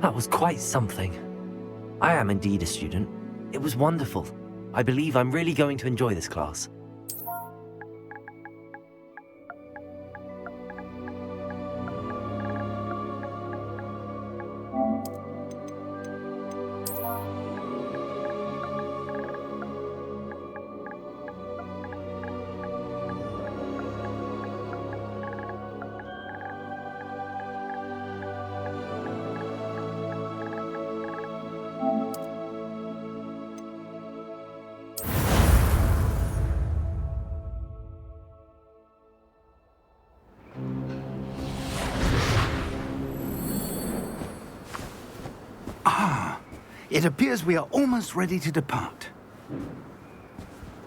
That was quite something. I am indeed a student. It was wonderful. I believe I'm really going to enjoy this class. It appears we are almost ready to depart.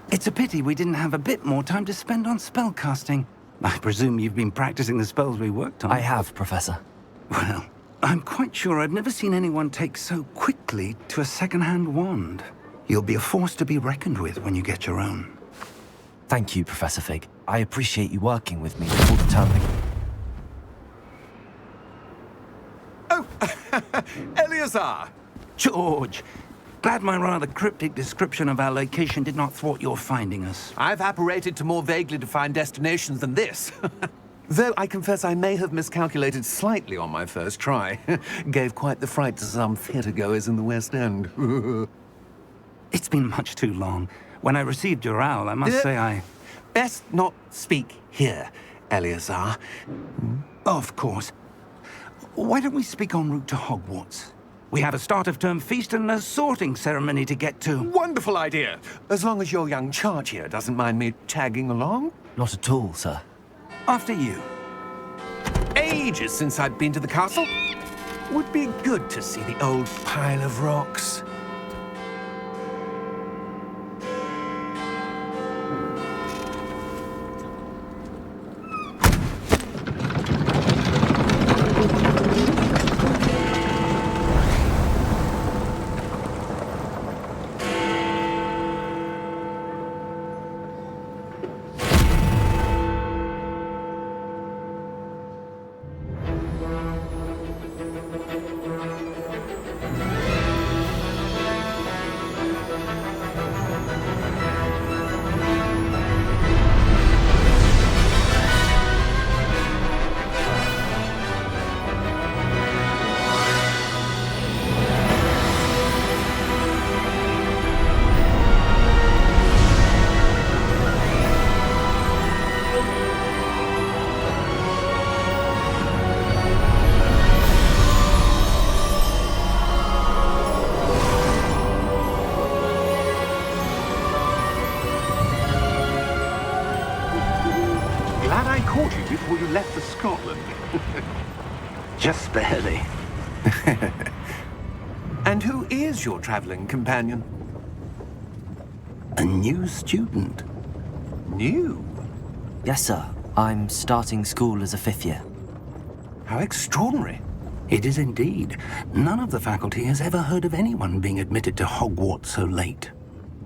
It's a pity we didn't have a bit more time to spend on spellcasting. I presume you've been practicing the spells we worked on. I have, Professor. Well, I'm quite sure I've never seen anyone take so quickly to a second-hand wand. You'll be a force to be reckoned with when you get your own. Thank you, Professor Fig. I appreciate you working with me before the term begins. Oh, Eleazar! George, glad my rather cryptic description of our location did not thwart your finding us. I've apparated to more vaguely defined destinations than this. Though I confess I may have miscalculated slightly on my first try. Gave quite the fright to some theatre-goers in the West End. It's been much too long. When I received your owl, I must say I... Best not speak here, Eleazar. Of course. Why don't we speak en route to Hogwarts? We have a start-of-term feast and a sorting ceremony to get to. Wonderful idea! As long as your young charge here doesn't mind me tagging along. Not at all, sir. After you. Ages since I'd been to the castle. Would be good to see the old pile of rocks. Before you left for Scotland. Just barely. And who is your traveling companion? A new student. New? Yes, sir. I'm starting school as a 5th year. How extraordinary. It is indeed. None of the faculty has ever heard of anyone being admitted to Hogwarts so late.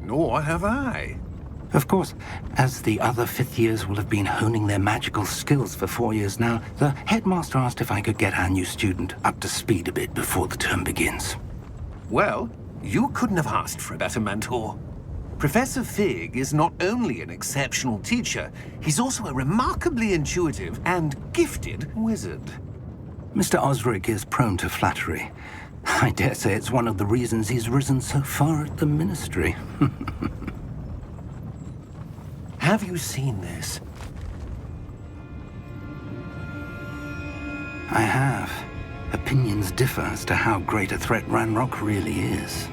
Nor have I. Of course, as the other 5th years will have been honing their magical skills for 4 years now, the headmaster asked if I could get our new student up to speed a bit before the term begins. Well, you couldn't have asked for a better mentor. Professor Fig is not only an exceptional teacher, he's also a remarkably intuitive and gifted wizard. Mr. Osric is prone to flattery. I dare say it's one of the reasons he's risen so far at the ministry. Have you seen this? I have. Opinions differ as to how great a threat Ranrock really is.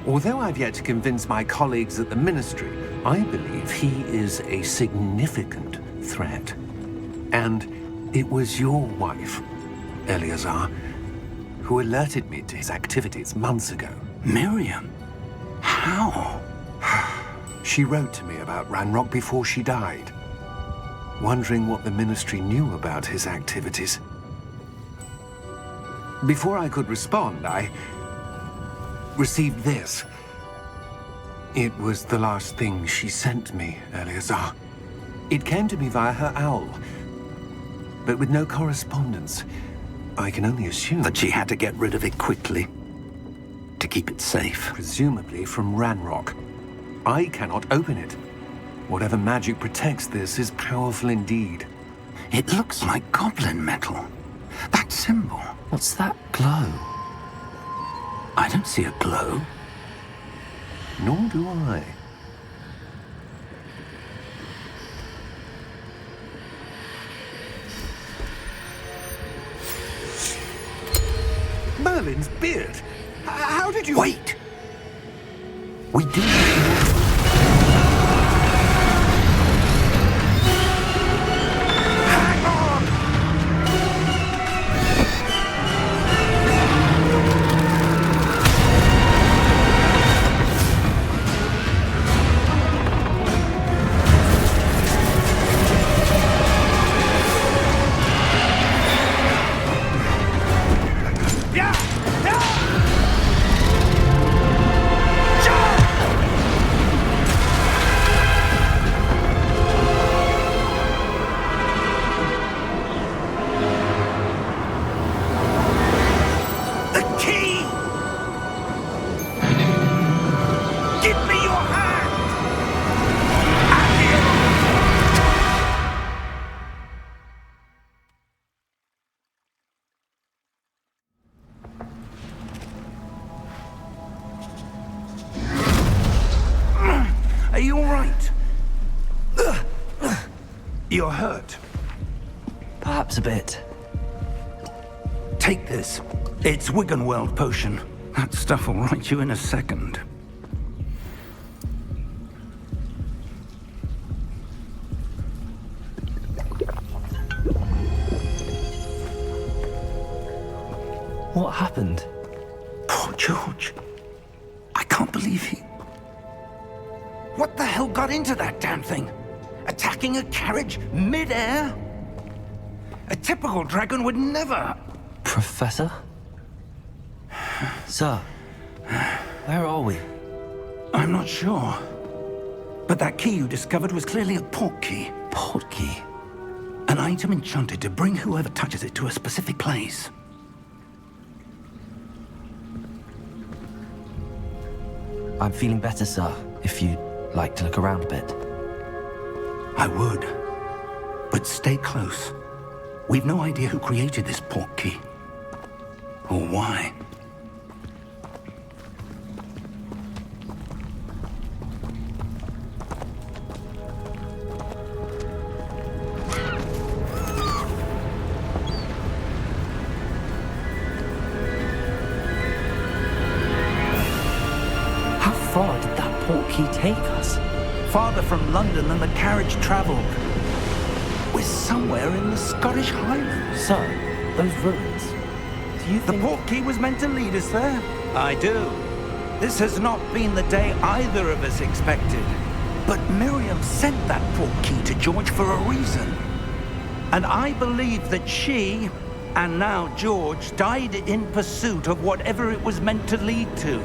Although I've yet to convince my colleagues at the Ministry, I believe he is a significant threat. And it was your wife, Eleazar, who alerted me to his activities months ago. Miriam? How? She wrote to me about Ranrock before she died, wondering what the Ministry knew about his activities. Before I could respond, I received this. It was the last thing she sent me, Eleazar. It came to me via her owl, but with no correspondence. I can only assume That she had to get rid of it quickly to keep it safe. presumably from Ranrock. I cannot open it. Whatever magic protects this is powerful indeed. It looks like goblin metal. That symbol. What's that glow? I don't see a glow. Nor do I. Merlin's beard! How did you... Wait! We do. Hang on! Yeah! The key! Give me your hand! Are you all right? You're hurt. Perhaps a bit. Take this. It's Wiggenweld potion. That stuff will right you in a second. What happened? Poor George. I can't believe he... What the hell got into that damn thing? Attacking a carriage mid-air? A typical dragon would never... Professor? Sir, where are we? I'm not sure. But that key you discovered was clearly a port key. Port key? An item enchanted to bring whoever touches it to a specific place. I'm feeling better, sir, if you'd like to look around a bit. I would. But stay close. We've no idea who created this port key. Or why. How far did that port key take us? Farther from London than the carriage traveled. We're somewhere in the Scottish Highlands. Sir, those ruins. Do you The think... port key was meant to lead us there? I do. This has not been the day either of us expected. But Miriam sent that port key to George for a reason. And I believe that she, and now George, died in pursuit of whatever it was meant to lead to.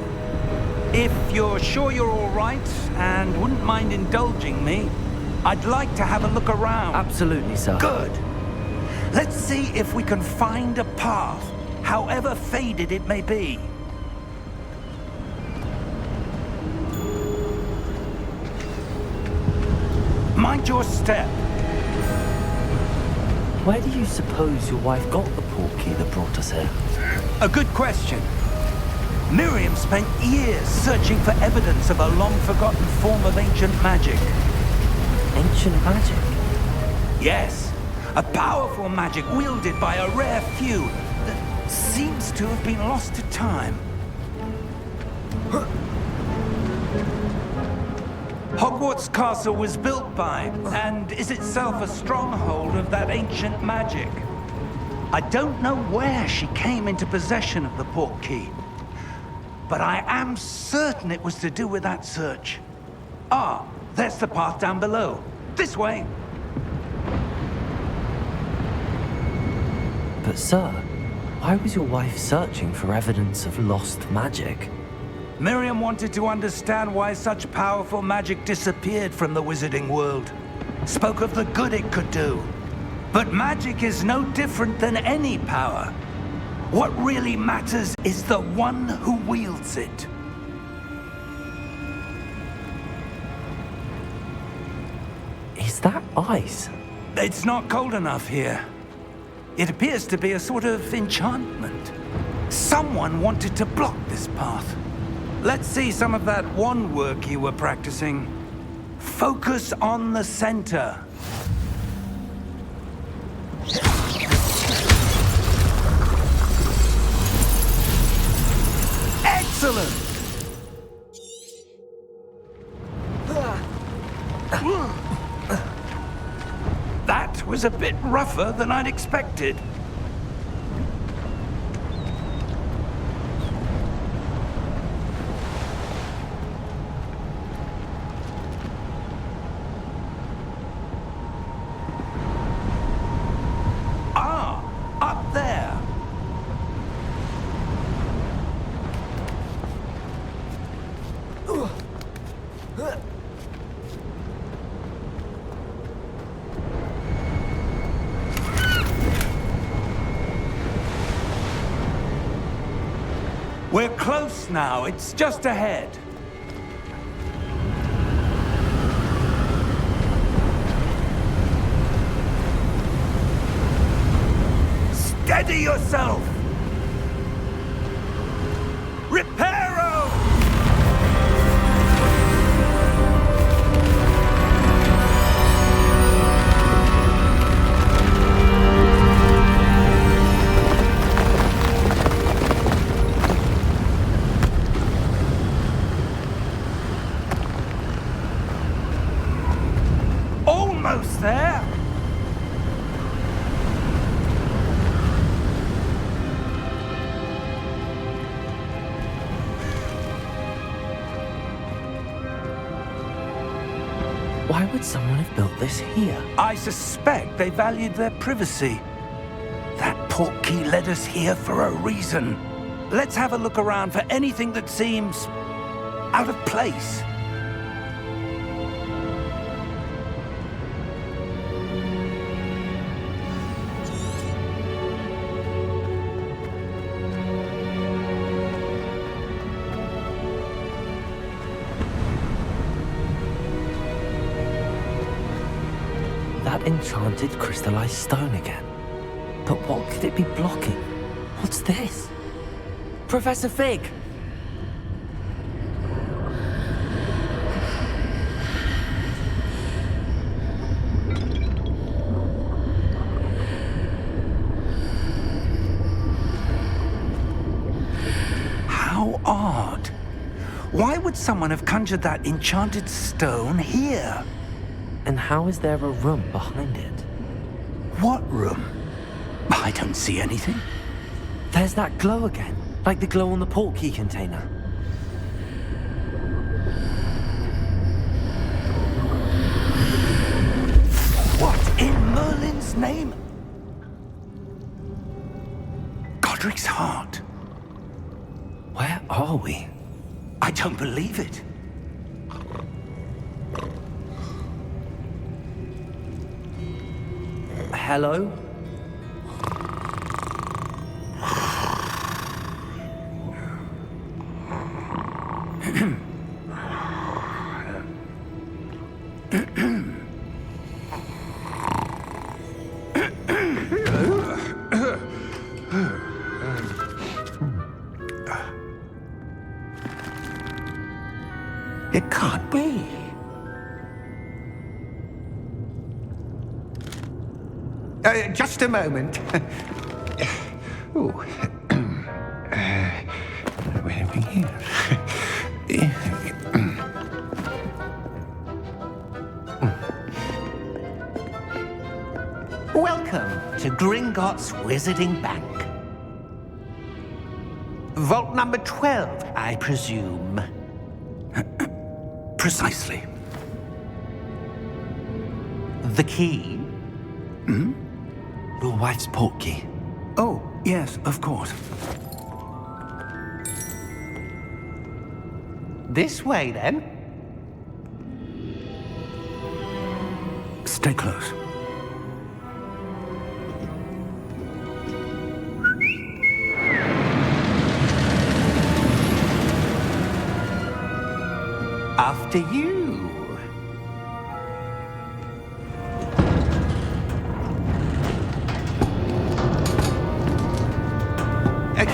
If you're sure you're all right and wouldn't mind indulging me, I'd like to have a look around. Absolutely, sir. Good. Let's see if we can find a path, however faded it may be. Mind your step. Where do you suppose your wife got the port key that brought us here? A good question. Miriam spent years searching for evidence of a long-forgotten form of ancient magic. Ancient magic? Yes, a powerful magic wielded by a rare few that seems to have been lost to time. Hogwarts Castle was built by, and is itself a stronghold of that ancient magic. I don't know where she came into possession of the port key, but I am certain it was to do with that search. Ah, there's the path down below. This way. But sir, why was your wife searching for evidence of lost magic? Miriam wanted to understand why such powerful magic disappeared from the wizarding world. Spoke of the good it could do. But magic is no different than any power. What really matters is the one who wields it. Is that ice? It's not cold enough here. It appears to be a sort of enchantment. Someone wanted to block this path. Let's see some of that wand work you were practicing. Focus on the center. Excellent! That was a bit rougher than I'd expected. Ah, up there. We're close now. It's just ahead. Steady yourself! Reparo! Almost there! Why would someone have built this here? I suspect they valued their privacy. That portkey led us here for a reason. Let's have a look around for anything that seems out of place. That enchanted crystallized stone again. But what could it be blocking? What's this? Professor Fig! How odd. Why would someone have conjured that enchanted stone here? And how is there a room behind it? What room? I don't see anything. There's that glow again, like the glow on the portkey container. What in Merlin's name? Godric's heart. Where are we? I don't believe it. Hello? It can't be. Just a moment. Ooh. Where are we here? Welcome to Gringotts Wizarding Bank. Vault number 12, I presume. Precisely. The key? Your wife's portkey. Oh, yes, of course. This way, then. Stay close. after you.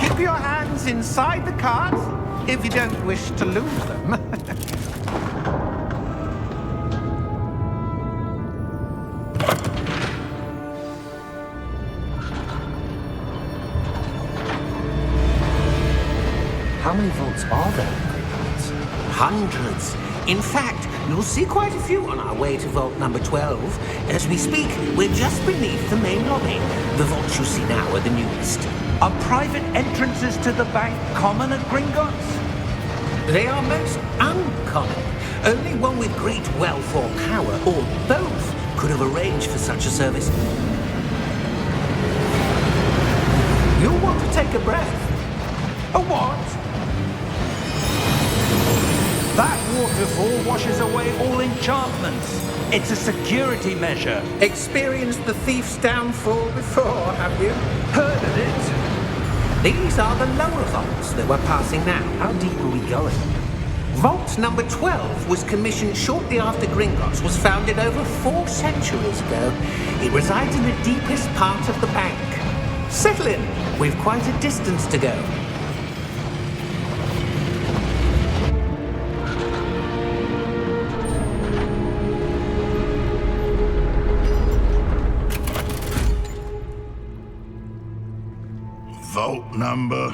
Keep your hands inside the cart if you don't wish to lose them. How many vaults are there in Hogwarts? Hundreds. In fact, you'll see quite a few on our way to vault number 12. As we speak, we're just beneath the main lobby. The vaults you see now are the newest. Are private entrances to the bank common at Gringotts? They are most uncommon. Only one with great wealth or power, or both, could have arranged for such a service. You'll want to take a breath. A what? That waterfall washes away all enchantments. It's a security measure. Experienced the thief's downfall before, have you? Heard of it? These are the lower vaults that we're passing now. How deep are we going? Vault number 12 was commissioned shortly after Gringotts was founded over 4 centuries ago. It resides in the deepest part of the bank. Settle in. We've quite a distance to go. Vault number?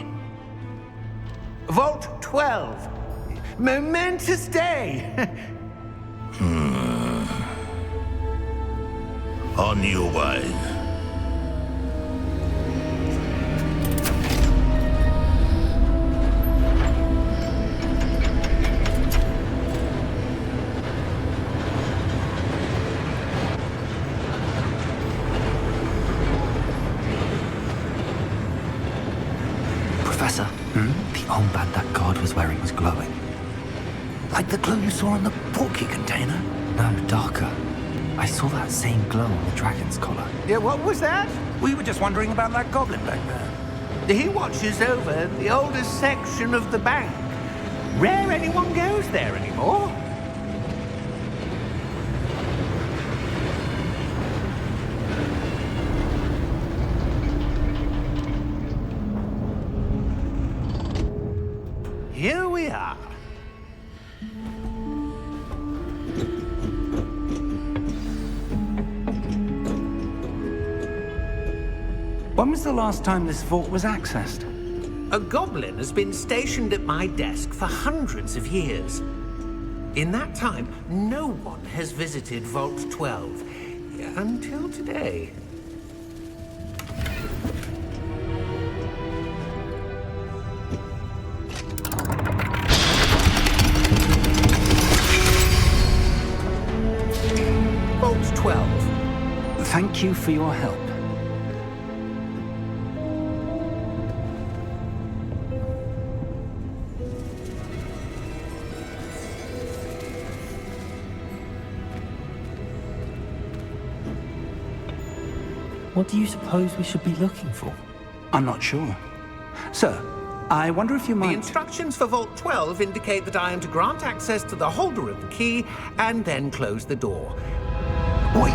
Vault 12. Momentous day. On your way. Professor, the armband that guard was wearing was glowing. Like the glow you saw on the portkey container? No, darker. I saw that same glow on the dragon's collar. Yeah, what was that? We were just wondering about that goblin back there. He watches over the oldest section of the bank. Rare anyone goes there anymore. Here we are. When was the last time this vault was accessed? A goblin has been stationed at my desk for hundreds of years. In that time, no one has visited Vault 12 until today. Vault 12. Thank you for your help. What do you suppose we should be looking for? I'm not sure. Sir, I wonder if you The might... instructions for Vault 12 indicate that I am to grant access to the holder of the key and then close the door. Wait!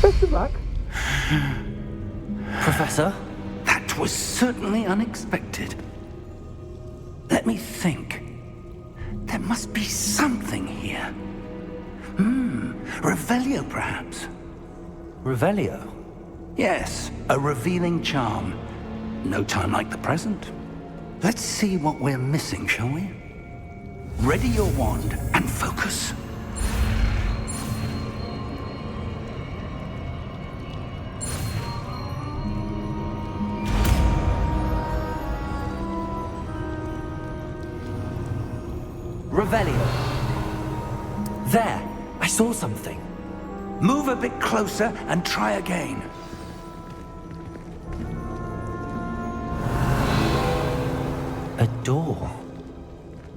Best of luck. Professor? That was certainly unexpected. Let me think. There must be something here. Revelio, perhaps? Revelio? Yes, a revealing charm. No time like the present. Let's see what we're missing, shall we? Ready your wand and focus. Revelio. There! I saw something. Move a bit closer and try again. A door.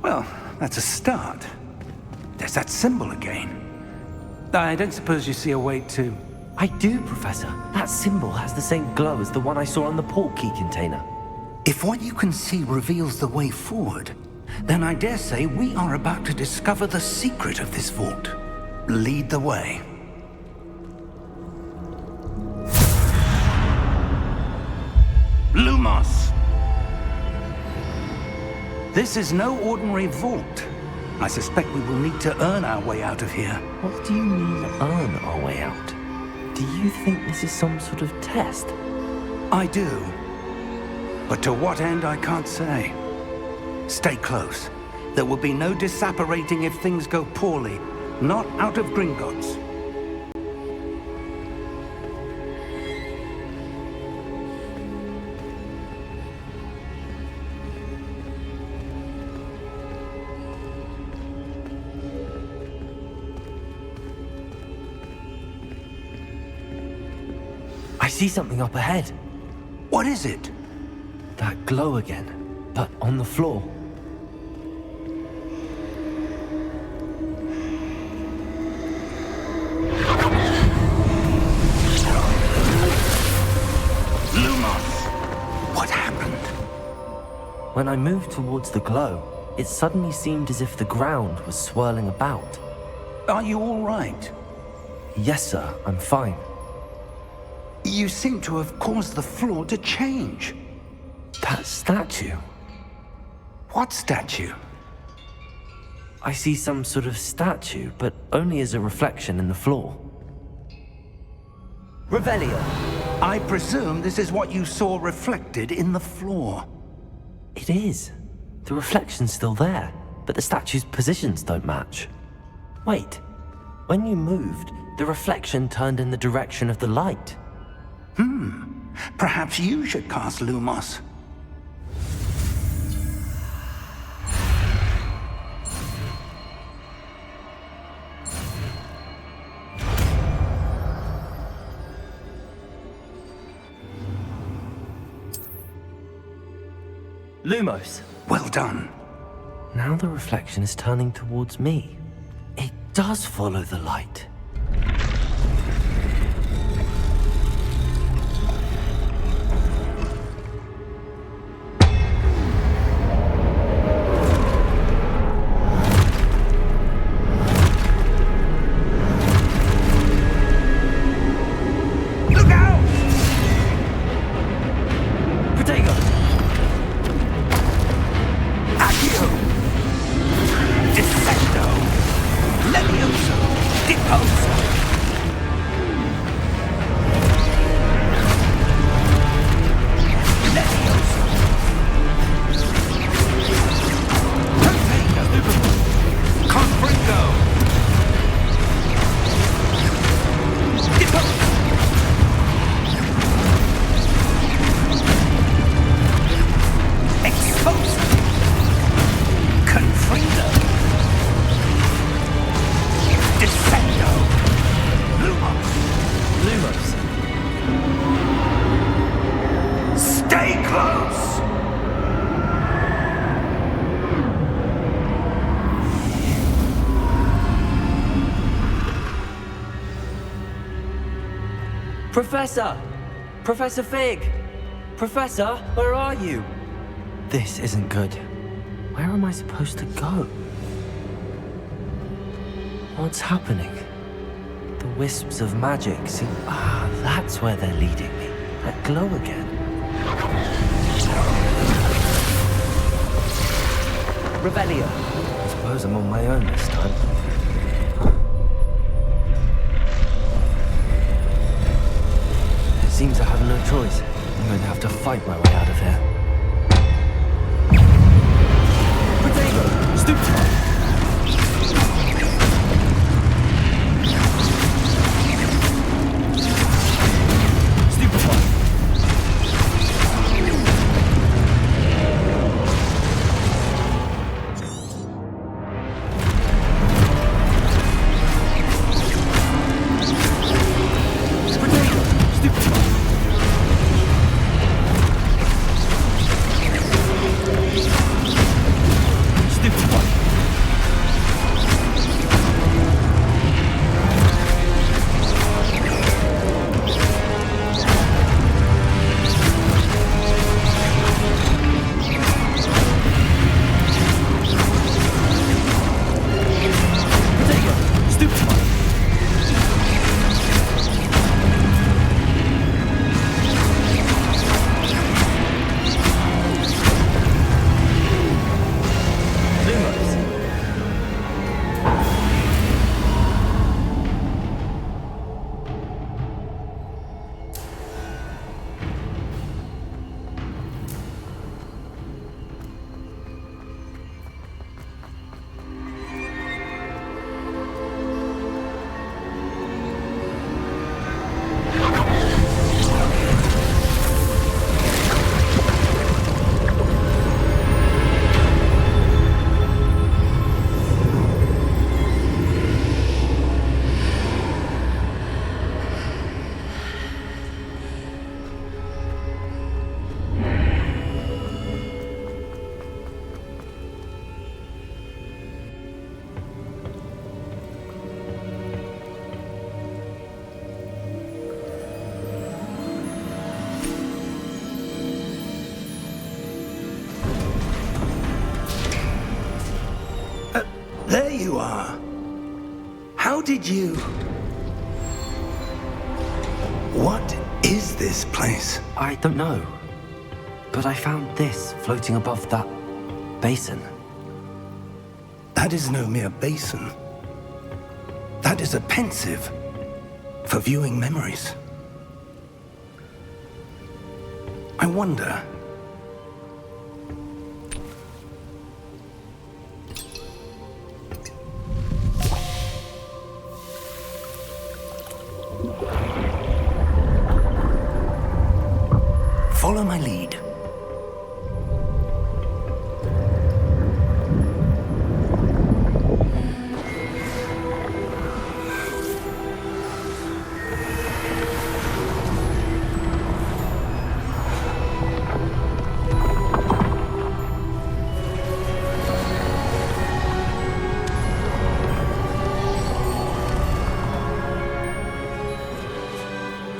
Well, that's a start. There's that symbol again. I don't suppose you see a way to... I do, Professor. That symbol has the same glow as the one I saw on the portkey container. If what you can see reveals the way forward, Then I dare say we are about to discover the secret of this vault. Lead the way. Lumos! This is no ordinary vault. I suspect we will need to earn our way out of here. What do you mean, earn our way out? Do you think this is some sort of test? I do. But to what end, I can't say. Stay close. There will be no disapparating if things go poorly. Not out of Gringotts. I see something up ahead. What is it? That glow again, but on the floor. Lumos! What happened? When I moved towards the glow, it suddenly seemed as if the ground was swirling about. Are you all right? Yes, sir, I'm fine. You seem to have caused the floor to change. That statue. What statue? I see some sort of statue, but only as a reflection in the floor. Revelio. I presume this is what you saw reflected in the floor. It is. The reflection's still there, but the statue's positions don't match. Wait. When you moved, the reflection turned in the direction of the light. Perhaps you should cast Lumos. Lumos. Well done. Now the reflection is turning towards me. It does follow the light. Professor! Professor Fig! Professor, where are you? This isn't good. Where am I supposed to go? What's happening? The wisps of magic seem... Ah, that's where they're leading me. That glow again. Revelio. I suppose I'm on my own this time. Seems I have no choice. I'm going to have to fight my way out of here. Potato! Stupefy! did you... What is this place? I don't know. But I found this floating above that basin. That is no mere basin. That is a pensive for viewing memories. I wonder... Follow my lead.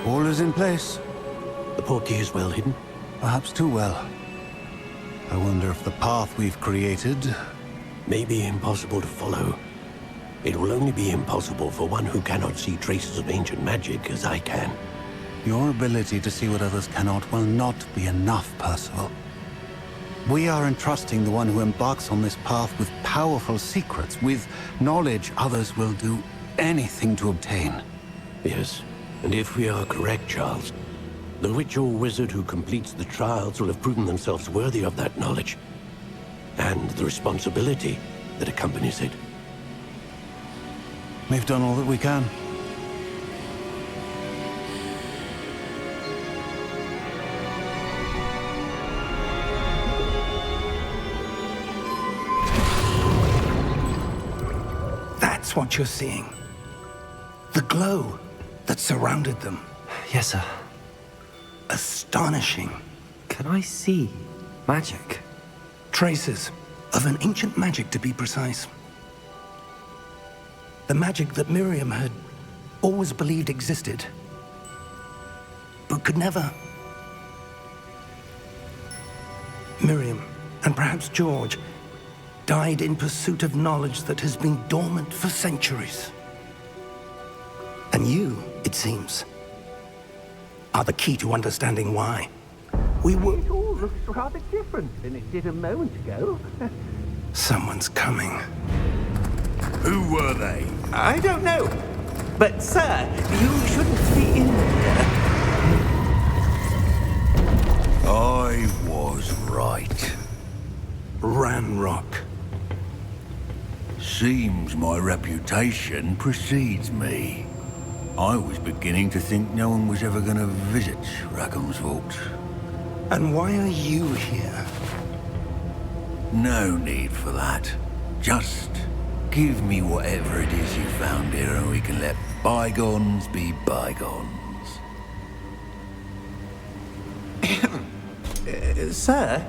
All is in place. The portkey is well hidden. Perhaps too well. I wonder if the path we've created... May be impossible to follow. It will only be impossible for one who cannot see traces of ancient magic as I can. Your ability to see what others cannot will not be enough, Percival. We are entrusting the one who embarks on this path with powerful secrets, with knowledge others will do anything to obtain. Yes, and if we are correct, Charles, the witch or wizard who completes the trials will have proven themselves worthy of that knowledge, and the responsibility that accompanies it. We've done all that we can. That's what you're seeing. The glow that surrounded them. Yes, sir. Astonishing. Can I see magic? Traces of an ancient magic, to be precise. The magic that Miriam had always believed existed, but could never. Miriam, and perhaps George, died in pursuit of knowledge that has been dormant for centuries. And you, it seems, are the key to understanding why. We were... It all looks rather different than it did a moment ago. Someone's coming. Who were they? I don't know. But, sir, you shouldn't be in here. I was right. Ranrock. Seems my reputation precedes me. I was beginning to think no one was ever going to visit Rackham's vault. And why are you here? No need for that. Just give me whatever it is you found here and we can let bygones be bygones. Sir,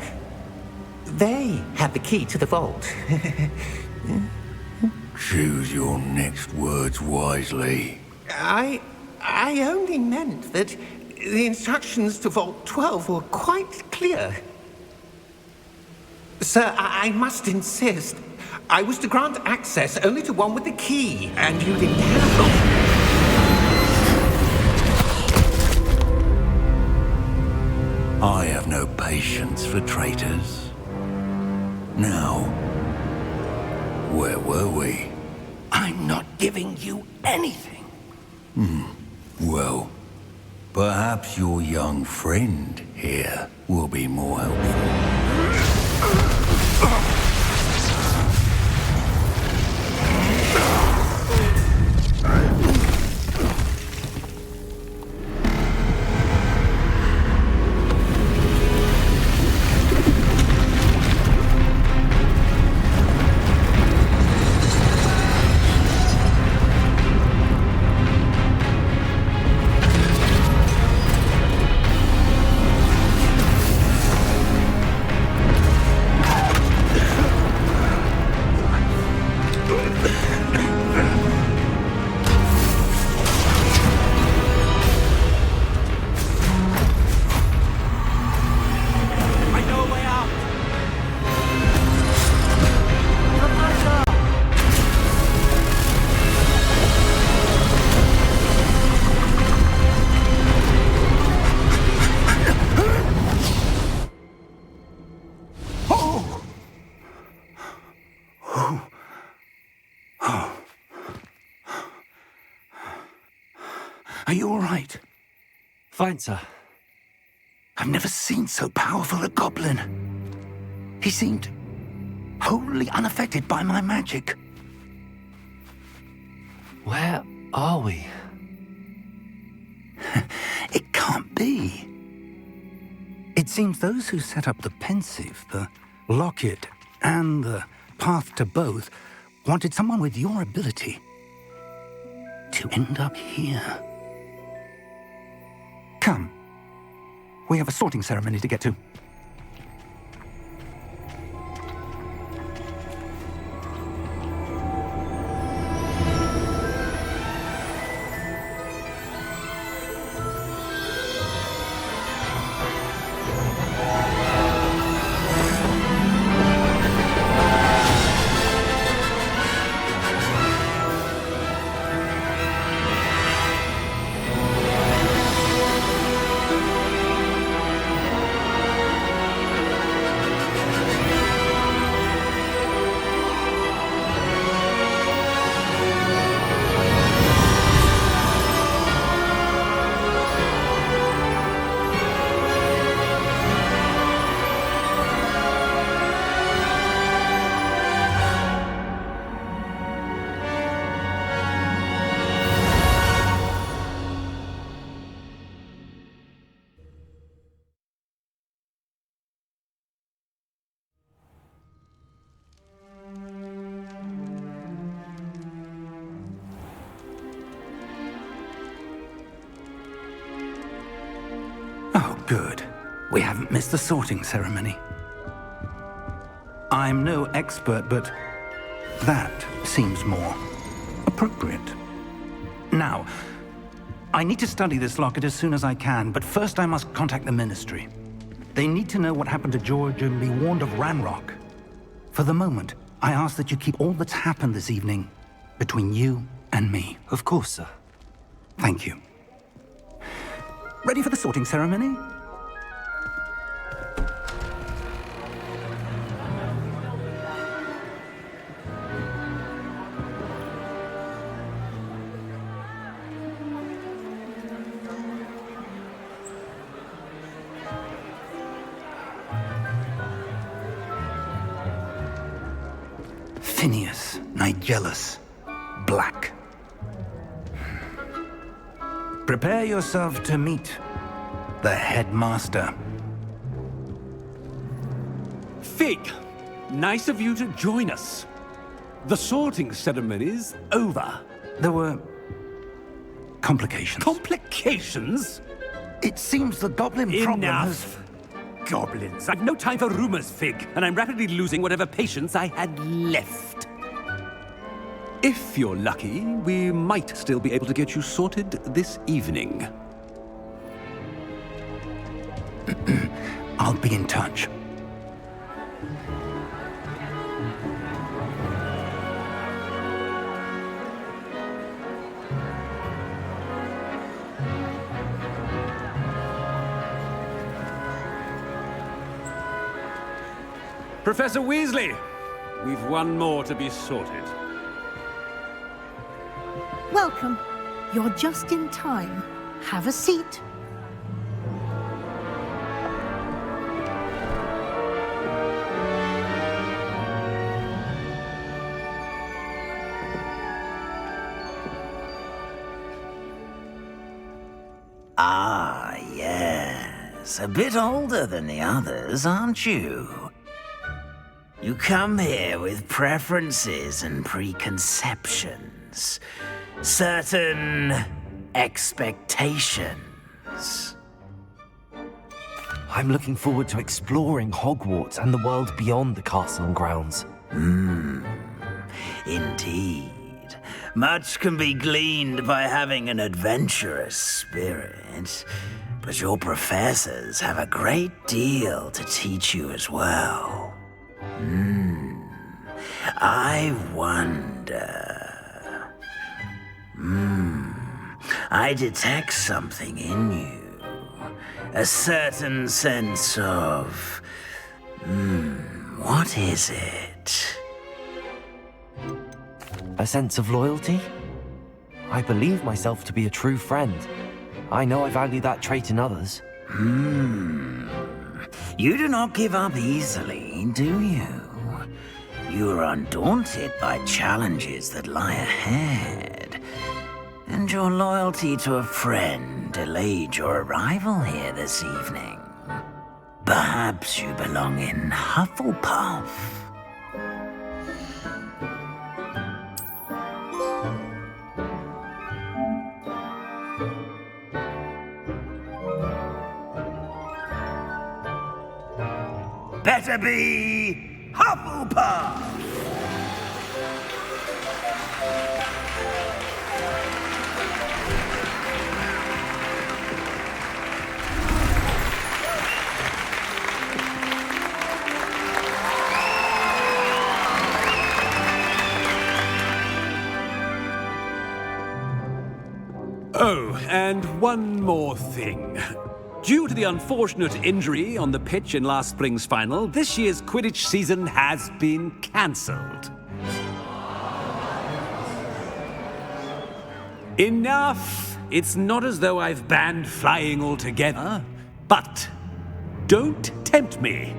they have the key to the vault. Choose your next words wisely. I only meant that the instructions to Vault 12 were quite clear. Sir, I must insist. I was to grant access only to one with the key, and you didn't have it. I have no patience for traitors. Now, where were we? I'm not giving you anything. Well, perhaps your young friend here will be more helpful. Are you all right? Fine, sir. I've never seen so powerful a goblin. He seemed wholly unaffected by my magic. Where are we? It can't be. It seems those who set up the pensive, the locket, and the path to both wanted someone with your ability to end up here. Come. We have a sorting ceremony to get to. Oh, good. We haven't missed the sorting ceremony. I'm no expert, but that seems more appropriate. Now, I need to study this locket as soon as I can, but first I must contact the Ministry. They need to know what happened to George and be warned of Ranrock. For the moment, I ask that you keep all that's happened this evening between you and me. Of course, sir. Thank you. Ready for the sorting ceremony? Phineas, Nigellus, Black. Prepare yourself to meet the headmaster. Fig, nice of you to join us. The sorting ceremony's over. There were complications. Complications? It seems the goblin problem has... Enough! Goblins. I've no time for rumors, Fig, and I'm rapidly losing whatever patience I had left. If you're lucky, we might still be able to get you sorted this evening. I'll be in touch. Professor Weasley, we've one more to be sorted. Welcome. You're just in time. Have a seat. Ah, yes. A bit older than the others, aren't you? You come here with preferences and preconceptions. Certain expectations. I'm looking forward to exploring Hogwarts and the world beyond the castle and grounds. Indeed. Much can be gleaned by having an adventurous spirit, but your professors have a great deal to teach you as well. I wonder... I detect something in you. A certain sense of... what is it? A sense of loyalty? I believe myself to be a true friend. I know I value that trait in others. You do not give up easily, do you? You are undaunted by challenges that lie ahead. And your loyalty to a friend delayed your arrival here this evening. Perhaps you belong in Hufflepuff. Better be Hufflepuff! Oh, and one more thing. Due to the unfortunate injury on the pitch in last spring's final, this year's Quidditch season has been cancelled. Enough! It's not as though I've banned flying altogether, but don't tempt me.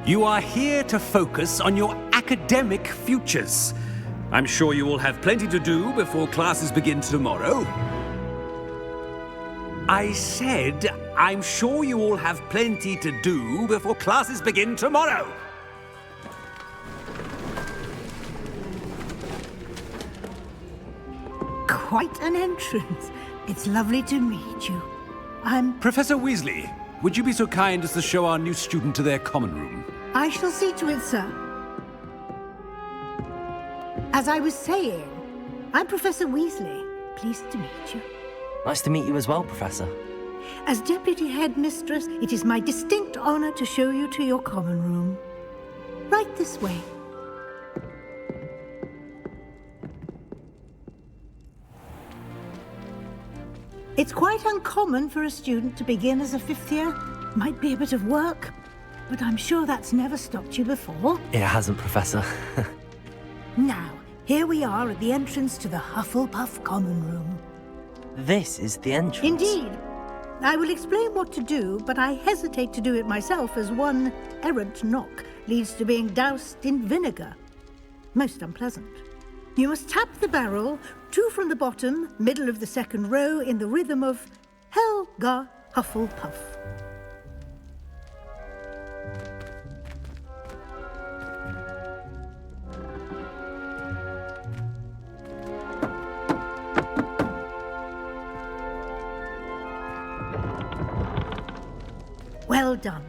You are here to focus on your academic futures. I'm sure you will have plenty to do before classes begin tomorrow. I said, I'm sure you all have plenty to do before classes begin tomorrow. Quite an entrance. It's lovely to meet you. I'm... Professor Weasley, would you be so kind as to show our new student to their common room? I shall see to it, sir. As I was saying, I'm Professor Weasley. Pleased to meet you. Nice to meet you as well, Professor. As Deputy Headmistress, it is my distinct honor to show you to your common room. Right this way. It's quite uncommon for a student to begin as a fifth year. Might be a bit of work, but I'm sure that's never stopped you before. It hasn't, Professor. Now, here we are at the entrance to the Hufflepuff Common Room. This is the entrance. Indeed. I will explain what to do, but I hesitate to do it myself as one errant knock leads to being doused in vinegar. Most unpleasant. You must tap the barrel, 2 from the bottom, middle of the second row, in the rhythm of Helga Hufflepuff. Well done.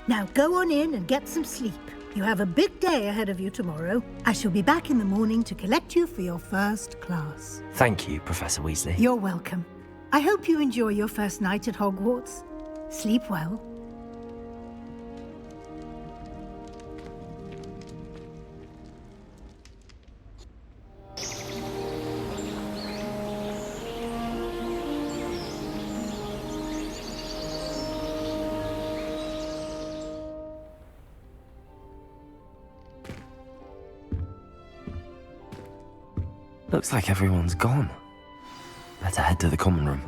Now go on in and get some sleep. You have a big day ahead of you tomorrow. I shall be back in the morning to collect you for your first class. Thank you, Professor Weasley. You're welcome. I hope you enjoy your first night at Hogwarts. Sleep well. Looks like everyone's gone. Better head to the common room.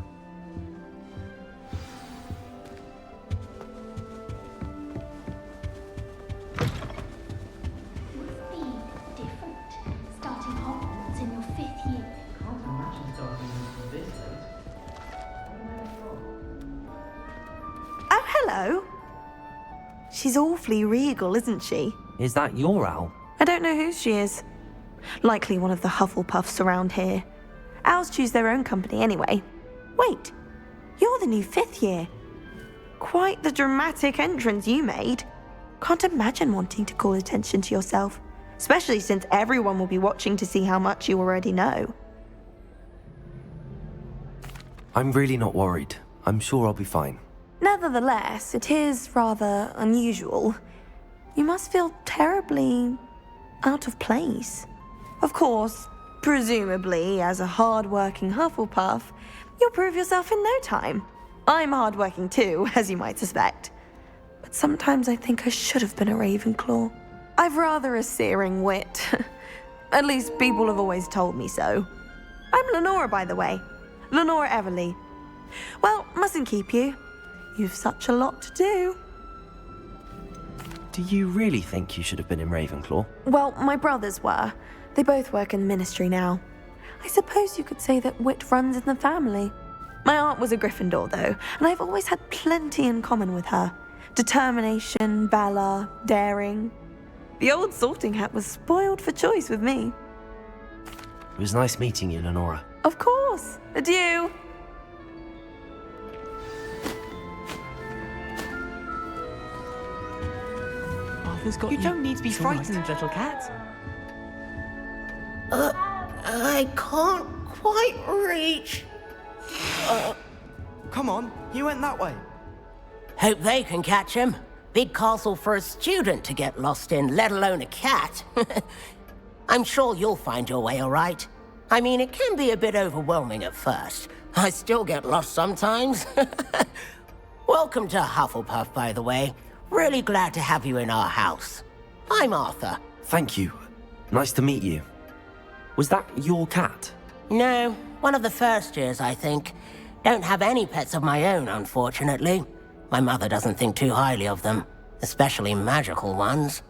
Different. Starting Hogwarts in your 5th year. Can't imagine starting this late. Oh, hello. She's awfully regal, isn't she? Is that your owl? I don't know who she is. Likely one of the Hufflepuffs around here. Owls choose their own company anyway. Wait, you're the new 5th year. Quite the dramatic entrance you made. Can't imagine wanting to call attention to yourself, especially since everyone will be watching to see how much you already know. I'm really not worried. I'm sure I'll be fine. Nevertheless, it is rather unusual. You must feel terribly out of place. Of course, presumably, as a hard-working Hufflepuff, you'll prove yourself in no time. I'm hard-working too, as you might suspect. But sometimes I think I should have been a Ravenclaw. I've rather a searing wit. At least people have always told me so. I'm Lenora, by the way. Lenora Everly. Well, mustn't keep you. You've such a lot to do. Do you really think you should have been in Ravenclaw? Well, my brothers were. They both work in the ministry now. I suppose you could say that wit runs in the family. My aunt was a Gryffindor, though, and I've always had plenty in common with her. Determination, valor, daring. The old sorting hat was spoiled for choice with me. It was nice meeting you, Lenora. Of course. Adieu. Arthur's got You don't need to be It's all right. frightened, little cat. I can't quite reach. Come on, you went that way. Hope they can catch him. Big castle for a student to get lost in, let alone a cat. I'm sure you'll find your way all right. I mean, it can be a bit overwhelming at first. I still get lost sometimes. Welcome to Hufflepuff, by the way. Really glad to have you in our house. I'm Arthur. Thank you. Nice to meet you. Was that your cat? No, one of the first years, I think. Don't have any pets of my own, unfortunately. My mother doesn't think too highly of them, especially magical ones.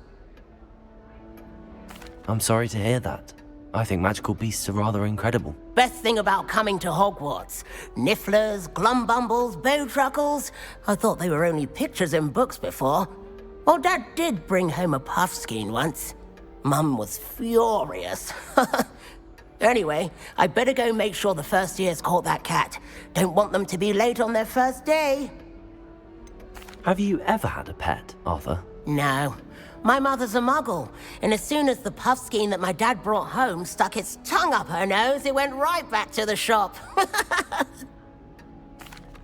I'm sorry to hear that. I think magical beasts are rather incredible. Best thing about coming to Hogwarts. Nifflers, glumbumbles, bowtruckles. I thought they were only pictures in books before. Well, Dad did bring home a puffskein once. Mum was furious. Anyway, I better go make sure the first years caught that cat. Don't want them to be late on their first day. Have you ever had a pet, Arthur? No. My mother's a muggle, and as soon as the puffskein that my dad brought home stuck its tongue up her nose, it went right back to the shop.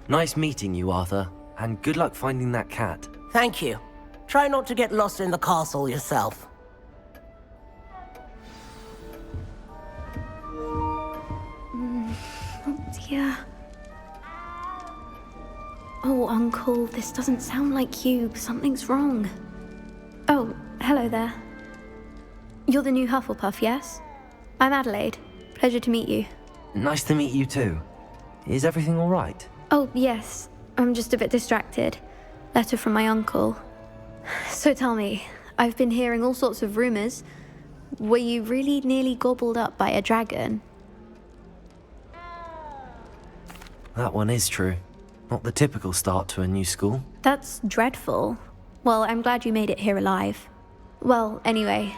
Nice meeting you, Arthur, and good luck finding that cat. Thank you. Try not to get lost in the castle yourself. Oh dear. Oh, Uncle, this doesn't sound like you. Something's wrong. Oh, hello there. You're the new Hufflepuff, yes? I'm Adelaide. Pleasure to meet you. Nice to meet you too. Is everything all right? Oh, yes. I'm just a bit distracted. Letter from my uncle. So tell me, I've been hearing all sorts of rumors. Were you really nearly gobbled up by a dragon? That one is true. Not the typical start to a new school. That's dreadful. Well, I'm glad you made it here alive. Well, anyway,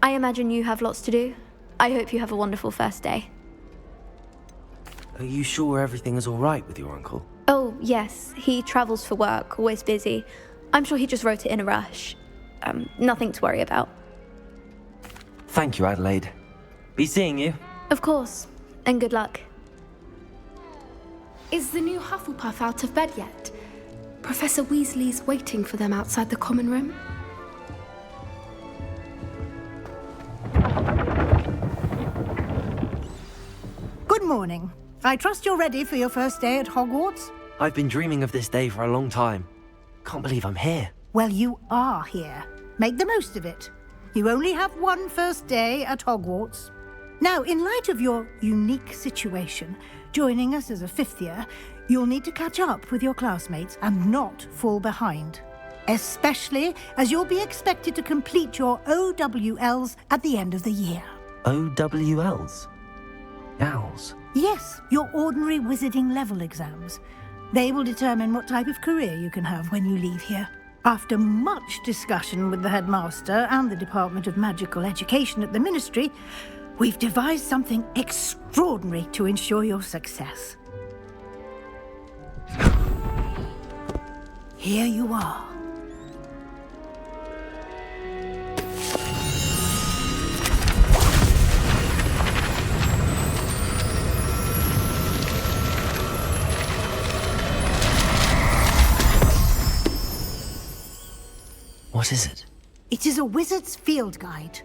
I imagine you have lots to do. I hope you have a wonderful first day. Are you sure everything is all right with your uncle? Oh, yes. He travels for work, always busy. I'm sure he just wrote it in a rush. Nothing to worry about. Thank you, Adelaide. Be seeing you. Of course. And good luck. Is the new Hufflepuff out of bed yet? Professor Weasley's waiting for them outside the common room. Good morning. I trust you're ready for your first day at Hogwarts? I've been dreaming of this day for a long time. Can't believe I'm here. Well, you are here. Make the most of it. You only have one first day at Hogwarts. Now, in light of your unique situation, joining us as a fifth year, you'll need to catch up with your classmates and not fall behind. Especially as you'll be expected to complete your OWLs at the end of the year. OWLs? Owls? Yes, your ordinary wizarding level exams. They will determine what type of career you can have when you leave here. After much discussion with the headmaster and the Department of Magical Education at the Ministry, we've devised something extraordinary to ensure your success. Here you are. What is it? It is a wizard's field guide.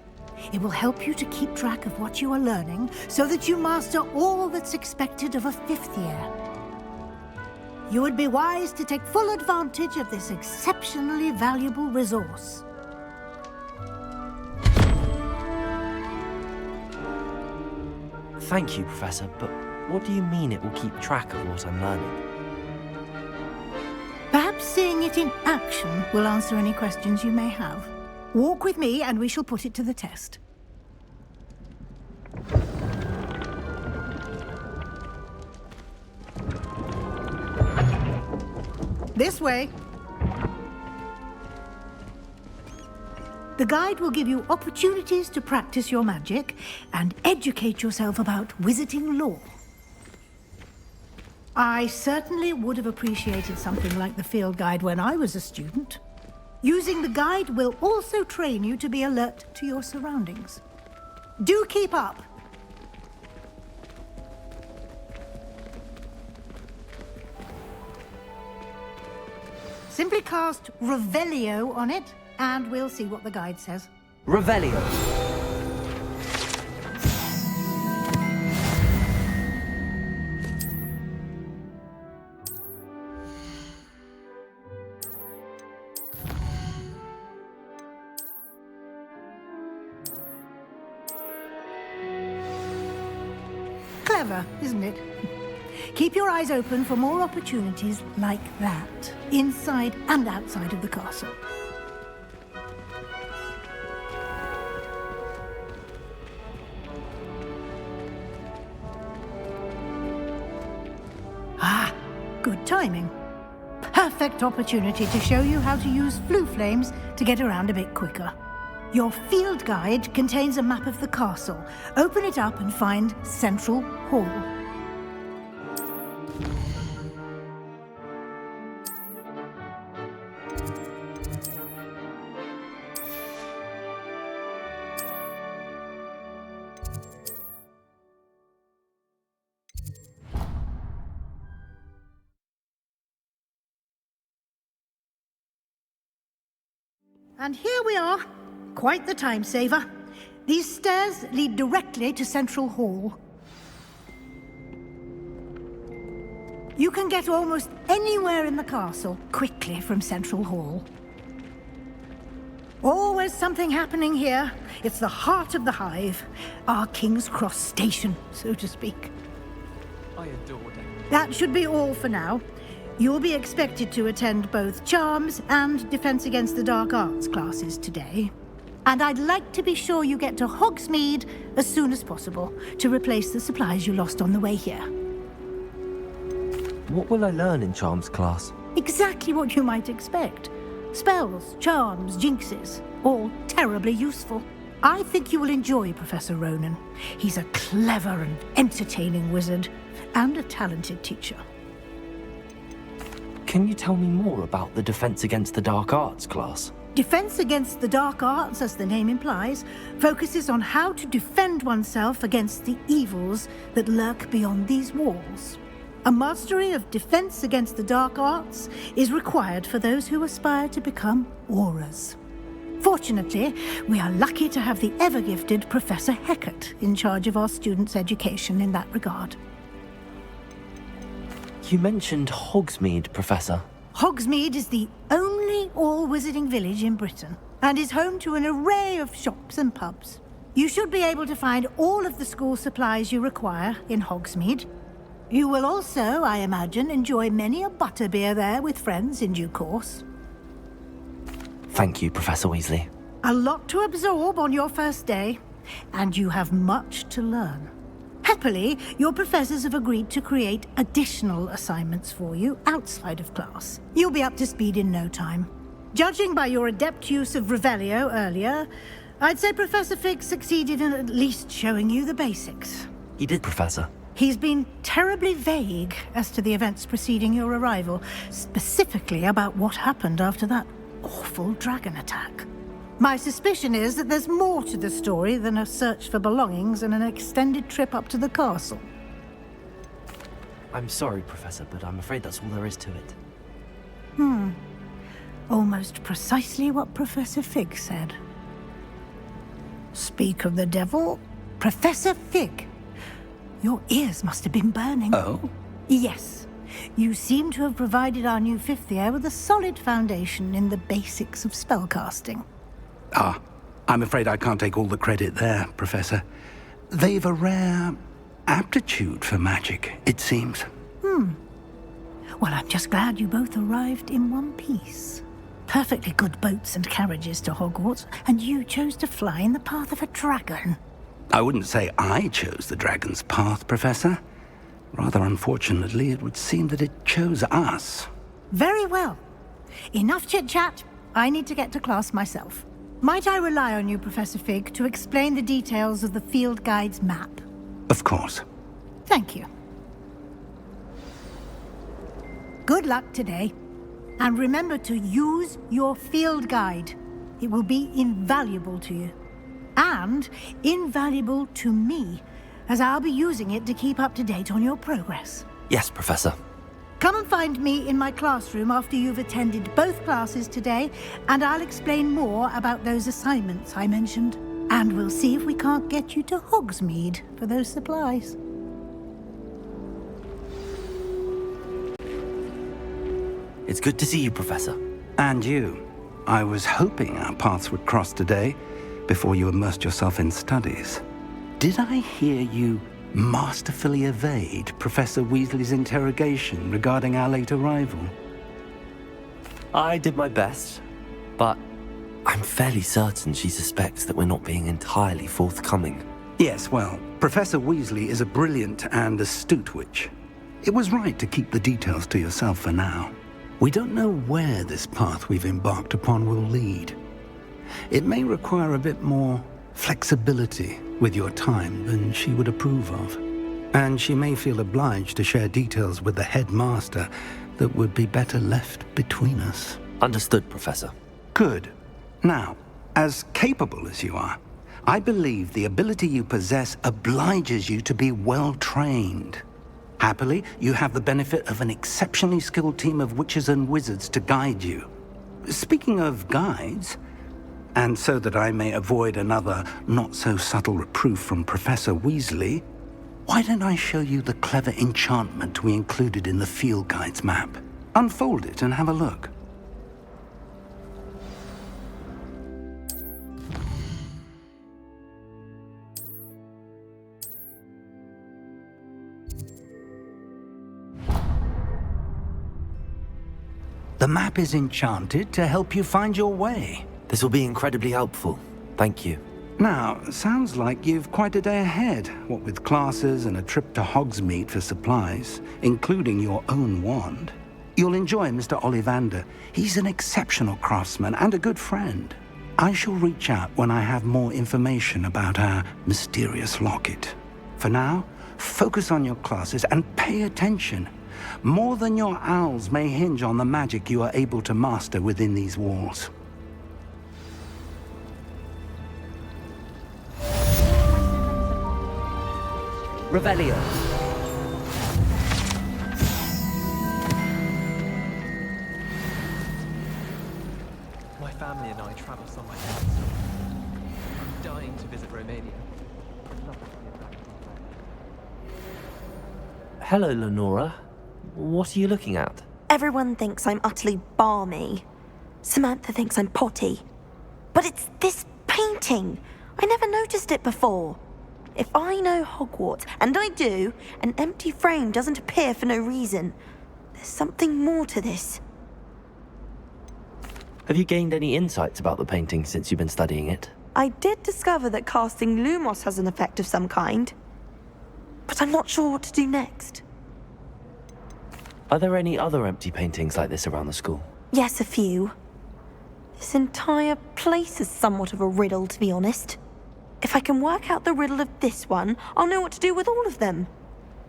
It will help you to keep track of what you are learning so that you master all that's expected of a fifth year. You would be wise to take full advantage of this exceptionally valuable resource. Thank you, Professor, but what do you mean it will keep track of what I'm learning? Perhaps seeing it in action will answer any questions you may have. Walk with me and we shall put it to the test. This way. The guide will give you opportunities to practice your magic and educate yourself about wizarding lore. I certainly would have appreciated something like the field guide when I was a student. Using the guide will also train you to be alert to your surroundings. Do keep up! Simply cast Revelio on it, and we'll see what the guide says. Revelio. Clever, isn't it? Keep your eyes open for more opportunities like that, inside and outside of the castle. Ah, good timing. Perfect opportunity to show you how to use flue flames to get around a bit quicker. Your field guide contains a map of the castle. Open it up and find Central Hall. And here we are. Quite the time saver. These stairs lead directly to Central Hall. You can get almost anywhere in the castle quickly from Central Hall. Always something happening here. It's the heart of the hive. Our King's Cross station, so to speak. I adored it. That should be all for now. You'll be expected to attend both Charms and Defense Against the Dark Arts classes today. And I'd like to be sure you get to Hogsmeade as soon as possible to replace the supplies you lost on the way here. What will I learn in Charms class? Exactly what you might expect. Spells, charms, jinxes, all terribly useful. I think you will enjoy Professor Ronan. He's a clever and entertaining wizard, and a talented teacher. Can you tell me more about the Defense Against the Dark Arts class? Defense Against the Dark Arts, as the name implies, focuses on how to defend oneself against the evils that lurk beyond these walls. A mastery of Defense Against the Dark Arts is required for those who aspire to become auras. Fortunately, we are lucky to have the ever-gifted Professor Hecat in charge of our students' education in that regard. You mentioned Hogsmeade, Professor. Hogsmeade is the only all-wizarding village in Britain and is home to an array of shops and pubs. You should be able to find all of the school supplies you require in Hogsmeade. You will also, I imagine, enjoy many a butterbeer there with friends in due course. Thank you, Professor Weasley. A lot to absorb on your first day, and you have much to learn. Happily, your professors have agreed to create additional assignments for you outside of class. You'll be up to speed in no time. Judging by your adept use of Revelio earlier, I'd say Professor Fig succeeded in at least showing you the basics. He did, Professor. He's been terribly vague as to the events preceding your arrival, specifically about what happened after that awful dragon attack. My suspicion is that there's more to the story than a search for belongings and an extended trip up to the castle. I'm sorry, Professor, but I'm afraid that's all there is to it. Almost precisely what Professor Fig said. Speak of the devil, Professor Fig. Your ears must have been burning. Oh? Yes. You seem to have provided our new fifth year with a solid foundation in the basics of spellcasting. I'm afraid I can't take all the credit there, Professor. They've a rare aptitude for magic, it seems. Well, I'm just glad you both arrived in one piece. Perfectly good boats and carriages to Hogwarts, and you chose to fly in the path of a dragon. I wouldn't say I chose the dragon's path, Professor. Rather unfortunately, it would seem that it chose us. Very well. Enough chit-chat. I need to get to class myself. Might I rely on you, Professor Fig, to explain the details of the field guide's map? Of course. Thank you. Good luck today. And remember to use your field guide. It will be invaluable to you. And invaluable to me, as I'll be using it to keep up to date on your progress. Yes, Professor. Come and find me in my classroom after you've attended both classes today, and I'll explain more about those assignments I mentioned. And we'll see if we can't get you to Hogsmeade for those supplies. It's good to see you, Professor. And you. I was hoping our paths would cross today, before you immersed yourself in studies. Did I hear you masterfully evade Professor Weasley's interrogation regarding our late arrival? I did my best, but I'm fairly certain she suspects that we're not being entirely forthcoming. Yes, well, Professor Weasley is a brilliant and astute witch. It was right to keep the details to yourself for now. We don't know where this path we've embarked upon will lead. It may require a bit more flexibility with your time than she would approve of. And she may feel obliged to share details with the headmaster that would be better left between us. Understood, Professor. Good. Now, as capable as you are, I believe the ability you possess obliges you to be well trained. Happily, you have the benefit of an exceptionally skilled team of witches and wizards to guide you. Speaking of guides, and so that I may avoid another not-so-subtle reproof from Professor Weasley, why don't I show you the clever enchantment we included in the field guide's map? Unfold it and have a look. The map is enchanted to help you find your way. This will be incredibly helpful. Thank you. Now, sounds like you've quite a day ahead, what with classes and a trip to Hogsmeade for supplies, including your own wand. You'll enjoy Mr. Ollivander. He's an exceptional craftsman and a good friend. I shall reach out when I have more information about our mysterious locket. For now, focus on your classes and pay attention. More than your owls may hinge on the magic you are able to master within these walls. Revelio. My family and I travel somewhere else. I'm dying to visit Romania. I'd love to see it back. Hello, Lenora. What are you looking at? Everyone thinks I'm utterly balmy. Samantha thinks I'm potty. But it's this painting. I never noticed it before. If I know Hogwarts, and I do, an empty frame doesn't appear for no reason. There's something more to this. Have you gained any insights about the painting since you've been studying it? I did discover that casting Lumos has an effect of some kind. But I'm not sure what to do next. Are there any other empty paintings like this around the school? Yes, a few. This entire place is somewhat of a riddle, to be honest. If I can work out the riddle of this one, I'll know what to do with all of them.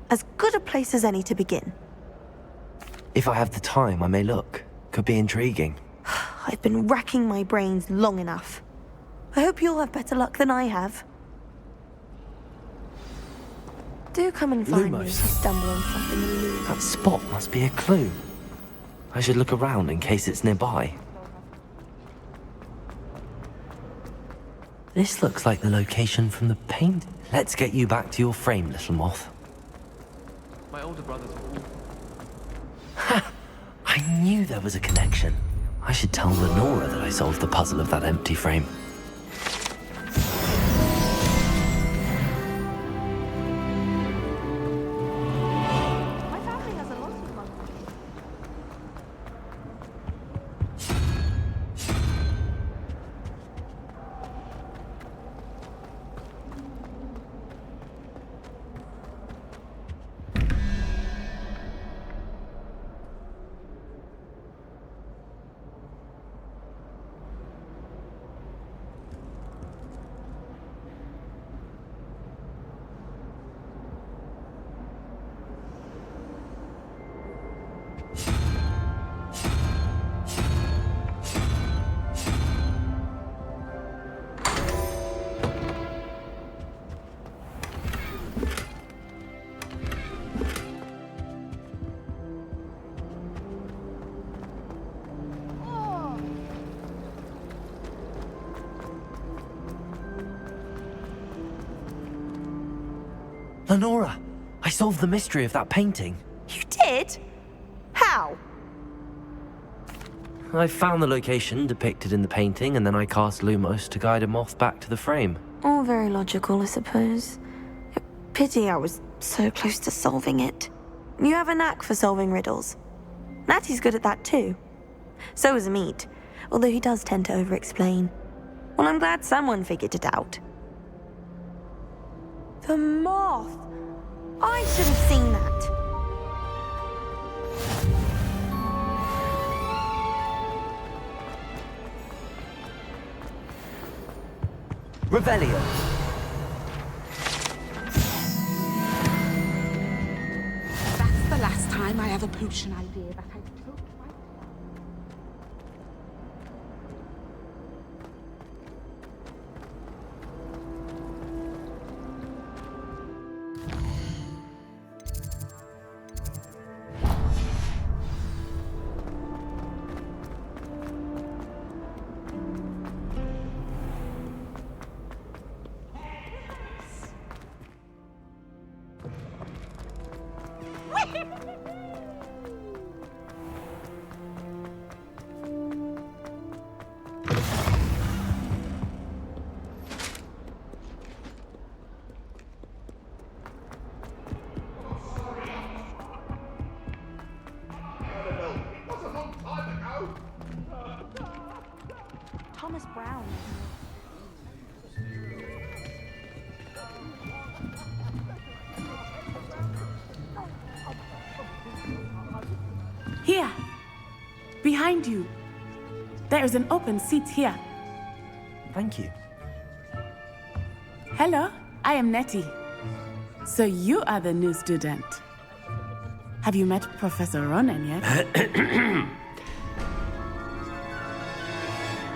As good a place as any to begin. If I have the time, I may look. Could be intriguing. I've been racking my brains long enough. I hope you'll have better luck than I have. Do come and find me if you stumble on something new. That spot must be a clue. I should look around in case it's nearby. This looks like the location from the paint. Let's get you back to your frame, little moth. My older brothers were all... Ha! I knew there was a connection. I should tell Lenora that I solved the puzzle of that empty frame. Lenora, I solved the mystery of that painting. You did? How? I found the location depicted in the painting, and then I cast Lumos to guide a moth back to the frame. All very logical, I suppose. Pity I was so close to solving it. You have a knack for solving riddles. Natty's good at that too. So is Amit, although he does tend to over-explain. Well, I'm glad someone figured it out. The moth! I should have seen that. Revelio. That's the last time I have a potion idea that I took. Thomas Brown. Here, behind you. There is an open seat here. Thank you. Hello, I am Nettie. So you are the new student. Have you met Professor Ronan yet?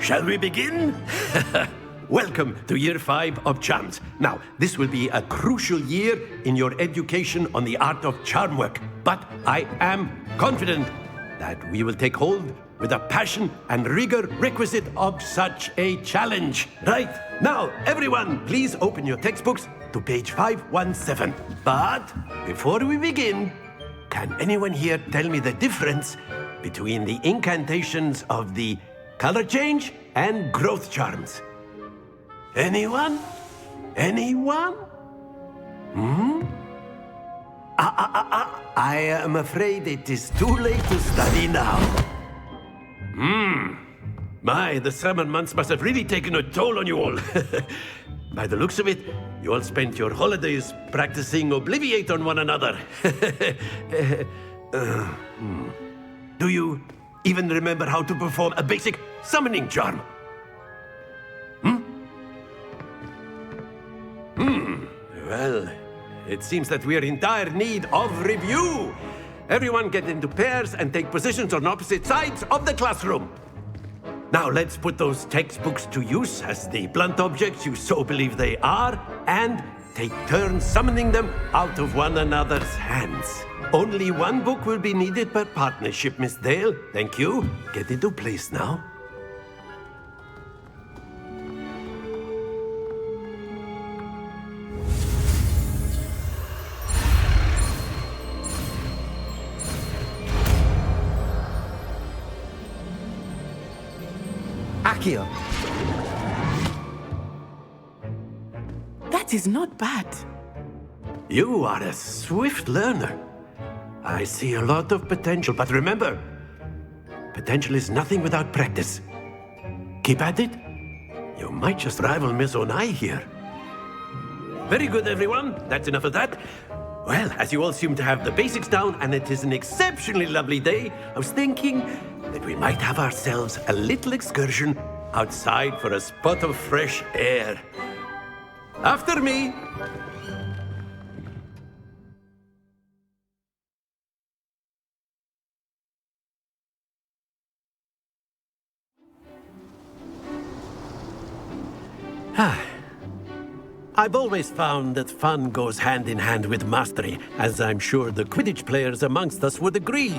Shall we begin? Welcome to Year 5 of Charms. Now, this will be a crucial year in your education on the art of charm work, but I am confident that we will take hold with the passion and rigor requisite of such a challenge. Right, now, everyone, please open your textbooks to page 517. But before we begin, can anyone here tell me the difference between the incantations of the color change and growth charms? Anyone? Anyone? I am afraid it is too late to study now. My, the summer months must have really taken a toll on you all. By the looks of it, you all spent your holidays practicing Obliviate on one another. Do you even remember how to perform a basic summoning charm? Well, it seems that we are in dire need of review. Everyone get into pairs and take positions on opposite sides of the classroom. Now let's put those textbooks to use as the blunt objects you so believe they are, and take turns summoning them out of one another's hands. Only one book will be needed per partnership, Miss Dale. Thank you. Get into place now. Accio. That is not bad. You are a swift learner. I see a lot of potential, but remember, potential is nothing without practice. Keep at it. You might just rival Miss Onai here. Very good, everyone. That's enough of that. Well, as you all seem to have the basics down, and it is an exceptionally lovely day, I was thinking that we might have ourselves a little excursion outside for a spot of fresh air. After me. I've always found that fun goes hand in hand with mastery, as I'm sure the Quidditch players amongst us would agree.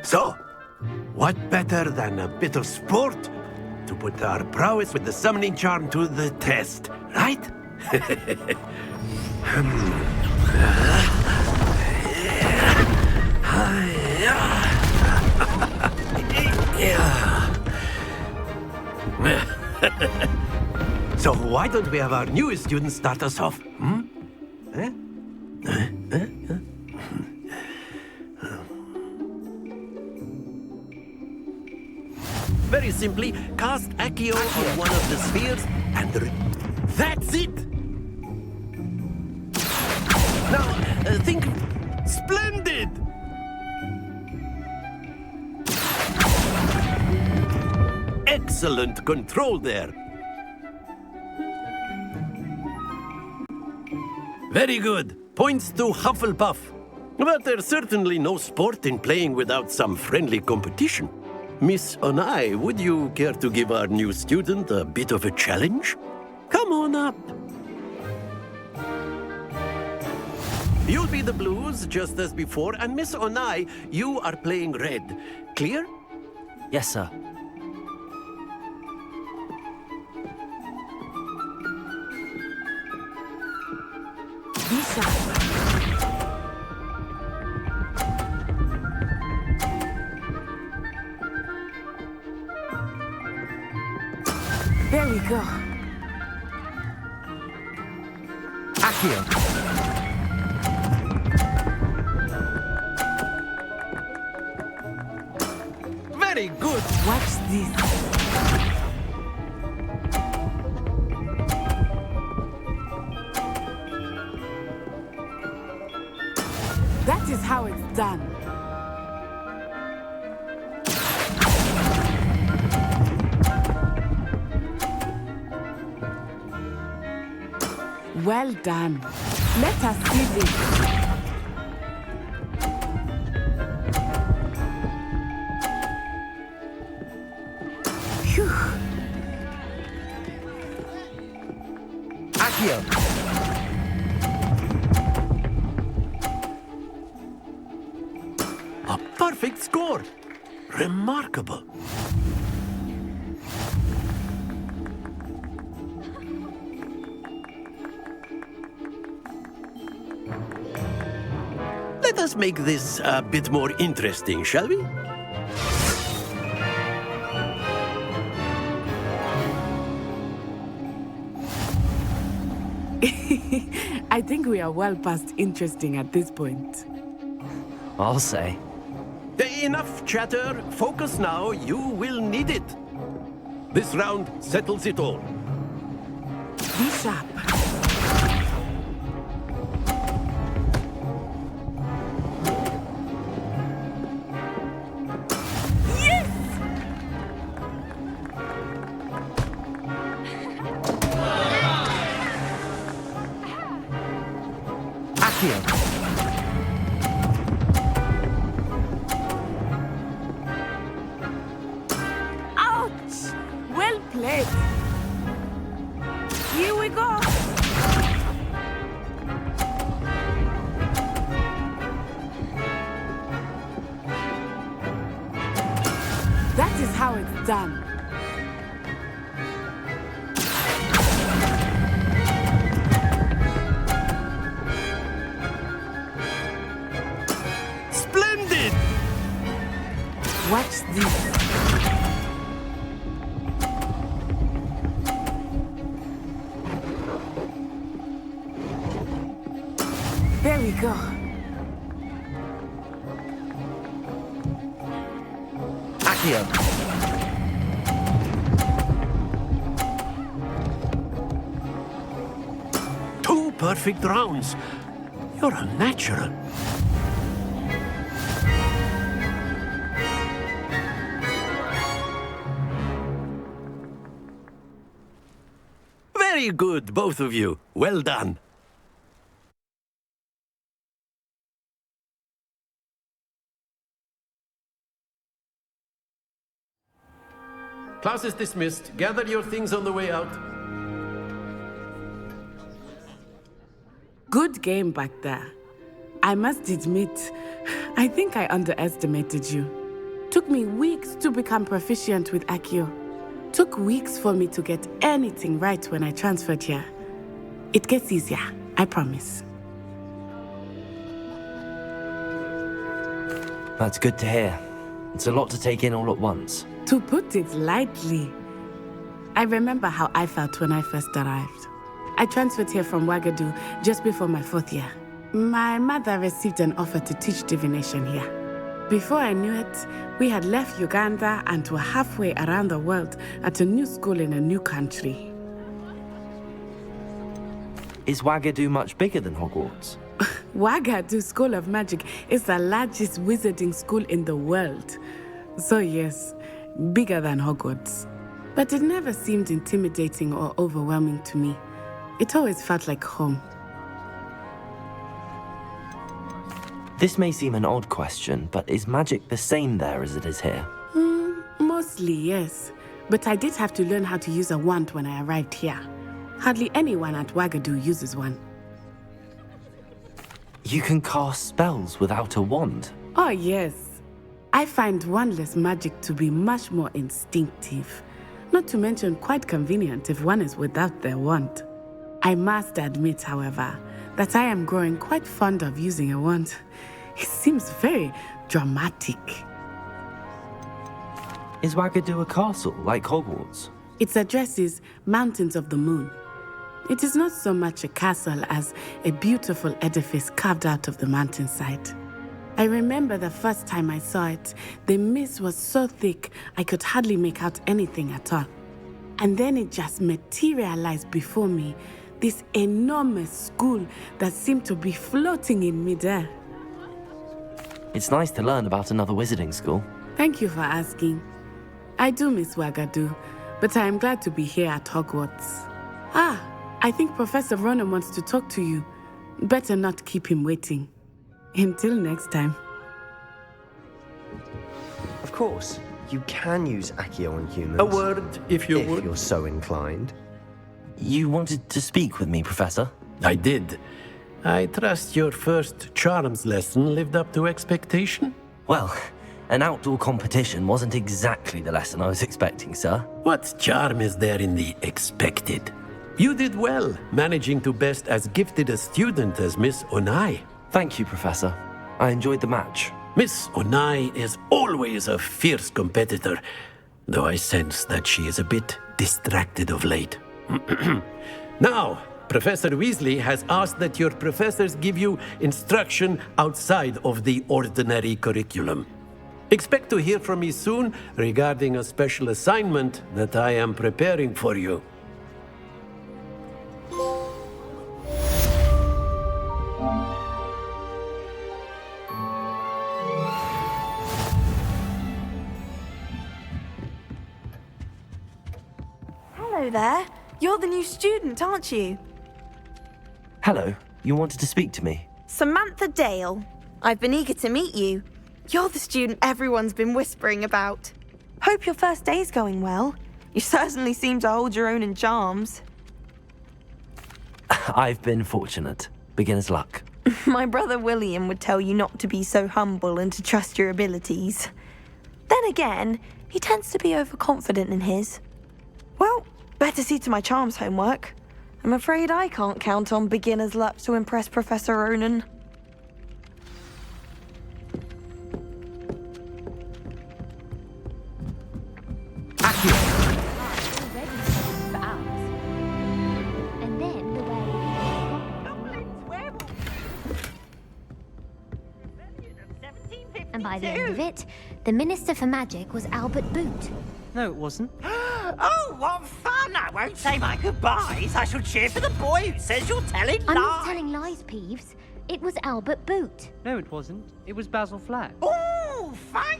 So, what better than a bit of sport to put our prowess with the summoning charm to the test, right? So why don't we have our newest student start us off? Eh? Very simply, cast Accio on one of the spheres and... That's it! Now, think... Splendid! Excellent control there. Very good. Points to Hufflepuff. But there's certainly no sport in playing without some friendly competition. Miss Onai, would you care to give our new student a bit of a challenge? Come on up. You'll be the blues, just as before, and Miss Onai, you are playing red. Clear? Yes, sir. Lisa. There we go. Accio. Very good. Watch this. That is how it's done. Well done. Let us see this. Phew. Accio. A perfect score. Remarkable. Let us make this a bit more interesting, shall we? I think we are well past interesting at this point. I'll say. Enough chatter. Focus now. You will need it. This round settles it all. Be sharp. Ouch! Well played. Here we go. That is how it's done. Splendid! Watch this. There we go. Accio. Two perfect rounds. You're a natural. Very good, both of you. Well done. Class is dismissed. Gather your things on the way out. Good game back there. I must admit, I think I underestimated you. Took me weeks to become proficient with Accio. Took weeks for me to get anything right when I transferred here. It gets easier, I promise. That's good to hear. It's a lot to take in all at once. To put it lightly, I remember how I felt when I first arrived. I transferred here from Wagadu just before my 4th year. My mother received an offer to teach divination here. Before I knew it, we had left Uganda and were halfway around the world at a new school in a new country. Is Wagadu much bigger than Hogwarts? Wagadu School of Magic is the largest wizarding school in the world. So yes, bigger than Hogwarts. But it never seemed intimidating or overwhelming to me. It always felt like home. This may seem an odd question, but is magic the same there as it is here? Mostly, yes. But I did have to learn how to use a wand when I arrived here. Hardly anyone at Wagadu uses one. You can cast spells without a wand? Oh, yes. I find wandless magic to be much more instinctive. Not to mention quite convenient if one is without their wand. I must admit, however, that I am growing quite fond of using a wand. It seems very dramatic. Is Wagadu a castle, like Hogwarts? Its address is Mountains of the Moon. It is not so much a castle as a beautiful edifice carved out of the mountainside. I remember the first time I saw it, the mist was so thick I could hardly make out anything at all. And then it just materialized before me, this enormous school that seemed to be floating in midair. It's nice to learn about another wizarding school. Thank you for asking. I do miss Wagadu, but I am glad to be here at Hogwarts. I think Professor Ronan wants to talk to you. Better not keep him waiting. Until next time. Of course, you can use Accio on humans. A word, if you would. If you're so inclined. You wanted to speak with me, Professor? I did. I trust your first charms lesson lived up to expectation? Well, an outdoor competition wasn't exactly the lesson I was expecting, sir. What charm is there in the expected? You did well, managing to best as gifted a student as Miss Onai. Thank you, Professor. I enjoyed the match. Miss Onai is always a fierce competitor, though I sense that she is a bit distracted of late. Now, Professor Weasley has asked that your professors give you instruction outside of the ordinary curriculum. Expect to hear from me soon regarding a special assignment that I am preparing for you. Hello there. You're the new student, aren't you? Hello. You wanted to speak to me? Samantha Dale. I've been eager to meet you. You're the student everyone's been whispering about. Hope your first day's going well. You certainly seem to hold your own in charms. I've been fortunate. Beginner's luck. My brother William would tell you not to be so humble and to trust your abilities. Then again, he tends to be overconfident in his. Well, better see to my charms homework. I'm afraid I can't count on beginner's luck to impress Professor Ronan. And by the end of it, the Minister for Magic was Albert Boot. No, it wasn't. Oh, what fun! I won't say my goodbyes. I shall cheer for the boy who says you're telling I'm lies. not telling lies, Peeves. It was Albert Boot. No, it wasn't. It was Basil Flack. Oh, fight!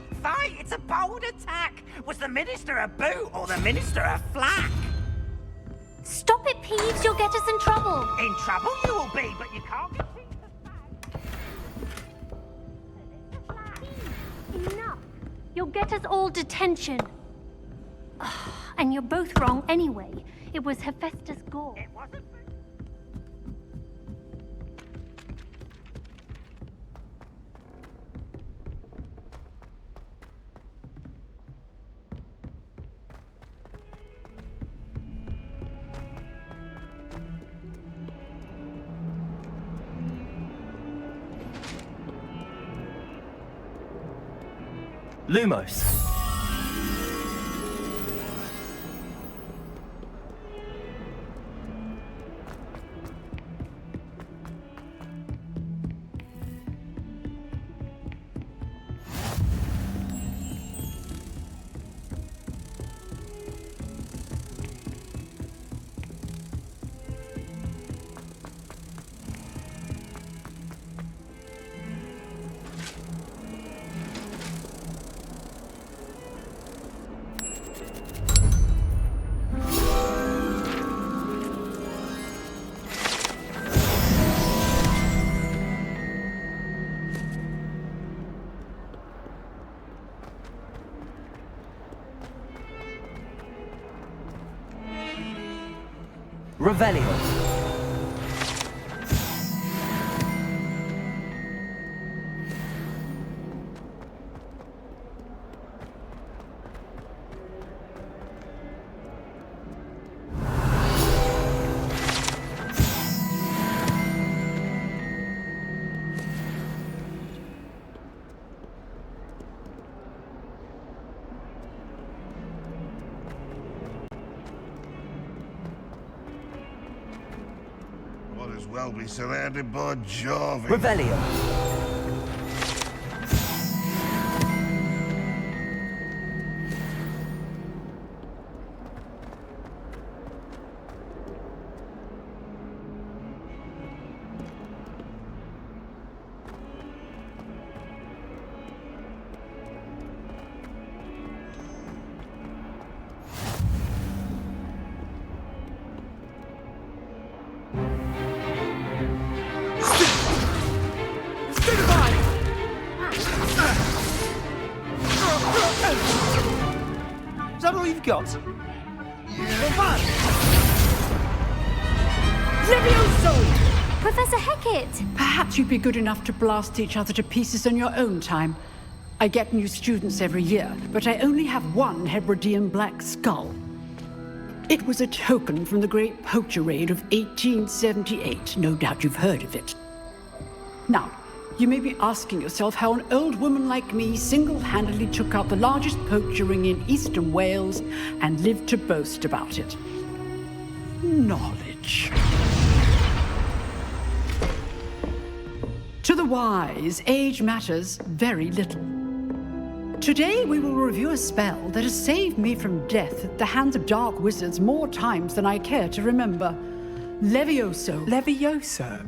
It's a bold attack. Was the Minister a boot or the Minister a flack? Stop it, Peeves. You'll get us in trouble. In trouble you will be, but you can't be Enough. You'll get us all detention. And you're both wrong anyway. It was Hephaestus Gore. It wasn't. Lumos. Revelio. Might as well be surrounded by Jarvis. Revelio. Is that all you've got? Levioso! Professor Hecat! Perhaps you'd be good enough to blast each other to pieces in your own time. I get new students every year, but I only have one Hebridean black skull. It was a token from the Great Poacher Raid of 1878. No doubt you've heard of it. Now, you may be asking yourself how an old woman like me single-handedly took out the largest poacher ring in eastern Wales and lived to boast about it. Knowledge. To the wise, age matters very little. Today we will review a spell that has saved me from death at the hands of dark wizards more times than I care to remember. Levioso. Levioso?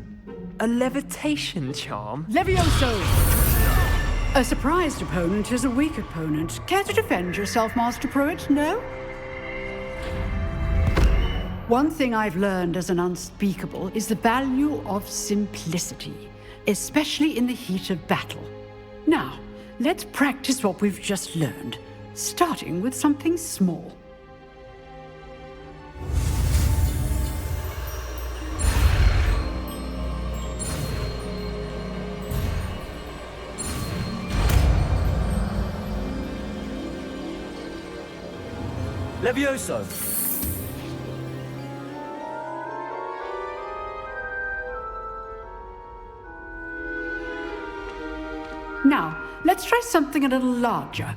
A levitation charm? Levioso! A surprised opponent is a weak opponent. Care to defend yourself, Master Pruitt? No? One thing I've learned as an unspeakable is the value of simplicity, especially in the heat of battle. Now, let's practice what we've just learned, starting with something small. Levioso. Now, let's try something a little larger.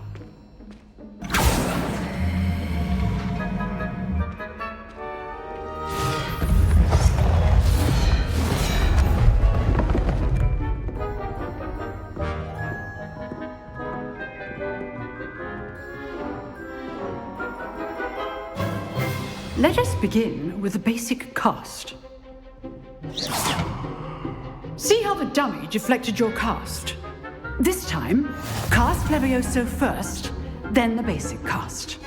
Let us begin with the basic cast. See how the dummy deflected your cast? This time, cast Levioso first, then the basic cast.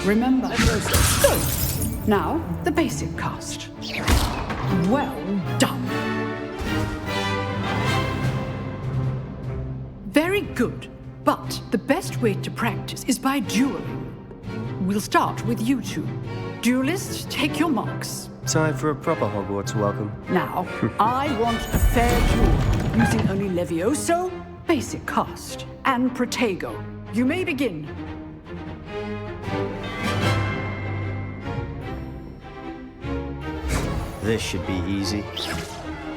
Remember, good. Now, the basic cast. Well done. Very good, but the best way to practice is by dueling. We'll start with you two. Duelists, take your marks. Time for a proper Hogwarts welcome. Now, I want a fair duel, using only Levioso, basic cast, and Protego. You may begin. This should be easy.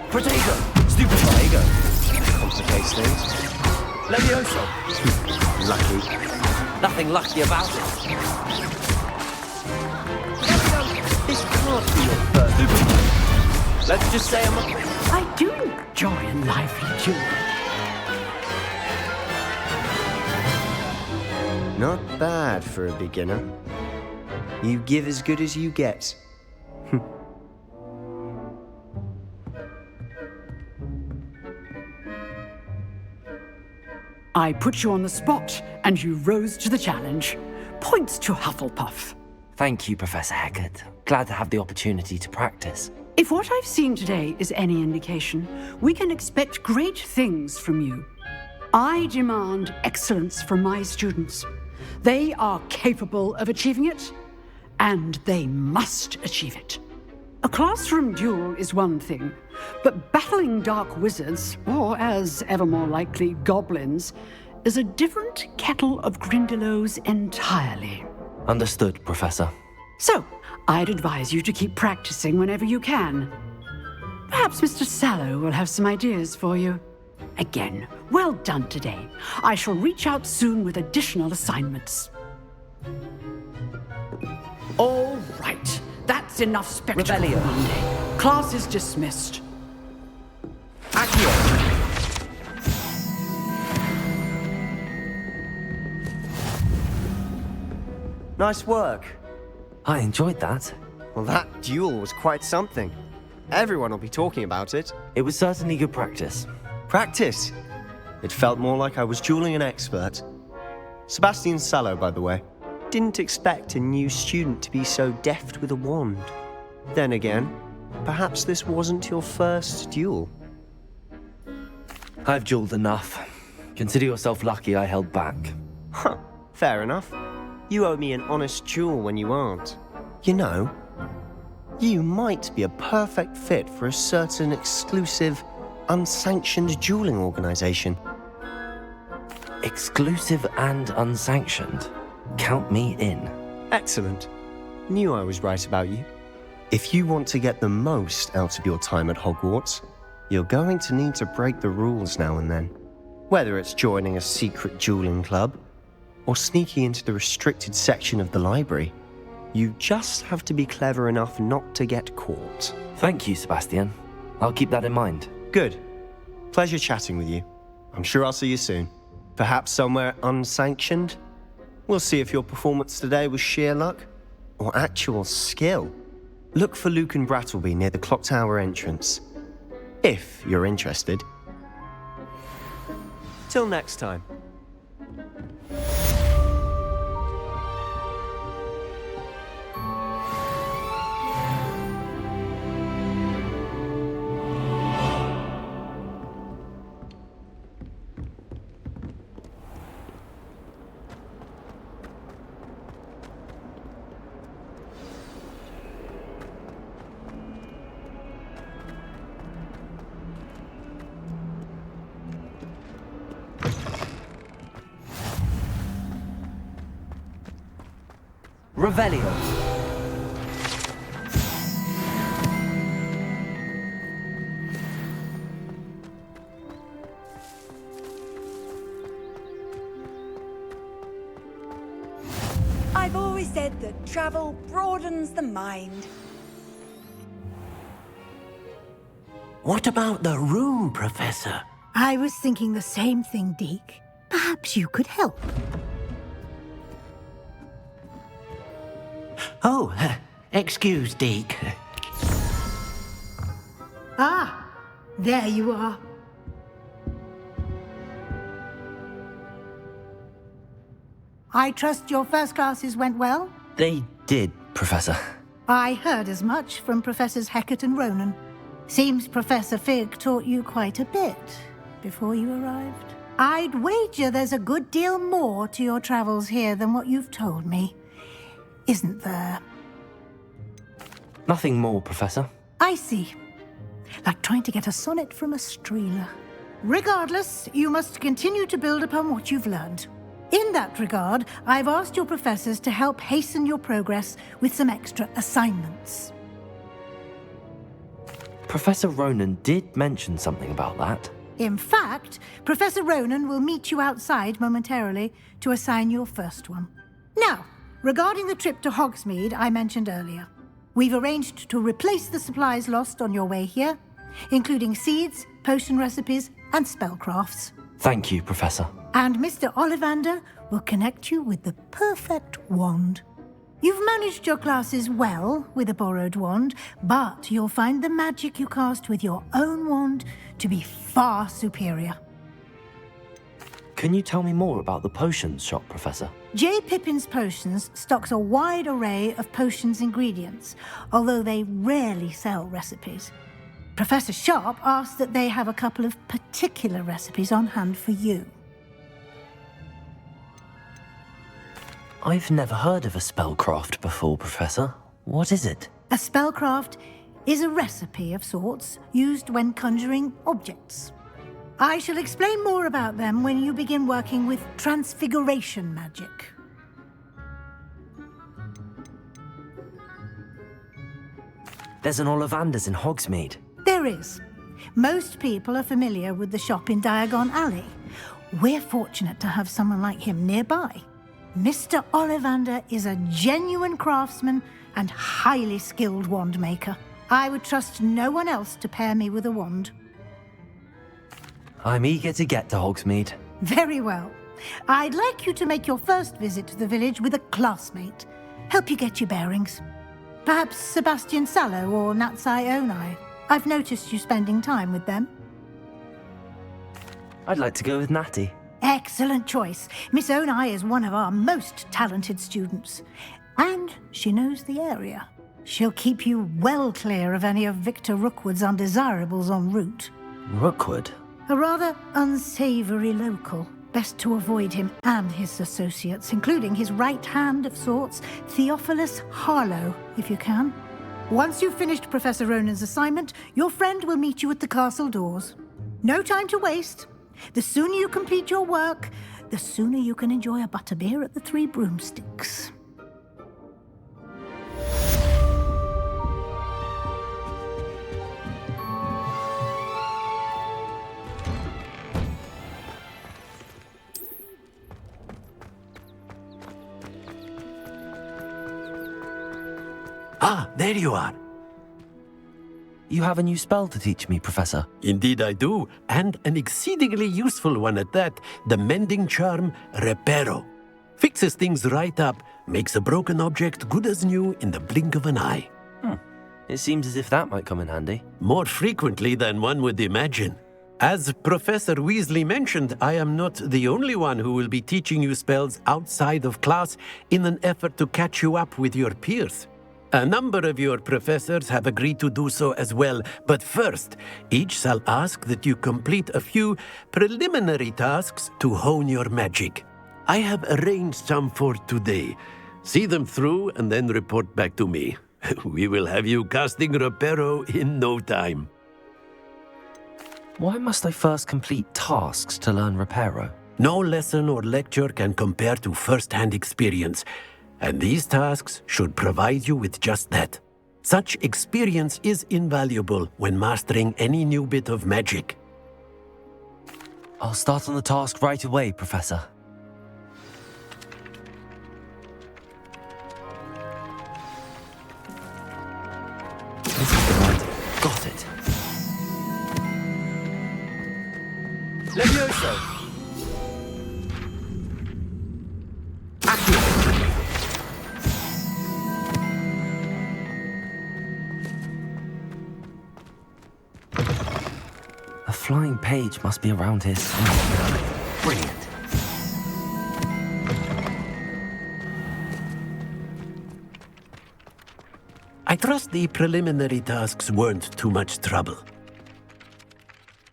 Protego! Stupid Protego! Complicates things. Levioso! Lucky. Nothing lucky about it. This can't be your first. Let's just say I'm a... I do enjoy a lively duel. Not bad for a beginner. You give as good as you get. I put you on the spot, and you rose to the challenge. Points to Hufflepuff. Thank you, Professor Hecat. Glad to have the opportunity to practice. If what I've seen today is any indication, we can expect great things from you. I demand excellence from my students. They are capable of achieving it, and they must achieve it. A classroom duel is one thing, but battling dark wizards, or as ever more likely, goblins, is a different kettle of Grindylows entirely. Understood, Professor. So, I'd advise you to keep practicing whenever you can. Perhaps Mr. Sallow will have some ideas for you. Again, well done today. I shall reach out soon with additional assignments. All right. That's enough spectacle for Monday. Class is dismissed. Accio! Nice work. I enjoyed that. Well, that duel was quite something. Everyone will be talking about it. It was certainly good practice. Practice? It felt more like I was dueling an expert. Sebastian Sallow, by the way. Didn't expect a new student to be so deft with a wand. Then again, perhaps this wasn't your first duel. I've dueled enough. Consider yourself lucky I held back. Huh, fair enough. You owe me an honest duel when you aren't. You know, you might be a perfect fit for a certain exclusive, unsanctioned dueling organization. Exclusive and unsanctioned? Count me in. Excellent. Knew I was right about you. If you want to get the most out of your time at Hogwarts, you're going to need to break the rules now and then. Whether it's joining a secret dueling club, or sneaking into the restricted section of the library, you just have to be clever enough not to get caught. Thank you, Sebastian. I'll keep that in mind. Good. Pleasure chatting with you. I'm sure I'll see you soon. Perhaps somewhere unsanctioned? We'll see if your performance today was sheer luck or actual skill. Look for Luke and Brattleby near the clock tower entrance, if you're interested. Till next time. Revelio. I've always said that travel broadens the mind. What about the room, Professor? I was thinking the same thing, Deke. Perhaps you could help. Oh, excuse, Deke. Ah, there you are. I trust your first classes went well? They did, Professor. I heard as much from Professors Hecat and Ronan. Seems Professor Fig taught you quite a bit before you arrived. I'd wager there's a good deal more to your travels here than what you've told me. Isn't there? Nothing more, Professor. I see. Like trying to get a sonnet from a streeler. Regardless, you must continue to build upon what you've learned. In that regard, I've asked your professors to help hasten your progress with some extra assignments. Professor Ronan did mention something about that. In fact, Professor Ronan will meet you outside momentarily to assign your first one. Now, regarding the trip to Hogsmeade I mentioned earlier, we've arranged to replace the supplies lost on your way here, including seeds, potion recipes, and spellcrafts. Thank you, Professor. And Mr. Ollivander will connect you with the perfect wand. You've managed your classes well with a borrowed wand, but you'll find the magic you cast with your own wand to be far superior. Can you tell me more about the potions shop, Professor? J. Pippin's Potions stocks a wide array of potions ingredients, although they rarely sell recipes. Professor Sharp asks that they have a couple of particular recipes on hand for you. I've never heard of a spellcraft before, Professor. What is it? A spellcraft is a recipe of sorts used when conjuring objects. I shall explain more about them when you begin working with transfiguration magic. There's an Ollivander's in Hogsmeade. There is. Most people are familiar with the shop in Diagon Alley. We're fortunate to have someone like him nearby. Mr. Ollivander is a genuine craftsman and highly skilled wand maker. I would trust no one else to pair me with a wand. I'm eager to get to Hogsmeade. Very well. I'd like you to make your first visit to the village with a classmate. Help you get your bearings. Perhaps Sebastian Sallow or Natsai Onai. I've noticed you spending time with them. I'd like to go with Natty. Excellent choice. Miss Onai is one of our most talented students. And she knows the area. She'll keep you well clear of any of Victor Rookwood's undesirables en route. Rookwood? A rather unsavory local. Best to avoid him and his associates, including his right hand of sorts, Theophilus Harlow, if you can. Once you've finished Professor Ronan's assignment, your friend will meet you at the castle doors. No time to waste. The sooner you complete your work, the sooner you can enjoy a butterbeer at the Three Broomsticks. Ah, there you are. You have a new spell to teach me, Professor. Indeed I do, and an exceedingly useful one at that. The mending charm, Reparo. Fixes things right up, makes a broken object good as new in the blink of an eye. It seems as if that might come in handy. More frequently than one would imagine. As Professor Weasley mentioned, I am not the only one who will be teaching you spells outside of class in an effort to catch you up with your peers. A number of your professors have agreed to do so as well, but first, each shall ask that you complete a few preliminary tasks to hone your magic. I have arranged some for today. See them through and then report back to me. We will have you casting Reparo in no time. Why must I first complete tasks to learn Reparo? No lesson or lecture can compare to first-hand experience. And these tasks should provide you with just that. Such experience is invaluable when mastering any new bit of magic. I'll start on the task right away, Professor. This is the right. Got it. Levioso! A flying page must be around here somewhere. Brilliant. I trust the preliminary tasks weren't too much trouble.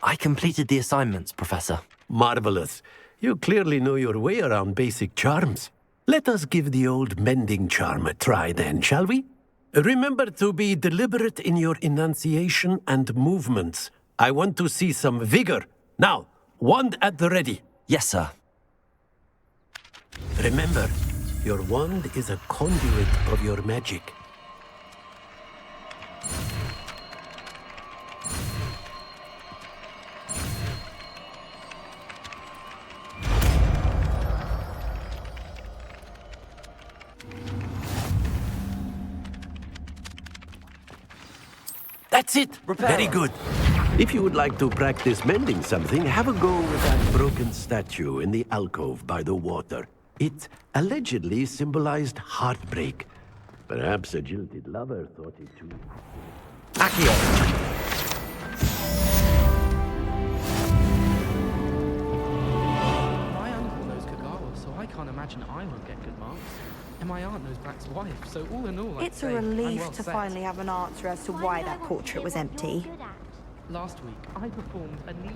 I completed the assignments, Professor. Marvelous. You clearly know your way around basic charms. Let us give the old mending charm a try then, shall we? Remember to be deliberate in your enunciation and movements. I want to see some vigor. Now, wand at the ready. Yes, sir. Remember, your wand is a conduit of your magic. That's it. Very good. If you would like to practice mending something, have a go with that broken statue in the alcove by the water. It allegedly symbolized heartbreak. Perhaps a jilted lover thought it too. Accio! My uncle knows Kagawa, so I can't imagine I won't get good marks. And my aunt knows Black's wife, so all in all, It's a relief to finally have an answer as to why that portrait was empty. Last week, I performed a knee.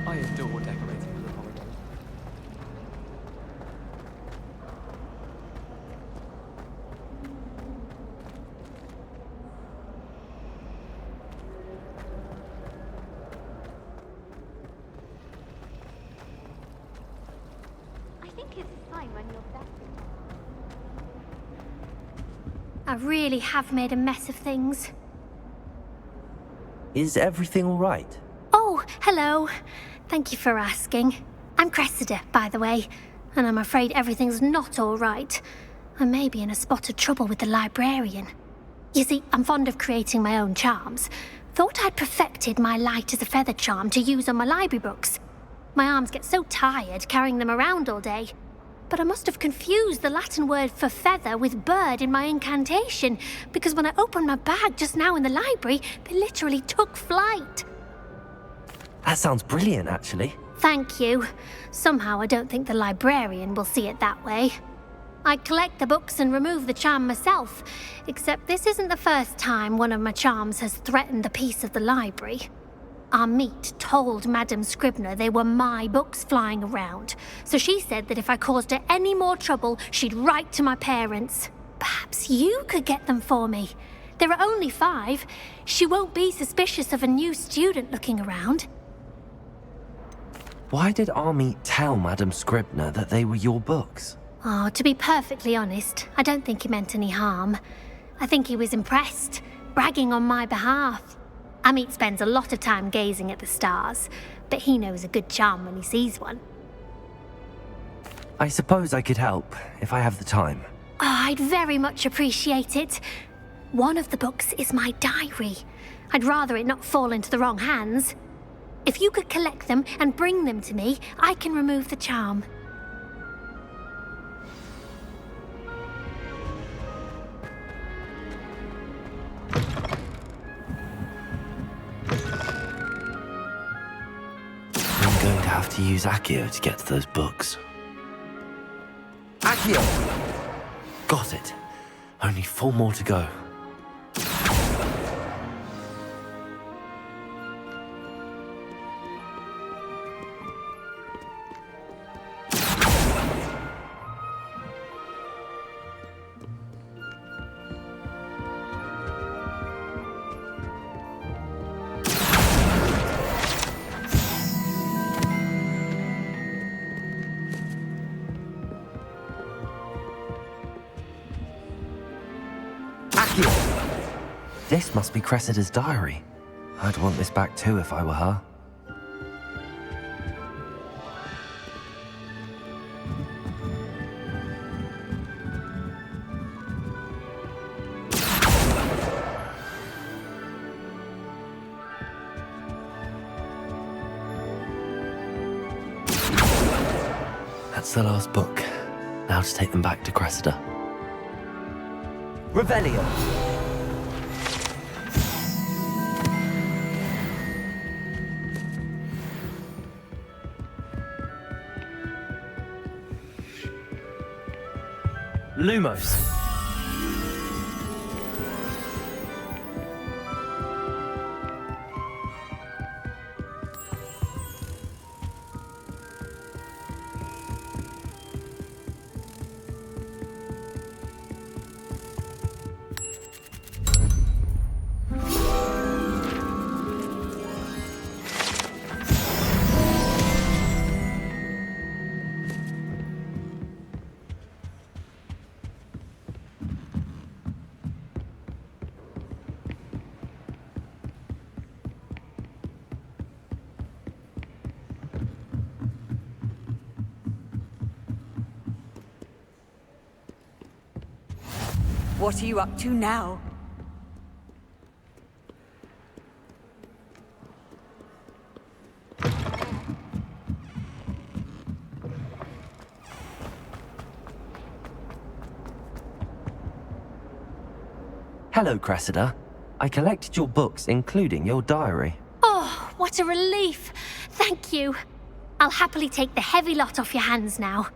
I adore decorating for the holidays. I think it's fine when you're back. I really have made a mess of things. Is everything all right? Oh, hello. Thank you for asking. I'm Cressida, by the way, and I'm afraid everything's not all right. I may be in a spot of trouble with the librarian. You see, I'm fond of creating my own charms. Thought I'd perfected my light as a feather charm to use on my library books. My arms get so tired carrying them around all day. But I must have confused the Latin word for feather with bird in my incantation, because when I opened my bag just now in the library, they literally took flight. That sounds brilliant, actually. Thank you. Somehow I don't think the librarian will see it that way. I collect the books and remove the charm myself, except this isn't the first time one of my charms has threatened the peace of the library. Our meet told Madame Scribner they were my books flying around, so she said that if I caused her any more trouble, she'd write to my parents. Perhaps you could get them for me. There are only 5. She won't be suspicious of a new student looking around. Why did Army tell Madame Scribner that they were your books? Oh, to be perfectly honest, I don't think he meant any harm. I think he was impressed, bragging on my behalf. Amit spends a lot of time gazing at the stars, but he knows a good charm when he sees one. I suppose I could help, if I have the time. Oh, I'd very much appreciate it. One of the books is my diary. I'd rather it not fall into the wrong hands. If you could collect them and bring them to me, I can remove the charm. I'm going to have to use Accio to get to those books. Accio! Got it. Only 4 more to go. This must be Cressida's diary. I'd want this back too if I were her. That's the last book. Now to take them back to Cressida. Revelio. Lumos. What are you up to now? Hello, Cressida. I collected your books, including your diary. Oh, what a relief. Thank you. I'll happily take the heavy lot off your hands now.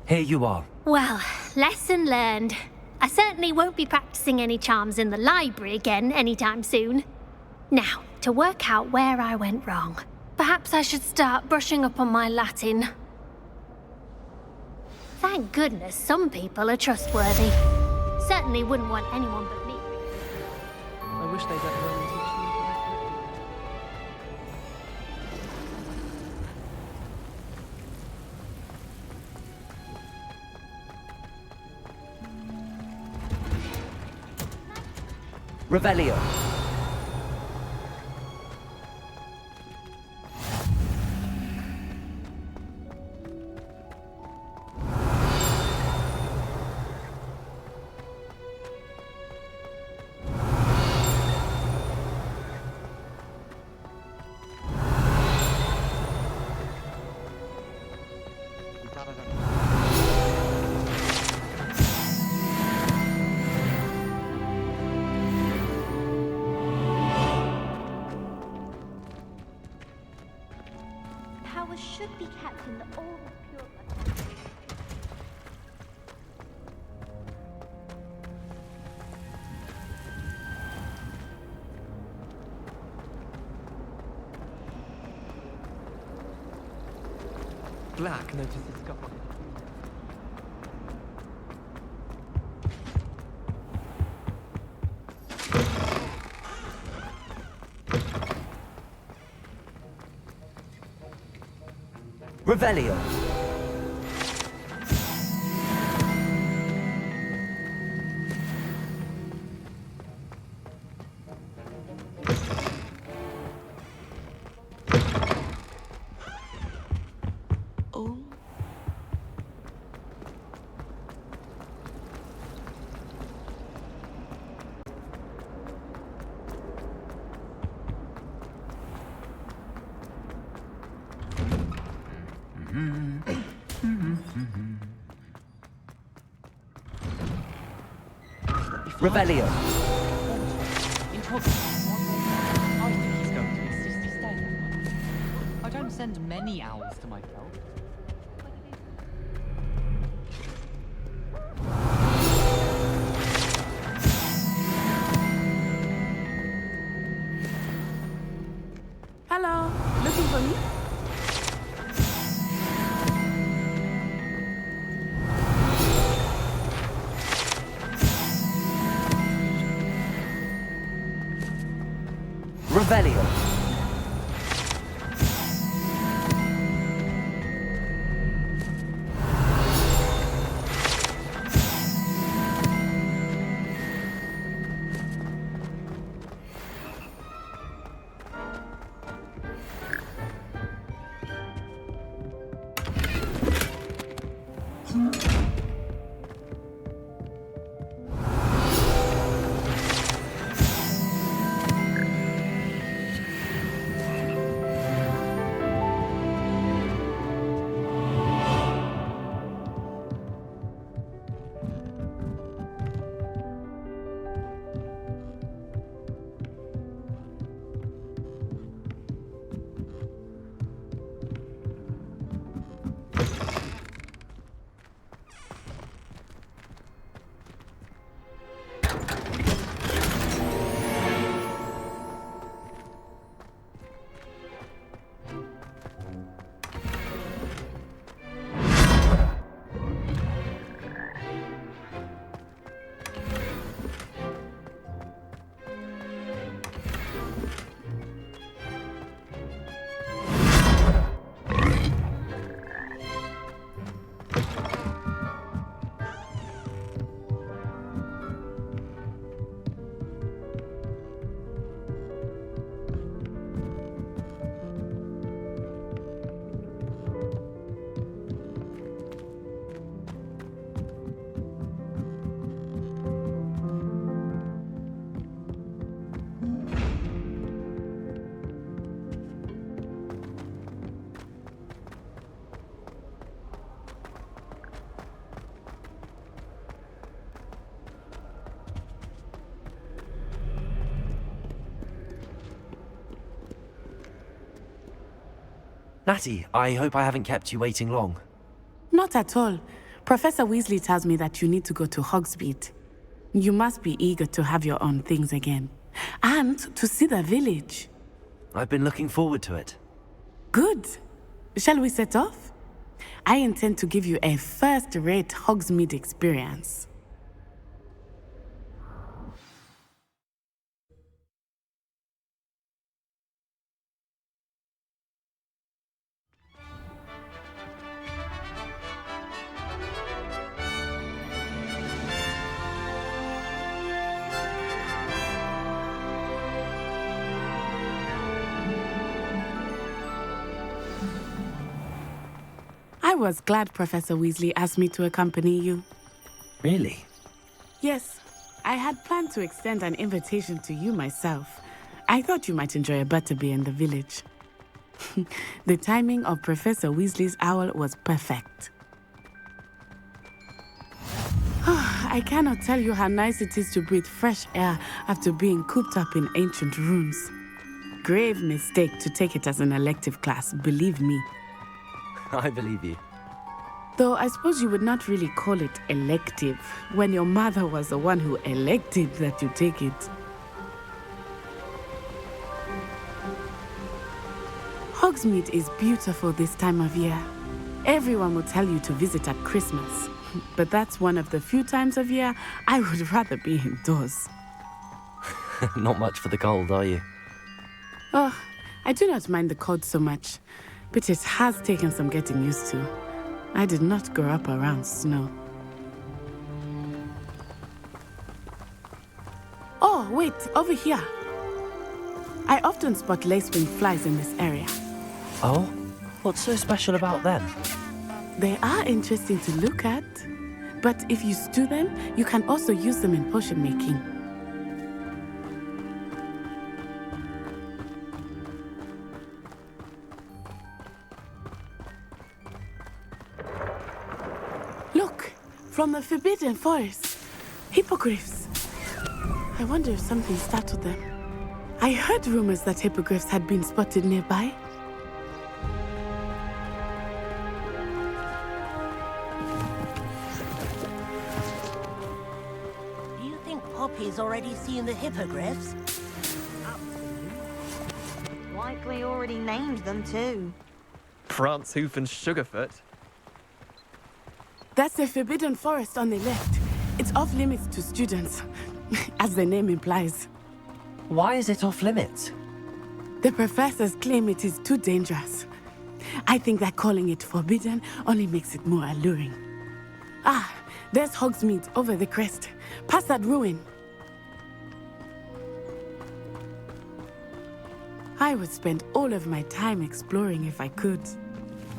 Here you are. Well, lesson learned. I certainly won't be practicing any charms in the library again anytime soon. Now, to work out where I went wrong. Perhaps I should start brushing up on my Latin. Thank goodness some people are trustworthy. Certainly wouldn't want anyone but me. I wish they'd let Roman teach me. Revelio. Powers should be kept in the all pure. Black notices God. Revelio. Oh. Revelio. I think he's going to insist he stay. I don't send many owls to my belt. Hello, looking for me? Revelio. Natty, I hope I haven't kept you waiting long. Not at all. Professor Weasley tells me that you need to go to Hogsmeade. You must be eager to have your own things again. And to see the village. I've been looking forward to it. Good. Shall we set off? I intend to give you a first-rate Hogsmeade experience. I was glad Professor Weasley asked me to accompany you. Really? Yes, I had planned to extend an invitation to you myself. I thought you might enjoy a butterbeer in the village. The timing of Professor Weasley's owl was perfect. I cannot tell you how nice it is to breathe fresh air after being cooped up in ancient rooms. Grave mistake to take it as an elective class, believe me. I believe you. Though I suppose you would not really call it elective when your mother was the one who elected that you take it. Hogsmeade is beautiful this time of year. Everyone will tell you to visit at Christmas, but that's one of the few times of year I would rather be indoors. Not much for the cold, are you? Oh, I do not mind the cold so much, but it has taken some getting used to. I did not grow up around snow. Oh, wait, over here. I often spot lacewing flies in this area. Oh? What's so special about them? They are interesting to look at, but if you stew them, you can also use them in potion making. Look, from the Forbidden Forest. Hippogriffs. I wonder if something startled them. I heard rumors that hippogriffs had been spotted nearby. Do you think Poppy's already seen the hippogriffs? Likely already named them too. Prance, Hoof, and Sugarfoot. That's the Forbidden Forest on the left. It's off limits to students, as the name implies. Why is it off limits? The professors claim it is too dangerous. I think that calling it forbidden only makes it more alluring. Ah, there's Hogsmeade over the crest. Past that ruin. I would spend all of my time exploring if I could.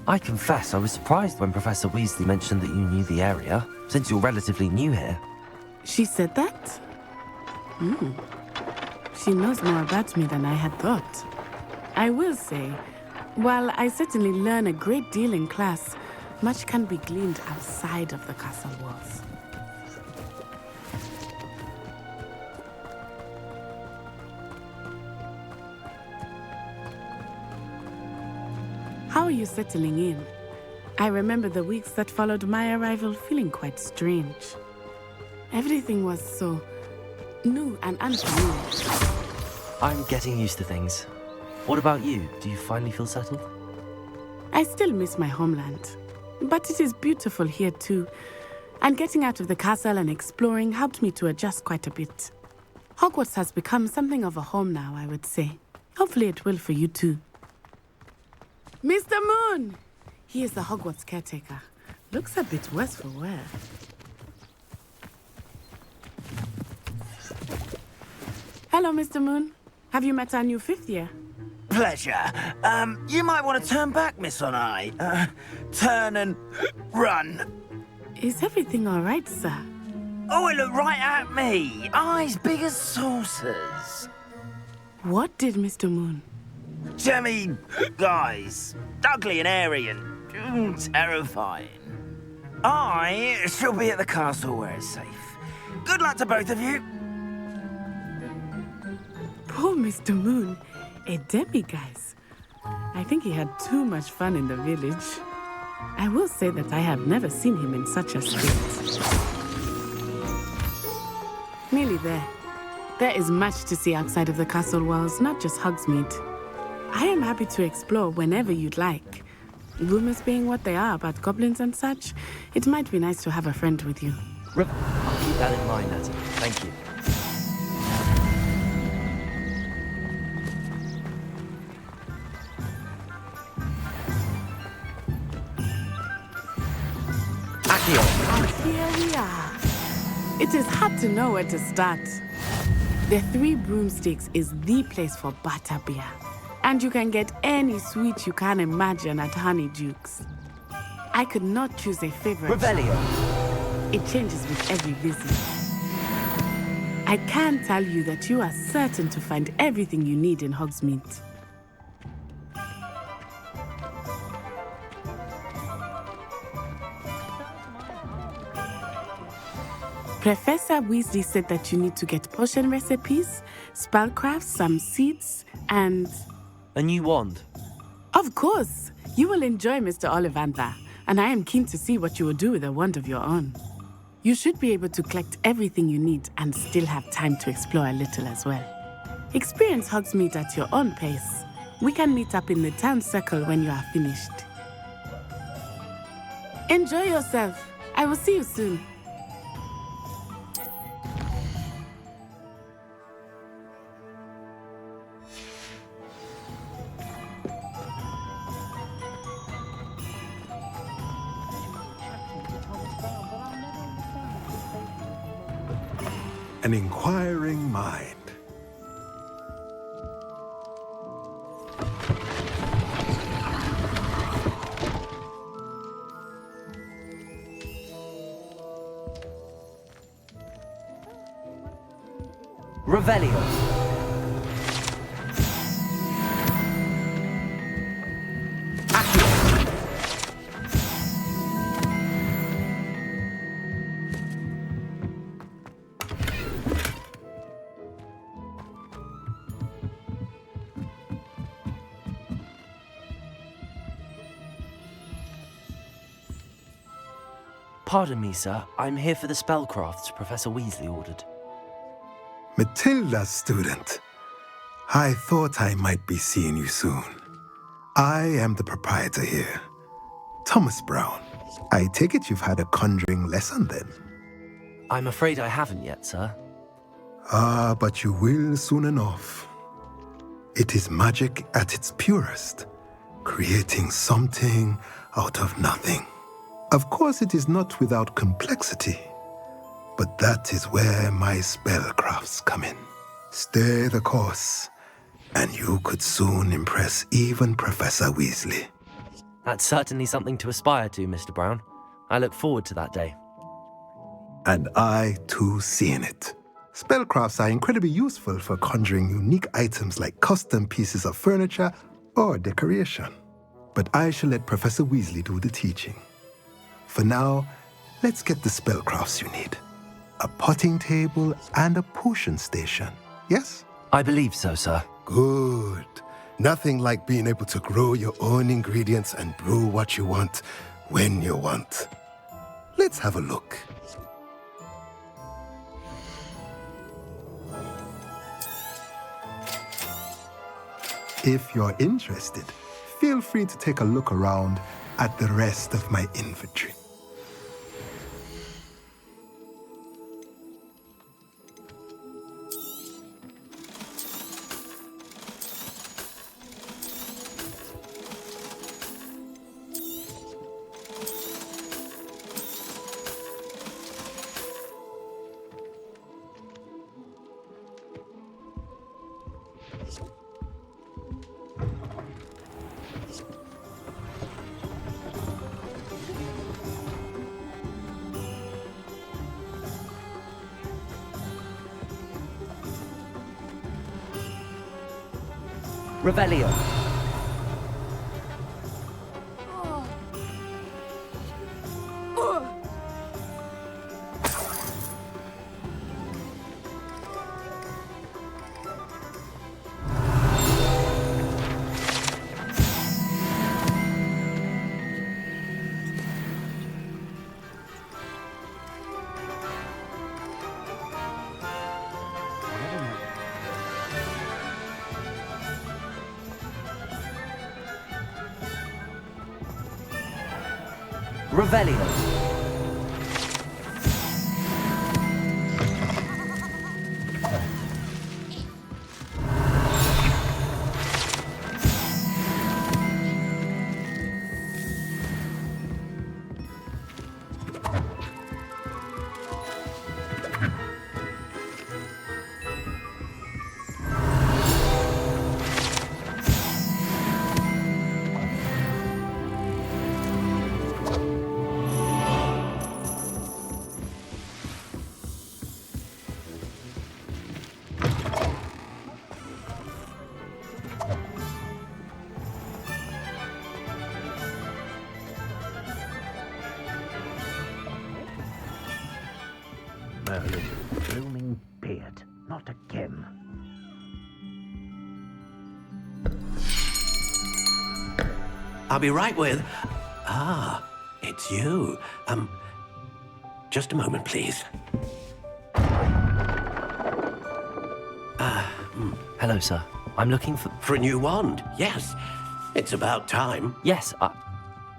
I confess I was surprised when Professor Weasley mentioned that you knew the area, since you're relatively new here. She said that? She knows more about me than I had thought. I will say, while I certainly learn a great deal in class, much can be gleaned outside of the castle walls. How are you settling in? I remember the weeks that followed my arrival feeling quite strange. Everything was so new and unfamiliar. I'm getting used to things. What about you? Do you finally feel settled? I still miss my homeland, but it is beautiful here too. And getting out of the castle and exploring helped me to adjust quite a bit. Hogwarts has become something of a home now, I would say. Hopefully it will for you too. Mr. Moon! He is the Hogwarts caretaker. Looks a bit worse for wear. Hello, Mr. Moon. Have you met our new fifth year? Pleasure. You might want to turn back, Miss On-Eye. Turn and run. Is everything all right, sir? Oh, it looked right at me. Eyes big as saucers. What did Mr. Moon? Jemmy guys. Ugly and airy and terrifying. I shall be at the castle where it's safe. Good luck to both of you. Poor Mr. Moon. A demiguise. I think he had too much fun in the village. I will say that I have never seen him in such a state. Nearly there. There is much to see outside of the castle walls, not just Hogsmeade. I am happy to explore whenever you'd like. Rumors being what they are about goblins and such, it might be nice to have a friend with you. I'll keep that in mind, Natty. Thank you. And here we are. It is hard to know where to start. The Three Broomsticks is the place for butterbeer. And you can get any sweet you can imagine at Honeydukes. I could not choose a favorite. Revelio. It changes with every visit. I can tell you that you are certain to find everything you need in Hogsmeade. Professor Weasley said that you need to get potion recipes, spellcrafts, some seeds, and... A new wand? Of course! You will enjoy Mr. Ollivander, and I am keen to see what you will do with a wand of your own. You should be able to collect everything you need and still have time to explore a little as well. Experience Hogsmeade at your own pace. We can meet up in the town circle when you are finished. Enjoy yourself. I will see you soon. An inquiring mind. Revelio. Pardon me, sir. I'm here for the spellcrafts Professor Weasley ordered. Matilda, student. I thought I might be seeing you soon. I am the proprietor here, Thomas Brown. I take it you've had a conjuring lesson then? I'm afraid I haven't yet, sir. Ah, but you will soon enough. It is magic at its purest, creating something out of nothing. Of course, it is not without complexity, but that is where my spellcrafts come in. Stay the course, and you could soon impress even Professor Weasley. That's certainly something to aspire to, Mr. Brown. I look forward to that day. And I, too, seeing it. Spellcrafts are incredibly useful for conjuring unique items like custom pieces of furniture or decoration. But I shall let Professor Weasley do the teaching. For now, let's get the spellcrafts you need. A potting table and a potion station, yes? I believe so, sir. Good. Nothing like being able to grow your own ingredients and brew what you want, when you want. Let's have a look. If you're interested, feel free to take a look around at the rest of my inventory. Revelio. Revelio. Merlin's blooming beard. Not again. I'll be right with... it's you. Just a moment, please. Hello, sir. I'm looking for... For a new wand, yes. It's about time. Yes,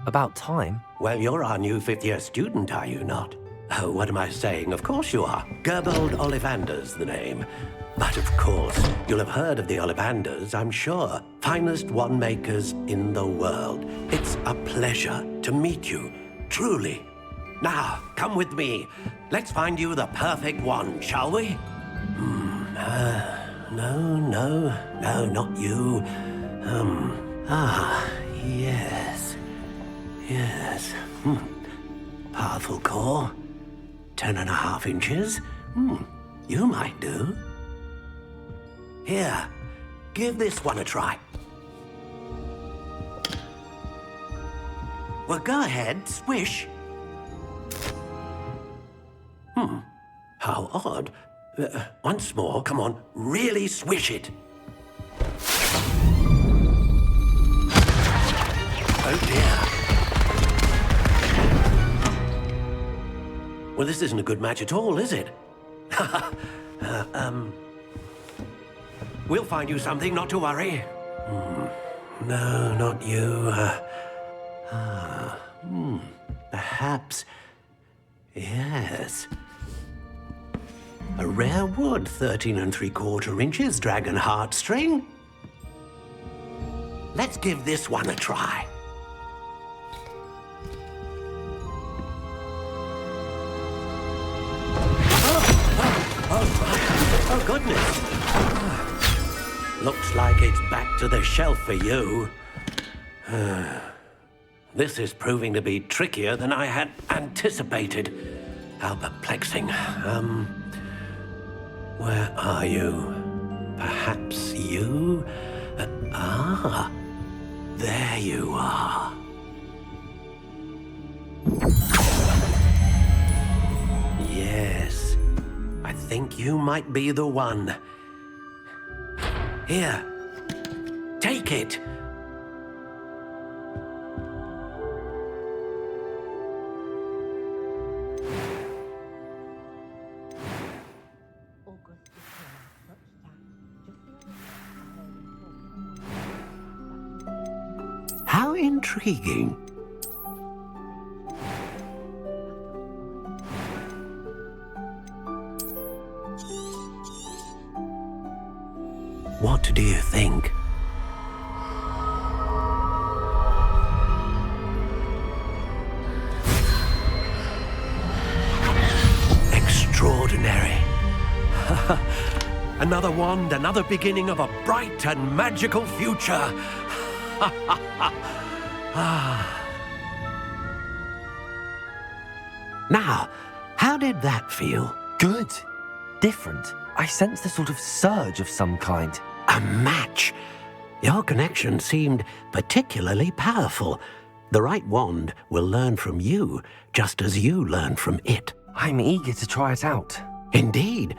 about time? Well, you're our new fifth-year student, are you not? Oh, what am I saying? Of course you are. Gerbold Ollivander's the name. But of course, you'll have heard of the Ollivanders, I'm sure. Finest wand makers in the world. It's a pleasure to meet you, truly. Now, come with me. Let's find you the perfect wand, shall we? No, not you. Yes. Powerful core. 10.5 inches. You might do. Here, give this one a try. Well, go ahead, swish. How odd. Once more, come on, really swish it. Oh dear. Well, this isn't a good match at all, is it? We'll find you something, not to worry. No, not you. Perhaps... Yes. A rare wood, 13 3/4 inches, dragon heartstring. Let's give this one a try. Oh, goodness. Looks like it's back to the shelf for you. This is proving to be trickier than I had anticipated. How perplexing. Where are you? Perhaps you? There you are. Yes, I think you might be the one. Here, take it. How intriguing. What do you think? Extraordinary. Another wand, another beginning of a bright and magical future. Now, how did that feel? Good. Different. I sensed a sort of surge of some kind. A match. Your connection seemed particularly powerful. The right wand will learn from you, just as you learn from it. I'm eager to try it out. Indeed.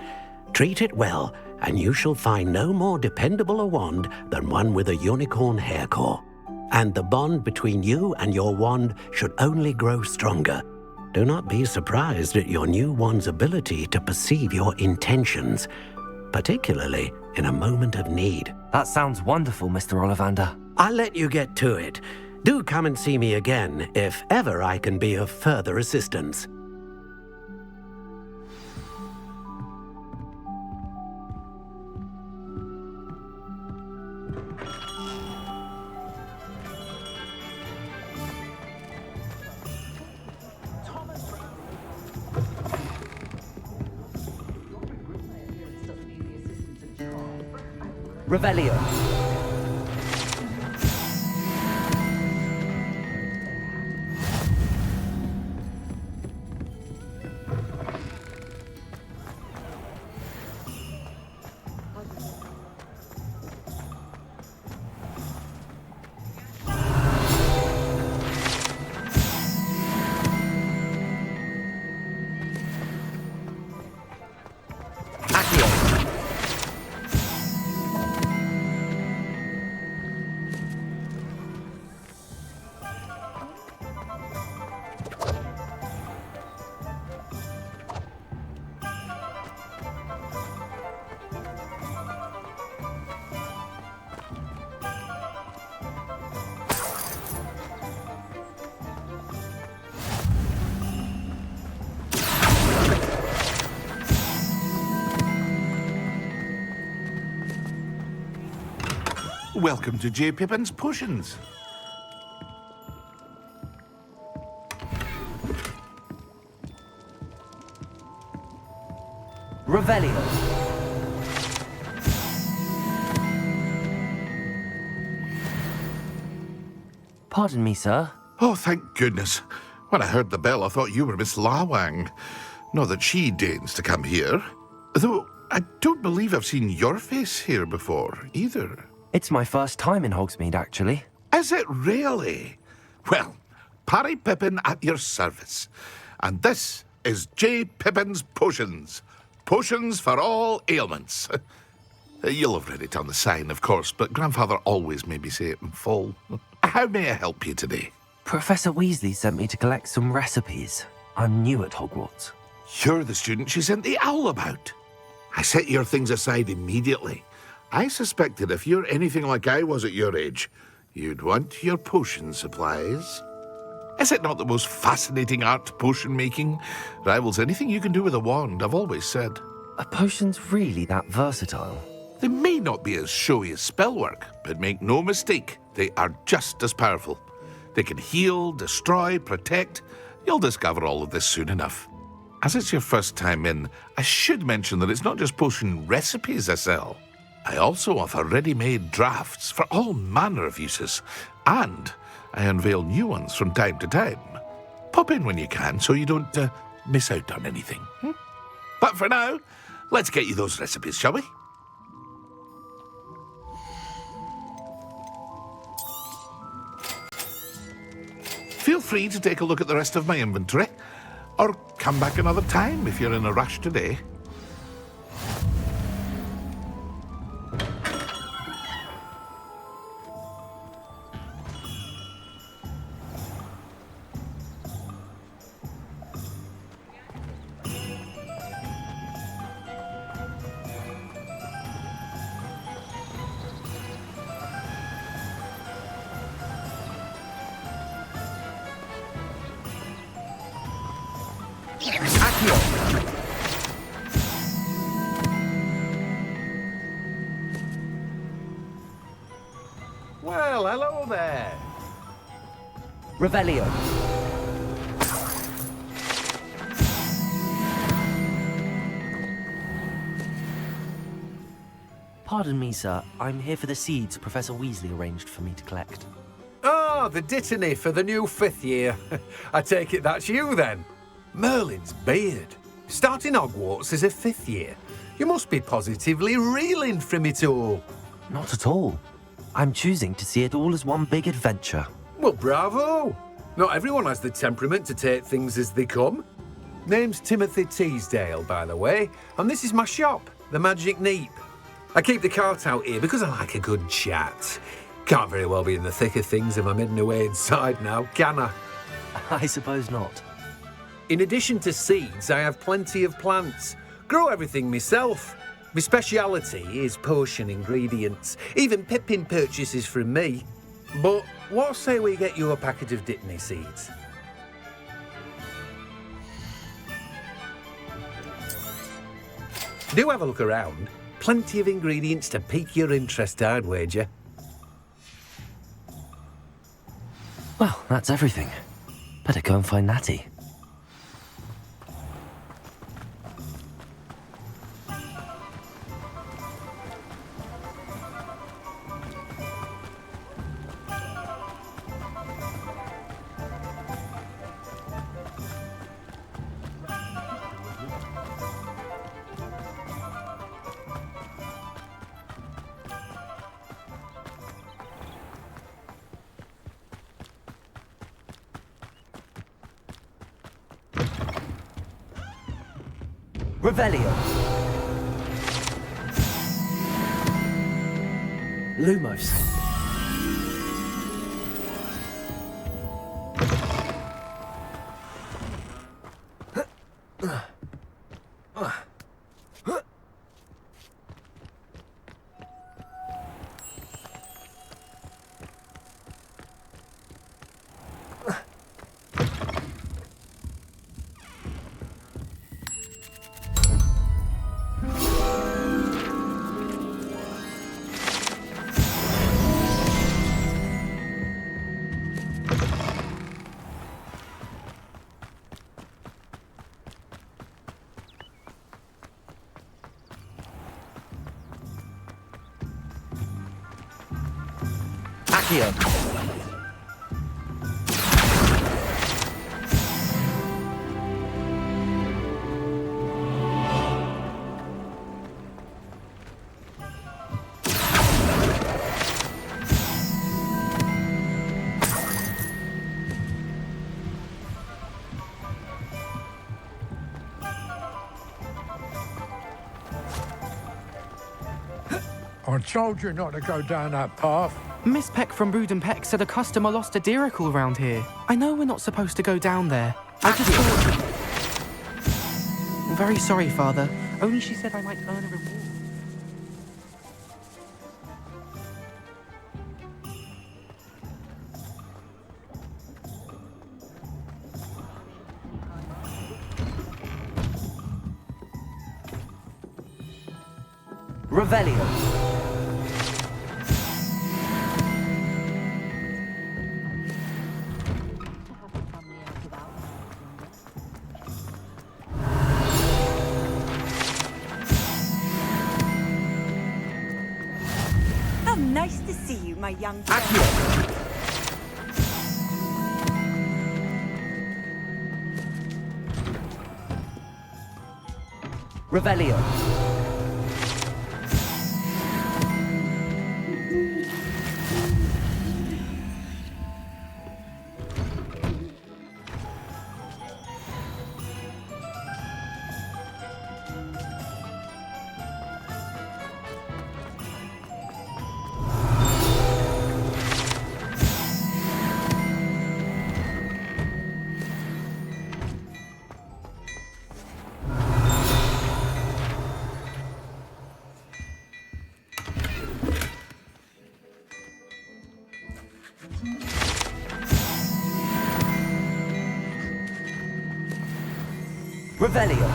Treat it well, and you shall find no more dependable a wand than one with a unicorn hair core. And the bond between you and your wand should only grow stronger. Do not be surprised at your new wand's ability to perceive your intentions, particularly in a moment of need. That sounds wonderful, Mr. Ollivander. I'll let you get to it. Do come and see me again if ever I can be of further assistance. Revelio. Welcome to J. Pippin's Potions. Revelio. Pardon me, sir. Oh, thank goodness. When I heard the bell, I thought you were Miss Lawang. Not that she deigns to come here. Though, I don't believe I've seen your face here before, either. It's my first time in Hogsmeade, actually. Is it really? Well, Parry Pippin at your service. And this is J. Pippin's Potions. Potions for all ailments. You'll have read it on the sign, of course, but Grandfather always made me say it in full. How may I help you today? Professor Weasley sent me to collect some recipes. I'm new at Hogwarts. You're the student she sent the owl about. I set your things aside immediately. I suspected if you're anything like I was at your age, you'd want your potion supplies. Is it not the most fascinating art, potion making? Rivals anything you can do with a wand, I've always said. Are potions really that versatile? They may not be as showy as spellwork, but make no mistake, they are just as powerful. They can heal, destroy, protect. You'll discover all of this soon enough. As it's your first time in, I should mention that it's not just potion recipes I sell. I also offer ready-made drafts for all manner of uses, and I unveil new ones from time to time. Pop in when you can so you don't miss out on anything. But for now, let's get you those recipes, shall we? Feel free to take a look at the rest of my inventory, or come back another time if you're in a rush today. Well, hello there. Revelio. Pardon me, sir. I'm here for the seeds Professor Weasley arranged for me to collect. Ah, the dittany for the new 5th year. I take it that's you, then. Merlin's beard. Starting Hogwarts as a 5th year. You must be positively reeling from it all. Not at all. I'm choosing to see it all as one big adventure. Well, bravo. Not everyone has the temperament to take things as they come. Name's Timothy Teasdale, by the way, and this is my shop, the Magic Neep. I keep the cart out here because I like a good chat. Can't very well be in the thick of things if I'm hidden away inside now, can I? I suppose not. In addition to seeds, I have plenty of plants. Grow everything myself. My speciality is potion ingredients. Even Pippin purchases from me. But what say we get you a packet of Dipney seeds? Do have a look around. Plenty of ingredients to pique your interest, I'd wager. Well, that's everything. Better go and find Natty. Revelio. Lumos. Accio. I told you not to go down that path. Miss Peck from Brood and Peck said a customer lost a diricle around here. I know we're not supposed to go down there. I just thought... I'm very sorry, Father. Only she said I might earn a reward. Revelio. How nice to see you, my young friend. Revelio. Revelio.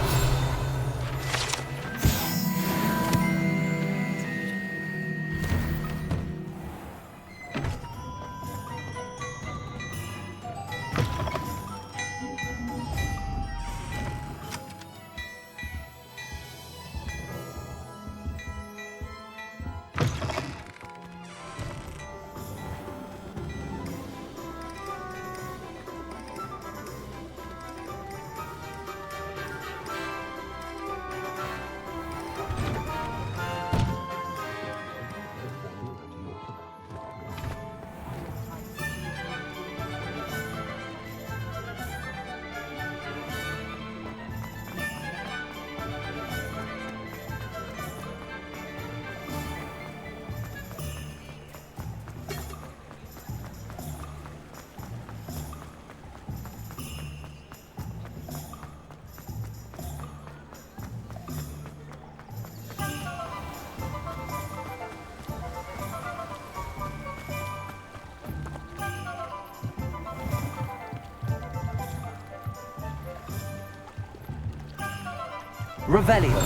Revelio.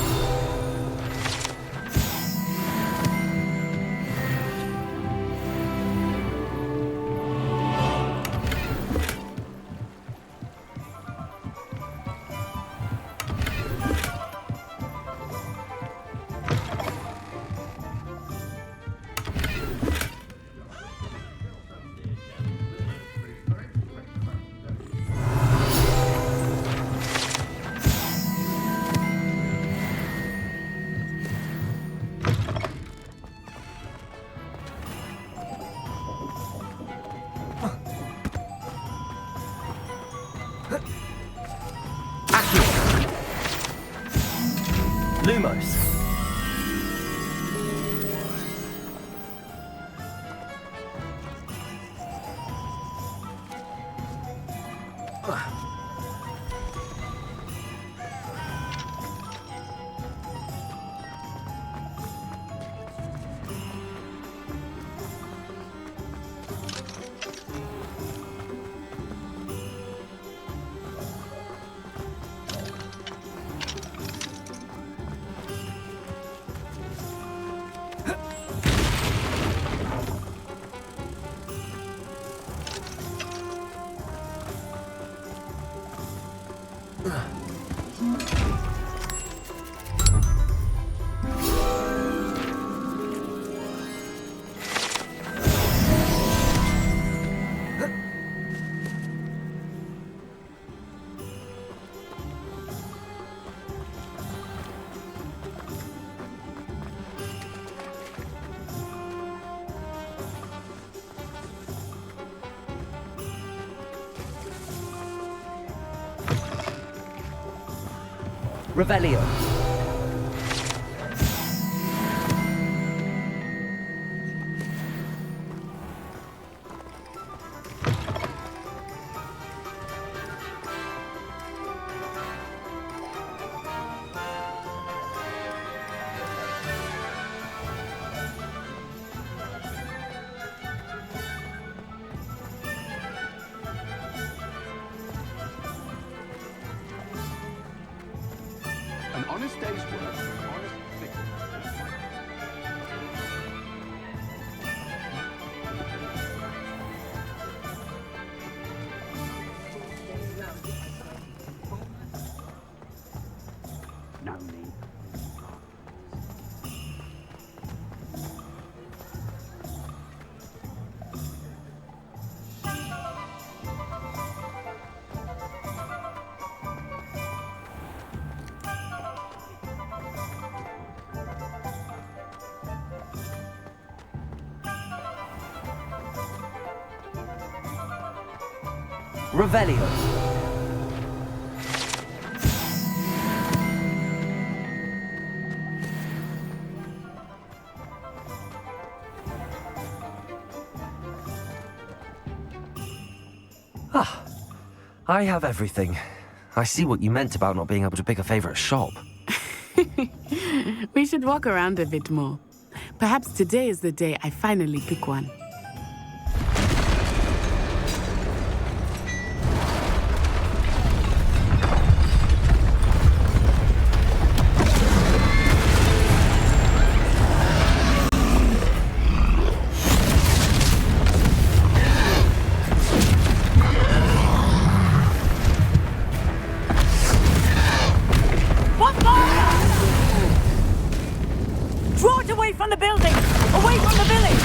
Lumos. Revelio. An honest day's work for an honest victim. No need. Revelio. Ah, I have everything. I see what you meant about not being able to pick a favorite shop. We should walk around a bit more. Perhaps today is the day I finally pick one. Draw it away from the building! Away from the village!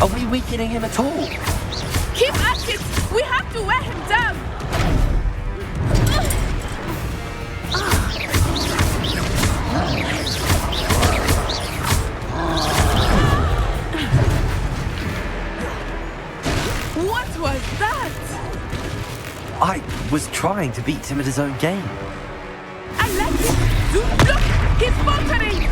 Are we weakening him at all? Keep at it! We have to wear him down! What was that? I was trying to beat him at his own game. I let him! Look! He's faltering!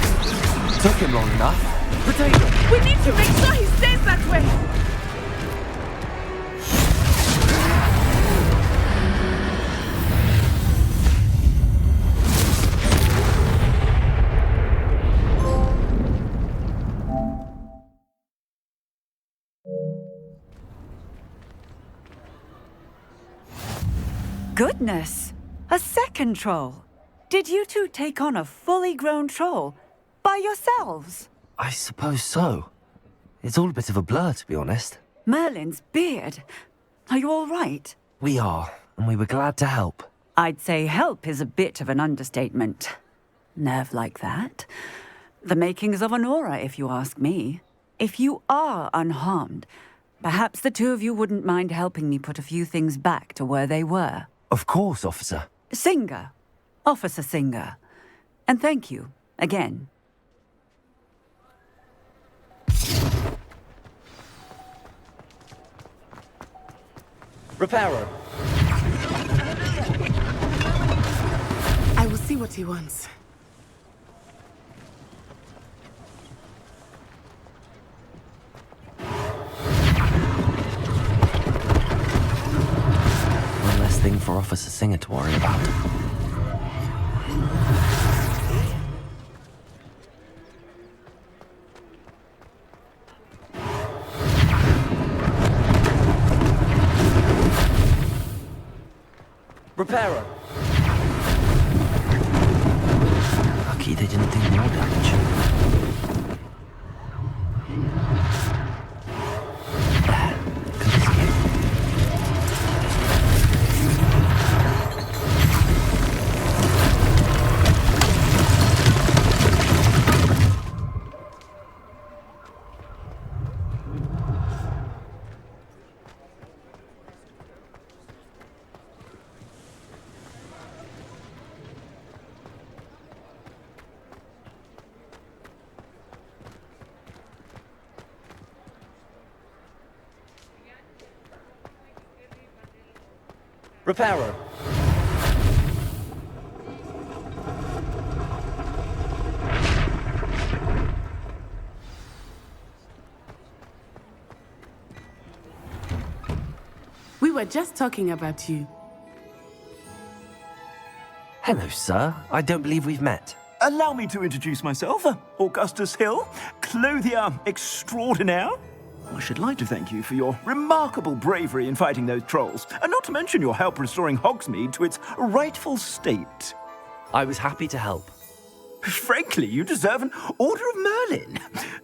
Took him long enough. Potato! We need to make sure he stays that way! Goodness! A second troll! Did you two take on a fully grown troll? By yourselves? I suppose so. It's all a bit of a blur, to be honest. Merlin's beard. Are you all right? We are, and we were glad to help. I'd say help is a bit of an understatement. Nerve like that? The makings of an aura, if you ask me. If you are unharmed, perhaps the two of you wouldn't mind helping me put a few things back to where they were. Of course, officer. Singer. Officer Singer. And thank you, again. Repairer. I will see what he wants. One less thing for Officer Singer to worry about. Repairer. Lucky they didn't do more damage. There. Good to see you. Repairer. We were just talking about you. Hello, sir. I don't believe we've met. Allow me to introduce myself, Augustus Hill, clothier extraordinaire. I should like to thank you for your remarkable bravery in fighting those trolls, and not to mention your help restoring Hogsmeade to its rightful state. I was happy to help. Frankly, you deserve an Order of Merlin.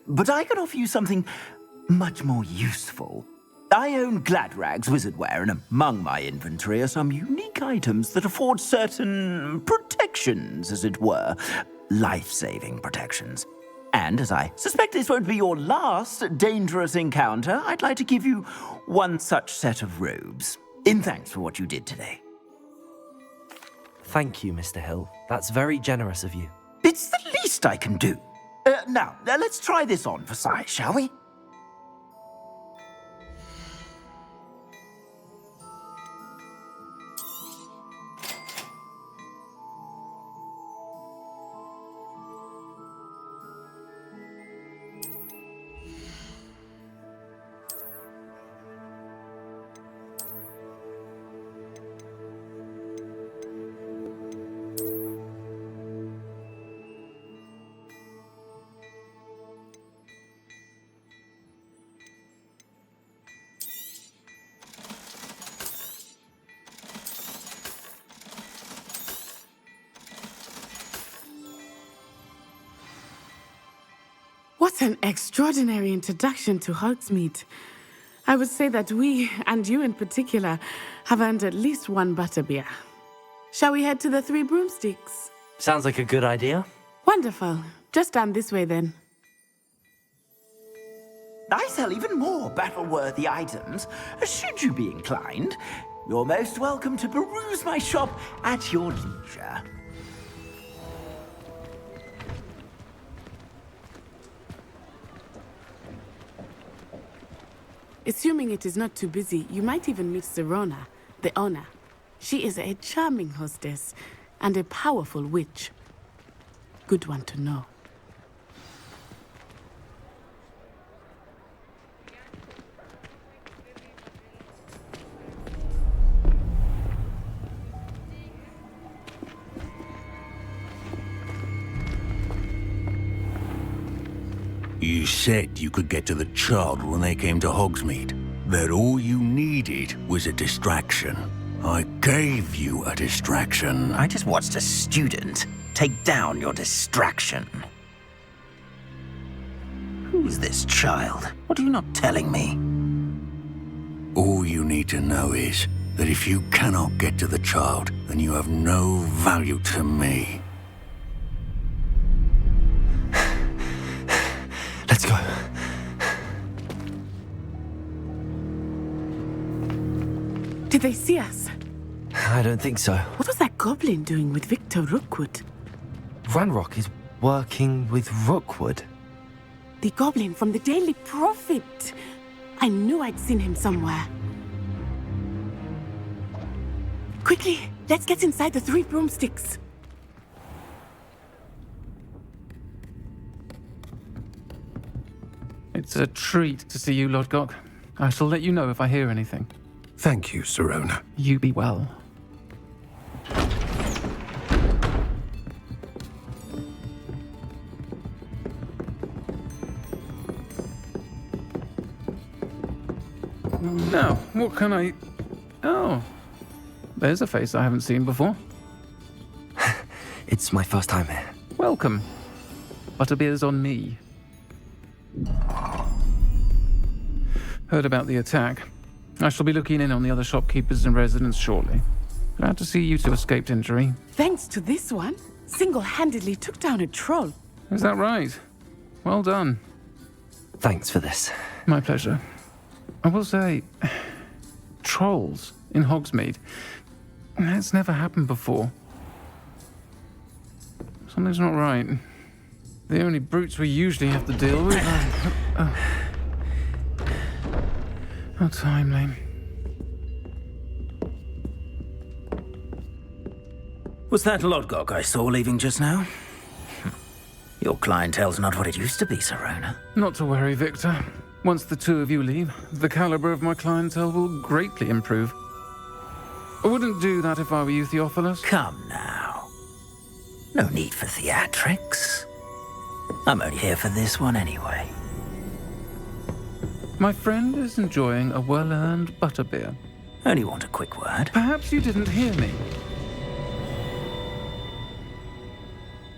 But I can offer you something much more useful. I own Gladrag's wizardware, and among my inventory are some unique items that afford certain protections, as it were. Life-saving protections. And as I suspect this won't be your last dangerous encounter, I'd like to give you one such set of robes, in thanks for what you did today. Thank you, Mr. Hill. That's very generous of you. It's the least I can do. Now, let's try this on for size, shall we? What an extraordinary introduction to Hogsmeade. I would say that we, and you in particular, have earned at least one butterbeer. Shall we head to the Three Broomsticks? Sounds like a good idea. Wonderful. Just down this way then. I sell even more battle-worthy items. Should you be inclined, you're most welcome to peruse my shop at your leisure. Assuming it is not too busy, you might even meet Sirona, the owner. She is a charming hostess and a powerful witch. Good one to know. You said you could get to the child when they came to Hogsmeade. That all you needed was a distraction. I gave you a distraction. I just watched a student take down your distraction. Who's this child? What are you not telling me? All you need to know is that if you cannot get to the child, then you have no value to me. Let's go. Did they see us? I don't think so. What was that goblin doing with Victor Rookwood? Ranrock is working with Rookwood. The goblin from the Daily Prophet. I knew I'd seen him somewhere. Quickly, let's get inside the 3 broomsticks. It's a treat to see you, Lodgok. I shall let you know if I hear anything. Thank you, Sirona. You be well. Now, what can I... Oh, there's a face I haven't seen before. It's my first time here. Welcome. Butterbeer's on me. Heard about the attack. I shall be looking in on the other shopkeepers and residents shortly. Glad to see you two escaped injury. Thanks to this one, single-handedly took down a troll. Is that right? Well done. Thanks for this. My pleasure. I will say, trolls in Hogsmeade. That's never happened before. Something's not right. The only brutes we usually have to deal with are... How timely. Was that Lodgok I saw leaving just now? Your clientele's not what it used to be, Sirona. Not to worry, Victor. Once the two of you leave, the caliber of my clientele will greatly improve. I wouldn't do that if I were you, Theophilus. Come now. No need for theatrics. I'm only here for this one anyway. My friend is enjoying a well-earned butterbeer. Only want a quick word. Perhaps you didn't hear me.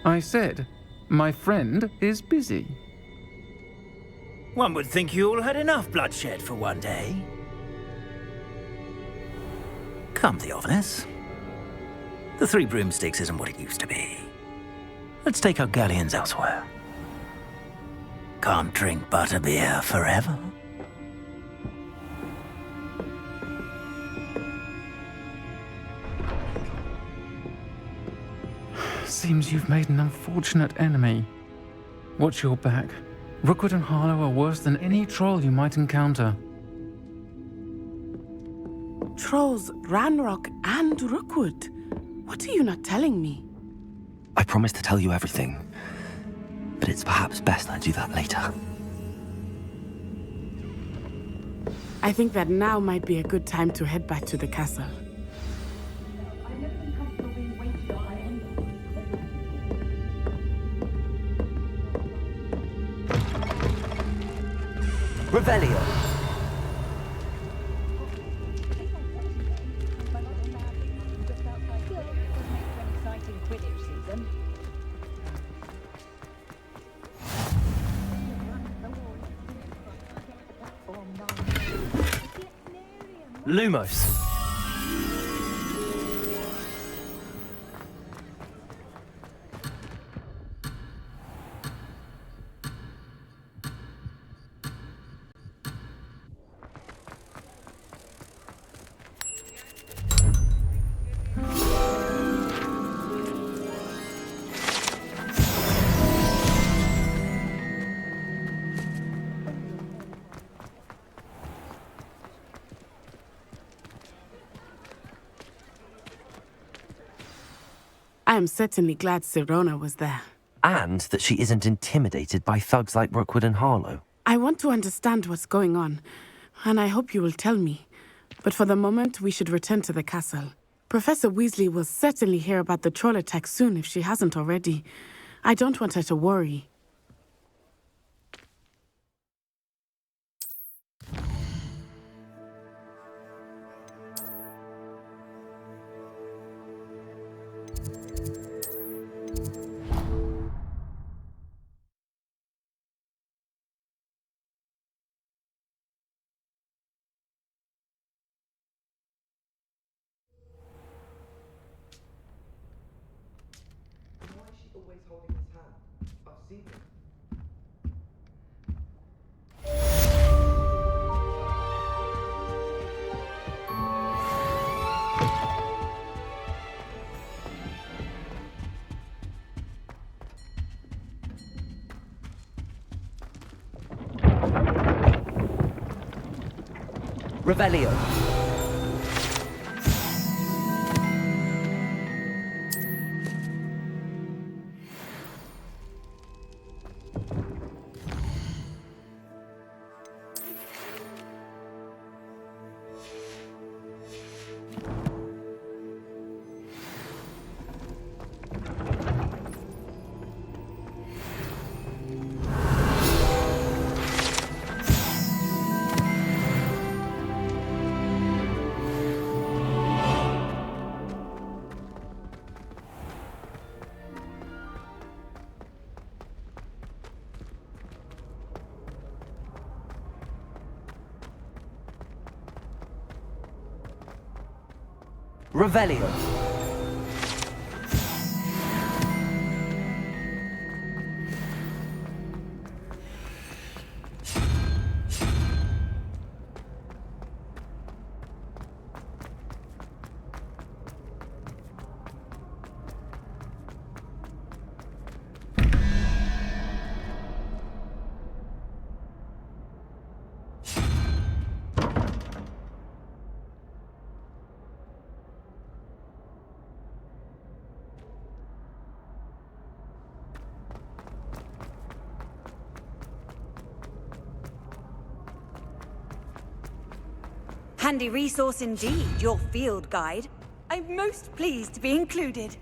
I said, my friend is busy. One would think you all had enough bloodshed for one day. Come, Theophilus. The 3 broomsticks isn't what it used to be. Let's take our galleons elsewhere. Can't drink butterbeer forever. Seems you've made an unfortunate enemy. Watch your back. Rookwood and Harlow are worse than any troll you might encounter. Trolls, Ranrock, and Rookwood. What are you not telling me? I promised to tell you everything, but it's perhaps best I do that later. I think that now might be a good time to head back to the castle. Revelio. Lumos. I am certainly glad Sirona was there. And that she isn't intimidated by thugs like Rookwood and Harlow. I want to understand what's going on, and I hope you will tell me. But for the moment, we should return to the castle. Professor Weasley will certainly hear about the troll attack soon if she hasn't already. I don't want her to worry. Revelio. Revelio. Handy resource indeed, your field guide. I'm most pleased to be included.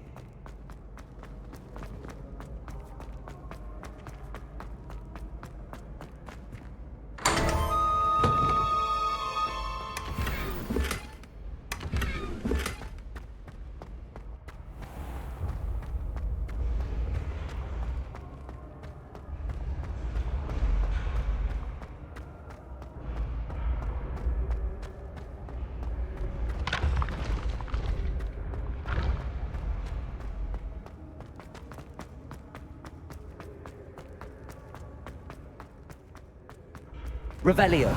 Revelio.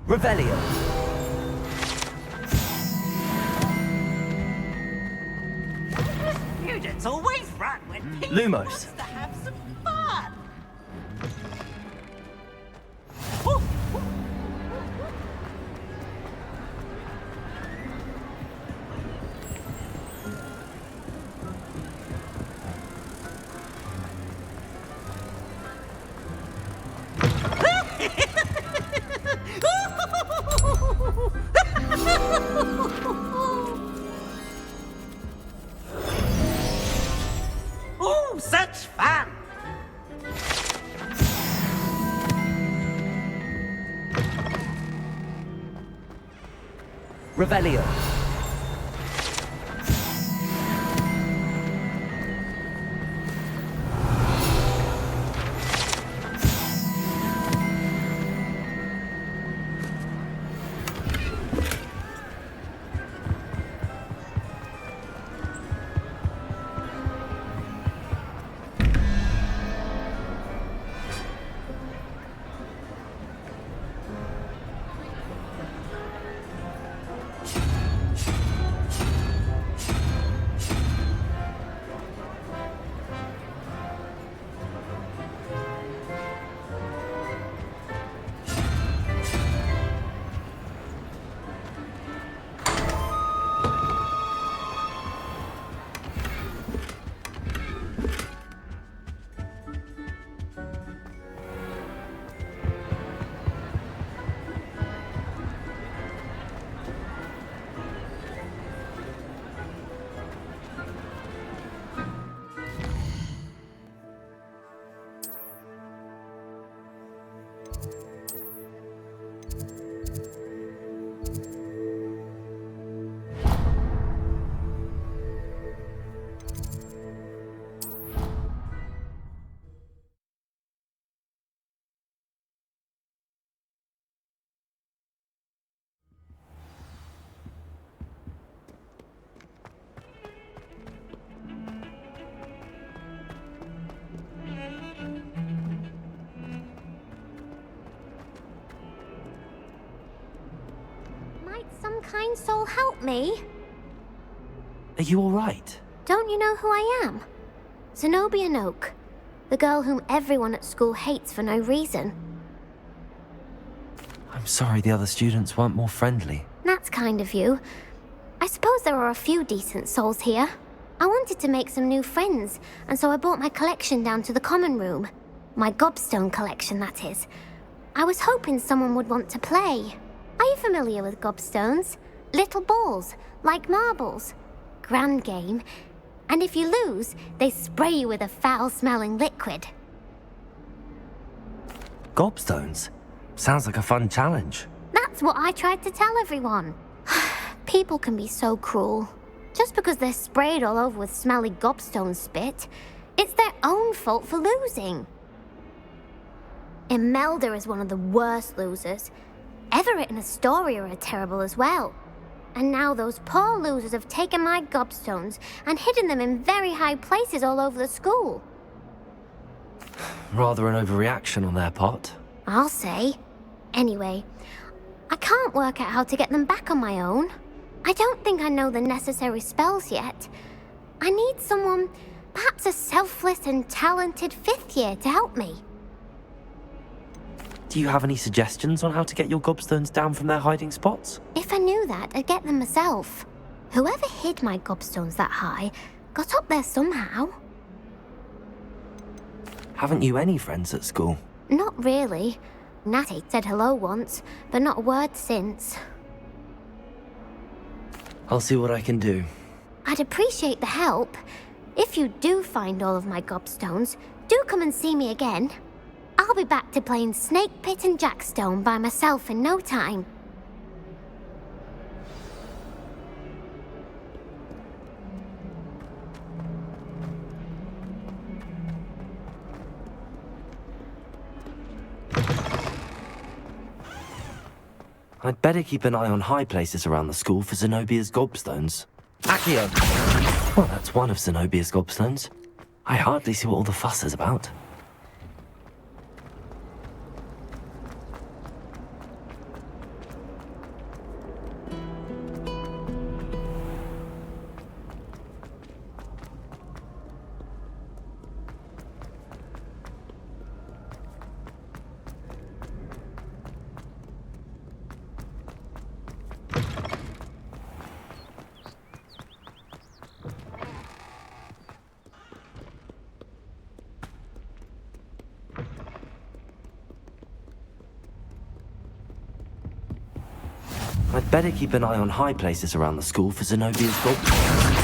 Revelio. Students always run when people Lumos. wants to have some fun. Oh, such fun! Revelio. Might some kind soul help me? Are you alright? Don't you know who I am? Zenobia Noak, the girl whom everyone at school hates for no reason. I'm sorry the other students weren't more friendly. That's kind of you. I suppose there are a few decent souls here. I wanted to make some new friends, and so I brought my collection down to the common room. My gobstone collection, that is. I was hoping someone would want to play. Are you familiar with gobstones? Little balls, like marbles. Grand game. And if you lose, they spray you with a foul-smelling liquid. Gobstones? Sounds like a fun challenge. That's what I tried to tell everyone. People can be so cruel. Just because they're sprayed all over with smelly gobstone spit, it's their own fault for losing. Imelda is one of the worst losers. Everett and Astoria are terrible as well. And now those poor losers have taken my gobstones and hidden them in very high places all over the school. Rather an overreaction on their part. I'll say. Anyway, I can't work out how to get them back on my own. I don't think I know the necessary spells yet. I need someone, perhaps a selfless and talented 5th year to help me. Do you have any suggestions on how to get your gobstones down from their hiding spots? If I knew that, I'd get them myself. Whoever hid my gobstones that high got up there somehow. Haven't you any friends at school? Not really. Natty said hello once, but not a word since. I'll see what I can do. I'd appreciate the help. If you do find all of my gobstones, do come and see me again. I'll be back to playing Snake Pit and Jackstone by myself in no time. I'd better keep an eye on high places around the school for Zenobia's gobstones. Accio! Well, that's one of Zenobia's gobstones. I hardly see what all the fuss is about. I'd better keep an eye on high places around the school for Zenobia's gobstones.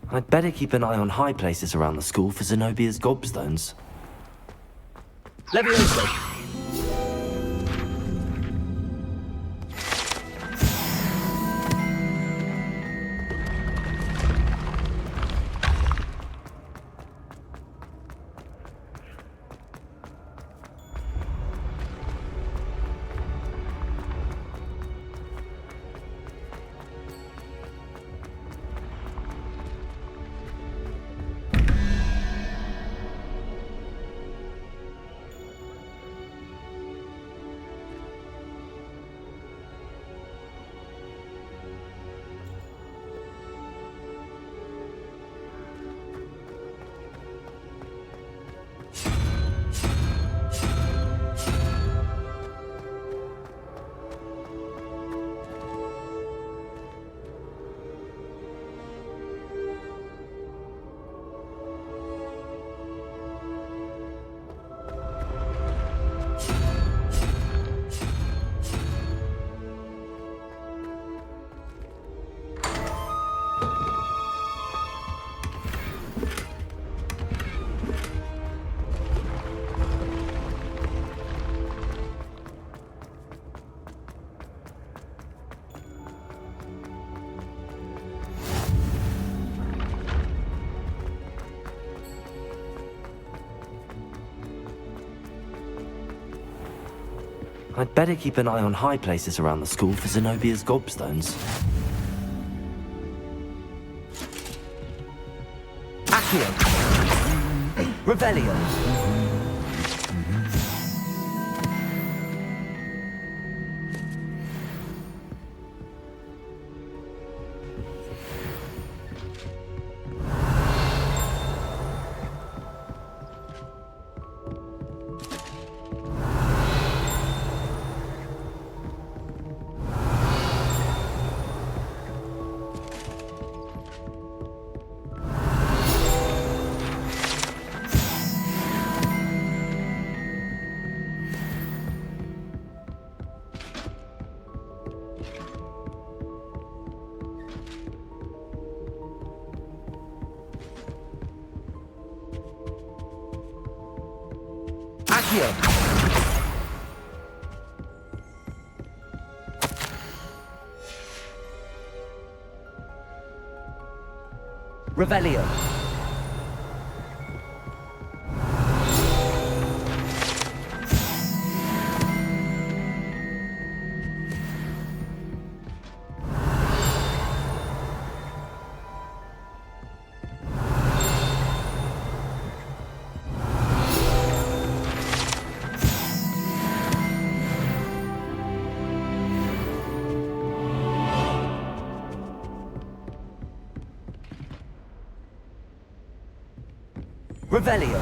I'd better keep an eye on high places around the school for Zenobia's gobstones. Levioso! I'd better keep an eye on high places around the school for Zenobia's gobstones. Accio! Revelio! Accio! Revelio! Revelio!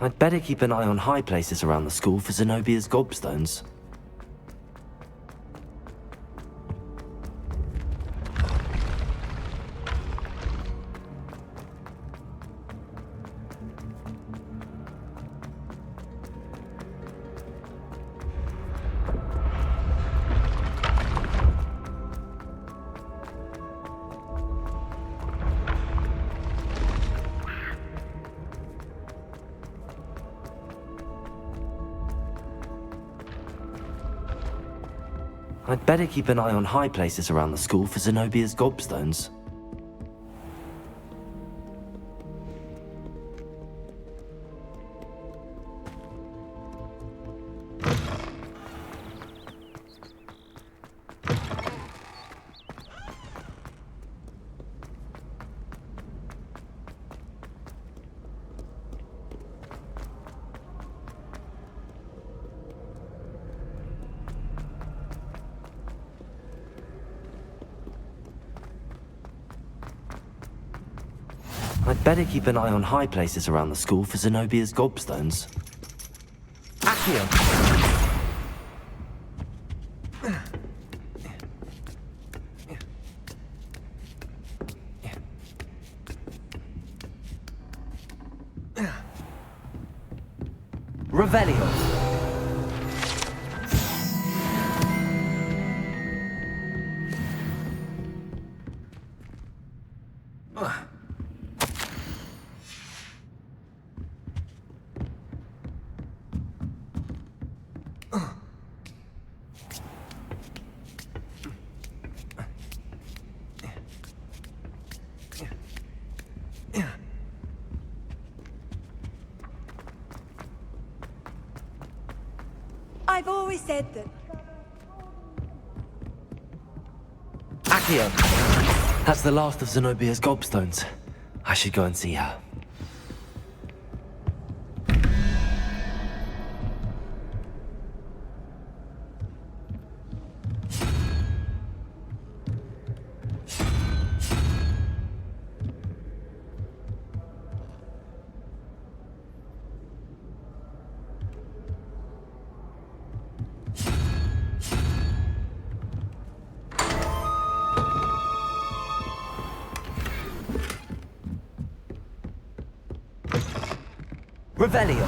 I'd better keep an eye on high places around the school for Zenobia's gobstones. I'd better keep an eye on high places around the school for Zenobia's gobstones. I'd better keep an eye on high places around the school for Zenobia's gobstones. Accio! Revelio! I've always said that. Accio! That's the last of Zenobia's gobstones. I should go and see her. Revelio!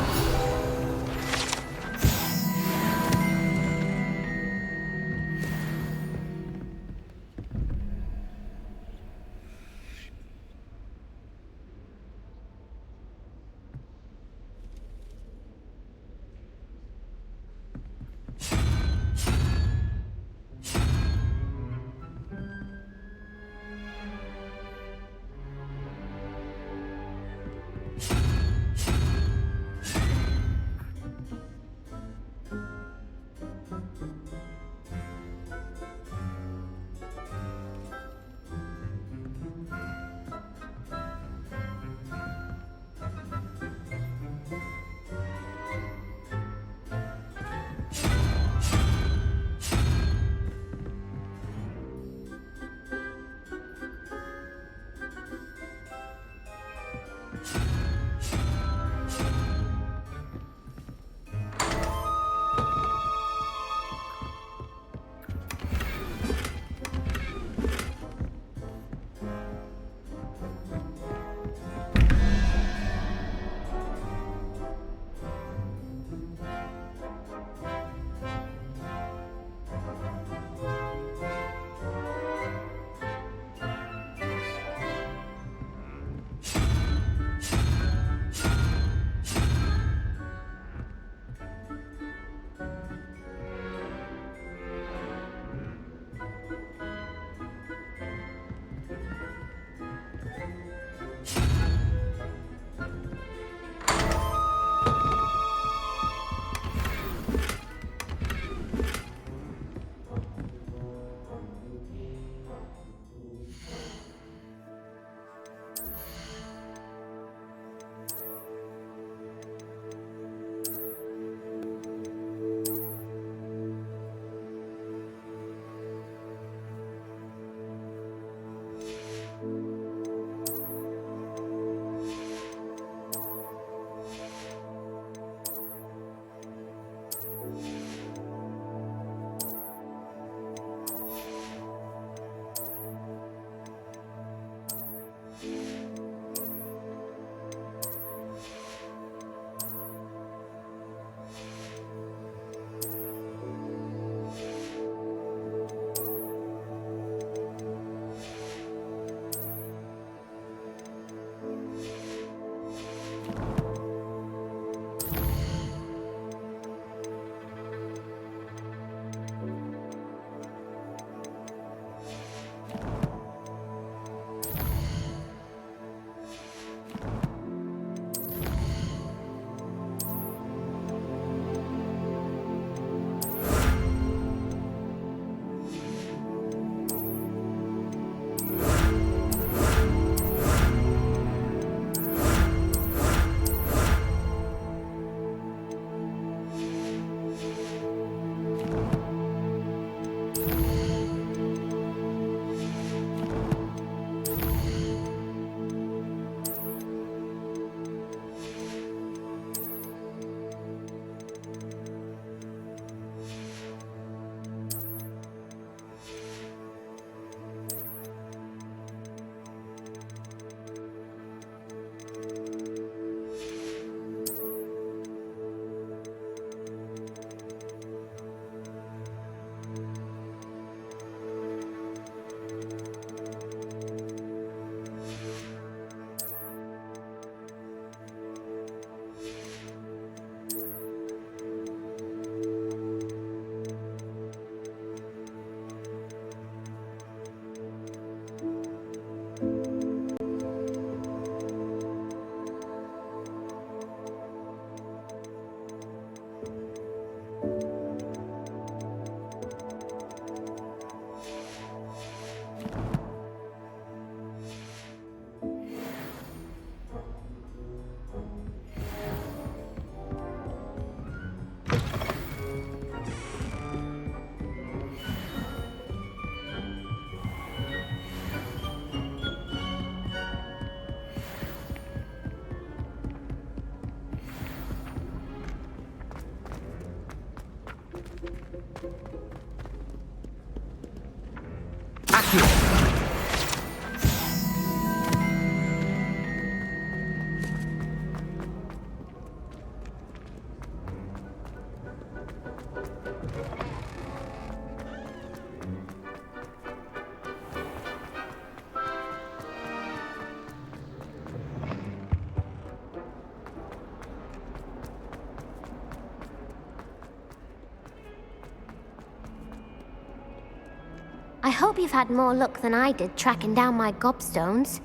I hope you've had more luck than I did tracking down my gobstones.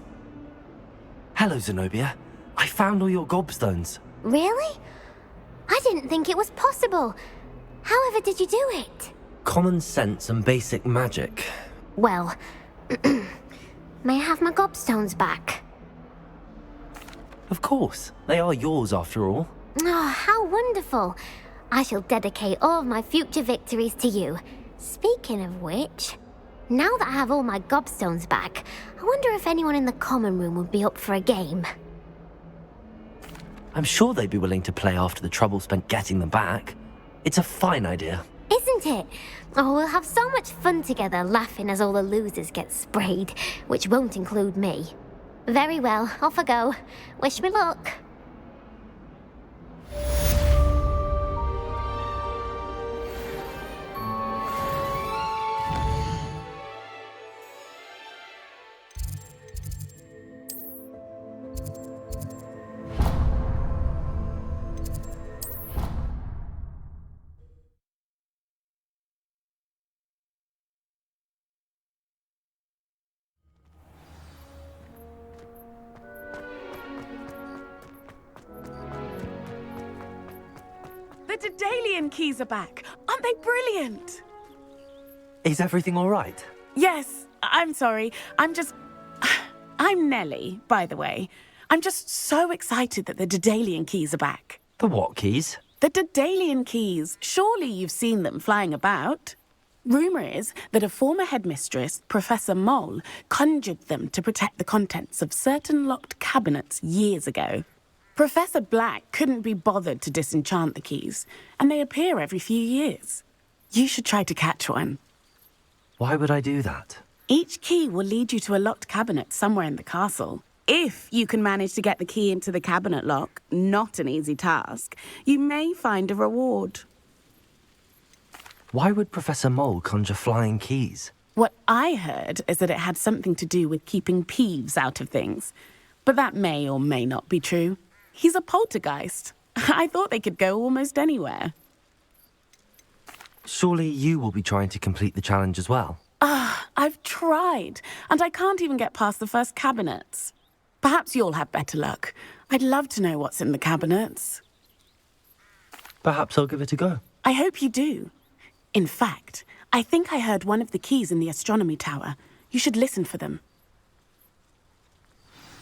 Hello, Zenobia. I found all your gobstones. Really? I didn't think it was possible. However did you do it? Common sense and basic magic. Well, may I have my gobstones back? Of course. They are yours after all. Oh, how wonderful. I shall dedicate all of my future victories to you. Speaking of which, now that I have all my gobstones back, I wonder if anyone in the common room would be up for a game. I'm sure they'd be willing to play after the trouble spent getting them back. It's a fine idea. Isn't it? Oh, we'll have so much fun together laughing as all the losers get sprayed, which won't include me. Very well, off I go. Wish me luck. The Daedalian keys are back. Aren't they brilliant? Is everything all right? Yes, I'm sorry. I'm Nellie, by the way. I'm just so excited that the Daedalian keys are back. The what keys? The Daedalian keys. Surely you've seen them flying about. Rumour is that a former headmistress, Professor Mole, conjured them to protect the contents of certain locked cabinets years ago. Professor Black couldn't be bothered to disenchant the keys, and they appear every few years. You should try to catch one. Why would I do that? Each key will lead you to a locked cabinet somewhere in the castle. If you can manage to get the key into the cabinet lock, not an easy task, you may find a reward. Why would Professor Mole conjure flying keys? What I heard is that it had something to do with keeping Peeves out of things. But that may or may not be true. He's a poltergeist. I thought they could go almost anywhere. Surely you will be trying to complete the challenge as well? I've tried, and I can't even get past the first cabinets. Perhaps you'll have better luck. I'd love to know what's in the cabinets. Perhaps I'll give it a go. I hope you do. In fact, I think I heard one of the keys in the astronomy tower. You should listen for them.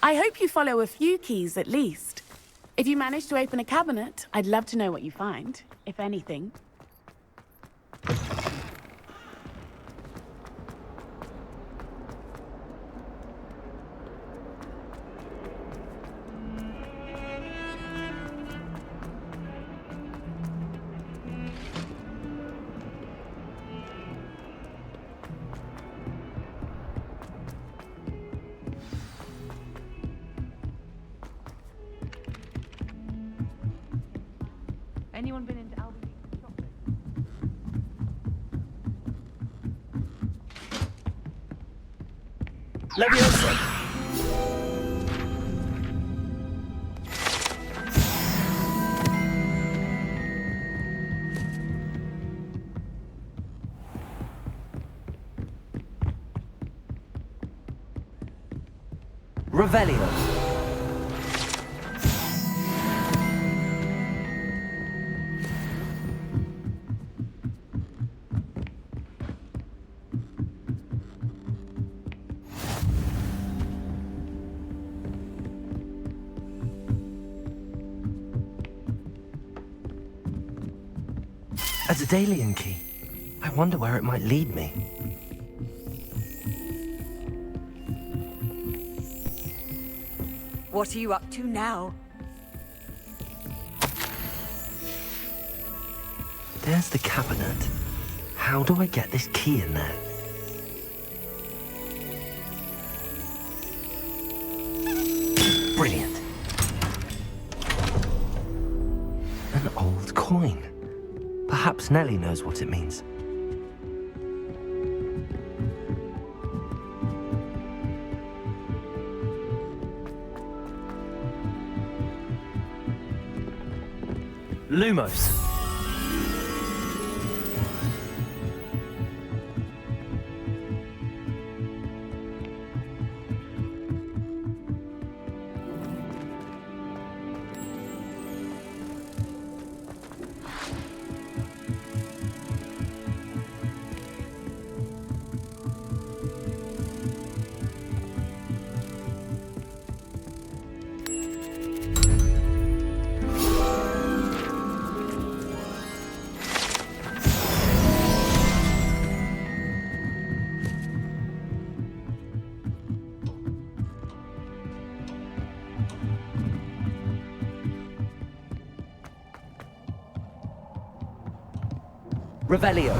I hope you follow a few keys at least. If you manage to open a cabinet, I'd love to know what you find, if anything. Anyone been into Albany? Leviosa! Revelio. A Daedalian key. I wonder where it might lead me. What are you up to now? There's the cabinet. How do I get this key in there? Brilliant. An old coin. Perhaps Nellie knows what it means. Lumos. Revelio.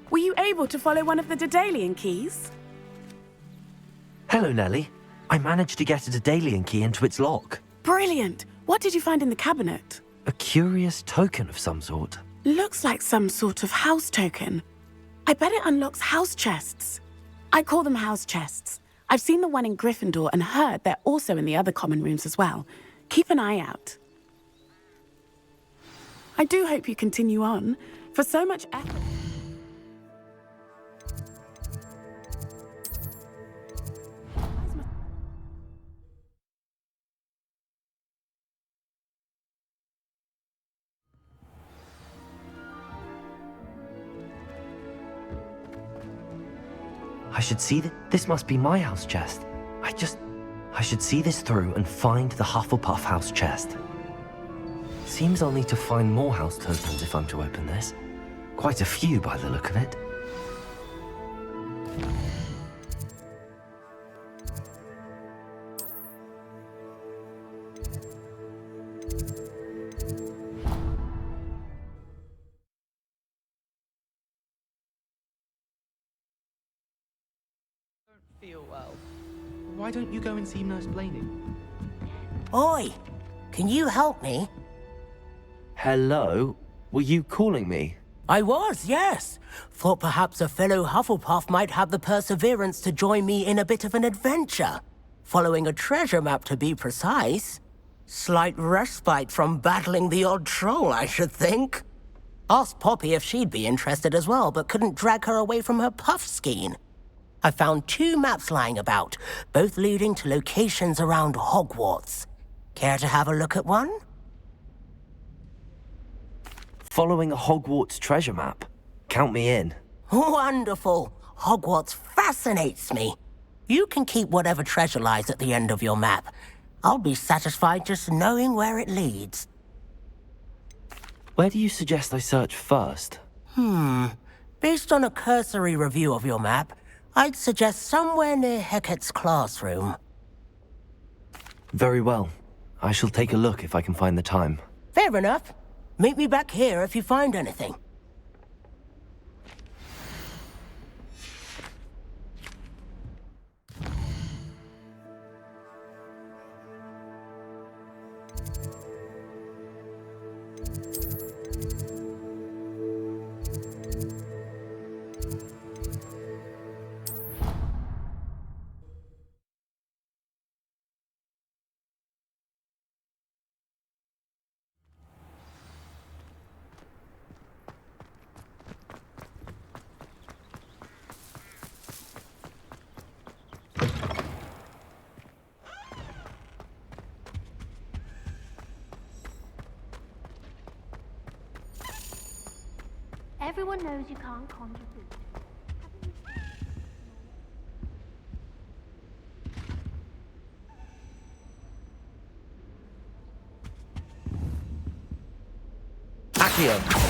Were you able to follow one of the Daedalian keys? Hello, Nellie. I managed to get a Daedalian key into its lock. Brilliant! What did you find in the cabinet? A curious token of some sort. Looks like some sort of house token. I bet it unlocks house chests. I call them house chests. I've seen the one in Gryffindor and heard they're also in the other common rooms as well. Keep an eye out. I do hope you continue on. For so much effort. I should see this must be my house chest. I should see this through and find the Hufflepuff house chest. Seems I'll need to find more house tokens if I'm to open this. Quite a few by the look of it. Feel well. Why don't you go and see Nurse Blaney? Oi! Can you help me? Hello? Were you calling me? I was, yes. Thought perhaps a fellow Hufflepuff might have the perseverance to join me in a bit of an adventure. Following a treasure map, to be precise. Slight respite from battling the odd troll, I should think. Asked Poppy if she'd be interested as well, but couldn't drag her away from her puff skein. I found 2 maps lying about, both leading to locations around Hogwarts. Care to have a look at one? Following a Hogwarts treasure map. Count me in. Wonderful. Hogwarts fascinates me. You can keep whatever treasure lies at the end of your map. I'll be satisfied just knowing where it leads. Where do you suggest I search first? Based on a cursory review of your map, I'd suggest somewhere near Hecat's classroom. Very well. I shall take a look if I can find the time. Fair enough. Meet me back here if you find anything. Everyone knows you can't conjure food. Accio!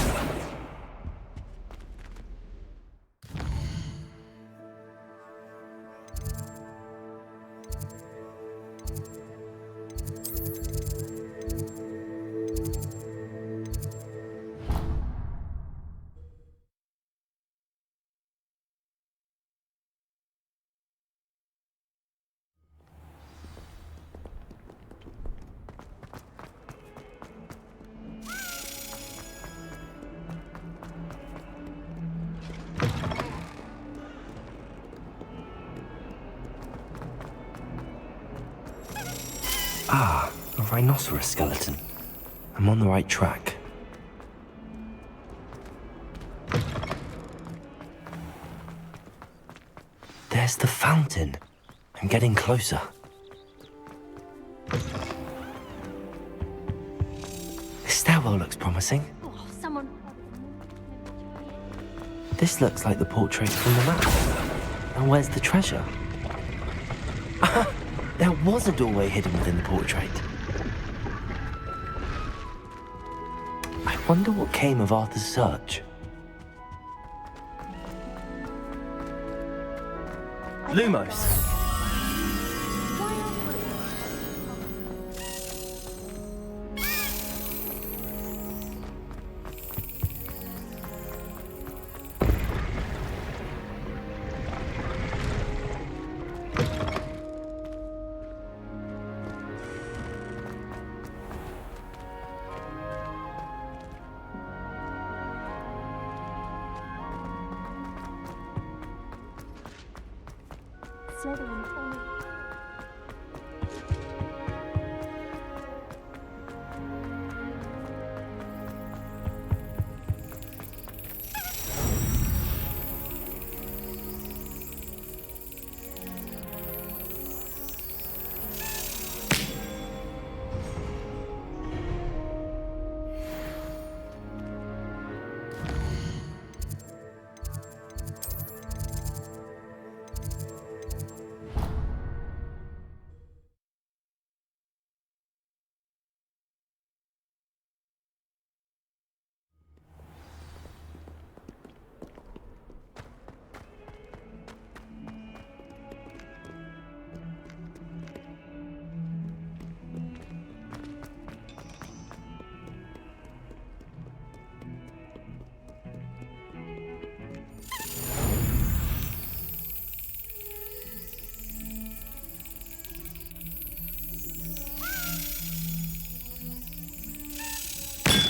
Ah, a rhinoceros skeleton. I'm on the right track. There's the fountain. I'm getting closer. This stairwell looks promising. Oh, someone... This looks like the portrait from the map. And where's the treasure? There was a doorway hidden within the portrait. I wonder what came of Arthur's search. Lumos. Slytherin only...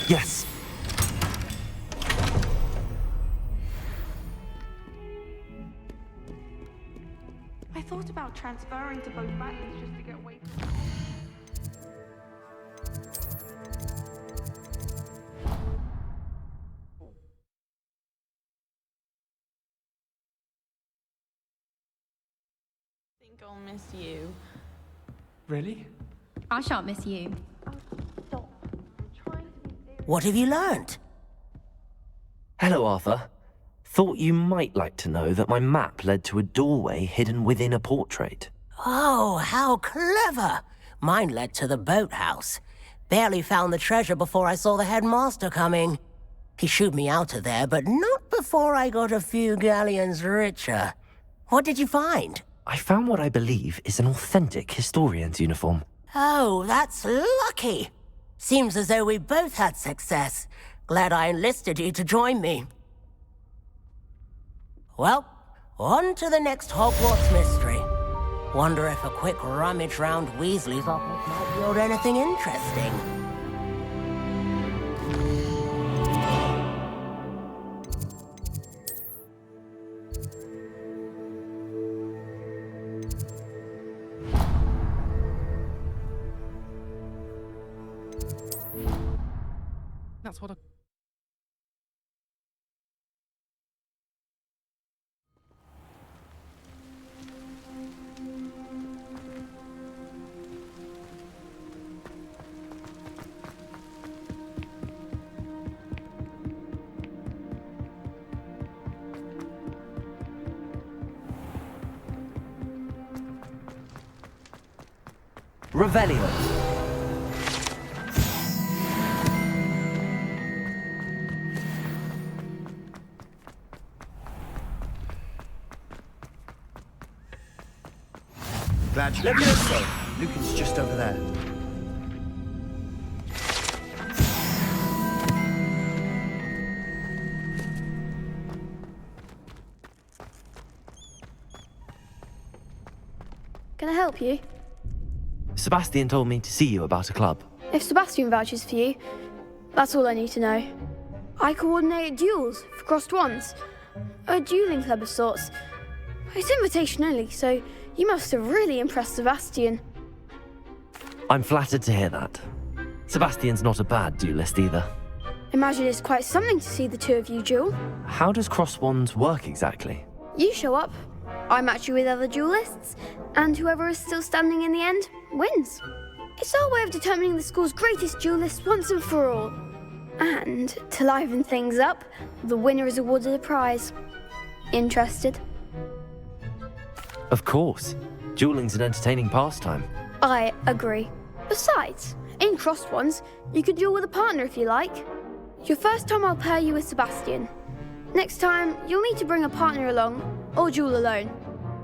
Yes! I thought about transferring to both battles just to get away from... I think I'll miss you. Really? I shan't miss you. What have you learned? Hello, Arthur. Thought you might like to know that my map led to a doorway hidden within a portrait. Oh, how clever! Mine led to the boathouse. Barely found the treasure before I saw the headmaster coming. He shooed me out of there, but not before I got a few galleons richer. What did you find? I found what I believe is an authentic historian's uniform. Oh, that's lucky. Seems as though we both had success. Glad I enlisted you to join me. Well, on to the next Hogwarts mystery. Wonder if a quick rummage round Weasley's office might yield anything interesting. That's what I... Revelio. Glad you... Levioso! Lucan's just over there. Can I help you? Sebastian told me to see you about a club. If Sebastian vouches for you, that's all I need to know. I coordinate duels for crossed wands. A dueling club of sorts. It's invitation only, so you must have really impressed Sebastian. I'm flattered to hear that. Sebastian's not a bad duelist either. Imagine it's quite something to see the two of you duel. How does cross wands work exactly? You show up, I match you with other duelists, and whoever is still standing in the end wins. It's our way of determining the school's greatest duelist once and for all. And to liven things up, the winner is awarded a prize. Interested? Of course. Dueling's an entertaining pastime. I agree. Besides, in crossed ones, you could duel with a partner if you like. Your first time I'll pair you with Sebastian. Next time, you'll need to bring a partner along, or duel alone.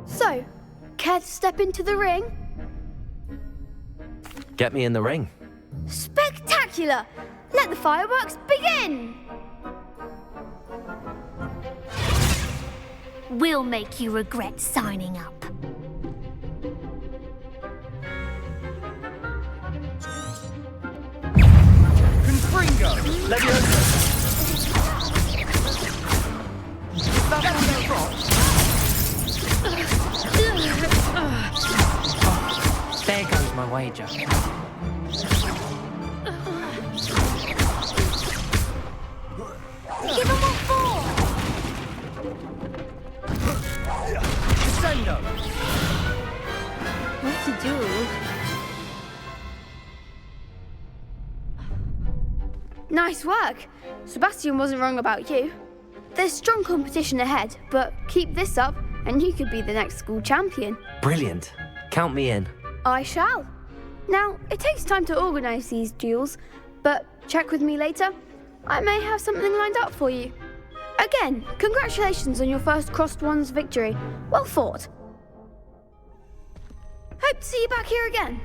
So, care to step into the ring? Get me in the ring. Spectacular! Let the fireworks begin! We'll make you regret signing up. Confringo! Levioso! Is that on their rocks? There goes my wager. Give him what for! Descendo! What to do? Nice work! Sebastian wasn't wrong about you. There's strong competition ahead, but keep this up and you could be the next school champion. Brilliant. Count me in. I shall. Now, it takes time to organise these duels, but check with me later. I may have something lined up for you. Again, congratulations on your first crossed wands victory. Well fought. Hope to see you back here again.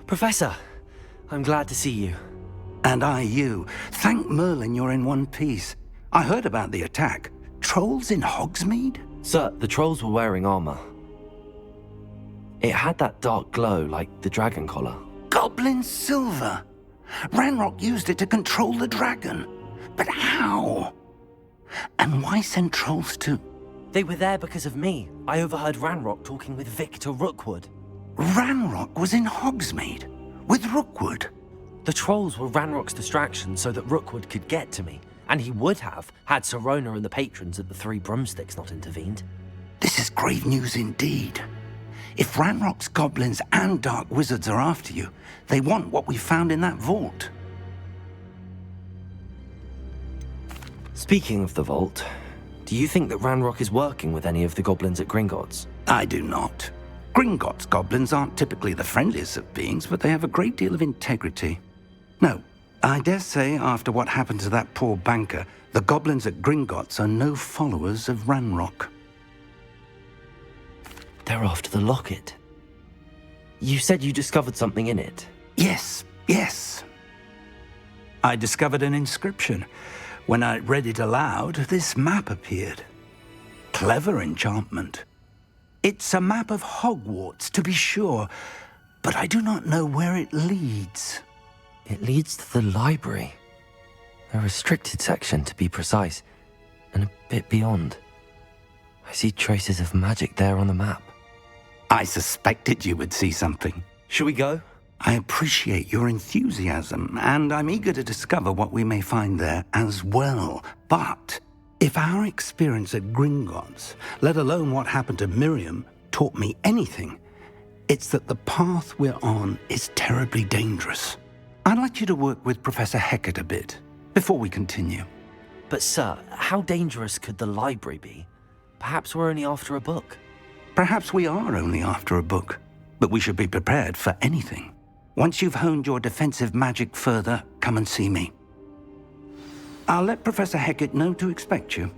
Professor, I'm glad to see you. And I you. Thank Merlin you're in one piece. I heard about the attack. Trolls in Hogsmeade? Sir, the trolls were wearing armor. It had that dark glow like the dragon collar. Goblin silver! Ranrock used it to control the dragon. But how? And why send trolls to... They were there because of me. I overheard Ranrock talking with Victor Rookwood. Ranrock was in Hogsmeade? With Rookwood? The trolls were Ranrock's distraction so that Rookwood could get to me. And he would have, had Sirona and the patrons at the Three Broomsticks not intervened. This is grave news indeed. If Ranrock's goblins and dark wizards are after you, they want what we found in that vault. Speaking of the vault, do you think that Ranrock is working with any of the goblins at Gringotts? I do not. Gringotts goblins aren't typically the friendliest of beings, but they have a great deal of integrity. No, I dare say after what happened to that poor banker, the goblins at Gringotts are no followers of Ranrock. They're after the locket. You said you discovered something in it. Yes. I discovered an inscription. When I read it aloud, this map appeared. Clever enchantment. It's a map of Hogwarts, to be sure, but I do not know where it leads. It leads to the library. A restricted section, to be precise, and a bit beyond. I see traces of magic there on the map. I suspected you would see something. Shall we go? I appreciate your enthusiasm, and I'm eager to discover what we may find there as well. But if our experience at Gringotts, let alone what happened to Miriam, taught me anything, it's that the path we're on is terribly dangerous. I'd like you to work with Professor Hecat a bit before we continue. But sir, how dangerous could the library be? Perhaps we're only after a book. Perhaps we are only after a book, but we should be prepared for anything. Once you've honed your defensive magic further, come and see me. I'll let Professor Hecat know to expect you.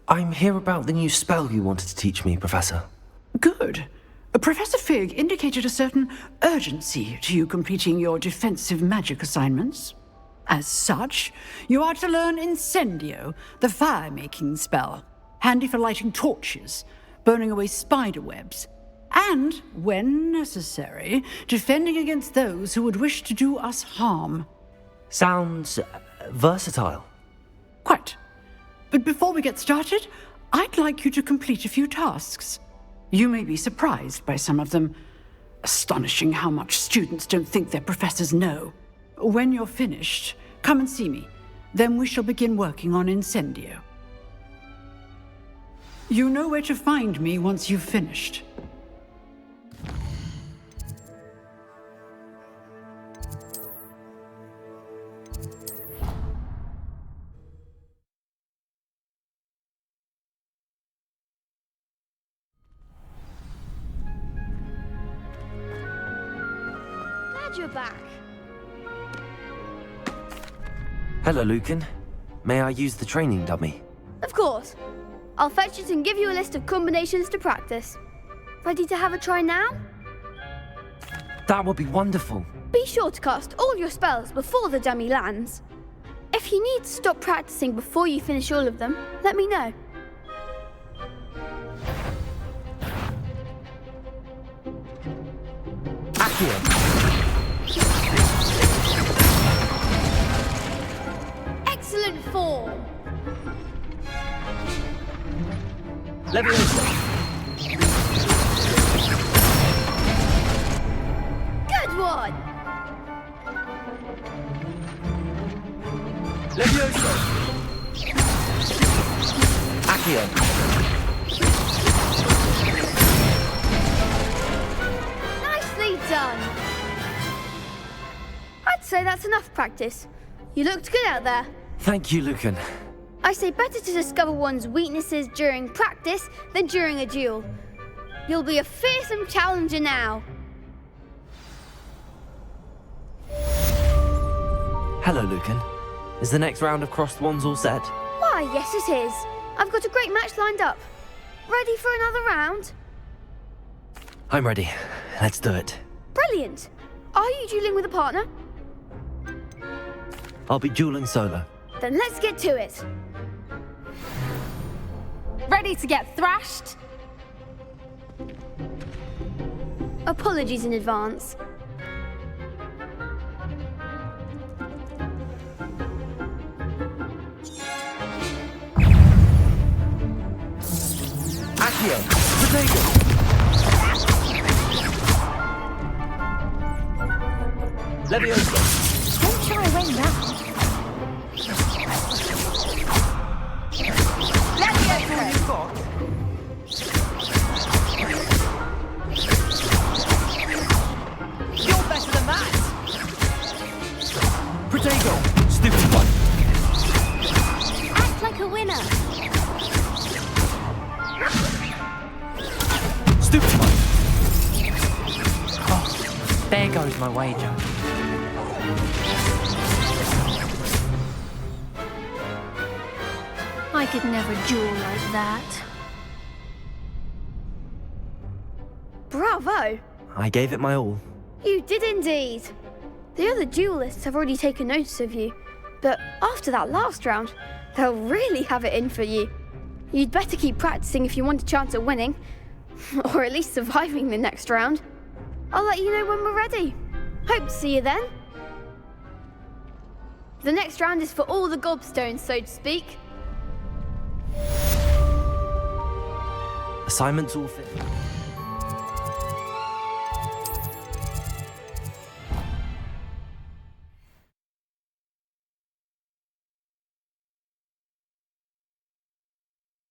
I'm here about the new spell you wanted to teach me, Professor. Good. Professor Fig indicated a certain urgency to you completing your defensive magic assignments. As such, you are to learn Incendio, the fire-making spell, handy for lighting torches, burning away spider webs, and, when necessary, defending against those who would wish to do us harm. Sounds versatile. Quite. But before we get started, I'd like you to complete a few tasks. You may be surprised by some of them. Astonishing how much students don't think their professors know. When you're finished, come and see me. Then we shall begin working on Incendio. You know where to find me once you've finished. You're back. Hello, Lucan. May I use the training dummy? Of course. I'll fetch it and give you a list of combinations to practice. Ready to have a try now? That would be wonderful. Be sure to cast all your spells before the dummy lands. If you need to stop practicing before you finish all of them, let me know. Accio. Excellent form. Leviosa. Good one. Leviosa. Accio. Nicely done. I'd say that's enough practice. You looked good out there. Thank you, Lucan. I say better to discover one's weaknesses during practice than during a duel. You'll be a fearsome challenger now. Hello, Lucan. Is the next round of crossed wands all set? Why, yes it is. I've got a great match lined up. Ready for another round? I'm ready. Let's do it. Brilliant. Are you dueling with a partner? I'll be dueling solo. Then let's get to it. Ready to get thrashed? Apologies in advance. Accio, Potato. Leviosa. Don't shy away now. You're better than that. Potato. Stupid one. Act like a winner. Stupid one. Oh, there goes my wager. I could never duel like that. Bravo! I gave it my all. You did indeed. The other duelists have already taken notice of you, but after that last round, they'll really have it in for you. You'd better keep practicing if you want a chance at winning, or at least surviving the next round. I'll let you know when we're ready. Hope to see you then. The next round is for all the gobstones, so to speak. Assignments all fit.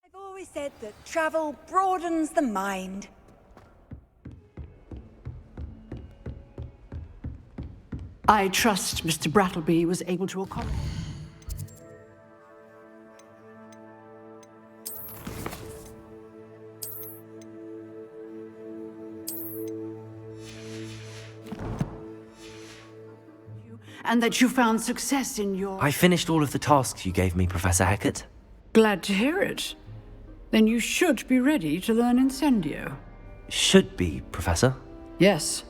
I've always said that travel broadens the mind. I trust Mr. Brattleby was able to accommodate. And that you found success in your... I finished all of the tasks you gave me, Professor Hecat. Glad to hear it. Then you should be ready to learn Incendio. Should be, Professor. Yes.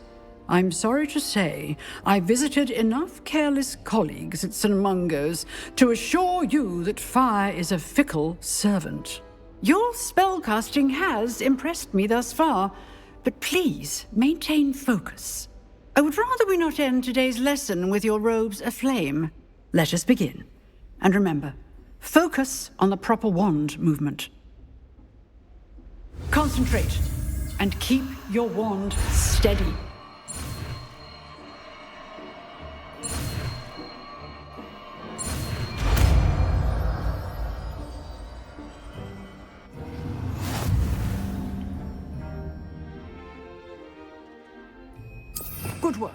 I'm sorry to say, I visited enough careless colleagues at St. Mungo's to assure you that fire is a fickle servant. Your spellcasting has impressed me thus far, but please maintain focus. I would rather we not end today's lesson with your robes aflame. Let us begin. And remember, focus on the proper wand movement. Concentrate, and keep your wand steady. Good work.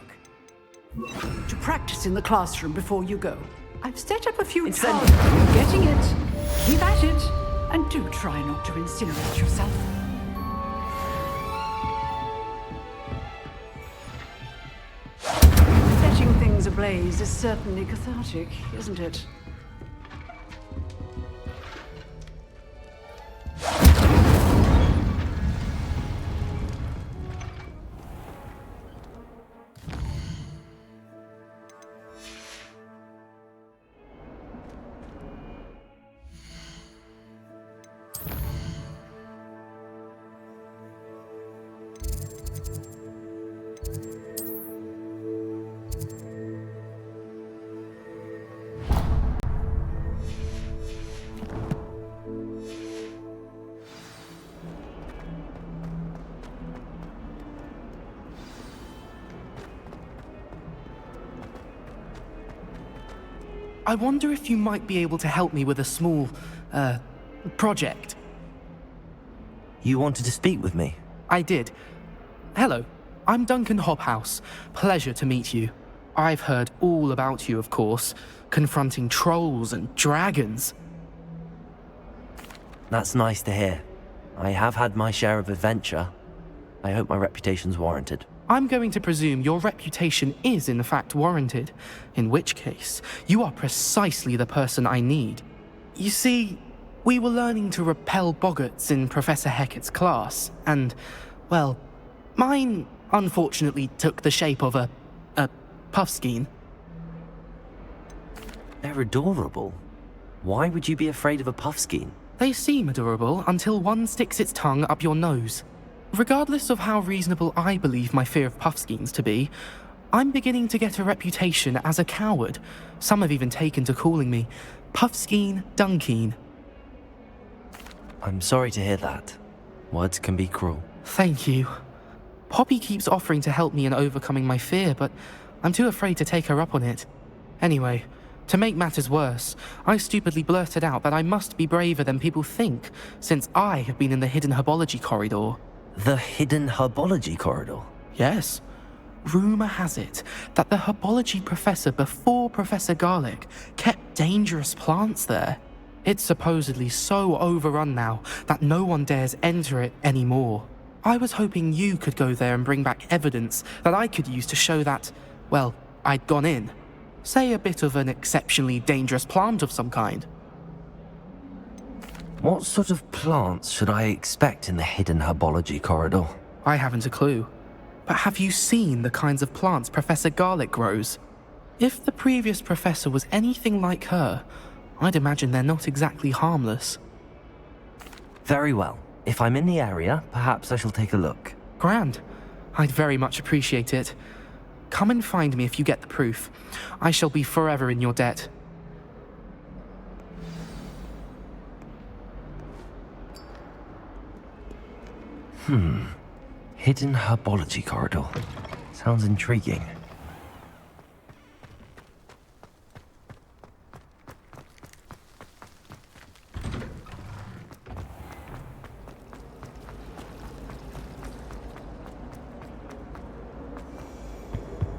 To practice in the classroom before you go. I've set up a few targets. You're getting it. Keep at it. And do try not to incinerate yourself. Setting things ablaze is certainly cathartic, isn't it? I wonder if you might be able to help me with a small, project. You wanted to speak with me? I did. Hello, I'm Duncan Hobhouse. Pleasure to meet you. I've heard all about you, of course, confronting trolls and dragons. That's nice to hear. I have had my share of adventure. I hope my reputation's warranted. I'm going to presume your reputation is in fact warranted, in which case, you are precisely the person I need. You see, we were learning to repel boggarts in Professor Hecat's class, and, well, mine unfortunately took the shape of a puffskein. They're adorable. Why would you be afraid of a puffskein? They seem adorable until one sticks its tongue up your nose. Regardless of how reasonable I believe my fear of puffskeins to be, I'm beginning to get a reputation as a coward. Some have even taken to calling me Puffskein Dunkeen. I'm sorry to hear that. Words can be cruel. Thank you. Poppy keeps offering to help me in overcoming my fear, but I'm too afraid to take her up on it. Anyway, to make matters worse, I stupidly blurted out that I must be braver than people think, since I have been in the hidden herbology corridor. The hidden herbology corridor? Yes. Rumour has it that the herbology professor before Professor Garlic kept dangerous plants there. It's supposedly so overrun now that no one dares enter it anymore. I was hoping you could go there and bring back evidence that I could use to show that, well, I'd gone in. Say a bit of an exceptionally dangerous plant of some kind. What sort of plants should I expect in the hidden herbology corridor? I haven't a clue. But have you seen the kinds of plants Professor Garlic grows? If the previous professor was anything like her, I'd imagine they're not exactly harmless. Very well. If I'm in the area, perhaps I shall take a look. Grand. I'd very much appreciate it. Come and find me if you get the proof. I shall be forever in your debt. Hidden herbology corridor. Sounds intriguing.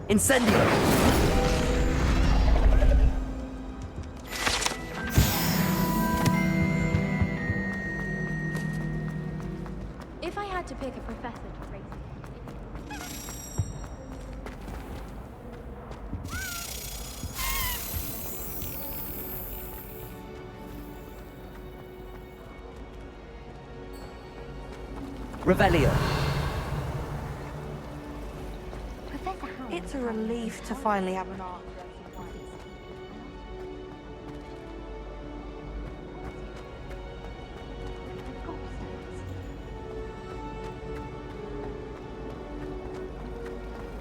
Incendio! If I had to pick a professor to race Revelio. It's a relief to finally have an art.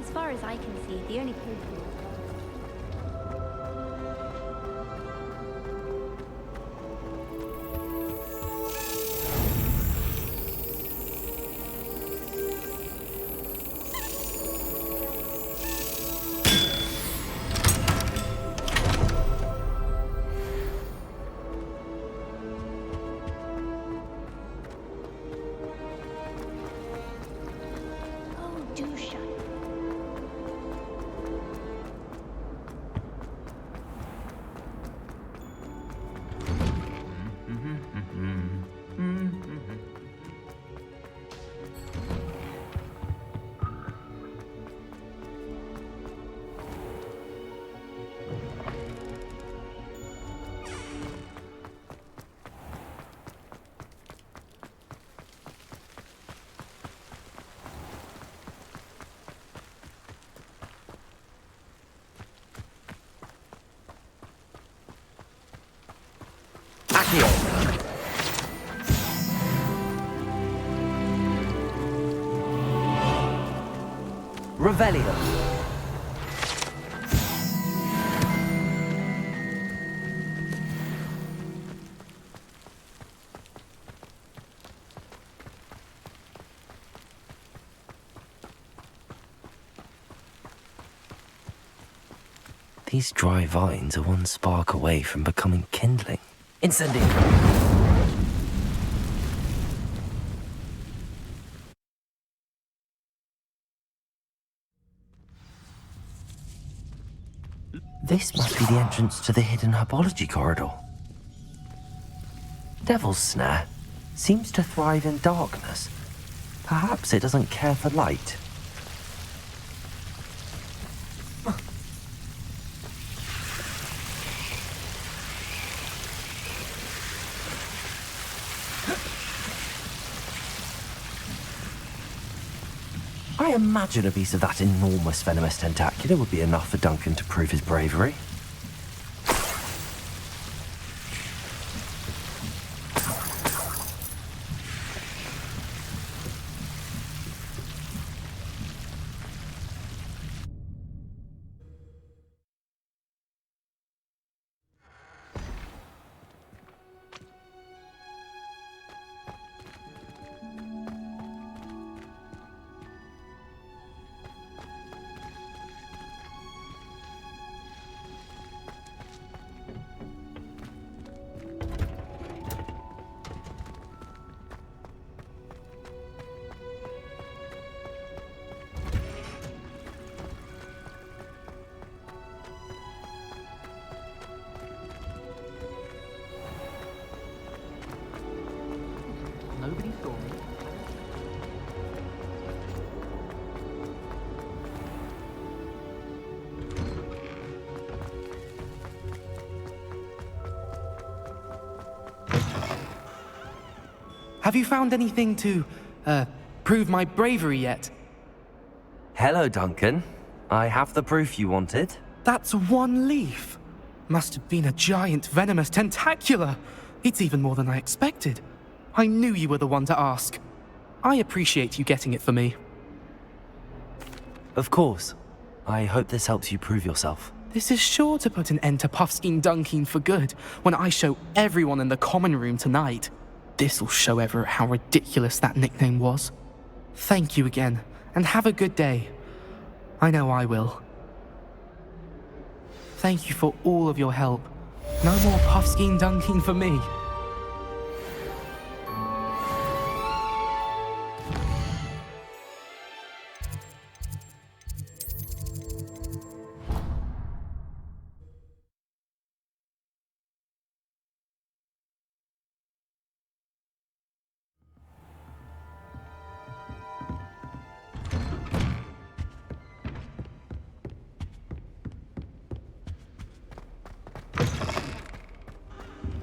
As far as I can see, the only proof. Revelio. These dry vines are one spark away from becoming kindling. Incendio! This must be the entrance to the hidden herbology corridor. Devil's Snare seems to thrive in darkness. Perhaps it doesn't care for light. I imagine a piece of that enormous venomous tentacular would be enough for Duncan to prove his bravery. Nobody saw me. Have you found anything to, prove my bravery yet? Hello, Duncan. I have the proof you wanted. That's one leaf. Must have been a giant venomous tentacula. It's even more than I expected. I knew you were the one to ask. I appreciate you getting it for me. Of course. I hope this helps you prove yourself. This is sure to put an end to Puffskein Dunkeen for good when I show everyone in the common room tonight. This'll show Everett how ridiculous that nickname was. Thank you again, and have a good day. I know I will. Thank you for all of your help. No more Puffskein Dunkeen for me.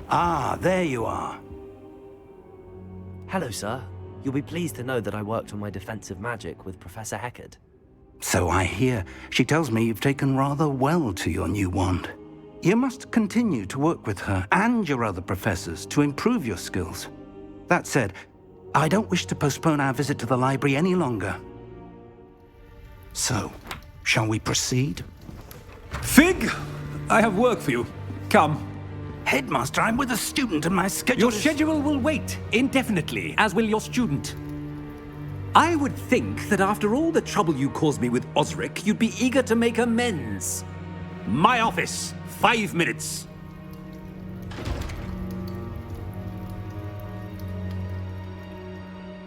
Ah, there you are. Hello, sir. You'll be pleased to know that I worked on my defensive magic with Professor Heckard. So I hear. She tells me you've taken rather well to your new wand. You must continue to work with her and your other professors to improve your skills. That said, I don't wish to postpone our visit to the library any longer. So, shall we proceed? Fig! I have work for you. Come. Headmaster, I'm with a student and my schedule Your schedule will wait indefinitely, as will your student. I would think that after all the trouble you caused me with Osric, you'd be eager to make amends. My office, 5 minutes.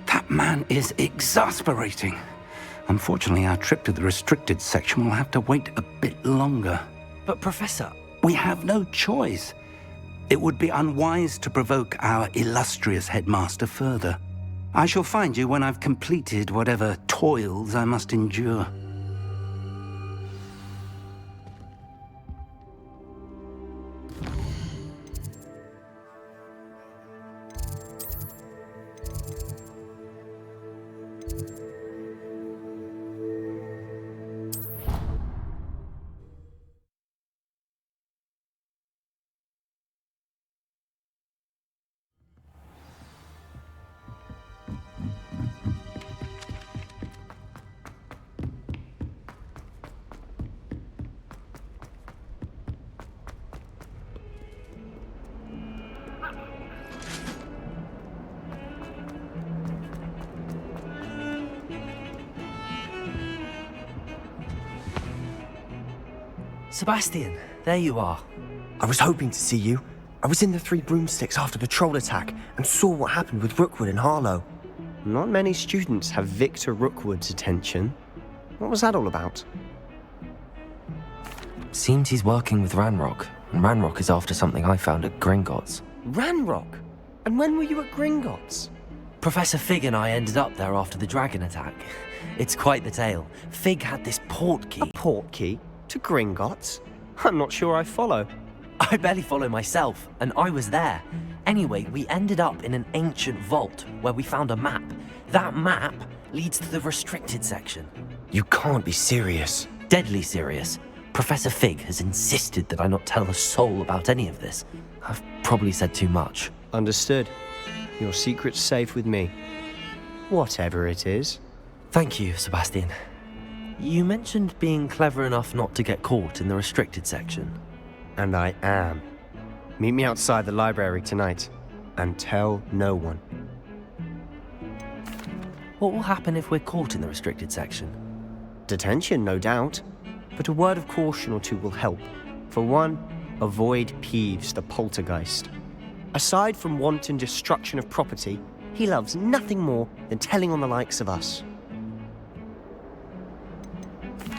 That man is exasperating. Unfortunately, our trip to the restricted section will have to wait a bit longer. But, Professor... We have no choice. It would be unwise to provoke our illustrious headmaster further. I shall find you when I've completed whatever toils I must endure. Sebastian, there you are. I was hoping to see you. I was in the Three Broomsticks after the troll attack and saw what happened with Rookwood and Harlow. Not many students have Victor Rookwood's attention. What was that all about? Seems he's working with Ranrock, and Ranrock is after something I found at Gringotts. Ranrock? And when were you at Gringotts? Professor Fig and I ended up there after the dragon attack. It's quite the tale. Fig had this port key. A port key? To Gringotts? I'm not sure I follow. I barely follow myself, and I was there. Anyway, we ended up in an ancient vault where we found a map. That map leads to the restricted section. You can't be serious. Deadly serious. Professor Fig has insisted that I not tell a soul about any of this. I've probably said too much. Understood. Your secret's safe with me. Whatever it is. Thank you, Sebastian. You mentioned being clever enough not to get caught in the restricted section. And I am. Meet me outside the library tonight, and tell no one. What will happen if we're caught in the restricted section? Detention, no doubt. But a word of caution or two will help. For one, avoid Peeves, the poltergeist. Aside from wanton destruction of property, he loves nothing more than telling on the likes of us.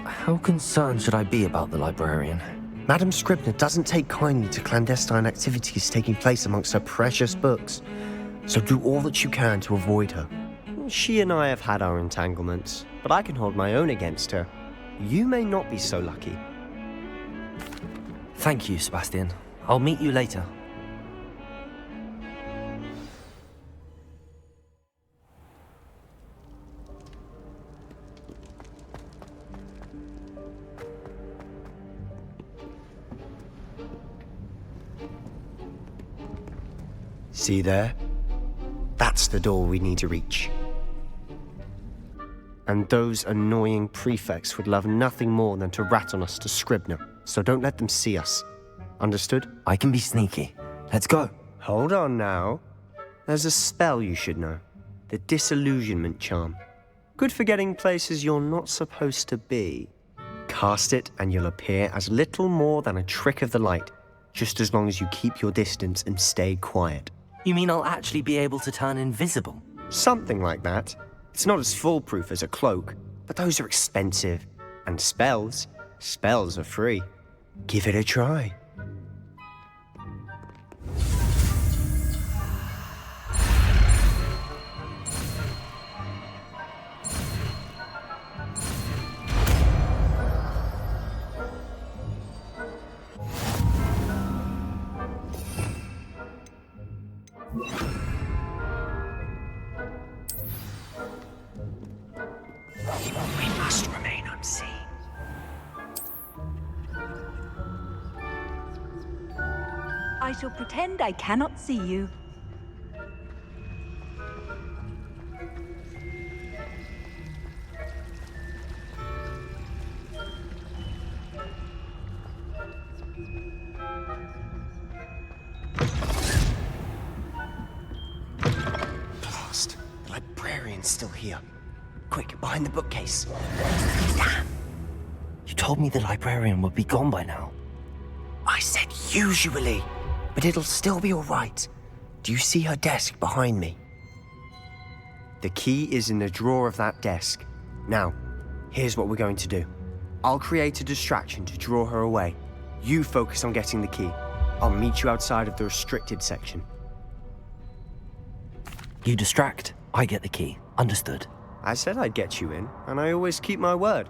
How concerned should I be about the librarian? Madame Scribner doesn't take kindly to clandestine activities taking place amongst her precious books, so do all that you can to avoid her. She and I have had our entanglements, but I can hold my own against her. You may not be so lucky. Thank you, Sebastian. I'll meet you later. See there? That's the door we need to reach. And those annoying prefects would love nothing more than to rat on us to Scribner, so don't let them see us. Understood? I can be sneaky. Let's go. Hold on now. There's a spell you should know. The Disillusionment Charm. Good for getting places you're not supposed to be. Cast it and you'll appear as little more than a trick of the light, just as long as you keep your distance and stay quiet. You mean I'll actually be able to turn invisible? Something like that. It's not as foolproof as a cloak, but those are expensive. And spells are free. Give it a try. We must remain unseen. I shall pretend I cannot see you. Blast. The librarian's still here. Quick, behind the bookcase. Damn. You told me the librarian would be gone by now. I said usually, but it'll still be all right. Do you see her desk behind me? The key is in the drawer of that desk. Now, here's what we're going to do. I'll create a distraction to draw her away. You focus on getting the key. I'll meet you outside of the restricted section. You distract, I get the key. Understood. I said I'd get you in, and I always keep my word.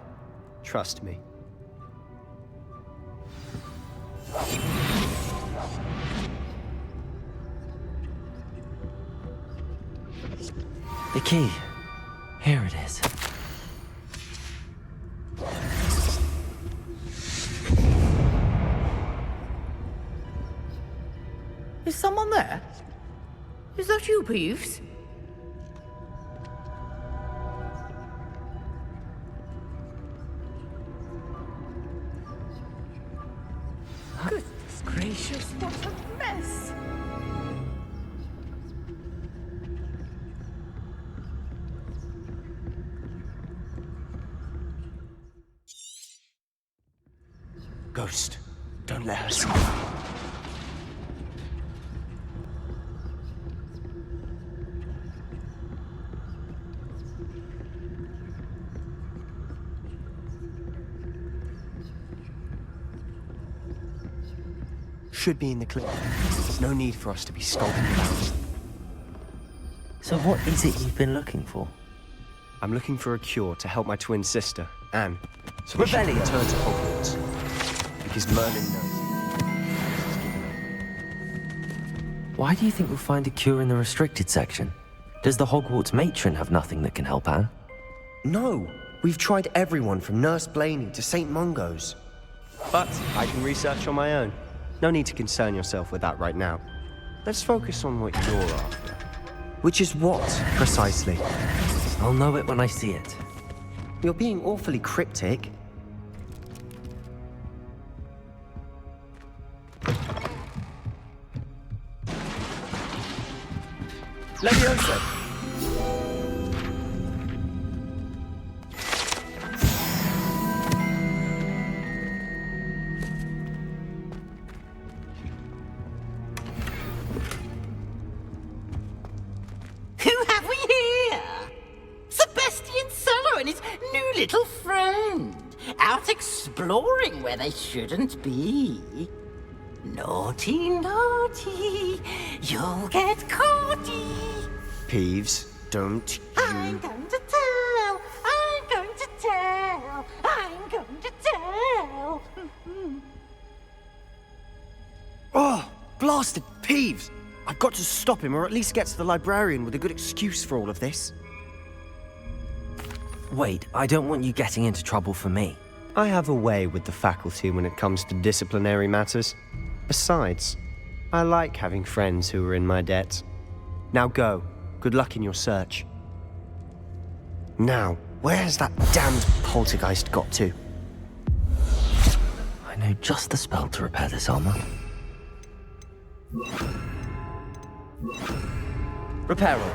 Trust me. The key. Here it is. Is someone there? Is that you, Peeves? Goodness gracious, what a mess! Ghost, don't let her see. should be in the clinic. There's no need for us to be skulking about. So what is it you've been looking for? I'm looking for a cure to help my twin sister, Anne. So we should return to Hogwarts. Because Merlin knows. Why do you think we'll find a cure in the restricted section? Does the Hogwarts matron have nothing that can help Anne? No! We've tried everyone from Nurse Blaney to St. Mungo's. But I can research on my own. No need to concern yourself with that right now. Let's focus on what you're after. Which is what, precisely? I'll know it when I see it. You're being awfully cryptic. Leviosa! Who have we here? Sebastian Sallow and his new little friend. Out exploring where they shouldn't be. Naughty, naughty, you'll get caughty. Peeves, don't you... I'm going to tell, I'm going to tell, I'm going to tell. Oh, blasted Peeves! I've got to stop him, or at least get to the librarian with a good excuse for all of this. Wait, I don't want you getting into trouble for me. I have a way with the faculty when it comes to disciplinary matters. Besides, I like having friends who are in my debt. Now go. Good luck in your search. Now, where has that damned poltergeist got to? I know just the spell to repair this armor. Reparo.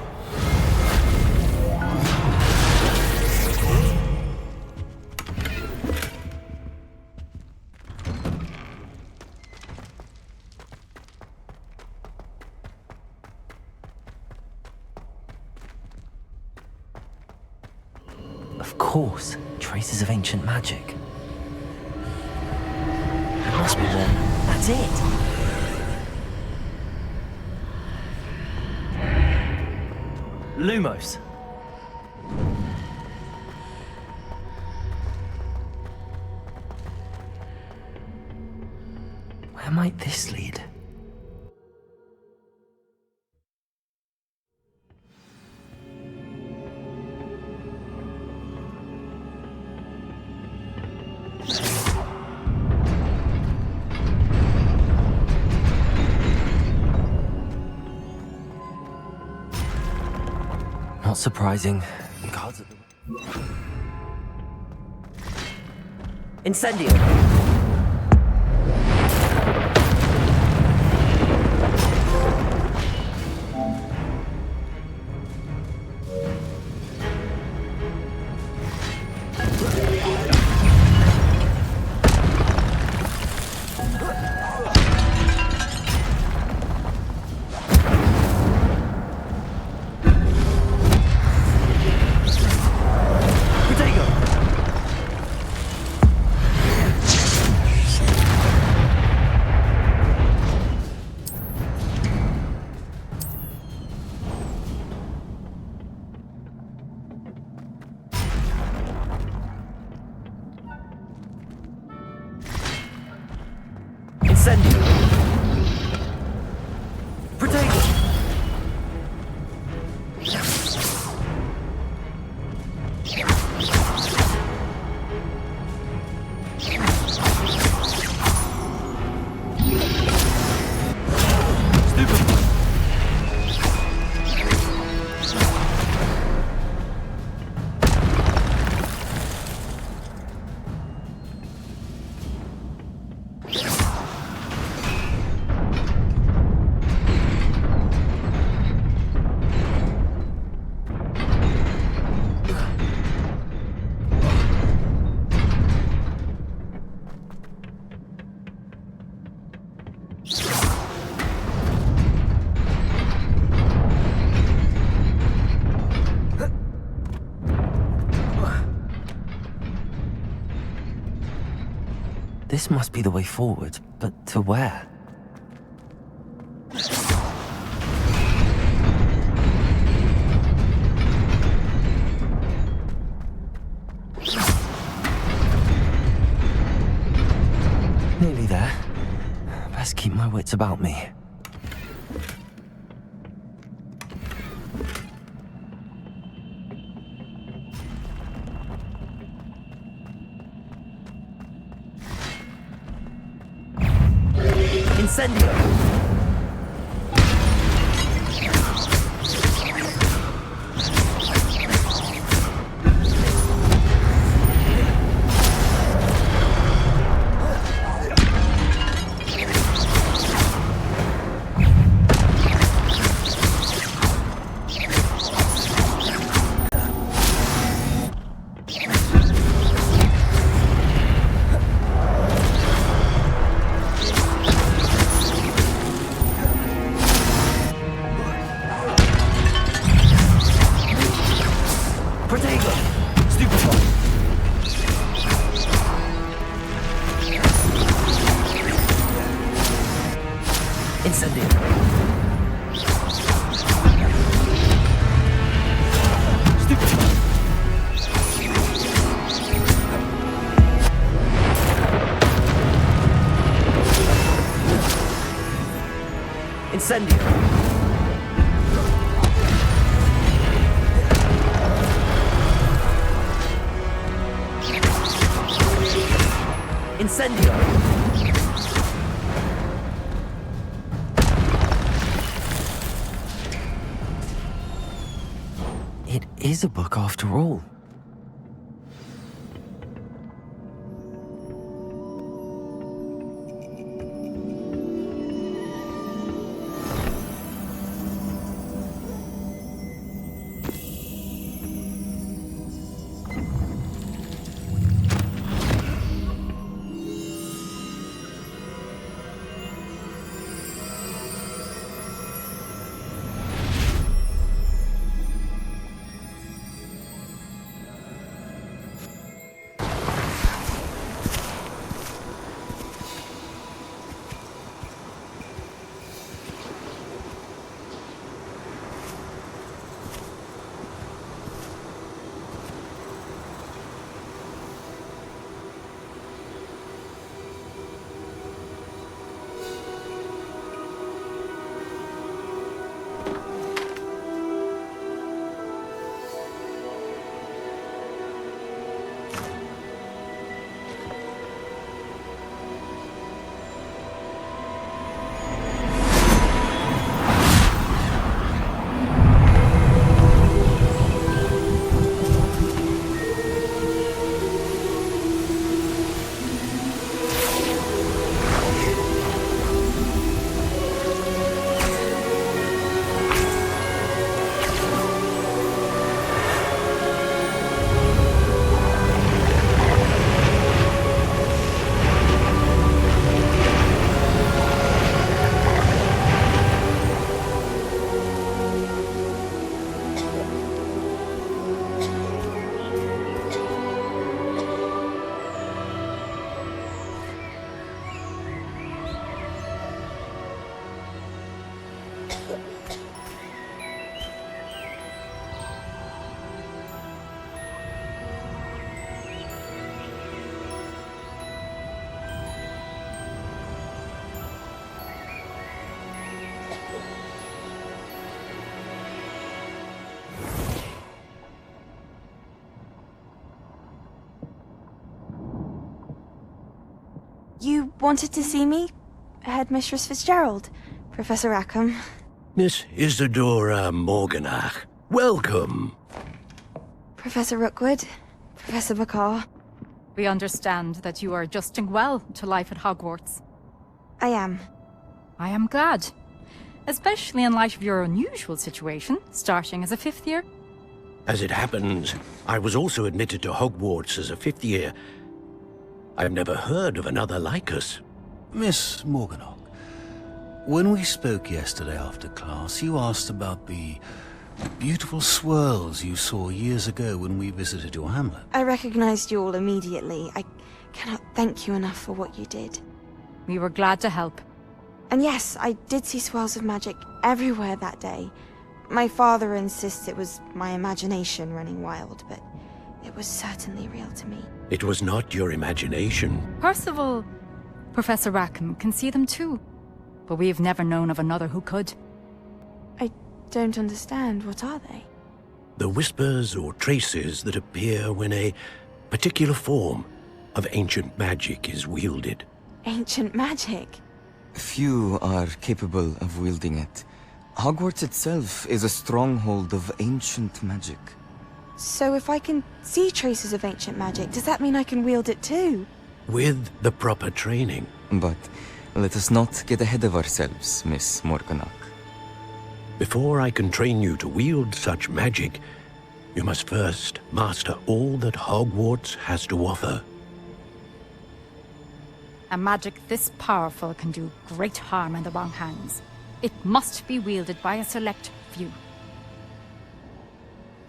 Of course, traces of ancient magic. There must be one. That's it! Lumos. Where might this lead? Not surprising. Guards at the... Incendio! This must be the way forward, but to where? Nearly there. Best keep my wits about me. Incendio! Incendio! Incendio! It is a book after all. You wanted to see me? Headmistress Fitzgerald, Professor Rackham. Miss Isadora Morganach, welcome. Professor Rookwood, Professor Bakar. We understand that you are adjusting well to life at Hogwarts. I am. I am glad. Especially in light of your unusual situation, starting as a 5th year. As it happens, I was also admitted to Hogwarts as a 5th year. I've never heard of another like us. Miss Morganach, when we spoke yesterday after class, you asked about the beautiful swirls you saw years ago when we visited your hamlet. I recognized you all immediately. I cannot thank you enough for what you did. We were glad to help. And yes, I did see swirls of magic everywhere that day. My father insists it was my imagination running wild, but it was certainly real to me. It was not your imagination. Percival Professor Rackham can see them too, but we've never known of another who could. I don't understand. What are they? The whispers or traces that appear when a particular form of ancient magic is wielded. Ancient magic? Few are capable of wielding it. Hogwarts itself is a stronghold of ancient magic. So if I can see traces of ancient magic, does that mean I can wield it too? With the proper training. But let us not get ahead of ourselves, Miss Morganach. Before I can train you to wield such magic, you must first master all that Hogwarts has to offer. A magic this powerful can do great harm in the wrong hands. It must be wielded by a select few.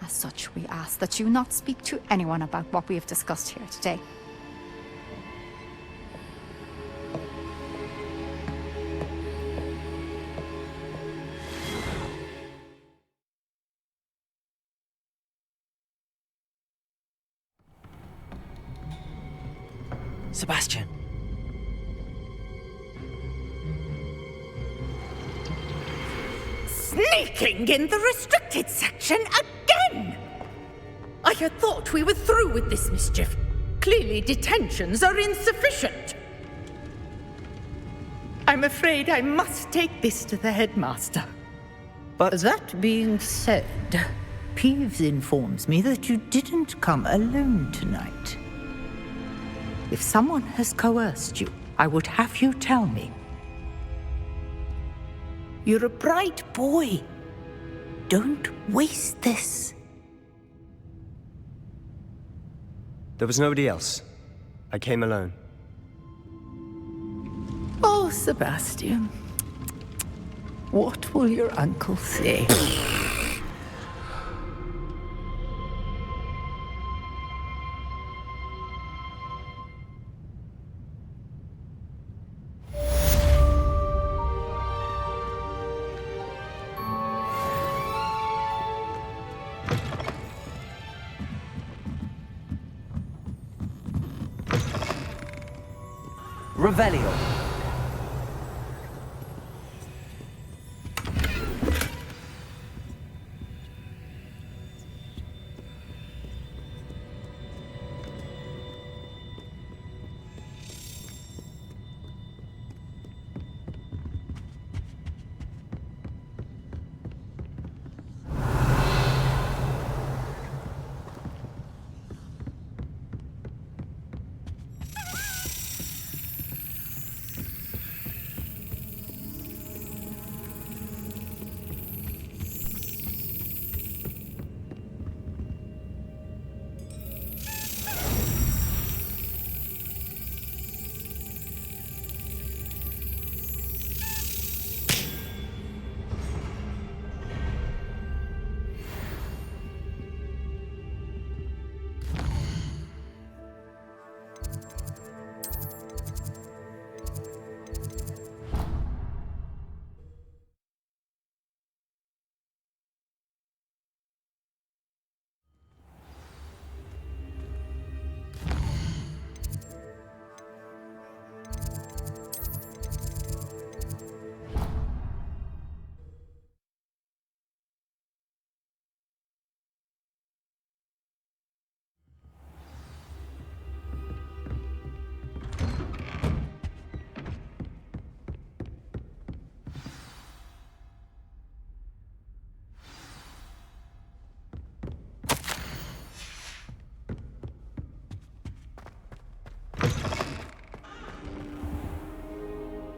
As such, we ask that you not speak to anyone about what we have discussed here today. Sebastian. Sneaking in the restricted section again! I had thought we were through with this mischief. Clearly detentions are insufficient. I'm afraid I must take this to the headmaster. But that being said, Peeves informs me that you didn't come alone tonight. If someone has coerced you, I would have you tell me. You're a bright boy. Don't waste this. There was nobody else. I came alone. Oh, Sebastian. What will your uncle say? Revelio.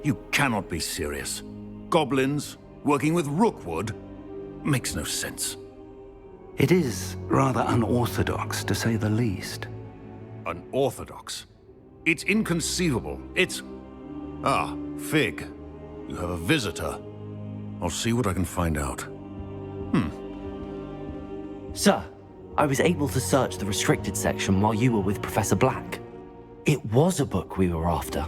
You cannot be serious. Goblins working with Rookwood makes no sense. It is rather unorthodox, to say the least. Unorthodox? It's inconceivable. It's... Ah, Fig. You have a visitor. I'll see what I can find out. Sir, I was able to search the restricted section while you were with Professor Black. It was a book we were after.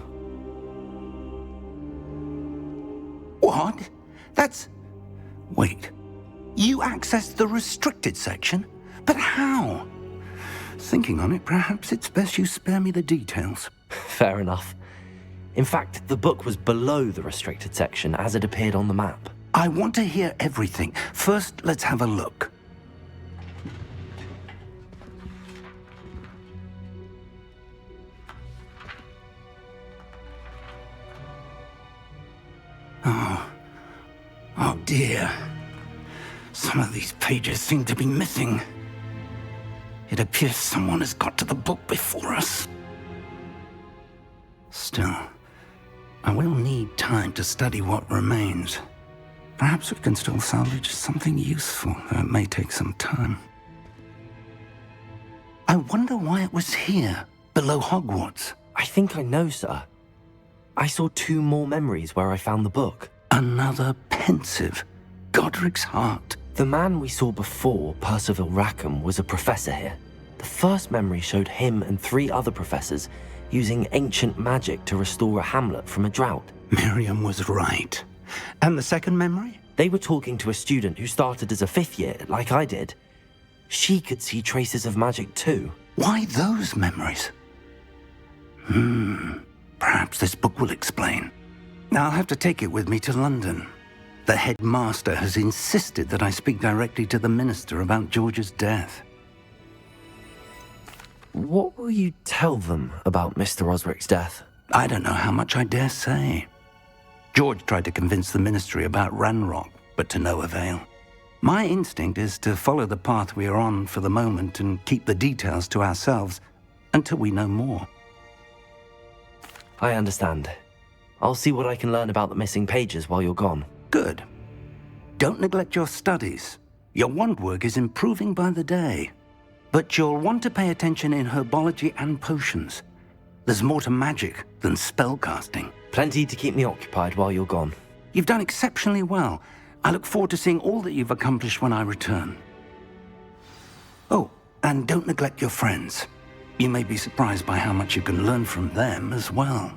What? That's... Wait. You accessed the restricted section? But how? Thinking on it, perhaps it's best you spare me the details. Fair enough. In fact, the book was below the restricted section as it appeared on the map. I want to hear everything. First, let's have a look. Oh dear. Some of these pages seem to be missing. It appears someone has got to the book before us. Still, I will need time to study what remains. Perhaps we can still salvage something useful, though it may take some time. I wonder why it was here, below Hogwarts. I think I know, sir. I saw 2 more memories where I found the book. Another pensive. Godric's heart. The man we saw before, Percival Rackham, was a professor here. The first memory showed him and 3 other professors using ancient magic to restore a hamlet from a drought. Miriam was right. And the second memory? They were talking to a student who started as a 5th year, like I did. She could see traces of magic too. Why those memories? Perhaps this book will explain. Now I'll have to take it with me to London. The headmaster has insisted that I speak directly to the minister about George's death. What will you tell them about Mr. Osric's death? I don't know how much I dare say. George tried to convince the ministry about Ranrock, but to no avail. My instinct is to follow the path we are on for the moment and keep the details to ourselves until we know more. I understand. I'll see what I can learn about the missing pages while you're gone. Good. Don't neglect your studies. Your wand work is improving by the day. But you'll want to pay attention in herbology and potions. There's more to magic than spellcasting. Plenty to keep me occupied while you're gone. You've done exceptionally well. I look forward to seeing all that you've accomplished when I return. Oh, and don't neglect your friends. You may be surprised by how much you can learn from them as well.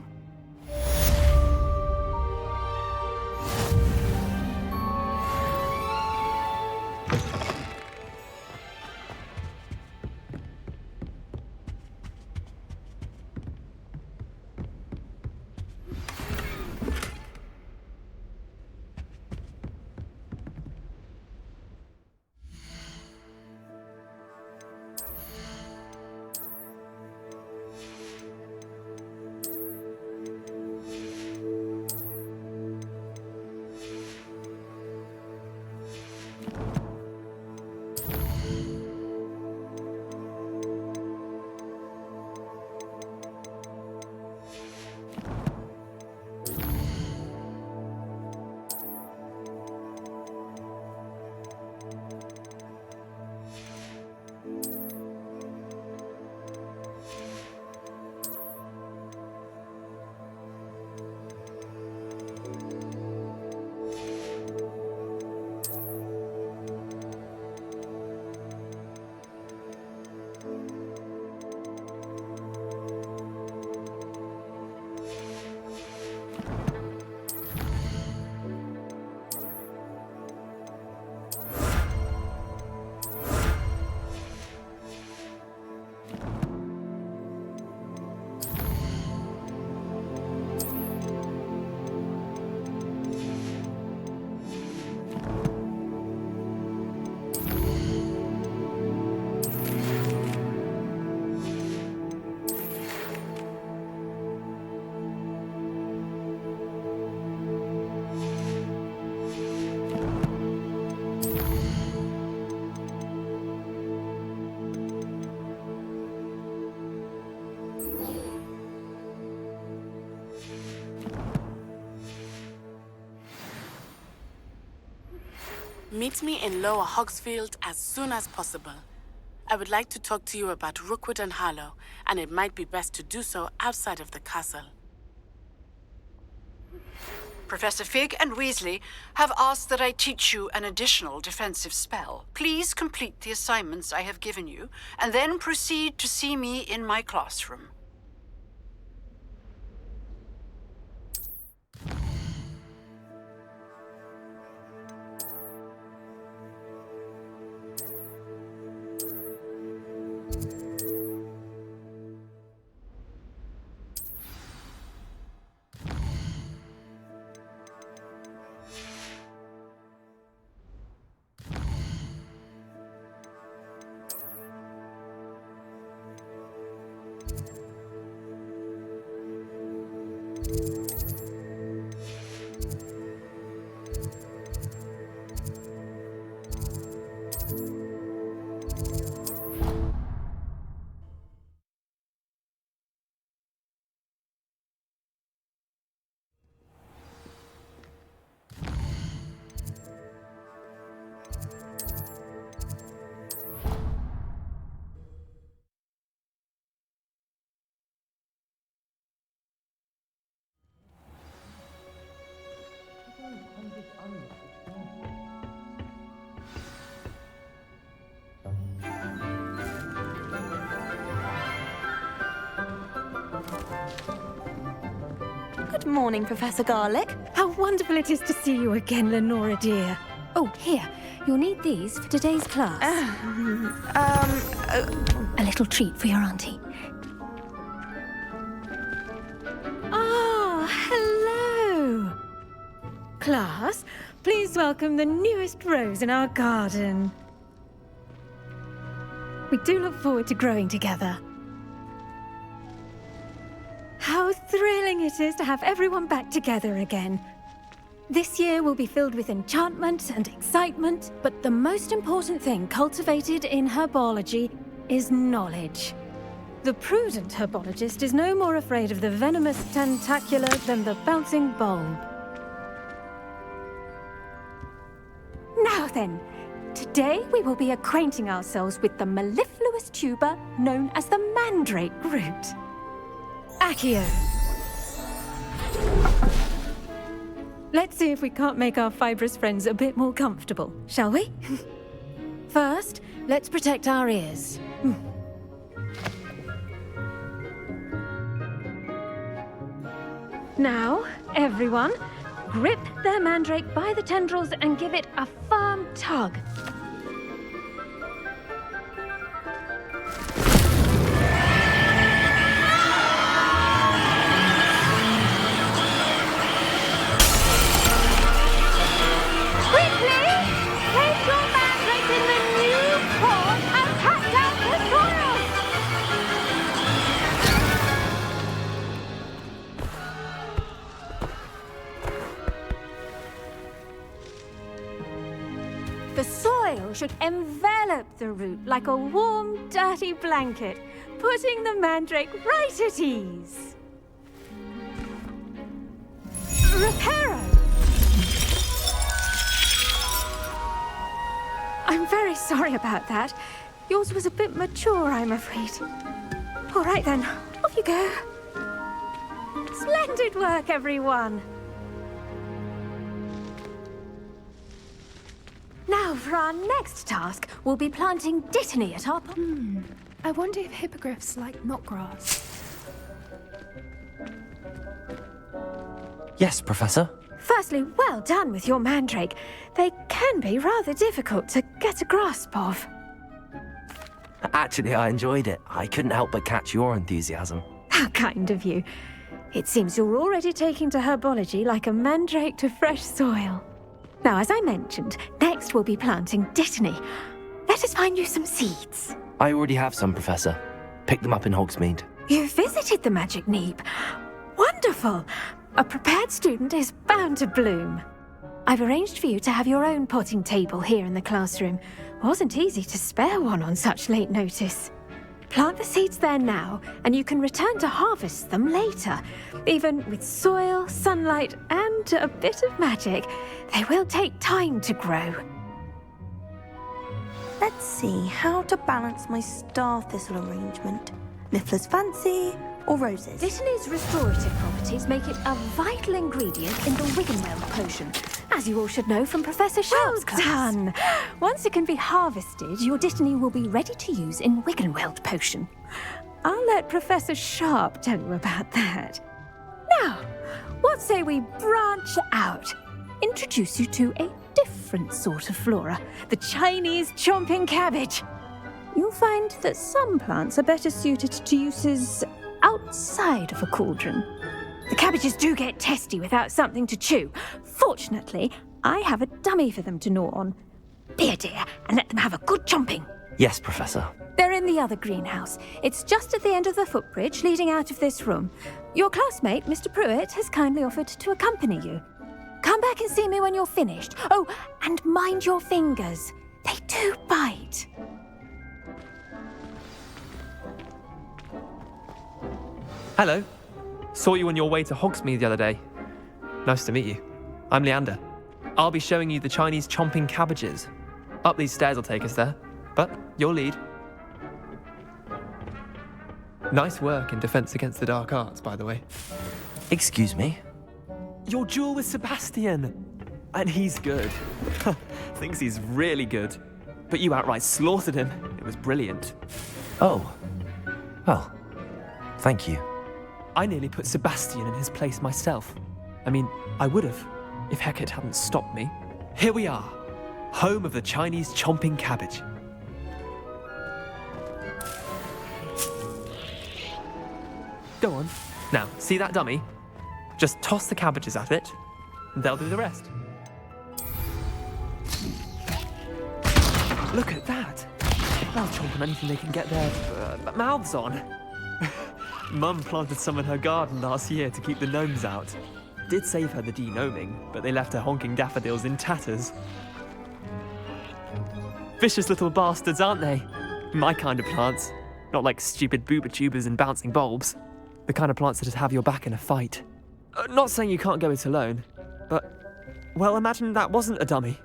Meet me in Lower Hogsfield as soon as possible. I would like to talk to you about Rookwood and Harlow, and it might be best to do so outside of the castle. Professor Fig and Weasley have asked that I teach you an additional defensive spell. Please complete the assignments I have given you, and then proceed to see me in my classroom. Good morning, Professor Garlic. How wonderful it is to see you again, Lenora dear. Oh, here. You'll need these for today's class. A little treat for your auntie. Ah, hello. Class, please welcome the newest rose in our garden. We do look forward to growing together. How thrilling it is to have everyone back together again. This year will be filled with enchantment and excitement, but the most important thing cultivated in herbology is knowledge. The prudent herbologist is no more afraid of the venomous tentacula than the bouncing bulb. Now then, today we will be acquainting ourselves with the mellifluous tuber known as the mandrake root. Accio. Let's see if we can't make our fibrous friends a bit more comfortable, shall we? First, let's protect our ears. Now, everyone, grip their mandrake by the tendrils and give it a firm tug. The soil should envelop the root like a warm, dirty blanket, putting the mandrake right at ease. Reparo! I'm very sorry about that. Yours was a bit mature, I'm afraid. All right then, off you go. Splendid work, everyone. Now, for our next task, we'll be planting dittany at our... I wonder if hippogriffs like knotgrass. Yes, Professor. Firstly, well done with your mandrake. They can be rather difficult to get a grasp of. Actually, I enjoyed it. I couldn't help but catch your enthusiasm. How kind of you. It seems you're already taking to herbology like a mandrake to fresh soil. Now, as I mentioned, next we'll be planting dittany. Let us find you some seeds. I already have some, Professor. Picked them up in Hogsmeade. You visited the Magic Neep. Wonderful! A prepared student is bound to bloom. I've arranged for you to have your own potting table here in the classroom. Wasn't easy to spare one on such late notice. Plant the seeds there now, and you can return to harvest them later. Even with soil, sunlight, and a bit of magic, they will take time to grow. Let's see how to balance my star thistle arrangement. Niffler's fancy or roses? Dittany's restorative properties make it a vital ingredient in the Wiggenweld potion, as you all should know from Professor Sharp's class. Well done! Once it can be harvested, your dittany will be ready to use in Wiggenweld potion. I'll let Professor Sharp tell you about that. Now, what say we branch out? Introduce you to a different sort of flora, the Chinese chomping cabbage. You'll find that some plants are better suited to uses outside of a cauldron. The cabbages do get testy without something to chew. Fortunately, I have a dummy for them to gnaw on. Be a dear and let them have a good chomping. Yes, Professor. They're in the other greenhouse. It's just at the end of the footbridge leading out of this room. Your classmate, Mr. Pruitt, has kindly offered to accompany you. Come back and see me when you're finished. Oh, and mind your fingers. They do bite. Hello. Saw you on your way to Hogsmeade the other day. Nice to meet you. I'm Leander. I'll be showing you the Chinese chomping cabbages. Up these stairs will take us there, but you'll lead. Nice work in Defense Against the Dark Arts, by the way. Excuse me? Your duel with Sebastian! And he's good. Thinks he's really good. But you outright slaughtered him. It was brilliant. Oh. Well, thank you. I nearly put Sebastian in his place myself. I mean, I would have, if Hecate hadn't stopped me. Here we are, home of the Chinese chomping cabbage. Go on. Now, see that dummy? Just toss the cabbages at it, and they'll do the rest. Look at that! They'll chomp on anything they can get their mouths on. Mum planted some in her garden last year to keep the gnomes out. Did save her the de-gnoming, but they left her honking daffodils in tatters. Vicious little bastards, aren't they? My kind of plants. Not like stupid booba tubers and bouncing bulbs. The kind of plants that just have your back in a fight. Not saying you can't go it alone, but, well, imagine that wasn't a dummy.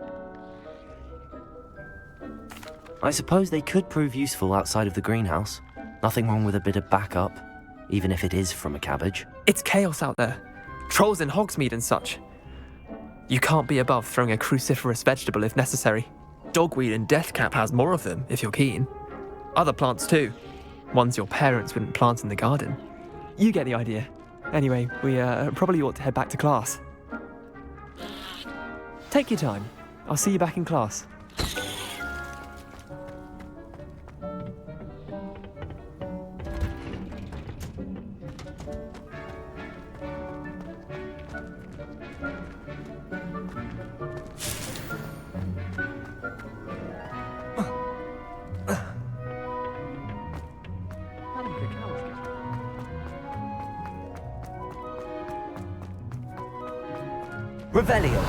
I suppose they could prove useful outside of the greenhouse. Nothing wrong with a bit of backup, even if it is from a cabbage. It's chaos out there. Trolls in Hogsmeade and such. You can't be above throwing a cruciferous vegetable if necessary. Dogweed and deathcap has more of them, if you're keen. Other plants too. Ones your parents wouldn't plant in the garden. You get the idea. Anyway, we probably ought to head back to class. Take your time. I'll see you back in class. Revelio.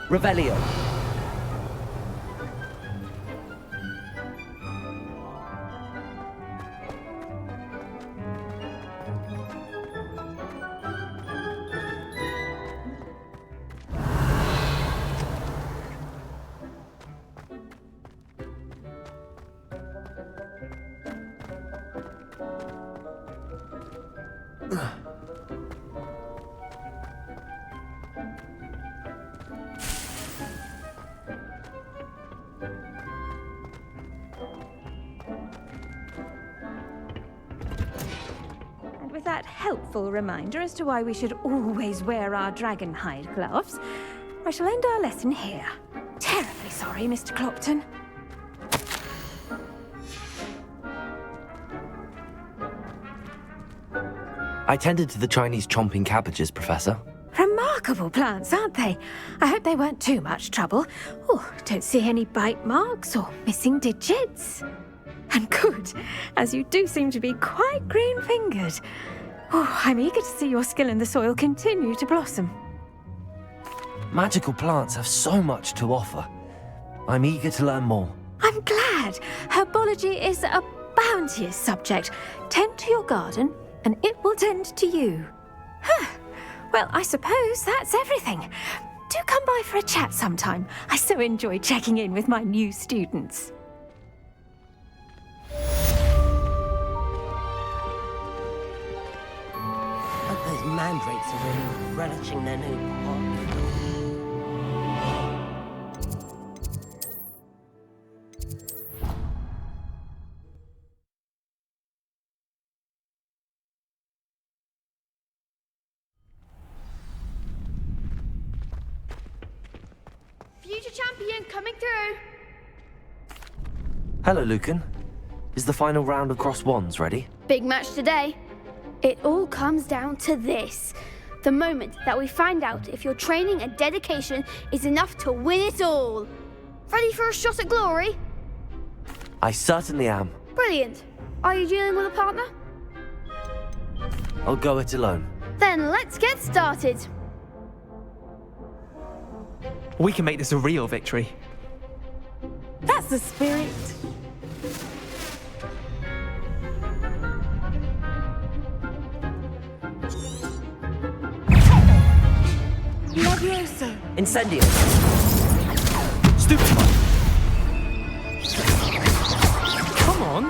Revelio. With that helpful reminder as to why we should always wear our dragon hide gloves, I shall end our lesson here. Terribly sorry, Mr. Clopton. I tended to the Chinese chomping cabbages, Professor. Remarkable plants, aren't they? I hope they weren't too much trouble. Oh, don't see any bite marks or missing digits. And good, as you do seem to be quite green-fingered. Oh, I'm eager to see your skill in the soil continue to blossom. Magical plants have so much to offer. I'm eager to learn more. I'm glad. Herbology is a bounteous subject. Tend to your garden, and it will tend to you. Huh. Well, I suppose that's everything. Do come by for a chat sometime. I so enjoy checking in with my new students. Hope those mandrakes are really relishing their new pot. Future champion coming through. Hello, Lucan. Is the final round of cross wands ready? Big match today. It all comes down to this. The moment that we find out if your training and dedication is enough to win it all. Ready for a shot at glory? I certainly am. Brilliant. Are you dealing with a partner? I'll go it alone. Then let's get started. We can make this a real victory. That's the spirit. Levioso. Incendio. Stupefy. Come on.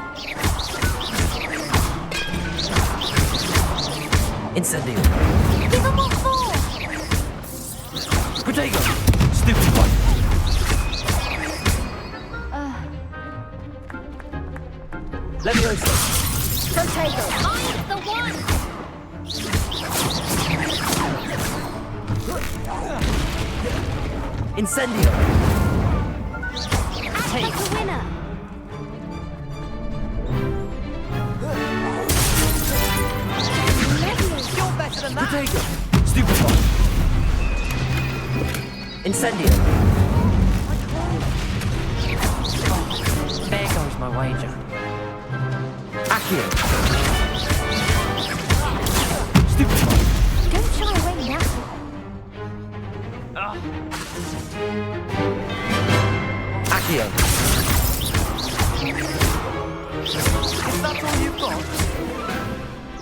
Incendio. Give him what for? Protego. Stupefy. Levioso. Protego. I'm the one. Incendio. Take the winner. You're better than that. Protego. Stupefy. Incendio. There goes my wager. Accio. Stupefy. Don't shy away now. Accio. Is that all you've got?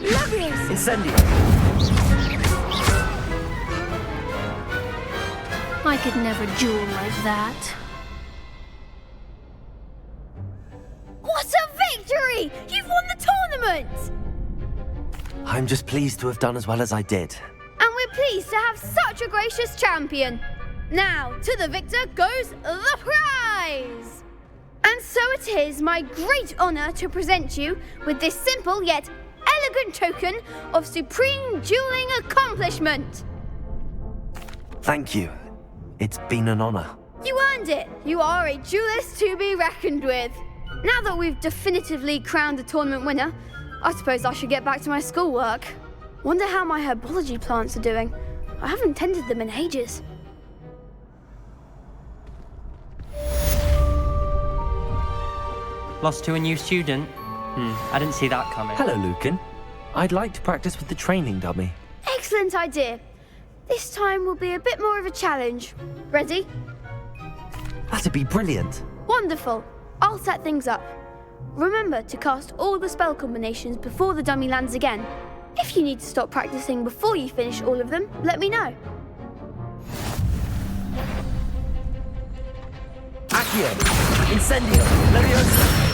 Levioso. Incendio. I could never duel like that. What a victory! You've won the tournament! I'm just pleased to have done as well as I did. And we're pleased to have such a gracious champion. Now, to the victor goes the prize! And so it is my great honor to present you with this simple yet elegant token of supreme dueling accomplishment. Thank you. It's been an honor. You earned it. You are a duelist to be reckoned with. Now that we've definitively crowned the tournament winner, I suppose I should get back to my schoolwork. Wonder how my herbology plants are doing. I haven't tended them in ages. Lost to a new student? I didn't see that coming. Hello, Lucan. I'd like to practice with the training dummy. Excellent idea. This time will be a bit more of a challenge. Ready? That'd be brilliant. Wonderful. I'll set things up. Remember to cast all the spell combinations before the dummy lands again. If you need to stop practicing before you finish all of them, let me know. Accio. Incendio. Levioso.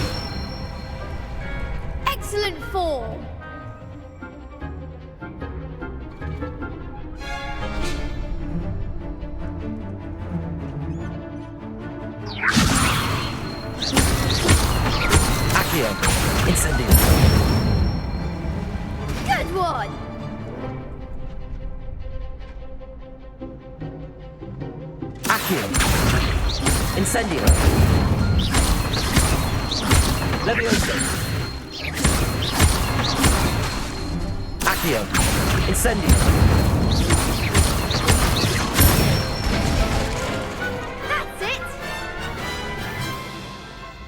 Excellent form. Accio. Incendio. Good one. Accio. Incendio. Levioso. Accio. Incendio. That's it.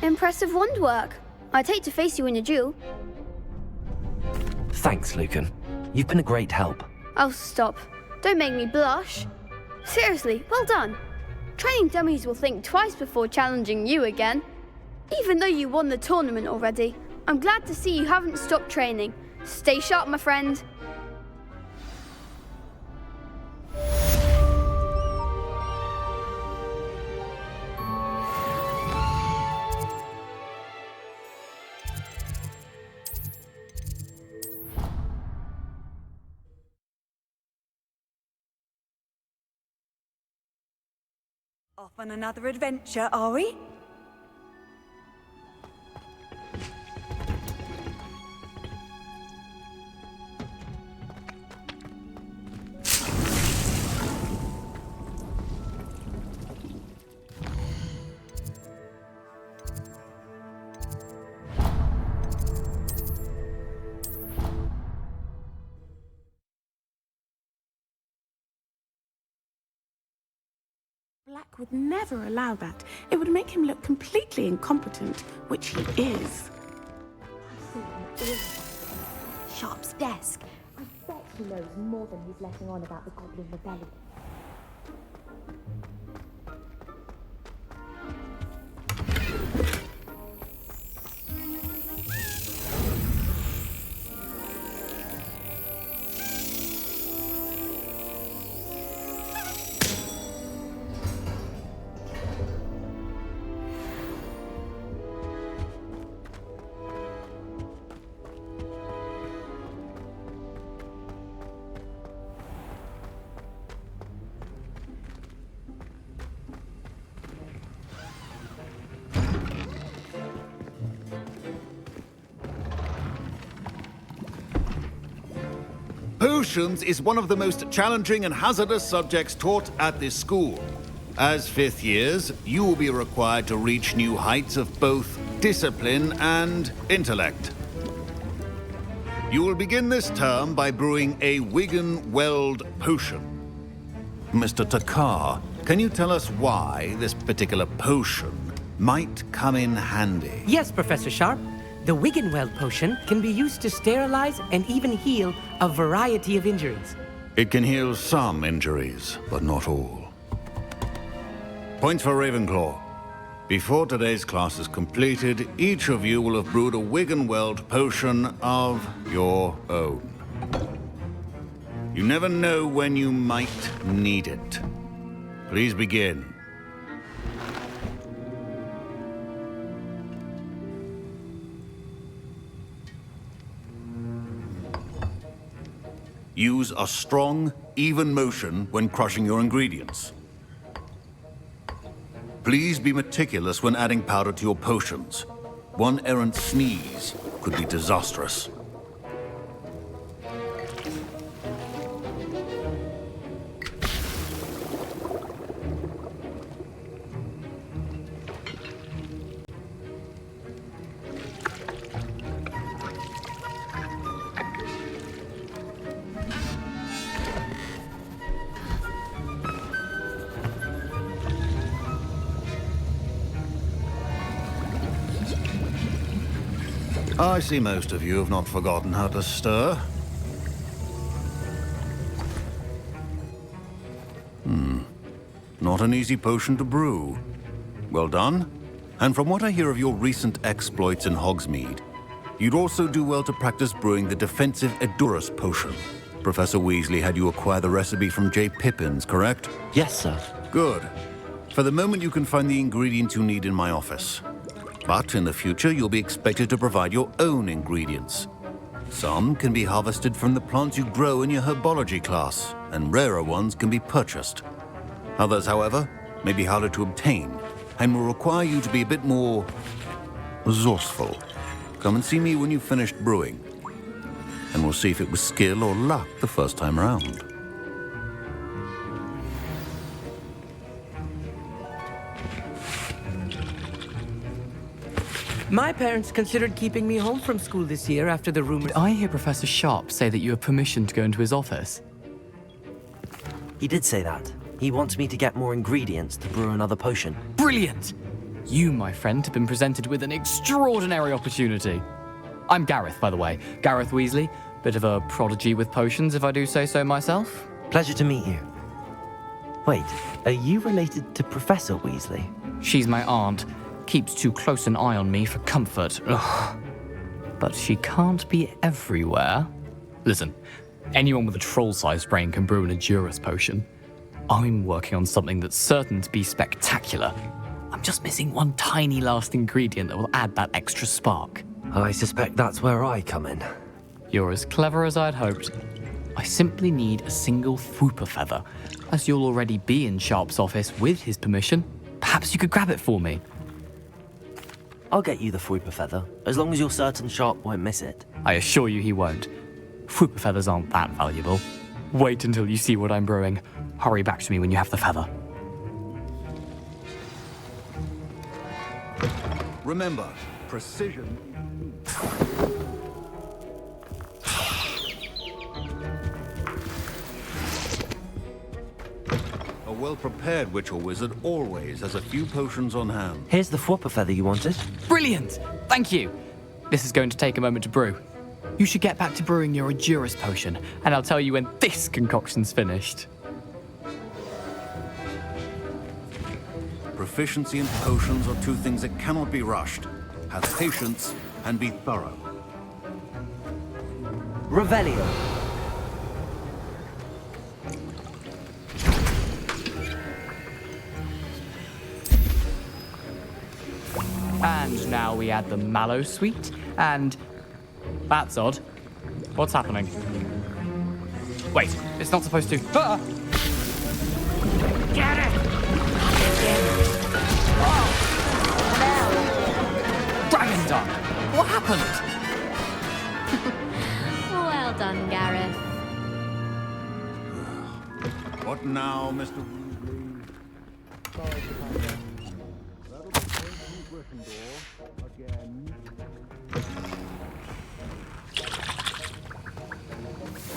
Impressive wand work. I'd hate to face you in a duel. Thanks, Lucan. You've been a great help. Oh, stop. Don't make me blush. Seriously, well done. Training dummies will think twice before challenging you again. Even though you won the tournament already, I'm glad to see you haven't stopped training. Stay sharp, my friend. Off on another adventure, are we? Black would never allow that. It would make him look completely incompetent, which he is. Sharp's desk. I bet he knows more than he's letting on about the Goblin Rebellion. Potions is one of the most challenging and hazardous subjects taught at this school. As fifth years, you will be required to reach new heights of both discipline and intellect. You will begin this term by brewing a Wigan-Weld potion. Mr. Takar, can you tell us why this particular potion might come in handy? Yes, Professor Sharp. The Wigan-Weld potion can be used to sterilize and even heal a variety of injuries. It can heal some injuries, but not all. Points for Ravenclaw. Before today's class is completed, each of you will have brewed a Wigan-Weld potion of your own. You never know when you might need it. Please begin. Use a strong, even motion when crushing your ingredients. Please be meticulous when adding powder to your potions. One errant sneeze could be disastrous. I see most of you have not forgotten how to stir. Not an easy potion to brew. Well done. And from what I hear of your recent exploits in Hogsmeade, you'd also do well to practice brewing the defensive Edurus potion. Professor Weasley had you acquire the recipe from J. Pippins, correct? Yes, sir. Good. For the moment, you can find the ingredients you need in my office. But in the future, you'll be expected to provide your own ingredients. Some can be harvested from the plants you grow in your herbology class, and rarer ones can be purchased. Others, however, may be harder to obtain, and will require you to be a bit more resourceful. Come and see me when you've finished brewing, and we'll see if it was skill or luck the first time around. My parents considered keeping me home from school this year after the rumor. Did I hear Professor Sharp say that you have permission to go into his office? He did say that. He wants me to get more ingredients to brew another potion. Brilliant! You, my friend, have been presented with an extraordinary opportunity. I'm Gareth, by the way. Gareth Weasley. Bit of a prodigy with potions, if I do say so myself. Pleasure to meet you. Wait, are you related to Professor Weasley? She's my aunt. Keeps too close an eye on me for comfort. Ugh. But she can't be everywhere. Listen, anyone with a troll-sized brain can brew an Edurus potion. I'm working on something that's certain to be spectacular. I'm just missing one tiny last ingredient that will add that extra spark. I suspect that's where I come in. You're as clever as I'd hoped. I simply need a single Fwooper feather. As you'll already be in Sharp's office with his permission, perhaps you could grab it for me. I'll get you the Fwooper feather, as long as you're certain Sharp won't miss it. I assure you he won't. Fwooper feathers aren't that valuable. Wait until you see what I'm brewing. Hurry back to me when you have the feather. Remember, precision. A well-prepared witch or wizard always has a few potions on hand. Here's the Fwopper feather you wanted. Brilliant! Thank you. This is going to take a moment to brew. You should get back to brewing your Edurus potion, and I'll tell you when this concoction's finished. Proficiency in potions are two things that cannot be rushed. Have patience and be thorough. Revelio. And now we add the mallow sweet, and... That's odd. What's happening? Wait, it's not supposed to... Ah! Get it! Dragon Dung! What happened? Well done, Gareth. What now, Mr. Weasley? That'll be Gryffindor again.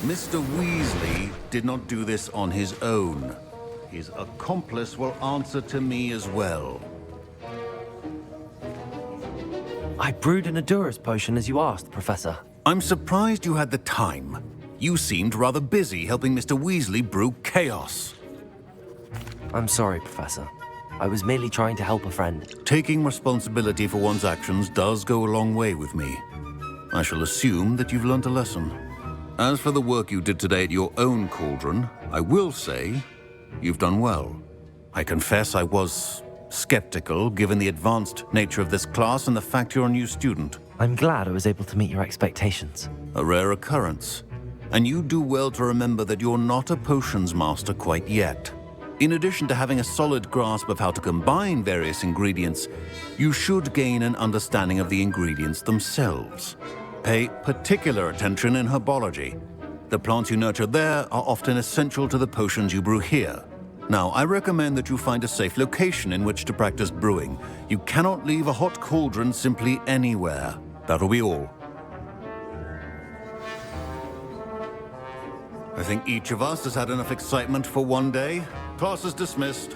Mr. Weasley did not do this on his own. His accomplice will answer to me as well. I brewed an Edurus potion as you asked, Professor. I'm surprised you had the time. You seemed rather busy helping Mr. Weasley brew chaos. I'm sorry, Professor. I was merely trying to help a friend. Taking responsibility for one's actions does go a long way with me. I shall assume that you've learnt a lesson. As for the work you did today at your own cauldron, I will say you've done well. I confess I was skeptical, given the advanced nature of this class and the fact you're a new student. I'm glad I was able to meet your expectations. A rare occurrence. And you do well to remember that you're not a potions master quite yet. In addition to having a solid grasp of how to combine various ingredients, you should gain an understanding of the ingredients themselves. Pay particular attention in herbology. The plants you nurture there are often essential to the potions you brew here. Now, I recommend that you find a safe location in which to practice brewing. You cannot leave a hot cauldron simply anywhere. That'll be all. I think each of us has had enough excitement for one day. Class is dismissed.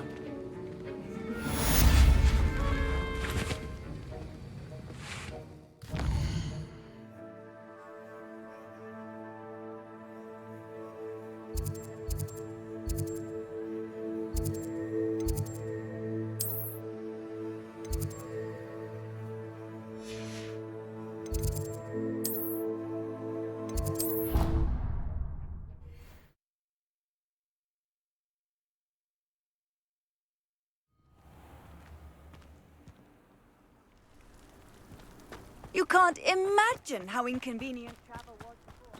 You can't imagine how inconvenient travel was before.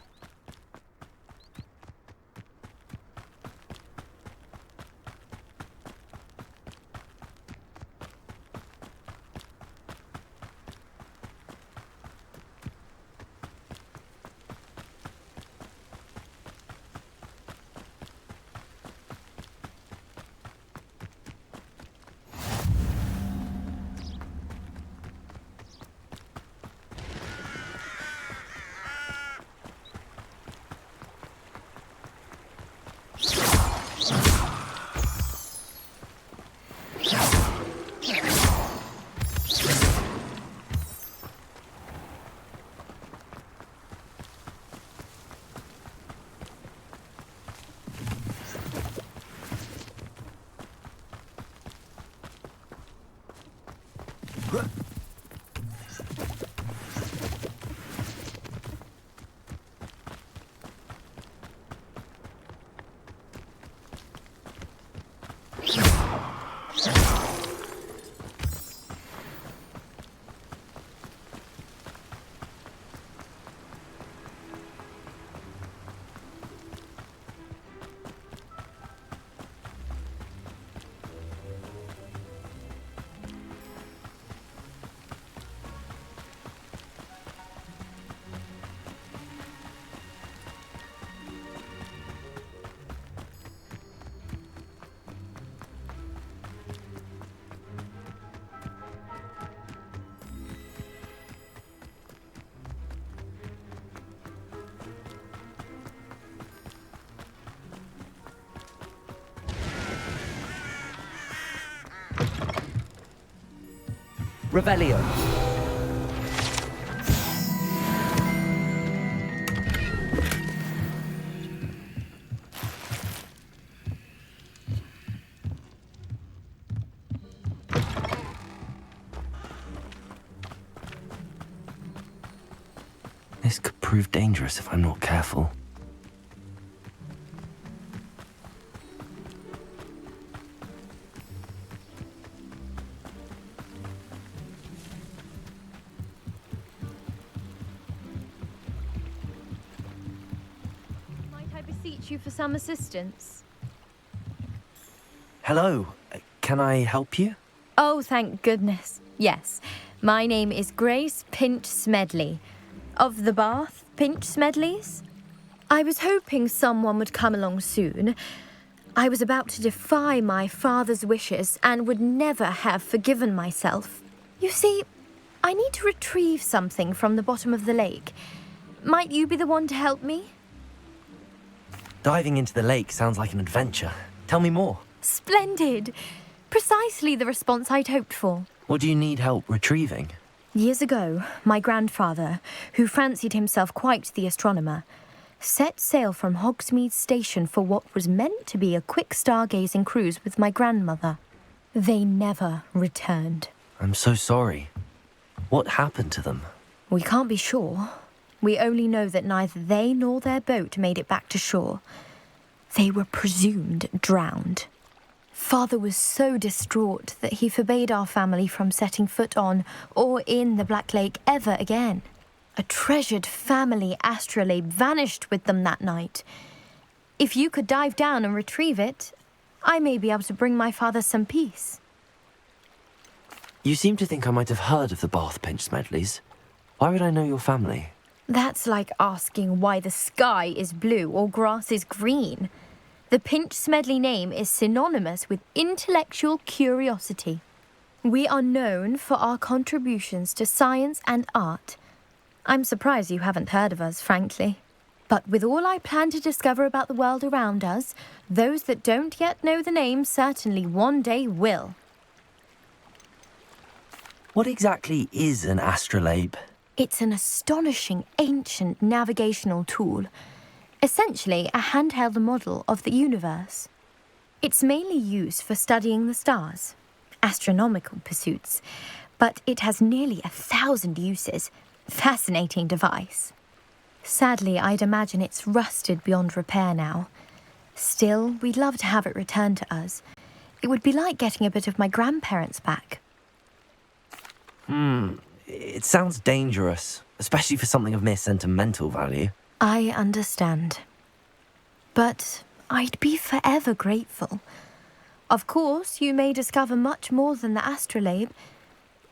Revelio. This could prove dangerous if I'm not careful. Might I beseech you for some assistance? Hello. Can I help you? Oh, thank goodness. Yes. My name is Grace Pinch Smedley. Of the Bath Pinch Smedleys? I was hoping someone would come along soon. I was about to defy my father's wishes and would never have forgiven myself. You see, I need to retrieve something from the bottom of the lake. Might you be the one to help me? Diving into the lake sounds like an adventure. Tell me more. Splendid! Precisely the response I'd hoped for. What do you need help retrieving? Years ago, my grandfather, who fancied himself quite the astronomer, set sail from Hogsmeade Station for what was meant to be a quick stargazing cruise with my grandmother. They never returned. I'm so sorry. What happened to them? We can't be sure. We only know that neither they nor their boat made it back to shore. They were presumed drowned. Father was so distraught that he forbade our family from setting foot on or in the Black Lake ever again. A treasured family astrolabe vanished with them that night. If you could dive down and retrieve it, I may be able to bring my father some peace. You seem to think I might have heard of the Bath Pinch Smedleys. Why would I know your family? That's like asking why the sky is blue or grass is green. The Pinch Smedley name is synonymous with intellectual curiosity. We are known for our contributions to science and art. I'm surprised you haven't heard of us, frankly. But with all I plan to discover about the world around us, those that don't yet know the name certainly one day will. What exactly is an astrolabe? It's an astonishing ancient navigational tool. Essentially a handheld model of the universe. It's mainly used for studying the stars, astronomical pursuits, but it has nearly 1,000 uses. Fascinating device. Sadly, I'd imagine it's rusted beyond repair now. Still, we'd love to have it returned to us. It would be like getting a bit of my grandparents back. It sounds dangerous, especially for something of mere sentimental value. I understand. But I'd be forever grateful. Of course, you may discover much more than the astrolabe.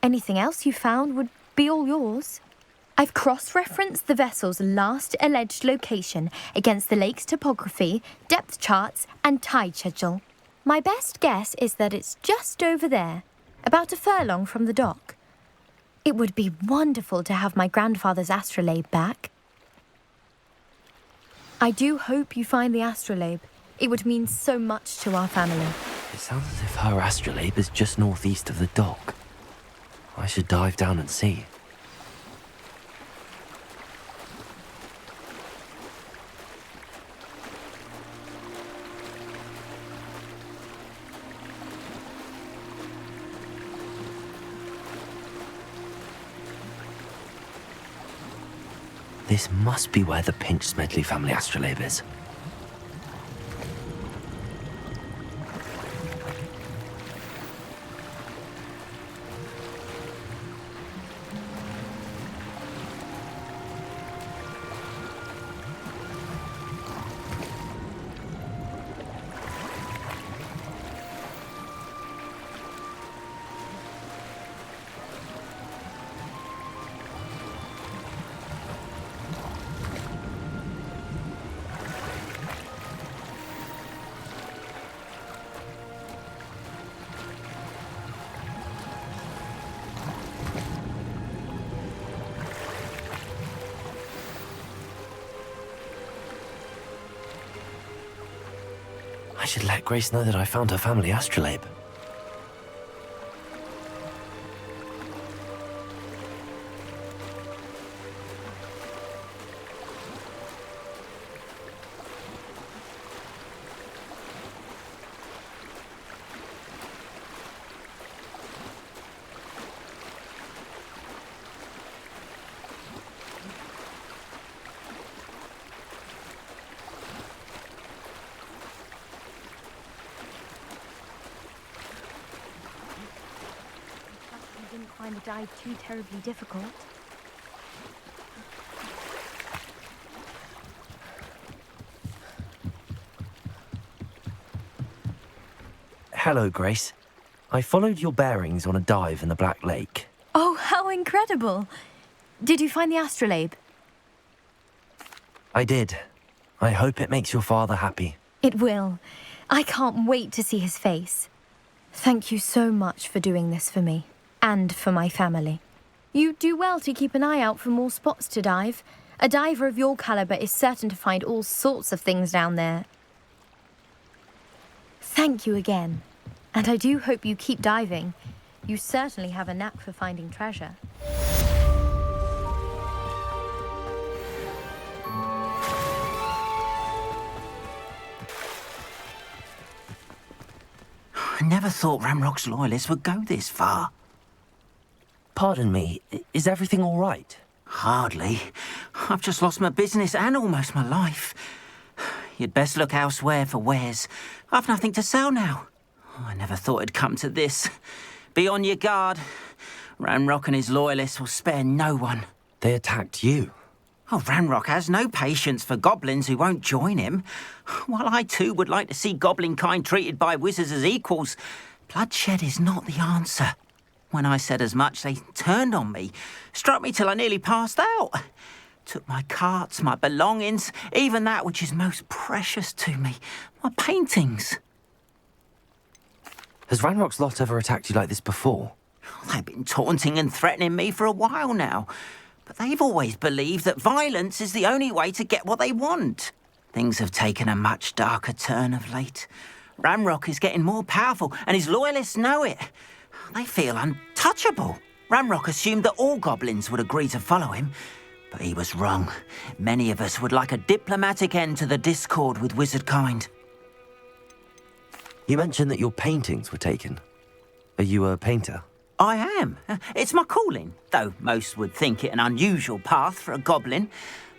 Anything else you found would be all yours. I've cross-referenced the vessel's last alleged location against the lake's topography, depth charts, and tide schedule. My best guess is that it's just over there, about a furlong from the dock. It would be wonderful to have my grandfather's astrolabe back. I do hope you find the astrolabe. It would mean so much to our family. It sounds as if her astrolabe is just northeast of the dock. I should dive down and see. This must be where the Pinch Smedley family astrolabe is. I should let Grace know that I found her family astrolabe. the dive too terribly difficult. Hello, Grace. I followed your bearings on a dive in the Black Lake. Oh, how incredible! Did you find the astrolabe? I did. I hope it makes your father happy. It will. I can't wait to see his face. Thank you so much for doing this for me, and for my family. You do well to keep an eye out for more spots to dive. A diver of your caliber is certain to find all sorts of things down there. Thank you again. And I do hope you keep diving. You certainly have a knack for finding treasure. I never thought Ramrock's loyalists would go this far. Pardon me, is everything all right? Hardly. I've just lost my business and almost my life. You'd best look elsewhere for wares. I've nothing to sell now. I never thought it'd come to this. Be on your guard. Ranrock and his loyalists will spare no one. They attacked you? Oh, Ranrock has no patience for goblins who won't join him. While I too would like to see goblin kind treated by wizards as equals, bloodshed is not the answer. When I said as much, they turned on me, struck me till I nearly passed out. Took my carts, my belongings, even that which is most precious to me, my paintings. Has Ranrock's lot ever attacked you like this before? They've been taunting and threatening me for a while now. But they've always believed that violence is the only way to get what they want. Things have taken a much darker turn of late. Ranrock is getting more powerful, and his loyalists know it. They feel untouchable. Ranrock assumed that all goblins would agree to follow him, but he was wrong. Many of us would like a diplomatic end to the discord with wizard kind. You mentioned that your paintings were taken. Are you a painter? I am. It's my calling, though most would think it an unusual path for a goblin.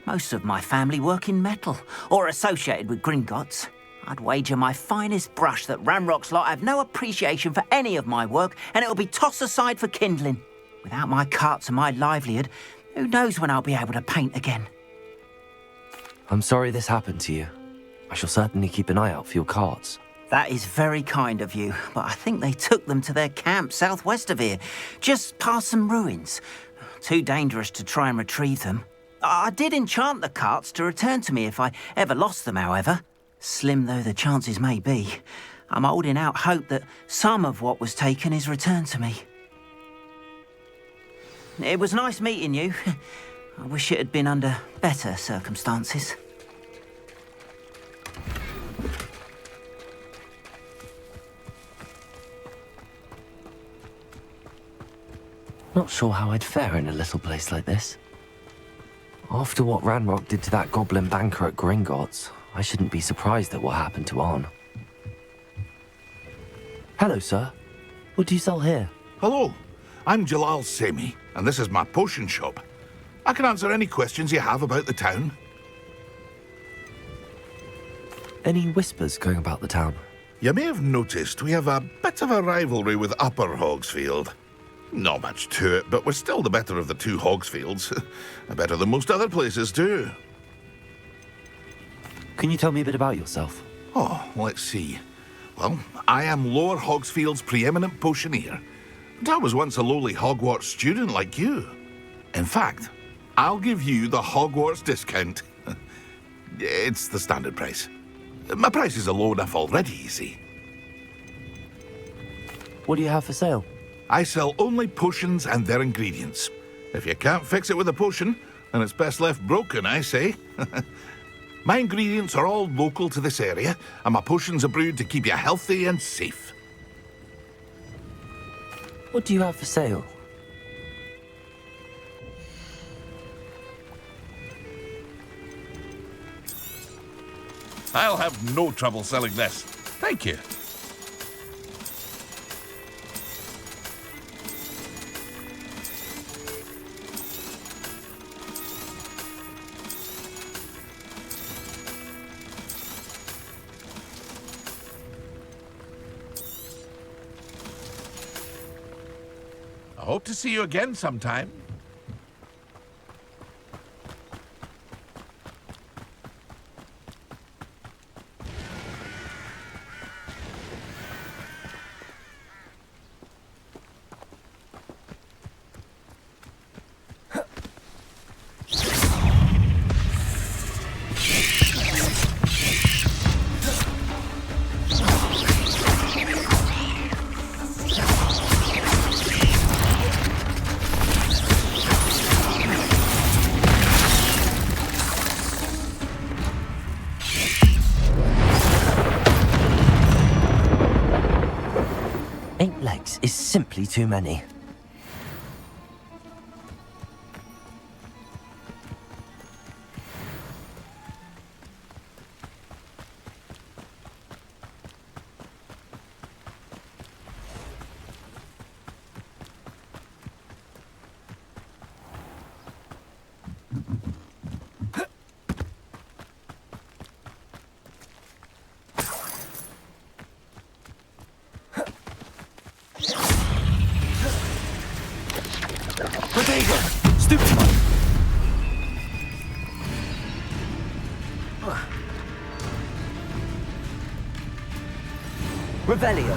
Most of my family work in metal, or associated with Gringotts. I'd wager my finest brush that Ranrock's lot have no appreciation for any of my work, and it'll be tossed aside for kindling. Without my carts and my livelihood, who knows when I'll be able to paint again. I'm sorry this happened to you. I shall certainly keep an eye out for your carts. That is very kind of you, but I think they took them to their camp southwest of here, just past some ruins. Too dangerous to try and retrieve them. I did enchant the carts to return to me if I ever lost them, however. Slim though the chances may be, I'm holding out hope that some of what was taken is returned to me. It was nice meeting you. I wish it had been under better circumstances. Not sure how I'd fare in a little place like this. After what Ranrock did to that goblin banker at Gringotts, I shouldn't be surprised at what happened to Arn. Hello, sir. What do you sell here? Hello, I'm Jalal Semi, and this is my potion shop. I can answer any questions you have about the town. Any whispers going about the town? You may have noticed we have a bit of a rivalry with Upper Hogsfield. Not much to it, but we're still the better of the two Hogsfields. Better than most other places, too. Can you tell me a bit about yourself? Oh, let's see. Well, I am Lower Hogsfield's preeminent potioneer. And I was once a lowly Hogwarts student like you. In fact, I'll give you the Hogwarts discount. It's the standard price. My prices are low enough already, you see. What do you have for sale? I sell only potions and their ingredients. If you can't fix it with a potion, then it's best left broken, I say. My ingredients are all local to this area, and my potions are brewed to keep you healthy and safe. What do you have for sale? I'll have no trouble selling this. Thank you. Hope to see you again sometime. Is simply too many. Revelio.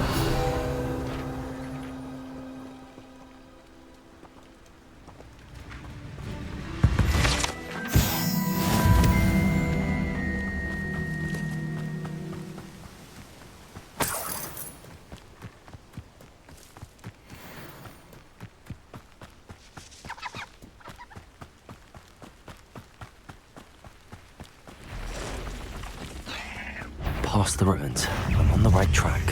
Past the ruins. I'm on the right track.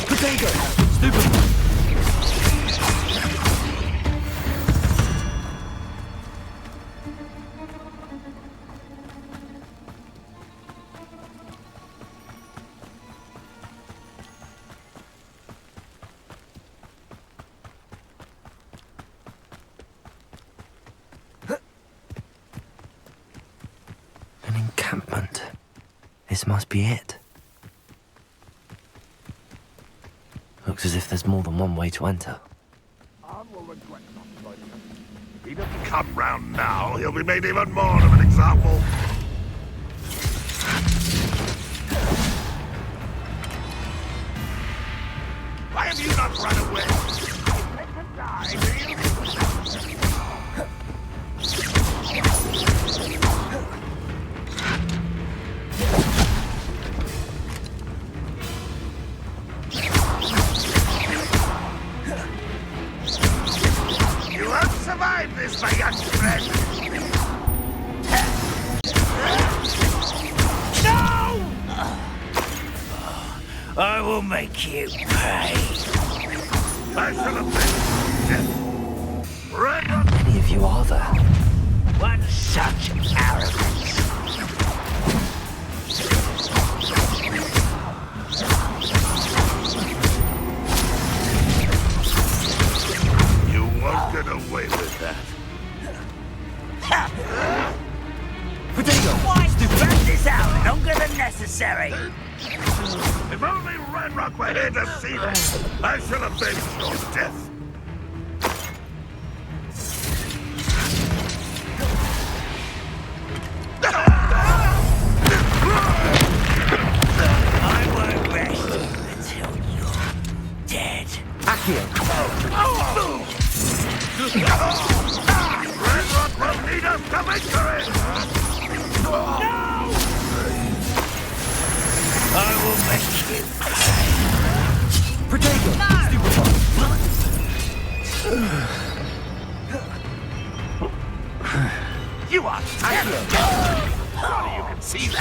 Potato! Stupid! An encampment. This must be it. Looks as if there's more than one way to enter. If he doesn't come round now, he'll be made even more of an example. Why have you not run away? Let him die, do you? Survive this, my young friend! No! I will make you pay. I shall have been dead. How many of you are there? What such arrogance! Won't get away with that. Potato! Why spread this out longer than necessary? If only Ranrock were here to see this, I shall avenge your death. I won't rest until you're dead. Accio! Ranrock will need us to victory! No! I will make you pay. Potato! You are tired! Surely you can see that!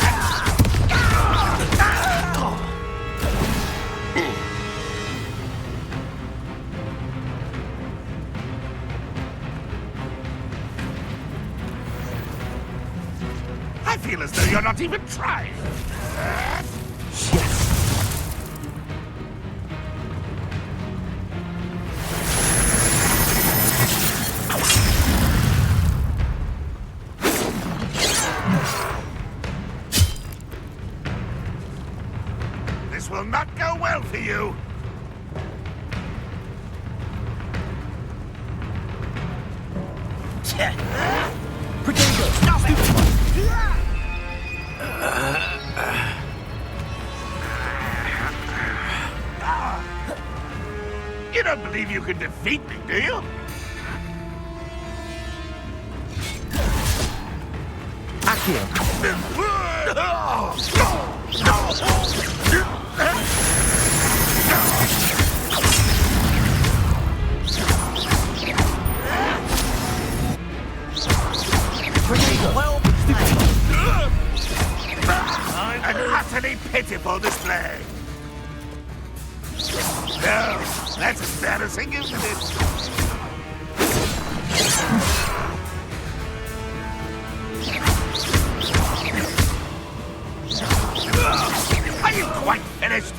I feel as though you're not even trying. Yes. This will not go well for you. you can defeat me, do you? Well, an utterly pitiful display. No, that's embarrassing, isn't it? Are you quite finished?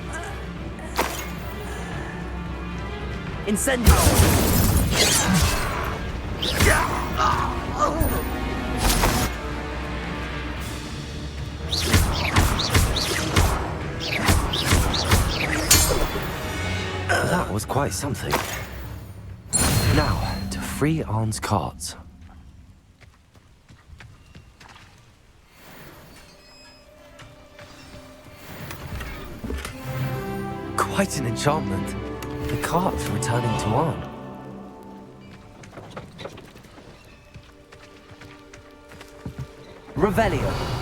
Incendio! That was quite something. Now, to free Arn's cards. Quite an enchantment. The cards returning to Arn. Revelio.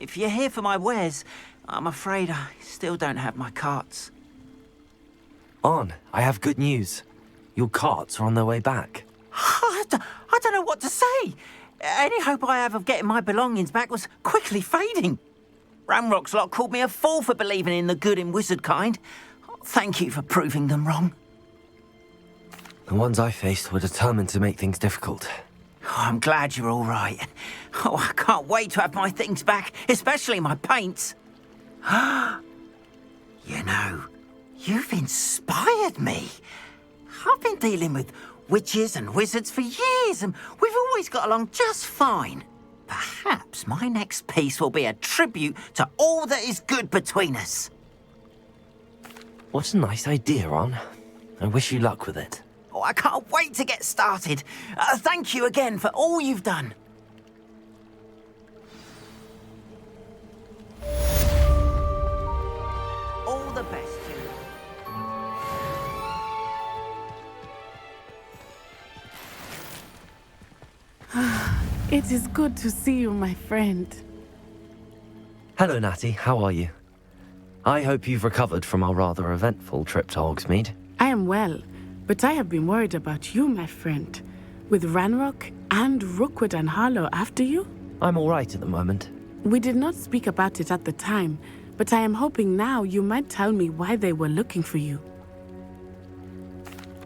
if you're here for my wares, I'm afraid I still don't have my carts. Arn, I have good news. Your carts are on their way back. I don't know what to say. Any hope I have of getting my belongings back was quickly fading. Ramrock's lot called me a fool for believing in the good in wizard kind. Thank you for proving them wrong. The ones I faced were determined to make things difficult. Oh, I'm glad you're all right. Oh, I can't wait to have my things back, especially my paints. You know, you've inspired me. I've been dealing with witches and wizards for years, and we've always got along just fine. Perhaps my next piece will be a tribute to all that is good between us. What a nice idea, Ron. I wish you luck with it. Oh, I can't wait to get started. Thank you again for all you've done. All the best to you. It is good to see you, my friend. Hello, Natty. How are you? I hope you've recovered from our rather eventful trip to Hogsmeade. I am well, but I have been worried about you, my friend. With Ranrock and Rookwood and Harlow after you? I'm all right at the moment. We did not speak about it at the time, but I am hoping now you might tell me why they were looking for you.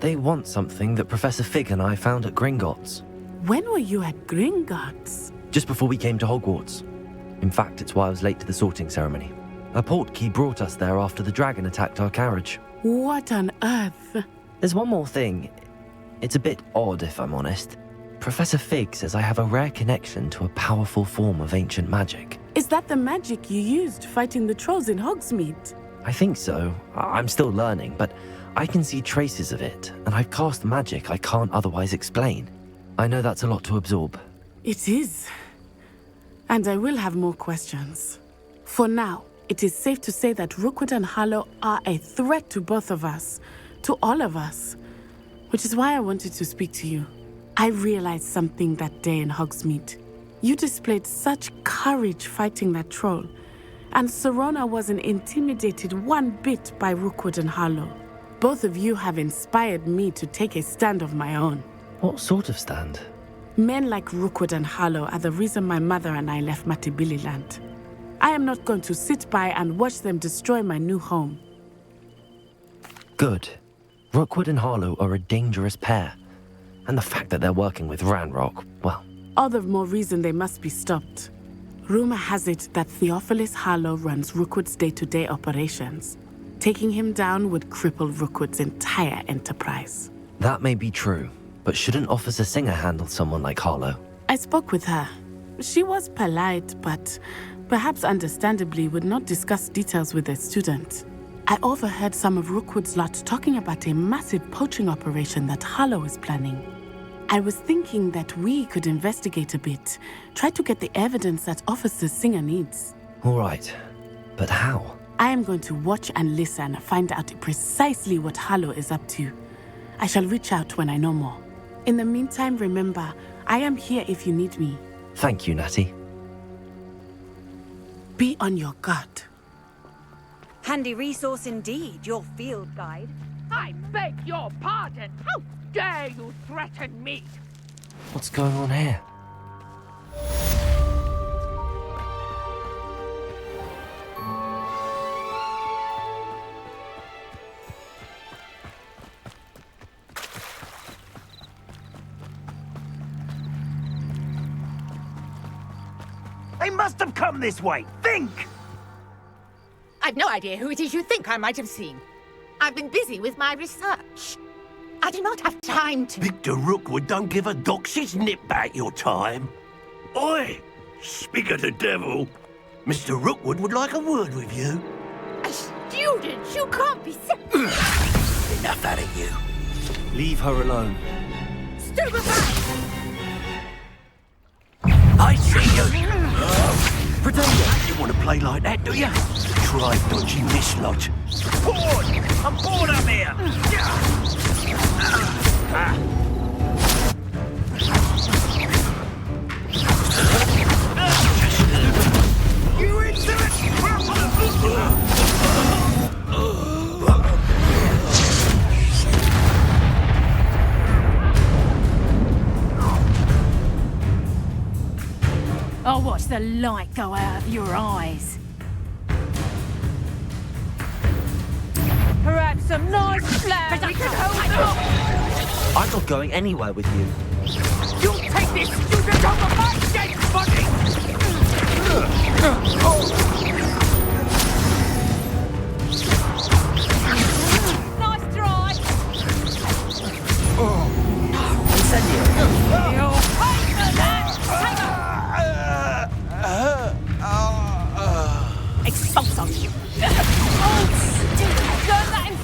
They want something that Professor Fig and I found at Gringotts. When were you at Gringotts? Just before we came to Hogwarts. In fact, it's why I was late to the sorting ceremony. A portkey brought us there after the dragon attacked our carriage. What on earth? There's one more thing. It's a bit odd, if I'm honest. Professor Fig says I have a rare connection to a powerful form of ancient magic. Is that the magic you used fighting the trolls in Hogsmeade? I think so. I'm still learning, but I can see traces of it, and I've cast magic I can't otherwise explain. I know that's a lot to absorb. It is. And I will have more questions. For now, it is safe to say that Rookwood and Harlow are a threat to both of us, to all of us, which is why I wanted to speak to you. I realized something that day in Hogsmeade. You displayed such courage fighting that troll, and Serona wasn't intimidated one bit by Rookwood and Harlow. Both of you have inspired me to take a stand of my own. What sort of stand? Men like Rookwood and Harlow are the reason my mother and I left Matibili land. I am not going to sit by and watch them destroy my new home. Good. Rookwood and Harlow are a dangerous pair. And the fact that they're working with Ranrock, well... All the more reason they must be stopped. Rumor has it that Theophilus Harlow runs Rookwood's day-to-day operations. Taking him down would cripple Rookwood's entire enterprise. That may be true, but shouldn't Officer Singer handle someone like Harlow? I spoke with her. She was polite, but perhaps understandably would not discuss details with a student. I overheard some of Rookwood's lot talking about a massive poaching operation that Harlow is planning. I was thinking that we could investigate a bit, try to get the evidence that Officer Singer needs. All right, but how? I am going to watch and listen, find out precisely what Harlow is up to. I shall reach out when I know more. In the meantime, remember, I am here if you need me. Thank you, Natty. Be on your guard. Handy resource indeed, your field guide. I beg your pardon. How dare you threaten me? What's going on here? They must have come this way. Think! I've no idea who it is you think I might have seen. I've been busy with my research. I do not have time to... Victor Rookwood don't give a doxy's nip back your time. Oi! Speak of the devil. Mr. Rookwood would like a word with you. A student? You can't be... Enough out of you. Leave her alone. Stupefy! I see you! Pretender! You want to play like that, do you? Try dodging this lot. Bored! I'm bored up here! You into it! I'll watch the light go out of your eyes. Perhaps some nice flag we can hold up. I'm not going anywhere with you. You take this student over my dead body! Nice try. You'll pay for that! Expulso! Oh, learn that in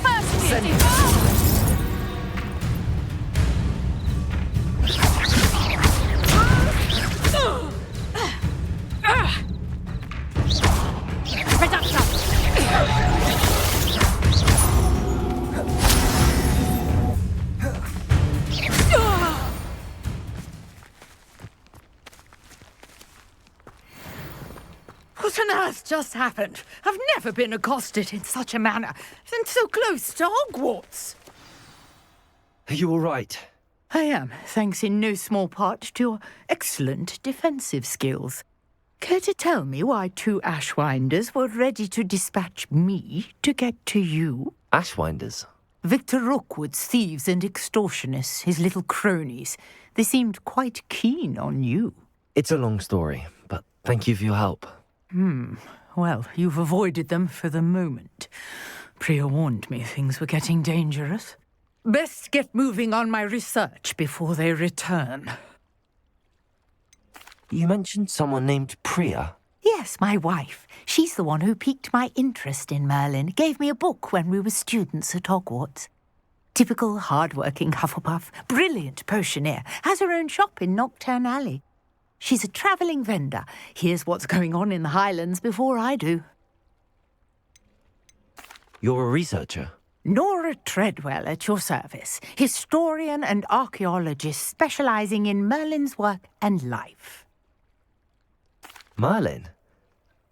What on earth just happened? I've never been accosted in such a manner, and so close to Hogwarts. Are you all right? I am, thanks in no small part to your excellent defensive skills. Care to tell me why 2 Ashwinders were ready to dispatch me to get to you? Ashwinders? Victor Rookwood's thieves and extortionists, his little cronies. They seemed quite keen on you. It's a long story, but thank you for your help. Well, you've avoided them for the moment. Priya warned me things were getting dangerous. Best get moving on my research before they return. You mentioned someone named Priya. Yes, my wife. She's the one who piqued my interest in Merlin. Gave me a book when we were students at Hogwarts. Typical hard-working Hufflepuff, brilliant potioneer, has her own shop in Knockturn Alley. She's a travelling vendor. Hears what's going on in the Highlands before I do. You're a researcher? Nora Treadwell at your service, historian and archaeologist specialising in Merlin's work and life. Merlin?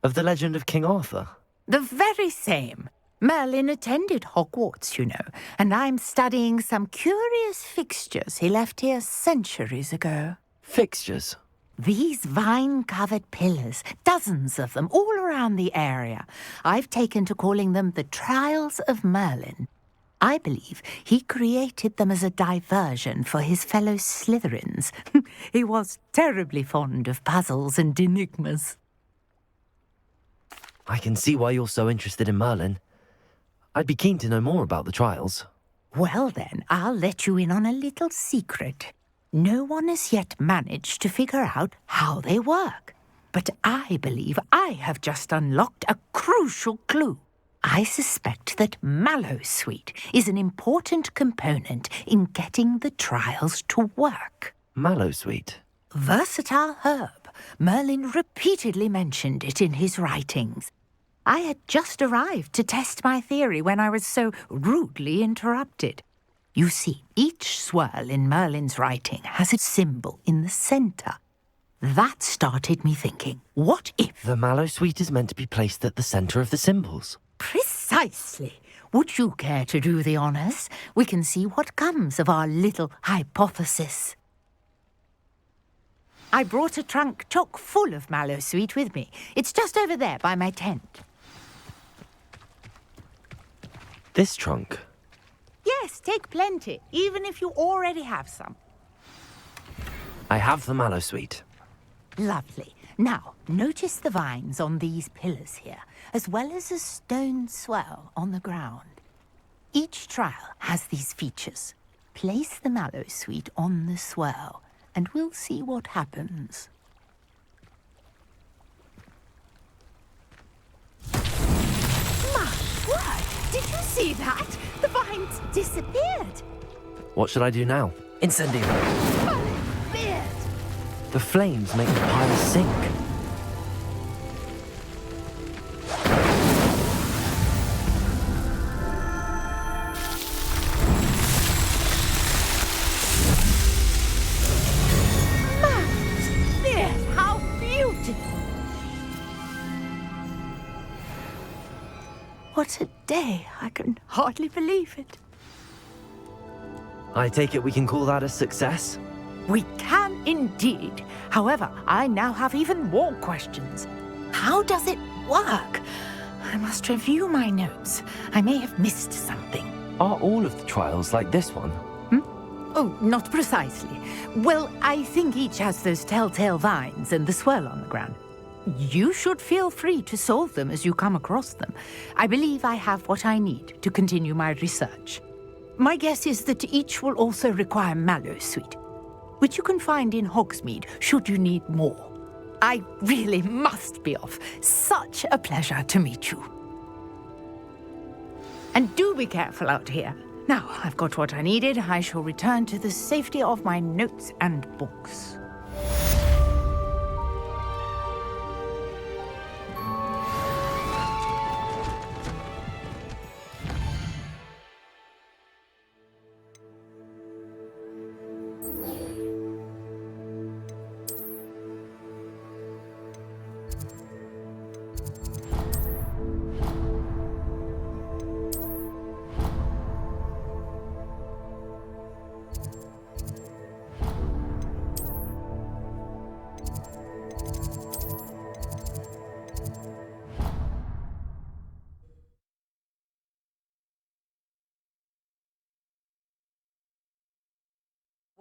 Of the legend of King Arthur? The very same. Merlin attended Hogwarts, you know, and I'm studying some curious fixtures he left here centuries ago. Fixtures? These vine-covered pillars, dozens of them, all around the area. I've taken to calling them the Trials of Merlin. I believe he created them as a diversion for his fellow Slytherins. He was terribly fond of puzzles and enigmas. I can see why you're so interested in Merlin. I'd be keen to know more about the trials. Well then, I'll let you in on a little secret. No one has yet managed to figure out how they work. But I believe I have just unlocked a crucial clue. I suspect that Mallowsweet is an important component in getting the trials to work. Mallowsweet? Versatile herb. Merlin repeatedly mentioned it in his writings. I had just arrived to test my theory when I was so rudely interrupted. You see, each swirl in Merlin's writing has a symbol in the centre. That started me thinking, what if... The Mallowsweet is meant to be placed at the centre of the symbols. Precisely. Would you care to do the honours? We can see what comes of our little hypothesis. I brought a trunk chock full of Mallowsweet with me. It's just over there by my tent. This trunk? Yes, take plenty, even if you already have some. I have the Mallowsweet. Lovely. Now, notice the vines on these pillars here, as well as a stone swirl on the ground. Each trial has these features. Place the Mallowsweet on the swirl, and we'll see what happens. My word! Did you see that? The vines disappeared. What should I do now? Incendio. Oh, beard! The flames make the pile sink. How beautiful! What a day! I can hardly believe it. I take it we can call that a success? We can indeed. However, I now have even more questions. How does it work? I must review my notes. I may have missed something. Are all of the trials like this one? Oh, not precisely. Well, I think each has those telltale vines and the swirl on the ground. You should feel free to solve them as you come across them. I believe I have what I need to continue my research. My guess is that each will also require Mallowsweet, which you can find in Hogsmeade should you need more. I really must be off. Such a pleasure to meet you. And do be careful out here. Now, I've got what I needed. I shall return to the safety of my notes and books.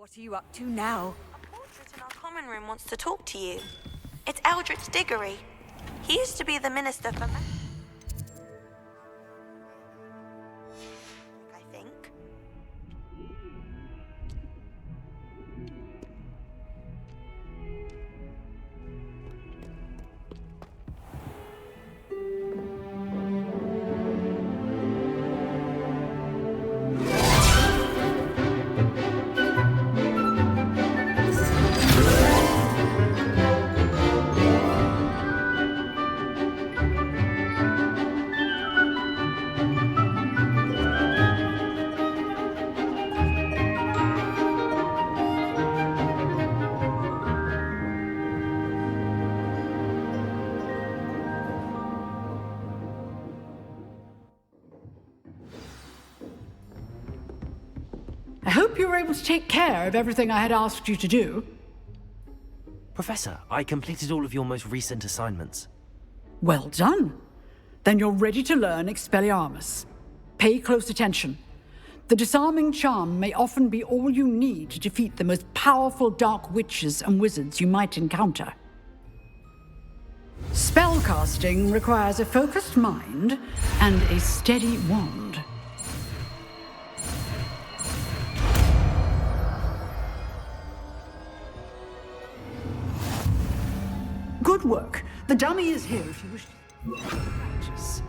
What are you up to now? A portrait in our common room wants to talk to you. It's Eldritch Diggory. He used to be the minister for I think. I hope you were able to take care of everything I had asked you to do. Professor, I completed all of your most recent assignments. Well done. Then you're ready to learn Expelliarmus. Pay close attention. The disarming charm may often be all you need to defeat the most powerful dark witches and wizards you might encounter. Spellcasting requires a focused mind and a steady wand. Good work. The dummy is here if you wish to practice.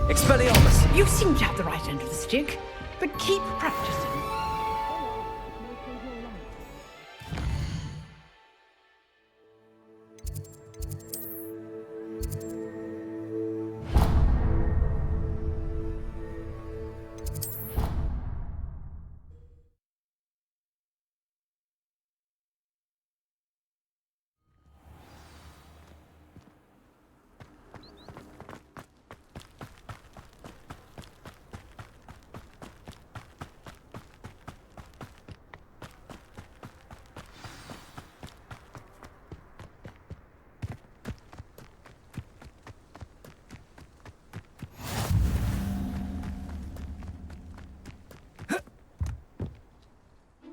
Expelliarmus! You seem to have the right end of the stick, but keep practicing.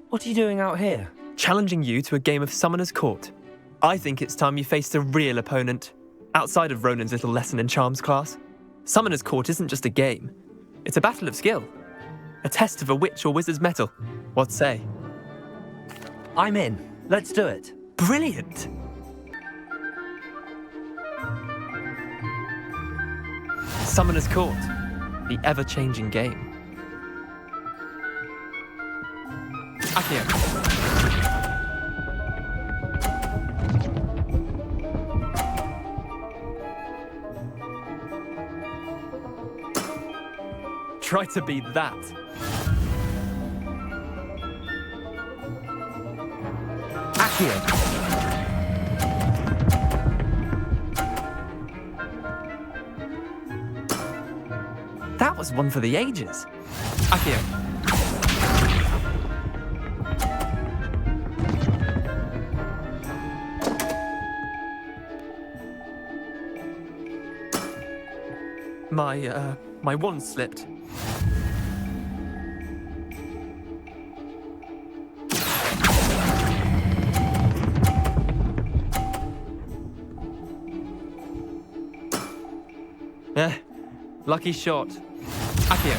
What are you doing out here? Challenging you to a game of Summoner's Court. I think it's time you faced a real opponent, outside of Ronan's little lesson in charms class. Summoner's Court isn't just a game. It's a battle of skill. A test of a witch or wizard's mettle. What say? I'm in. Let's do it. Brilliant! Summoner's Court. The ever-changing game. Accio. Try to beat that. Accio. That was one for the ages. Accio. My wand slipped. Lucky shot. Accio.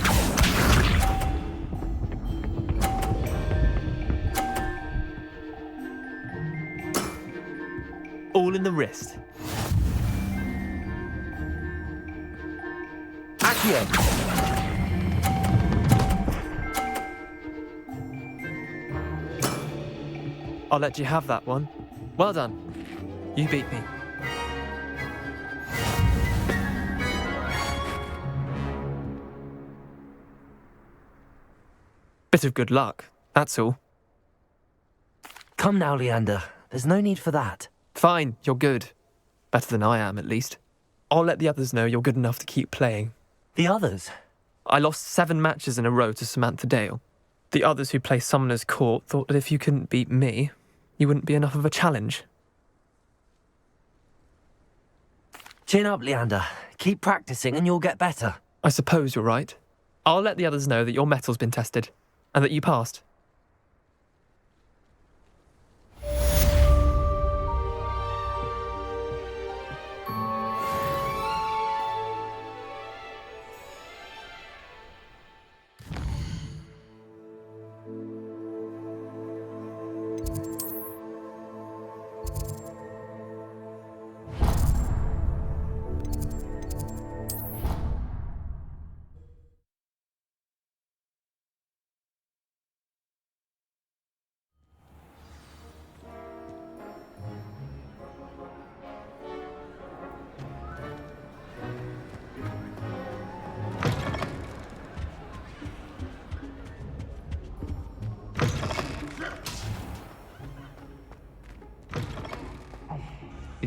All in the wrist. Accio. I'll let you have that one. Well done. You beat me. Bit of good luck, that's all. Come now, Leander. There's no need for that. Fine, you're good. Better than I am, at least. I'll let the others know you're good enough to keep playing. The others? I lost 7 matches in a row to Samantha Dale. The others who play Summoner's Court thought that if you couldn't beat me, you wouldn't be enough of a challenge. Chin up, Leander. Keep practicing and you'll get better. I suppose you're right. I'll let the others know that your metal's been tested, and that you passed.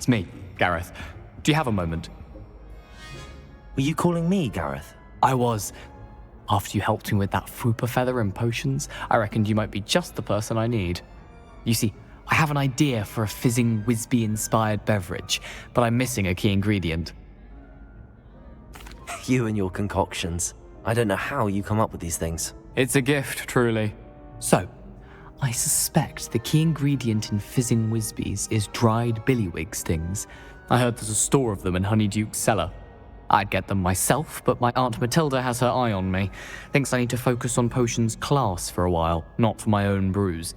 It's me, Gareth. Do you have a moment? Were you calling me, Gareth? I was. After you helped me with that Fupa feather and potions, I reckoned you might be just the person I need. You see, I have an idea for a fizzing Whizbee-inspired beverage, but I'm missing a key ingredient. You and your concoctions. I don't know how you come up with these things. It's a gift, truly. So, I suspect the key ingredient in fizzing Whizbees is dried billywig stings. I heard there's a store of them in Honeyduke's cellar. I'd get them myself, but my Aunt Matilda has her eye on me. Thinks I need to focus on potions class for a while, not for my own brews.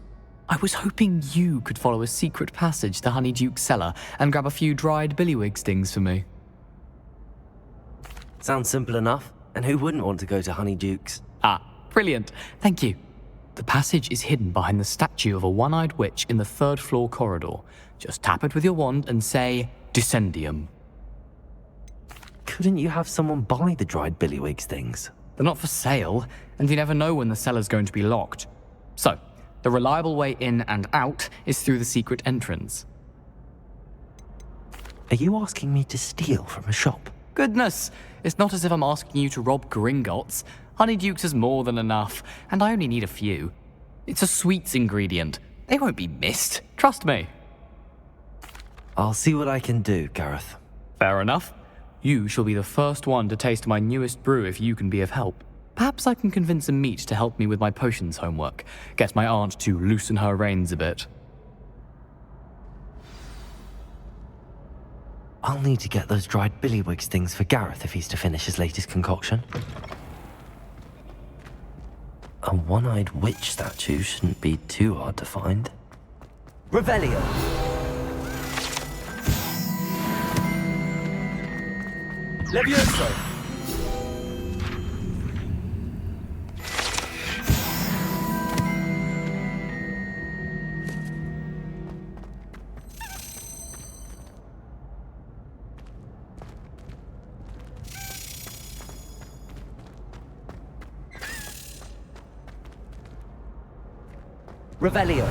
I was hoping you could follow a secret passage to Honeyduke's cellar and grab a few dried billywig stings for me. Sounds simple enough. And who wouldn't want to go to Honeyduke's? Ah, brilliant. Thank you. The passage is hidden behind the statue of a one-eyed witch in the third-floor corridor. Just tap it with your wand and say, Descendium. Couldn't you have someone buy the dried billywig things? They're not for sale, and you never know when the cellar's going to be locked. So, the reliable way in and out is through the secret entrance. Are you asking me to steal from a shop? Goodness, it's not as if I'm asking you to rob Gringotts. Honeyduke's is more than enough, and I only need a few. It's a sweets ingredient. They won't be missed, trust me. I'll see what I can do, Gareth. Fair enough. You shall be the first one to taste my newest brew if you can be of help. Perhaps I can convince a meat to help me with my potions homework. Get my aunt to loosen her reins a bit. I'll need to get those dried billywig things for Gareth if he's to finish his latest concoction. A one-eyed witch statue shouldn't be too hard to find. Revelio! Levioso! Revelio.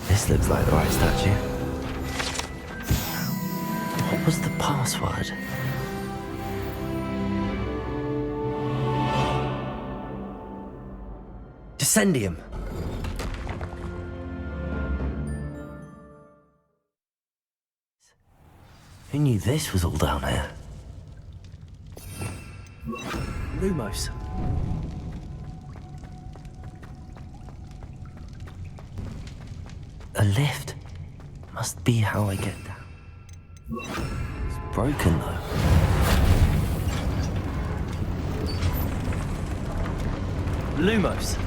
This looks like the right statue. What was the password? Descendium. Who knew this was all down here? Lumos. A lift. Must be how I get down. It's broken though. Lumos.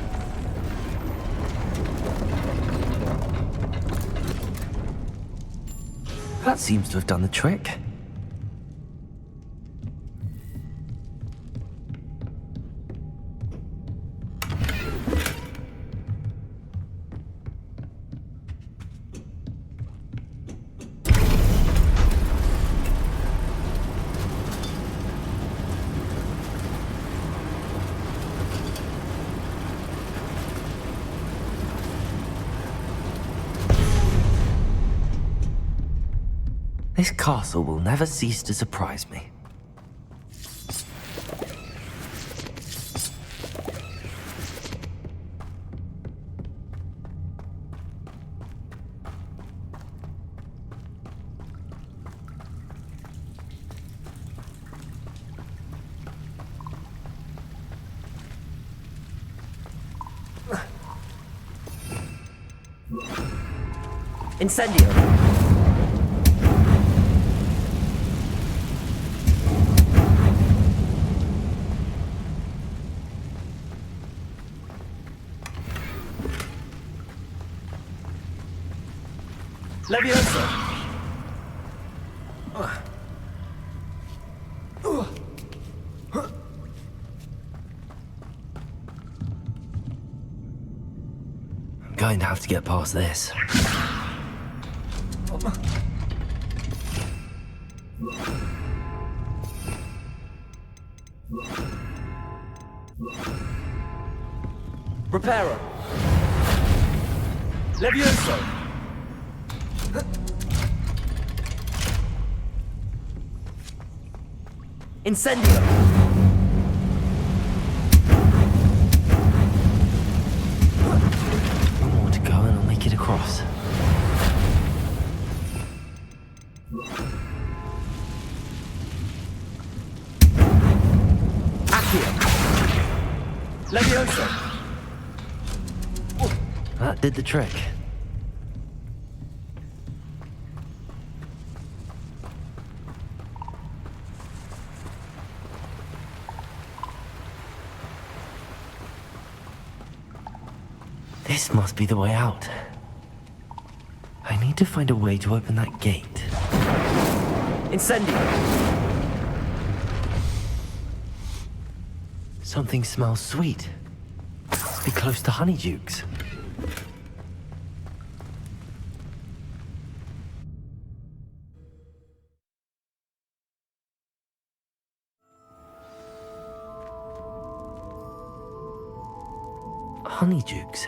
That seems to have done the trick. This castle will never cease to surprise me. Incendio! Leviosa! I'm going to have to get past this. Reparo! Levioso! Incendio! One more to go and I'll make it across. Accio! Levioso! That did the trick. This must be the way out. I need to find a way to open that gate. Incendio! Something smells sweet. Must be close to Honeydukes. Honeydukes.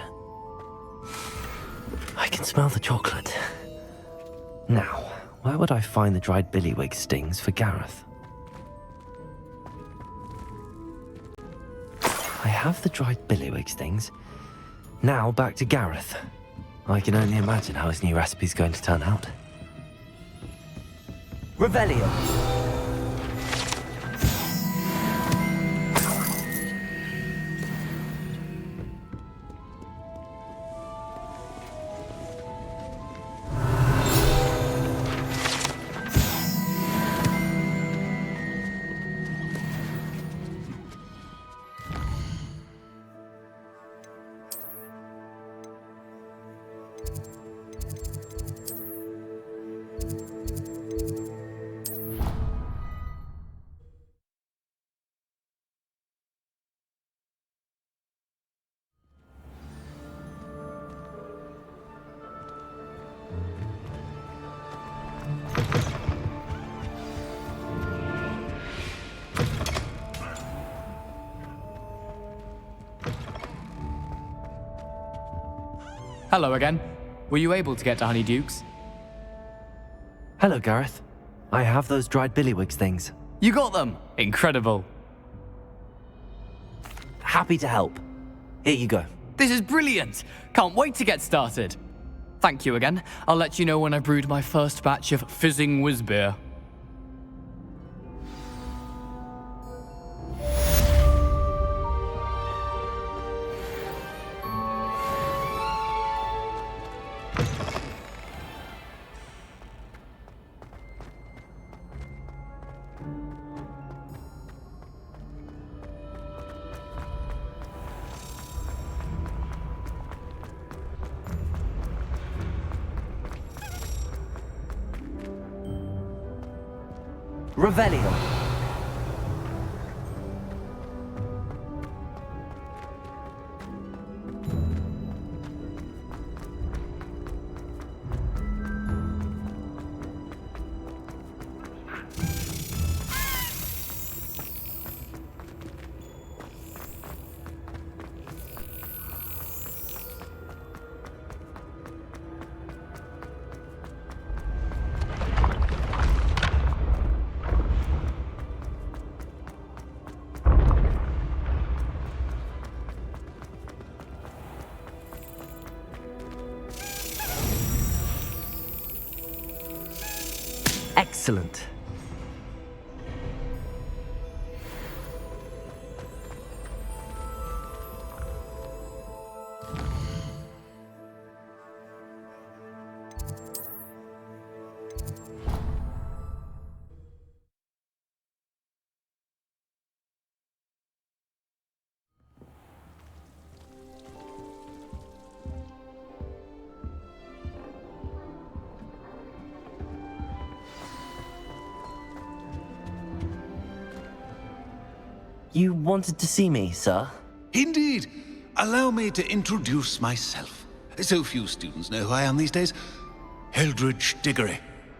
I can smell the chocolate. Now, where would I find the dried billywig stings for Gareth? I have the dried billywig stings. Now back to Gareth. I can only imagine how his new recipe's going to turn out. Revelio! Hello again. Were you able to get to Honeydukes? Hello, Gareth. I have those dried billywig things. You got them! Incredible. Happy to help. Here you go. This is brilliant! Can't wait to get started. Thank you again. I'll let you know when I brewed my first batch of fizzing whiz-beer. Revelio. Excellent. You wanted to see me, sir? Indeed. Allow me to introduce myself. So few students know who I am these days. Eldridge Diggory,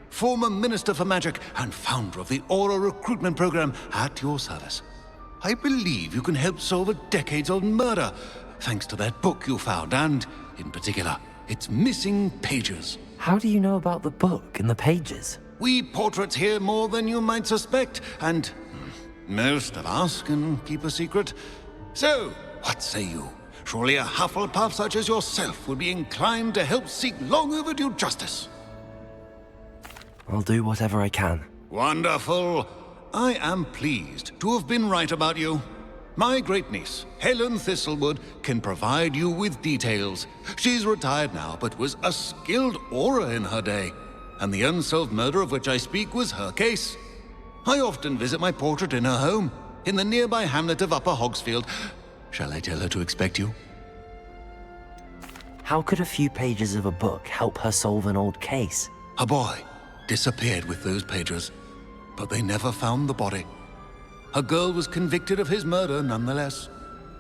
former Minister for Magic and founder of the Aura Recruitment Program, at your service. I believe you can help solve a decades-old murder, thanks to that book you found, and, in particular, its missing pages. How do you know about the book and the pages? We portraits hear more than you might suspect, and most of us can keep a secret. So, what say you? Surely a Hufflepuff such as yourself would be inclined to help seek long overdue justice. I'll do whatever I can. Wonderful. I am pleased to have been right about you. My great-niece, Helen Thistlewood, can provide you with details. She's retired now, but was a skilled aura in her day. And the unsolved murder of which I speak was her case. I often visit my portrait in her home, in the nearby hamlet of Upper Hogsfield. Shall I tell her to expect you? How could a few pages of a book help her solve an old case? A boy disappeared with those pages, but they never found the body. A girl was convicted of his murder nonetheless.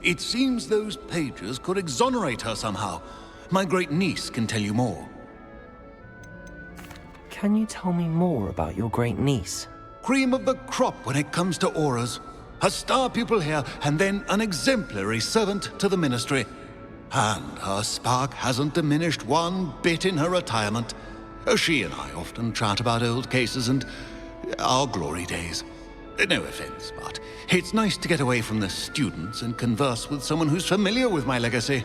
It seems those pages could exonerate her somehow. My great-niece can tell you more. Can you tell me more about your great-niece? Cream of the crop when it comes to auras. A star pupil here, and then an exemplary servant to the ministry. And her spark hasn't diminished one bit in her retirement. She and I often chat about old cases and our glory days. No offense, but it's nice to get away from the students and converse with someone who's familiar with my legacy.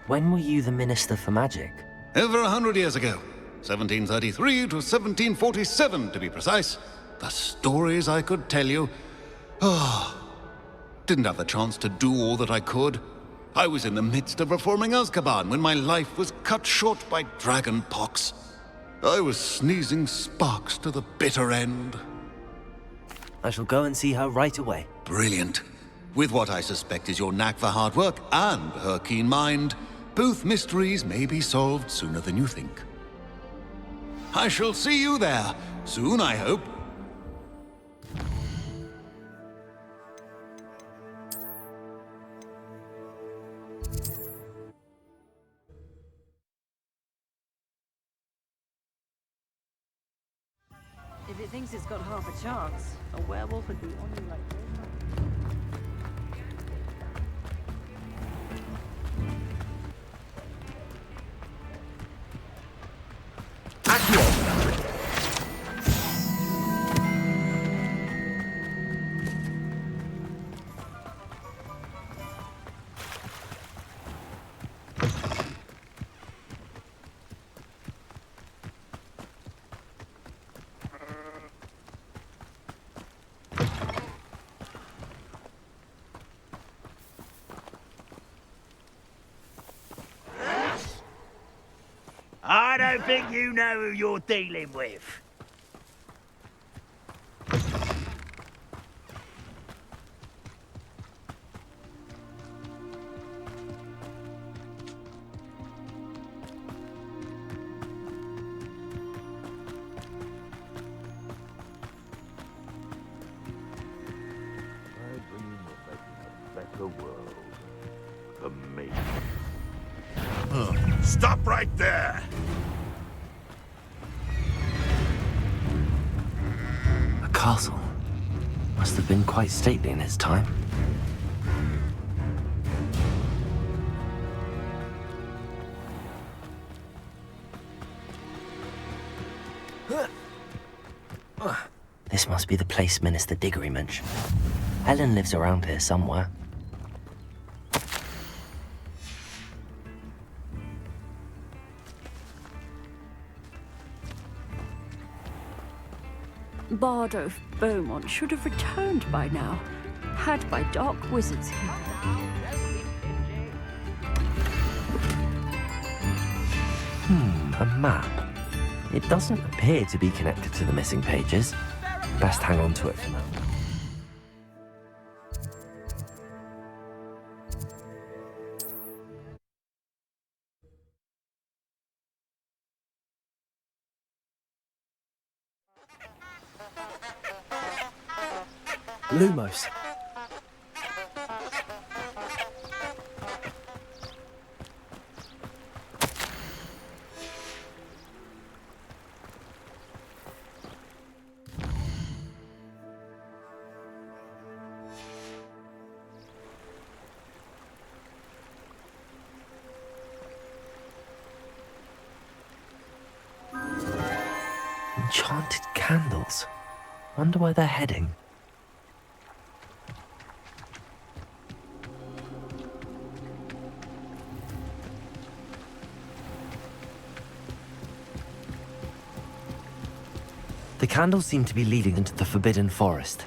When were you the Minister for Magic? Over 100 years ago. 1733 to 1747, to be precise. The stories I could tell you. Didn't have the chance to do all that I could. I was in the midst of reforming Azkaban when my life was cut short by dragon pox. I was sneezing sparks to the bitter end. I shall go and see her right away. Brilliant. With what I suspect is your knack for hard work and her keen mind, both mysteries may be solved sooner than you think. I shall see you there, soon I hope. If it thinks it's got half a chance, a werewolf would be only like... I don't think you know who you're dealing with. I dream of making a better world for me. Stop right there! A castle. Must have been quite stately in its time. This must be the place Minister Diggory mentioned. Helen lives around here somewhere. Bardo Beaumont should have returned by now, had by dark wizards here. A map. It doesn't appear to be connected to the missing pages. Best hang on to it for now. Lumos. Enchanted candles. Wonder where they're heading. The candles seem to be leading into the Forbidden Forest.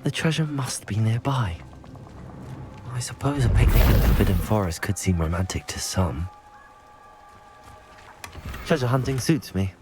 The treasure must be nearby. I suppose a picnic in the Forbidden Forest could seem romantic to some. Treasure hunting suits me.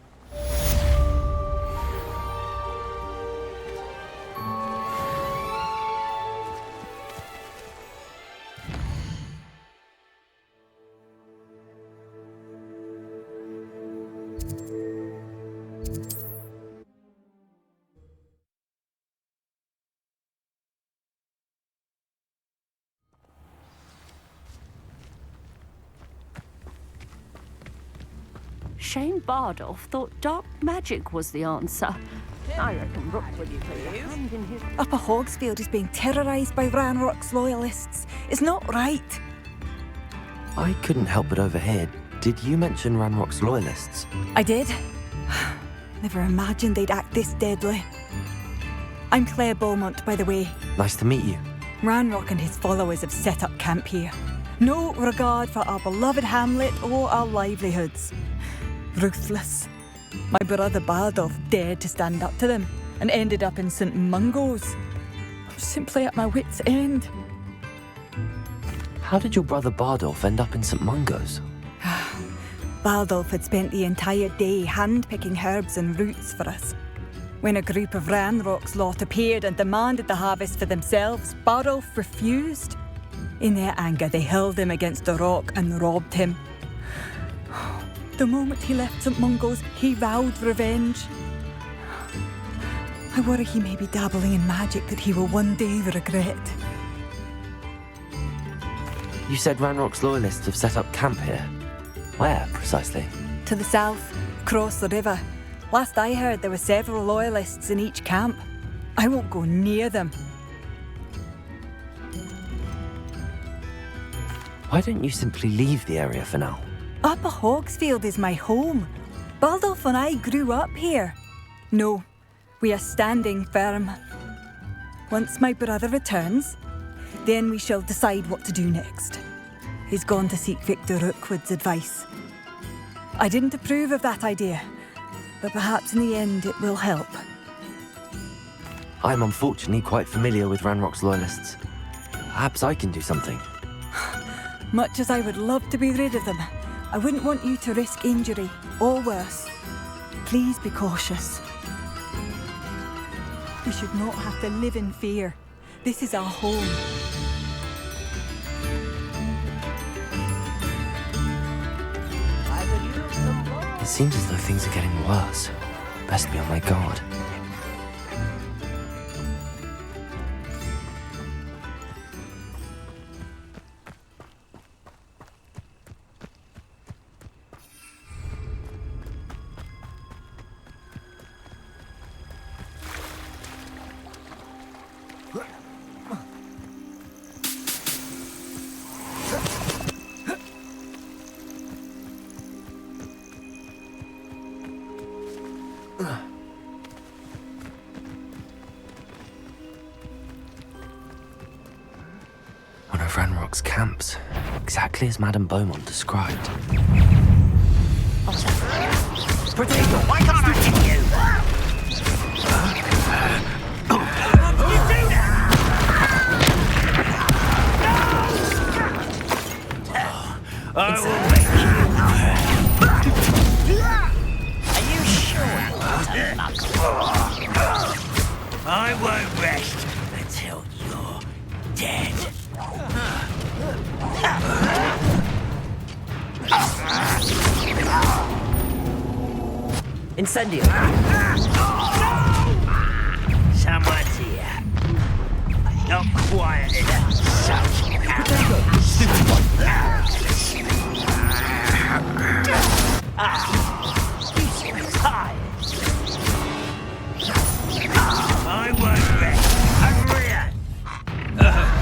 Shane Bardolph thought dark magic was the answer. I reckon Rookwood played a hand in his... Upper Hogsfield is being terrorised by Ranrock's loyalists. It's not right. I couldn't help but overhear. Did you mention Ranrock's loyalists? I did. Never imagined they'd act this deadly. I'm Claire Beaumont, by the way. Nice to meet you. Ranrock and his followers have set up camp here. No regard for our beloved hamlet or our livelihoods. Ruthless. My brother Bardolph dared to stand up to them and ended up in St. Mungo's. I'm simply at my wit's end. How did your brother Bardolph end up in St. Mungo's? Bardolph had spent the entire day hand-picking herbs and roots for us. When a group of Ranrock's lot appeared and demanded the harvest for themselves, Bardolph refused. In their anger, they hurled him against a rock and robbed him. The moment he left St. Mungo's, he vowed revenge. I worry he may be dabbling in magic that he will one day regret. You said Ranrock's loyalists have set up camp here. Where, precisely? To the south, across the river. Last I heard, there were several loyalists in each camp. I won't go near them. Why don't you simply leave the area for now? Upper Hogsfield is my home. Bardolph and I grew up here. No, we are standing firm. Once my brother returns, then we shall decide what to do next. He's gone to seek Victor Rookwood's advice. I didn't approve of that idea, but perhaps in the end it will help. I'm unfortunately quite familiar with Ranrock's loyalists. Perhaps I can do something. Much as I would love to be rid of them, I wouldn't want you to risk injury, or worse. Please be cautious. We should not have to live in fear. This is our home. It seems as though things are getting worse. Best be on my guard. One of Ranrock's camps, exactly as Madame Beaumont described. Potato, why can't I hit you? I won't rest until you're dead. Incendio! Someone's here. Not quiet enough. You seem tired. I won't rest. Hurry.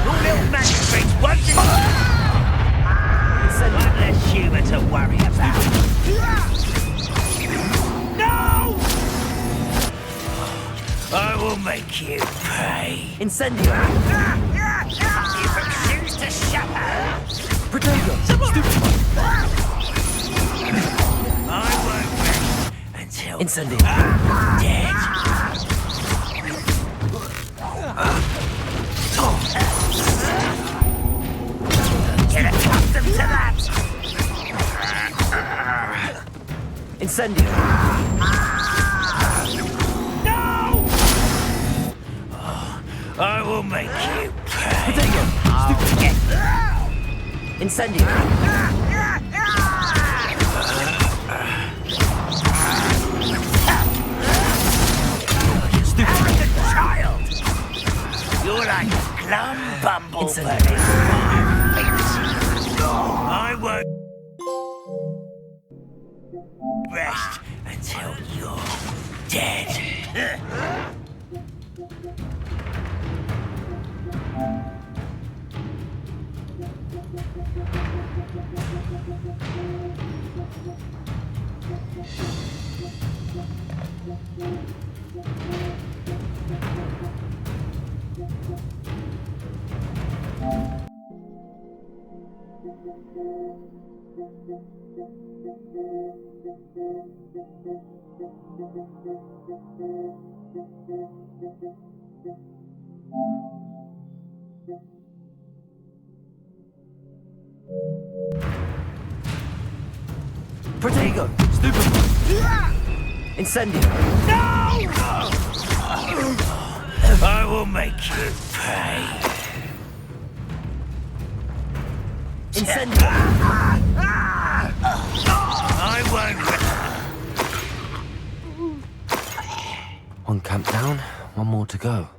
Your little magic tricks won't do. One less humour to worry about. No! I will make you pay. Incendio! You refuse to shut up. Protego! I won't rest until Incendio! dead. Get accustomed to that. Incendio! No! I will make you pay. Incendio! Arrogant child! You're like a glum bumblebee. I won't rest until you're dead. Protego! Stupid! Incendio! No! I will make you pay. Incendio! I won't. One camp down, one more to go.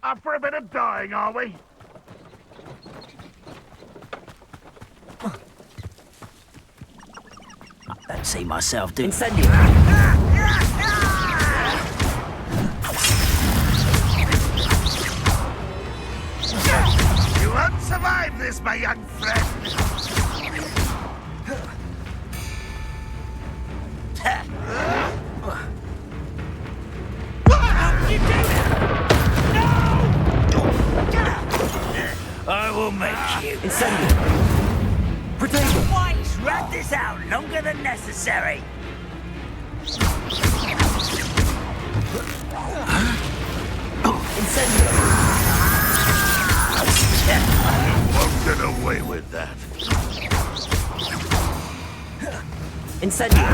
Up for a bit of dying, are we? I don't see myself doing Incendio! You won't survive this, my young friend. I will make you. Incendio! Protego! Twice! Rat this out longer than necessary. Incendio! You won't get away with that. Incendio!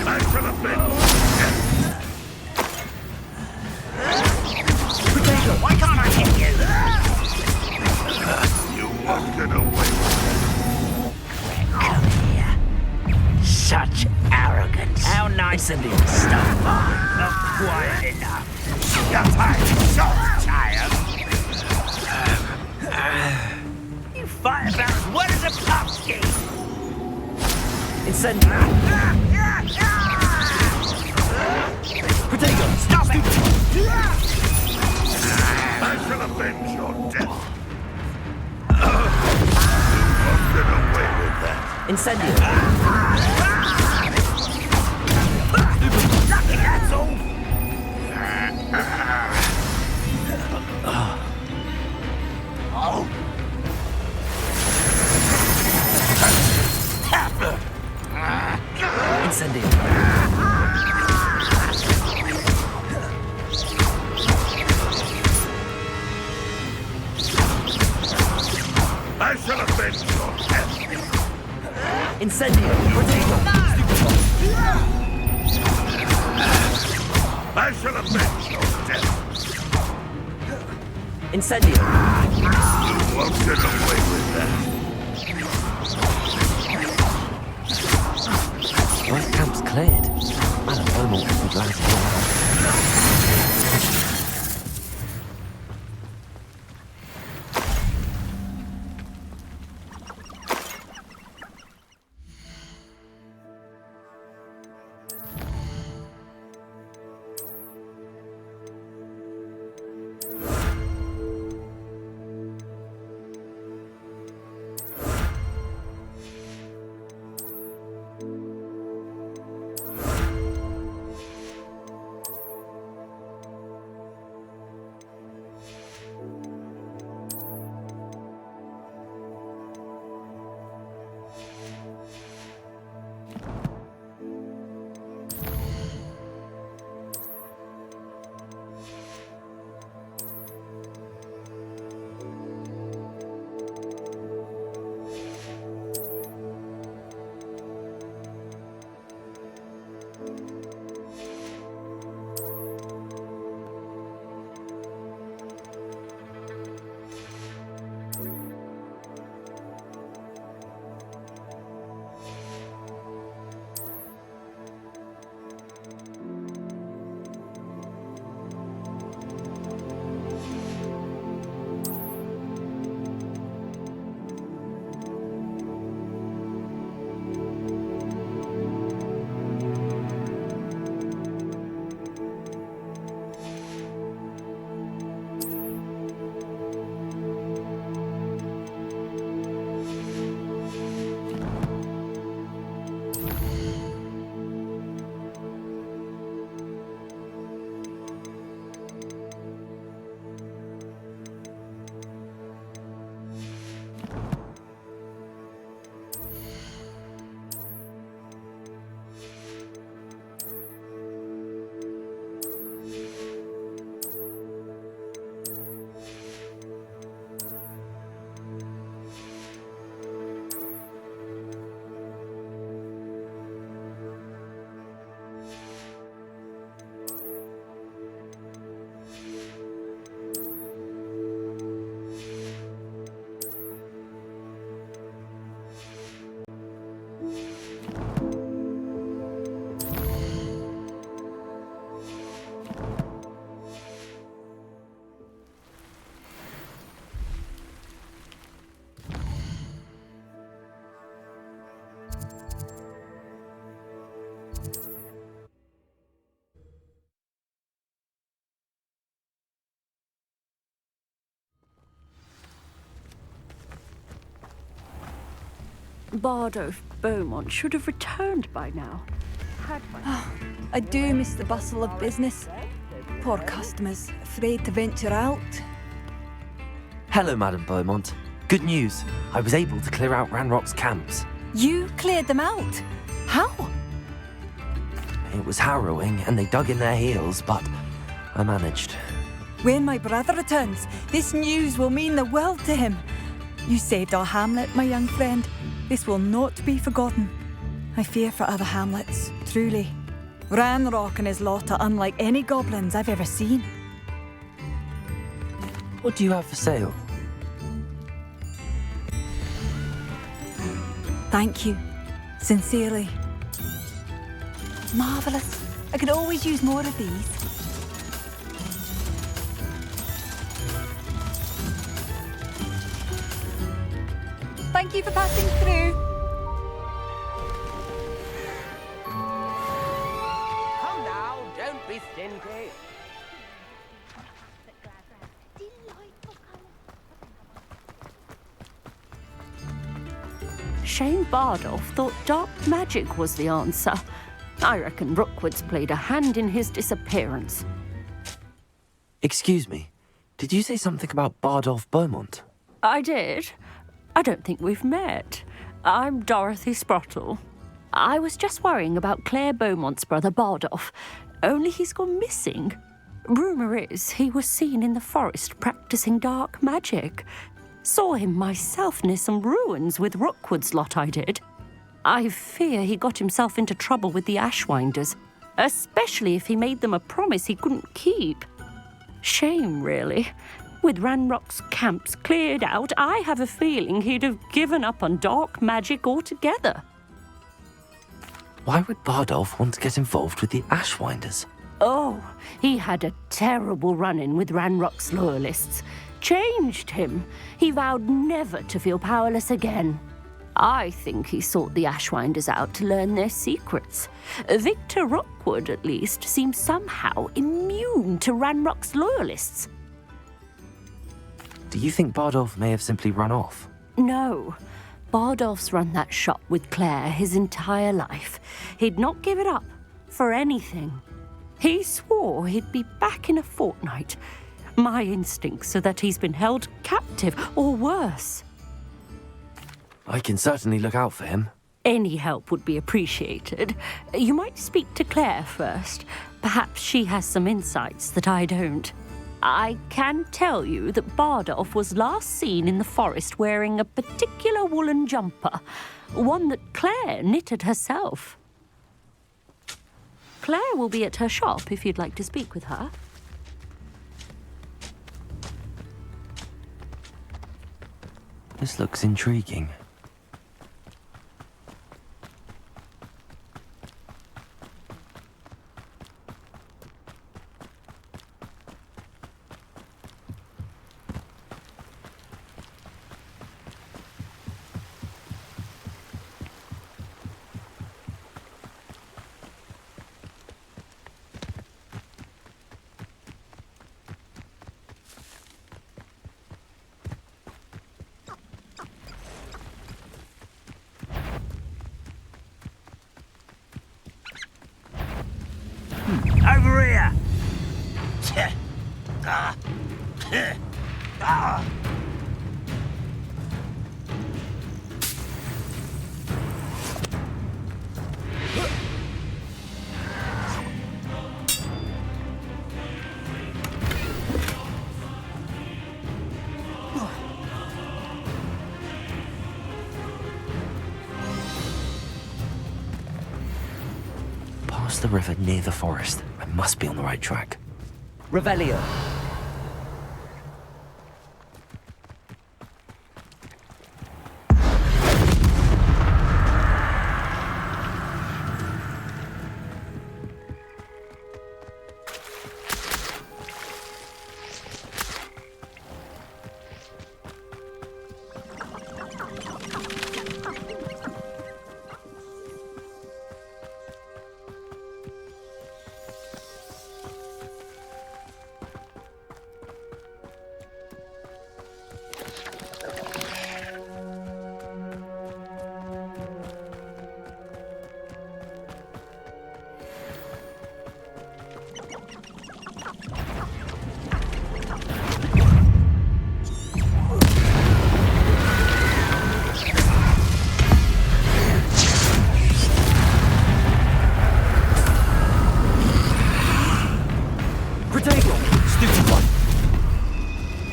Back for the bin. Why can't I hit you? You won't get away with Come here. Such arrogance. How nice of you. Stop. Not quiet enough. You're so tired. You fight about as well as a pumpkin. Incendio! Protego! Stop it! I shall avenge your death. You won't get away with that. Incendio! Lucky, that's all. Incendio! Incendio! Potato! I shall have met your death. Incendio! You won't get away with that. West camp's cleared. Madam Beaumont will be glad to hear that. Bardolph Beaumont should have returned by now. I do miss the bustle of business. Poor customers, afraid to venture out. Hello, Madam Beaumont. Good news. I was able to clear out Ranrock's camps. You cleared them out? How? It was harrowing, and they dug in their heels, but I managed. When my brother returns, this news will mean the world to him. You saved our hamlet, my young friend. This will not be forgotten. I fear for other hamlets, truly. Ranrock and his lot are unlike any goblins I've ever seen. What do you have for sale? Thank you. Sincerely. Marvellous. I could always use more of these. Thank you for passing through. Come now, don't be stingy. Shane Bardolph thought dark magic was the answer. I reckon Rookwood's played a hand in his disappearance. Excuse me. Did you say something about Bardolph Beaumont? I did. I don't think we've met. I'm Dorothy Sprottle. I was just worrying about Claire Beaumont's brother Bardolph, only he's gone missing. Rumour is he was seen in the forest practicing dark magic. Saw him myself near some ruins with Rookwood's lot I did. I fear he got himself into trouble with the Ashwinders, especially if he made them a promise he couldn't keep. Shame, really. With Ranrock's camps cleared out, I have a feeling he'd have given up on dark magic altogether. Why would Bardolph want to get involved with the Ashwinders? Oh, he had a terrible run-in with Ranrock's loyalists. Changed him. He vowed never to feel powerless again. I think he sought the Ashwinders out to learn their secrets. Victor Rockwood, at least, seems somehow immune to Ranrock's loyalists. Do you think Bardolph may have simply run off? No. Bardolph's run that shop with Claire his entire life. He'd not give it up for anything. He swore he'd be back in a fortnight. My instincts are that he's been held captive, or worse. I can certainly look out for him. Any help would be appreciated. You might speak to Claire first. Perhaps she has some insights that I don't. I can tell you that Bardolph was last seen in the forest wearing a particular woolen jumper, one that Claire knitted herself. Claire will be at her shop if you'd like to speak with her. This looks intriguing. Over here! Past the river near the forest. I must be on the right track. Revelio.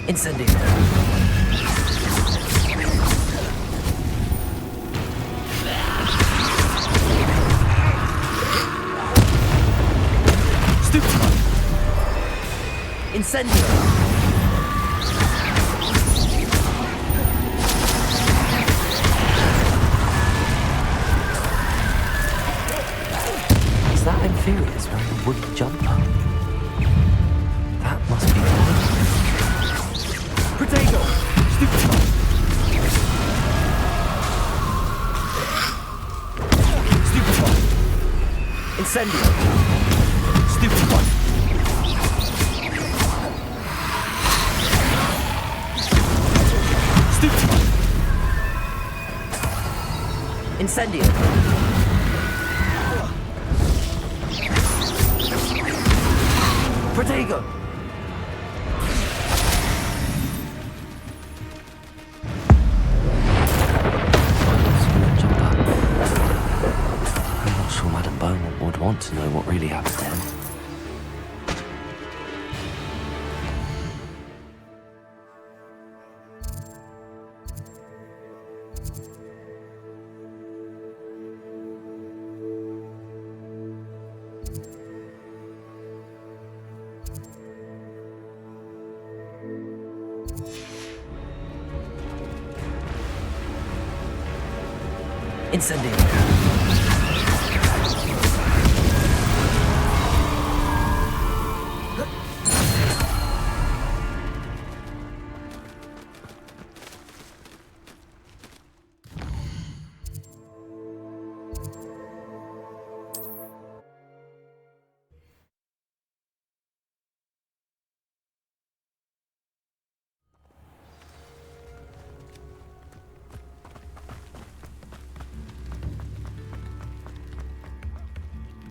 Incendio. Stupid. Incendio. Is that Inferior's wearing a wooden jumper? That must be good. Protego. Stupid. Stupid one. Incendio. Stupid one. Stupid one. Incendio. Protego. I'm not sure Madame Beaumont would want to know what really happened to him. Incendio.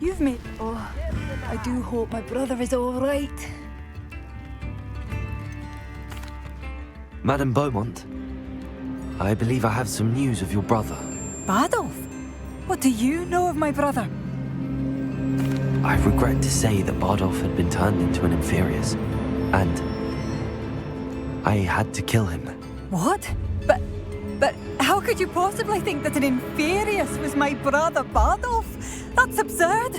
You've made... Oh, I do hope my brother is all right. Madame Beaumont, I believe I have some news of your brother. Badolf? What do you know of my brother? I regret to say that Bardolph had been turned into an Inferius, and I had to kill him. What? But how could you possibly think that an Inferius was my brother Bardolph? That's absurd!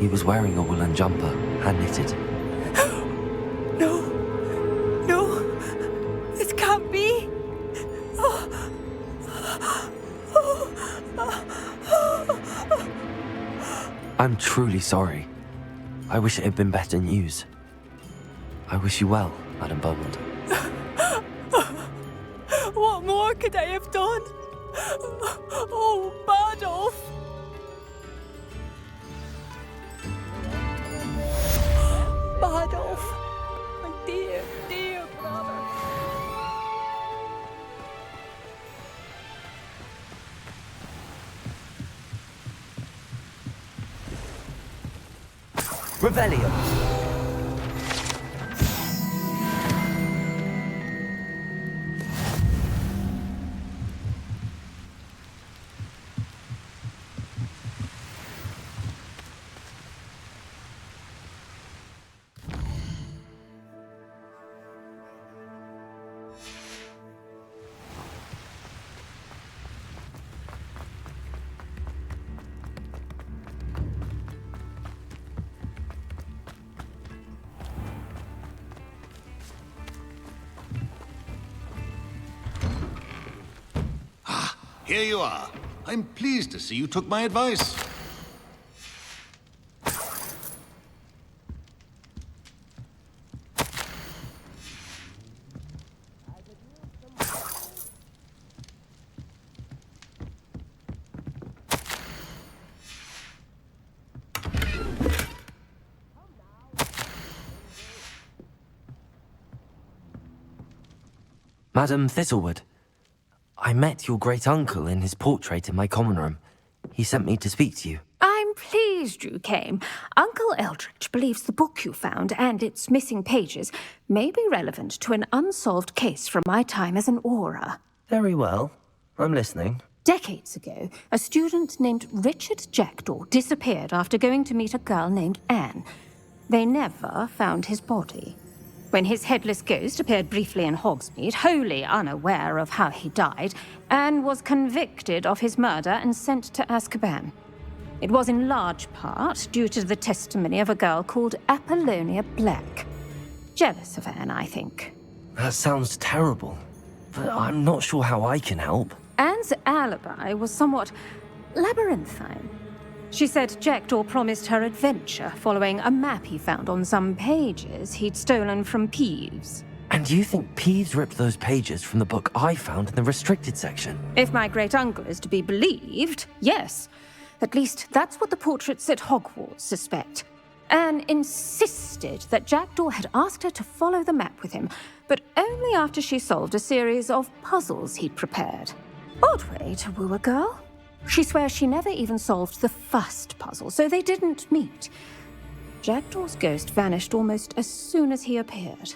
He was wearing a woolen jumper, hand-knitted. No. No. This can't be. I'm truly sorry. I wish it had been better news. I wish you well, Madame Beaumont. What more could I have done? Oh, Bardolph! Bardolph, my dear, dear brother. Revelio. Here you are. I'm pleased to see you took my advice. Madame Thistlewood, I met your great-uncle in his portrait in my common room. He sent me to speak to you. I'm pleased you came. Uncle Eldridge believes the book you found and its missing pages may be relevant to an unsolved case from my time as an aura. Very well. I'm listening. Decades ago, a student named Richard Jackdaw disappeared after going to meet a girl named Anne. They never found his body. When his headless ghost appeared briefly in Hogsmeade, wholly unaware of how he died, Anne was convicted of his murder and sent to Azkaban. It was in large part due to the testimony of a girl called Apollonia Black. Jealous of Anne, I think. That sounds terrible, but I'm not sure how I can help. Anne's alibi was somewhat labyrinthine. She said Jackdaw promised her adventure following a map he found on some pages he'd stolen from Peeves. And you think Peeves ripped those pages from the book I found in the restricted section? If my great-uncle is to be believed, yes. At least that's what the portraits at Hogwarts suspect. Anne insisted that Jackdaw had asked her to follow the map with him, but only after she solved a series of puzzles he'd prepared. Odd way to woo a girl. She swears she never even solved the first puzzle, so they didn't meet. Jackdaw's ghost vanished almost as soon as he appeared.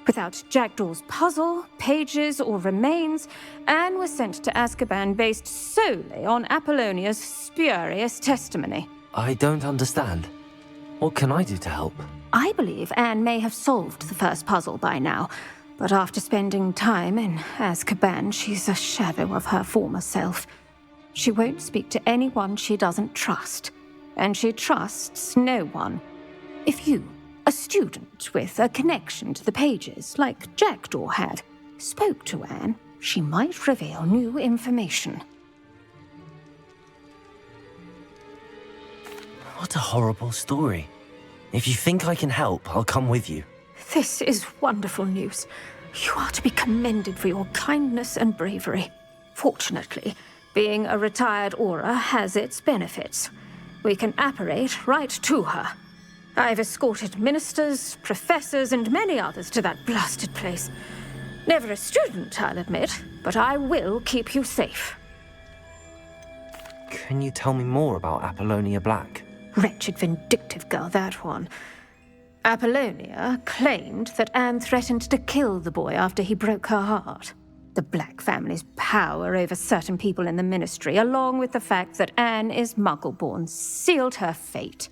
Without Jackdaw's puzzle, pages, or remains, Anne was sent to Azkaban based solely on Apollonia's spurious testimony. I don't understand. What can I do to help? I believe Anne may have solved the first puzzle by now, but after spending time in Azkaban, she's a shadow of her former self. She won't speak to anyone she doesn't trust, and she trusts no one. If you, a student with a connection to the pages, like Jackdaw had, spoke to Anne, she might reveal new information. a horrible story. If you think I can help, I'll come with you. This is wonderful news. You are to be commended for your kindness and bravery. Fortunately, being a retired Aura has its benefits. We can apparate right to her. I've escorted ministers, professors, and many others to that blasted place. Never a student, I'll admit, but I will keep you safe. Can you tell me more about Apollonia Black? Wretched, vindictive girl, that one. Apollonia claimed that Anne threatened to kill the boy after he broke her heart. The Black family's power over certain people in the ministry, along with the fact that Anne is Muggle-born, sealed her fate.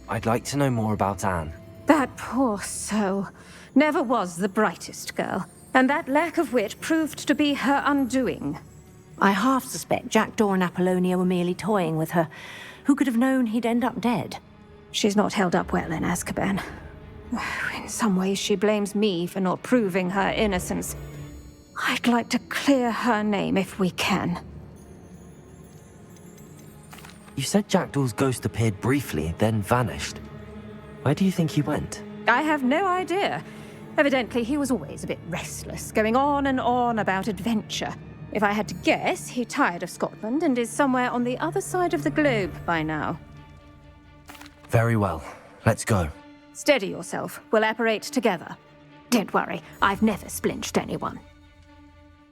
I'd like to know more about Anne. That poor soul never was the brightest girl, and that lack of wit proved to be her undoing. I half suspect Jackdaw and Apollonia were merely toying with her. Who could have known he'd end up dead? She's not held up well in Azkaban. In some ways, she blames me for not proving her innocence. I'd like to clear her name if we can. You said Jackdaw's ghost appeared briefly, then vanished. Where do you think he went? I have no idea. Evidently, he was always a bit restless, going on and on about adventure. If I had to guess, he tired of Scotland and is somewhere on the other side of the globe by now. Very well. Let's go. Steady yourself. We'll apparate together. Don't worry, I've never splinched anyone.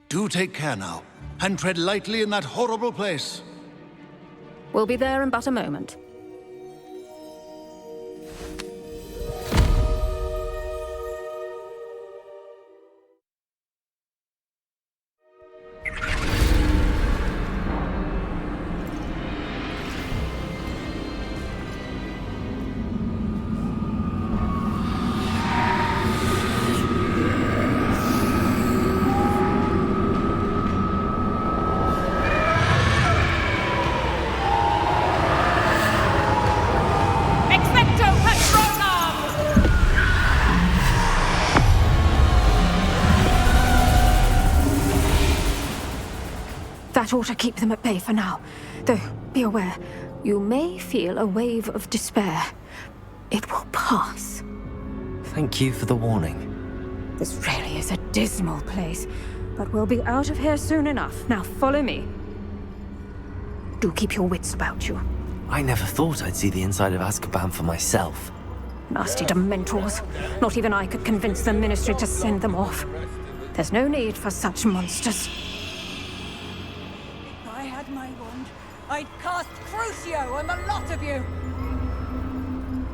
Do take care now, and tread lightly in that horrible place. We'll be there in but a moment. That ought to keep them at bay for now. Though, be aware, you may feel a wave of despair. It will pass. Thank you for the warning. This really is a dismal place, but we'll be out of here soon enough. Now follow me. Do keep your wits about you. I never thought I'd see the inside of Azkaban for myself. Nasty Dementors. Not even I could convince the Ministry to send them off. There's no need for such monsters. If I had my wand, I'd cast Crucio on the lot of you!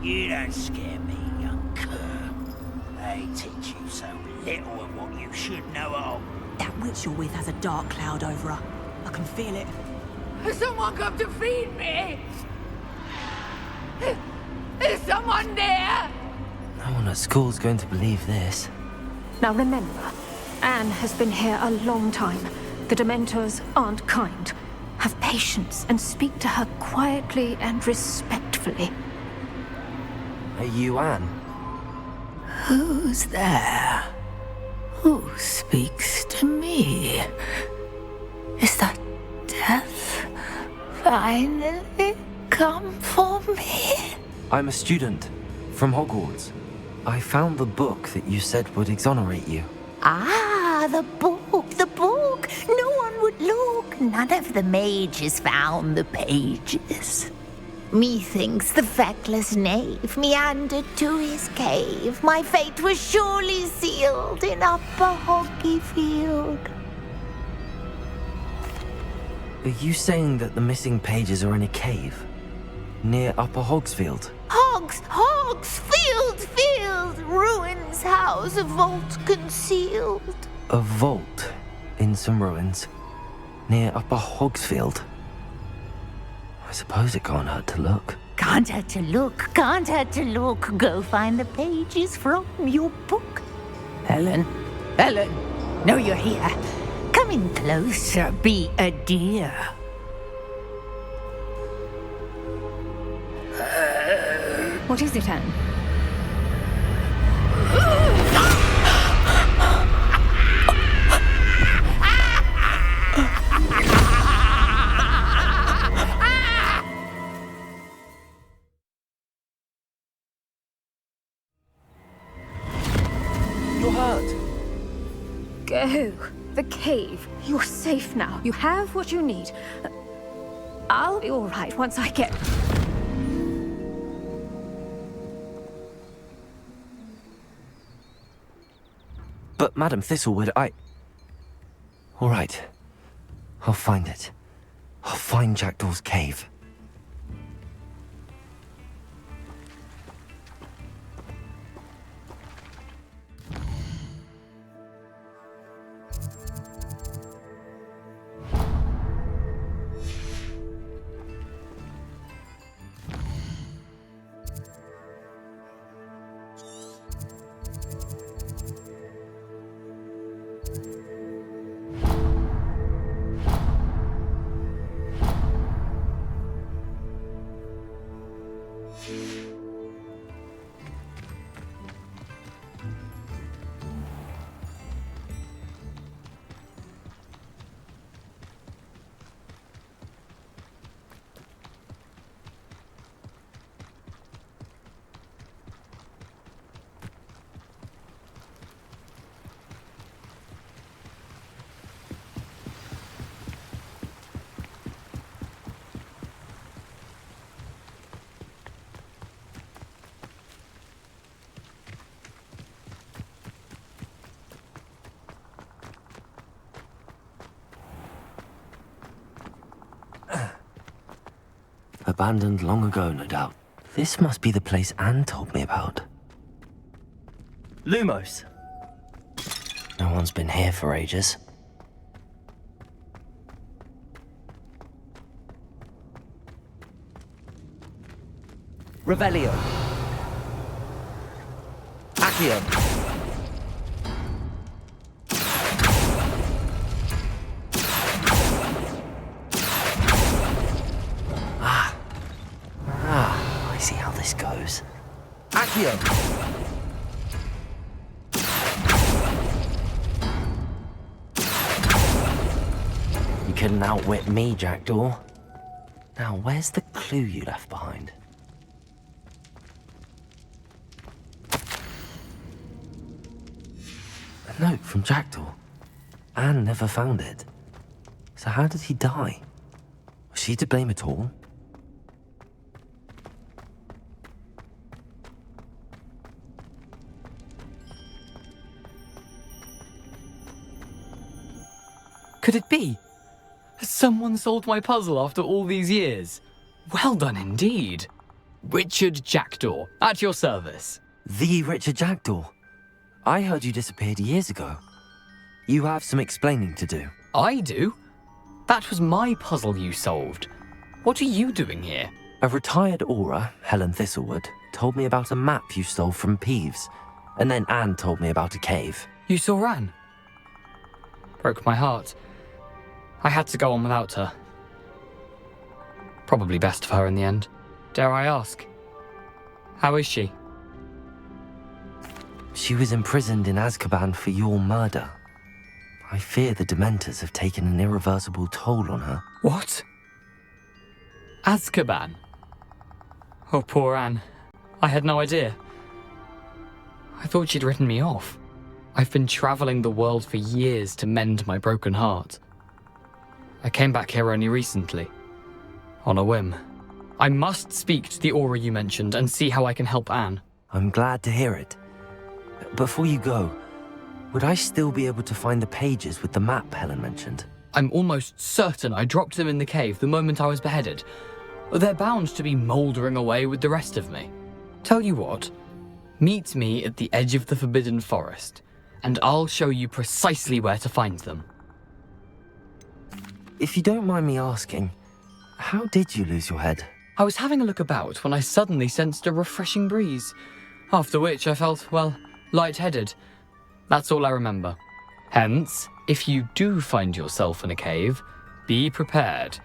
You don't scare me, young cur. They teach you so little of what you should know of. That witch you're with has a dark cloud over her. I can feel it. Has someone come to feed me? Is someone there? No one at school's going to believe this. Now remember, Anne has been here a long time. The Dementors aren't kind. Have patience and speak to her quietly and respectfully. Are you Anne? Who's there? Who speaks to me? Is that death finally come for me? I'm a student from Hogwarts. I found the book that you said would exonerate you. Ah, the book, the book. No one would look. None of the mages found the pages. Methinks the feckless knave meandered to his cave. My fate was surely sealed in Upper Hoggyfield. Are you saying that the missing pages are in a cave? Near Upper Hogsfield? Field! Ruins house, a vault concealed. A vault in some ruins near Upper Hogsfield. I suppose it can't hurt to look. Can't hurt to look, can't hurt to look. Go find the pages from your book. Helen, know you're here. Come in closer, be a dear. What is it, Anne? hurt? Go. The cave. You're safe now. You have what you need. I'll be all right once I get... But, Madam Thistlewood, All right. I'll find it. I'll find Jackdaw's cave. Abandoned long ago, no doubt. This must be the place Anne told me about. Lumos. No one's been here for ages. Revelio. Accio. I see how this goes. Accio. You couldn't outwit me, Jackdaw. Now, where's the clue you left behind? A note from Jackdaw. Anne never found it. So how did he die? Was she to blame at all? Could it be? Has someone solved my puzzle after all these years? Well done indeed. Richard Jackdaw, at your service. The Richard Jackdaw? I heard you disappeared years ago. You have some explaining to do. I do? That was my puzzle you solved. What are you doing here? A retired aura, Helen Thistlewood, told me about a map you stole from Peeves. And then Anne told me about a cave. You saw Anne? Broke my heart. I had to go on without her. Probably best for her in the end. Dare I ask? How is she? She was imprisoned in Azkaban for your murder. I fear the Dementors have taken an irreversible toll on her. What? Azkaban? Oh, poor Anne. I had no idea. I thought she'd written me off. I've been traveling the world for years to mend my broken heart. I came back here only recently, on a whim. I must speak to the aura you mentioned and see how I can help Anne. I'm glad to hear it. Before you go, would I still be able to find the pages with the map Helen mentioned? I'm almost certain I dropped them in the cave the moment I was beheaded. They're bound to be mouldering away with the rest of me. Tell you what, meet me at the edge of the Forbidden Forest, and I'll show you precisely where to find them. If you don't mind me asking, how did you lose your head? I was having a look about when I suddenly sensed a refreshing breeze, after which I felt, well, lightheaded. That's all I remember. Hence, if you do find yourself in a cave, be prepared.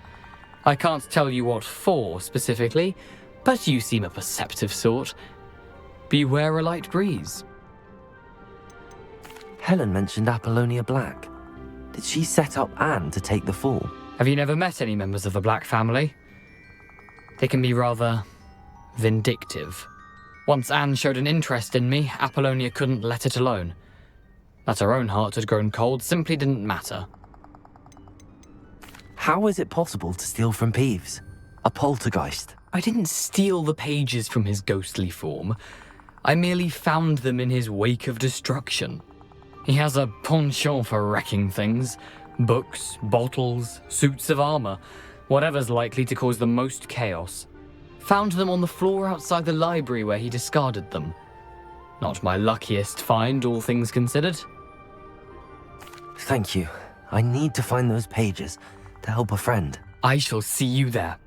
I can't tell you what for specifically, but you seem a perceptive sort. Beware a light breeze. Helen mentioned Apollonia Black. Did she set up Anne to take the fall? Have you never met any members of the Black family? They can be rather vindictive. Once Anne showed an interest in me, Apollonia couldn't let it alone. That her own heart had grown cold simply didn't matter. How is it possible to steal from Peeves? A poltergeist? I didn't steal the pages from his ghostly form. I merely found them in his wake of destruction. He has a penchant for wrecking things. Books, bottles, suits of armor, whatever's likely to cause the most chaos. Found them on the floor outside the library where he discarded them. Not my luckiest find, all things considered. Thank you. I need to find those pages to help a friend. I shall see you there.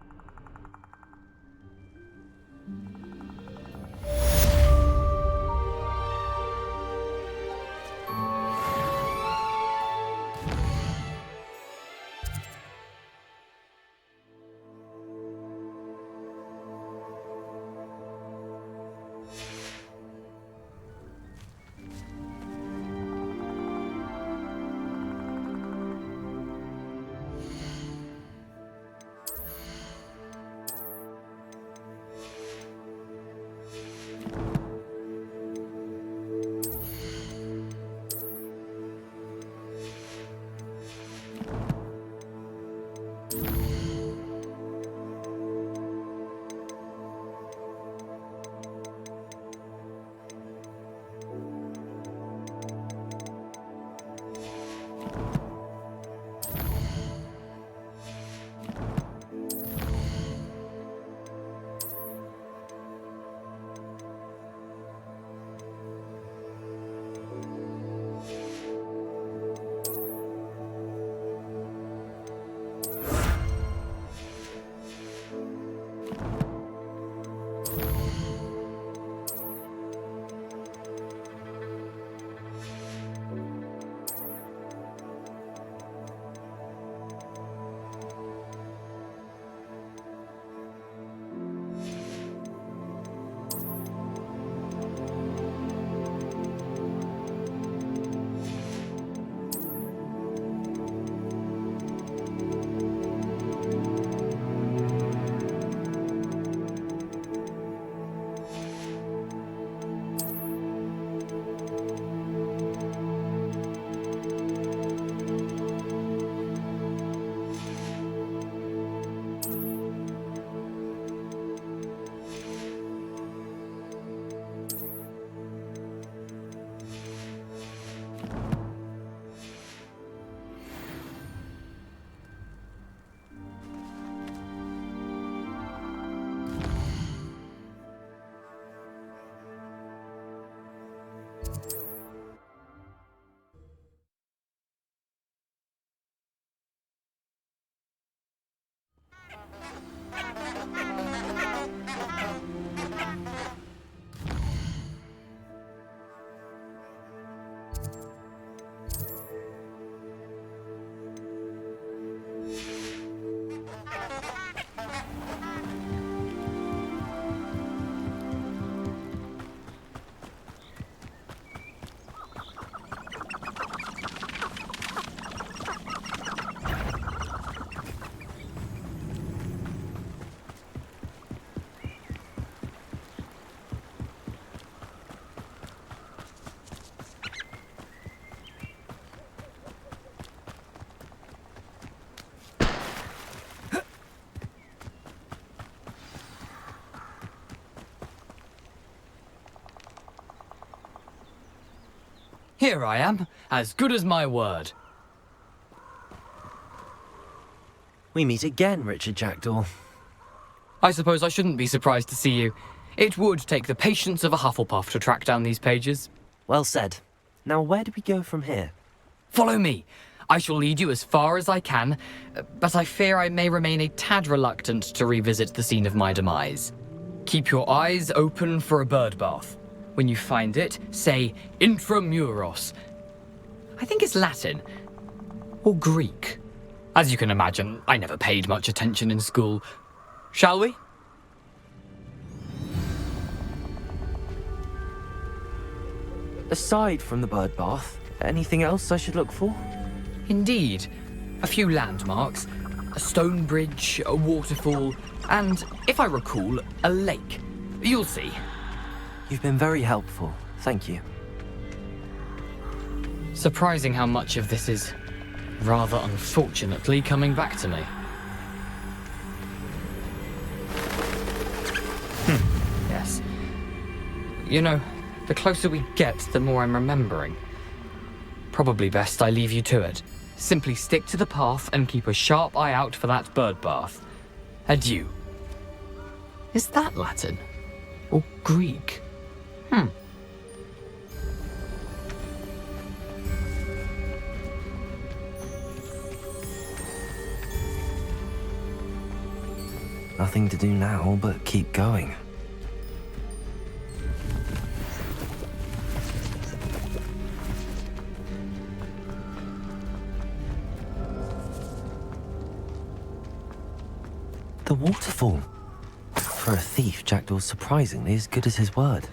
Here I am, as good as my word. We meet again, Richard Jackdaw. I suppose I shouldn't be surprised to see you. It would take the patience of a Hufflepuff to track down these pages. Well said. Now where do we go from here? Follow me. I shall lead you as far as I can, but I fear I may remain a tad reluctant to revisit the scene of my demise. Keep your eyes open for a bird bath. When you find it, say intramuros. I think it's Latin. Or Greek. As you can imagine, I never paid much attention in school. Shall we? Aside from the bird bath, anything else I should look for? Indeed. A few landmarks. A stone bridge, a waterfall, and, if I recall, a lake. You'll see. You've been very helpful. Thank you. Surprising how much of this is, rather unfortunately, coming back to me. Yes. You know, the closer we get, the more I'm remembering. Probably best I leave you to it. Simply stick to the path and keep a sharp eye out for that bird bath. Adieu. Is that Latin? Or Greek? Nothing to do now but keep going. The waterfall. For a thief, Jackdaw's surprisingly as good as his word.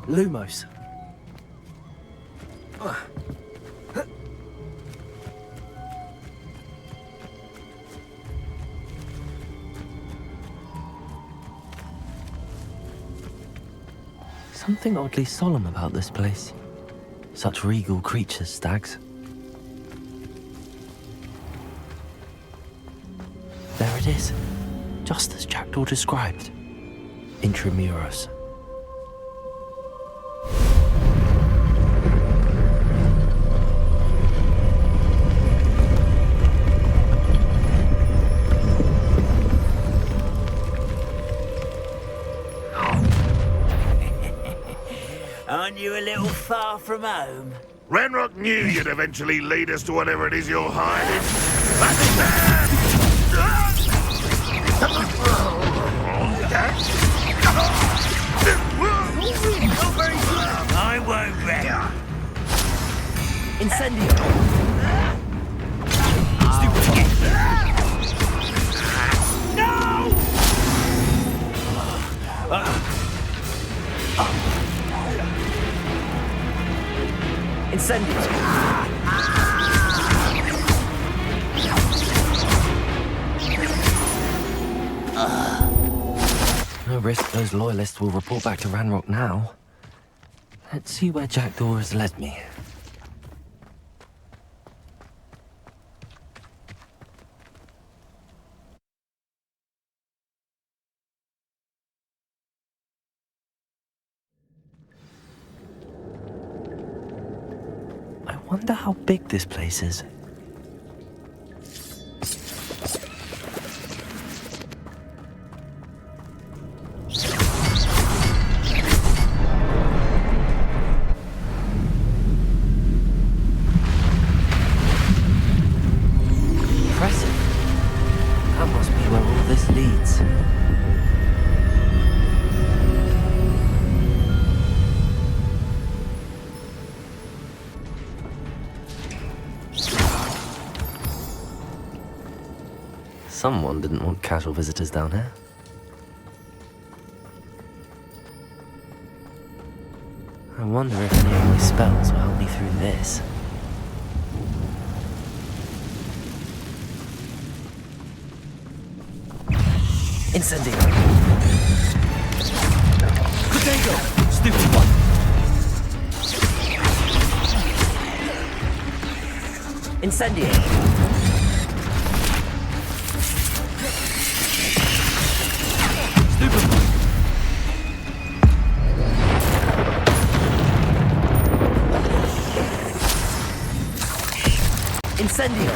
Lumos. Something oddly solemn about this place. Such regal creatures, stags. There it is, just as Jackdaw described. Intramuros. Aren't you a little far from home? Ranrock knew you'd eventually lead us to whatever it is you're hiding. I won't wreck. Incendio! Incendio! No risk those loyalists will report back to Ranrock now. Let's see where Jackdaw has led me. I wonder how big this place is. Impressive. That must be where all this leads. Someone didn't want casual visitors down here. I wonder if any of my spells will help me through this. Incendio! Potato! Stupid one! Incendio! Incendio!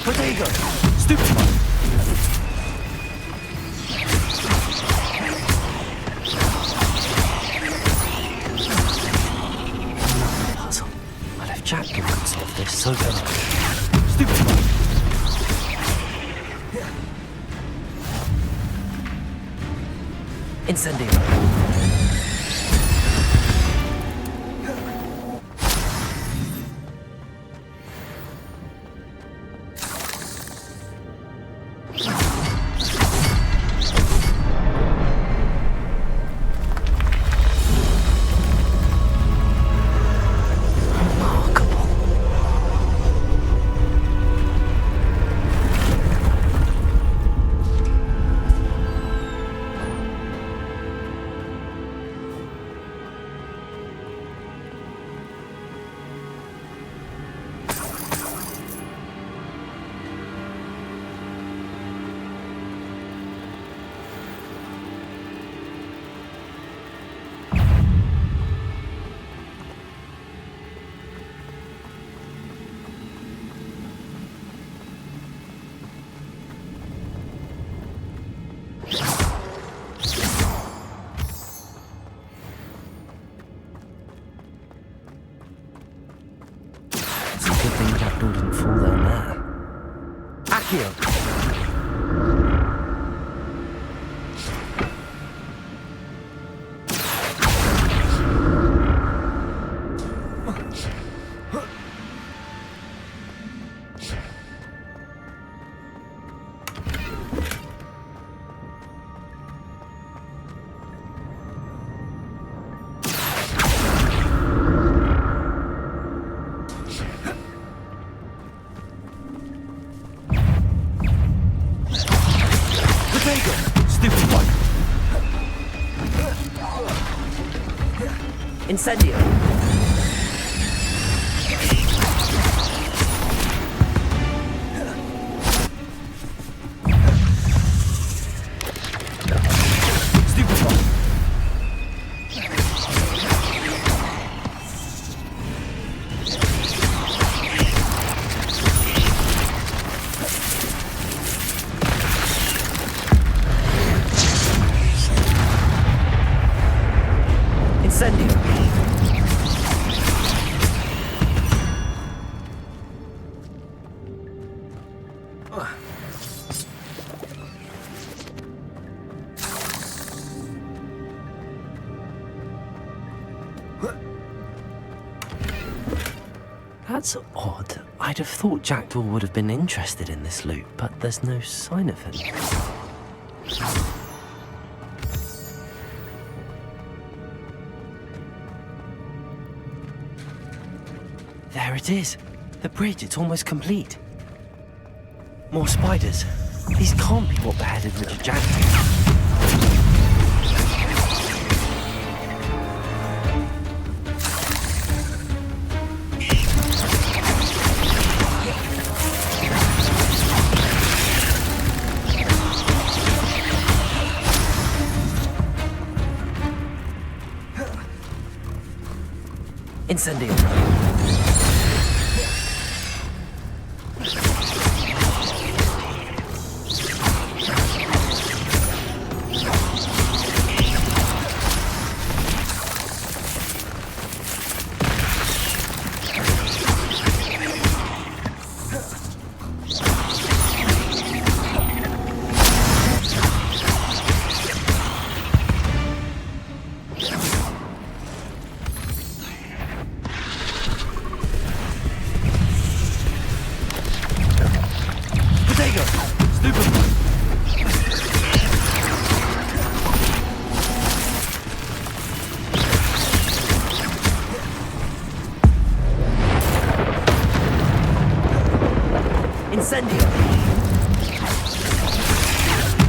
Potato! Stupid one! Let's open up. Incendio. Didn't fall down there. Accio! Incendio. That's odd. I'd have thought Jackdaw would have been interested in this loot, but there's no sign of him. There it is. The bridge, it's almost complete. More spiders. These can't be what beheaded Richard Jackdaw. Incendio. Incendio!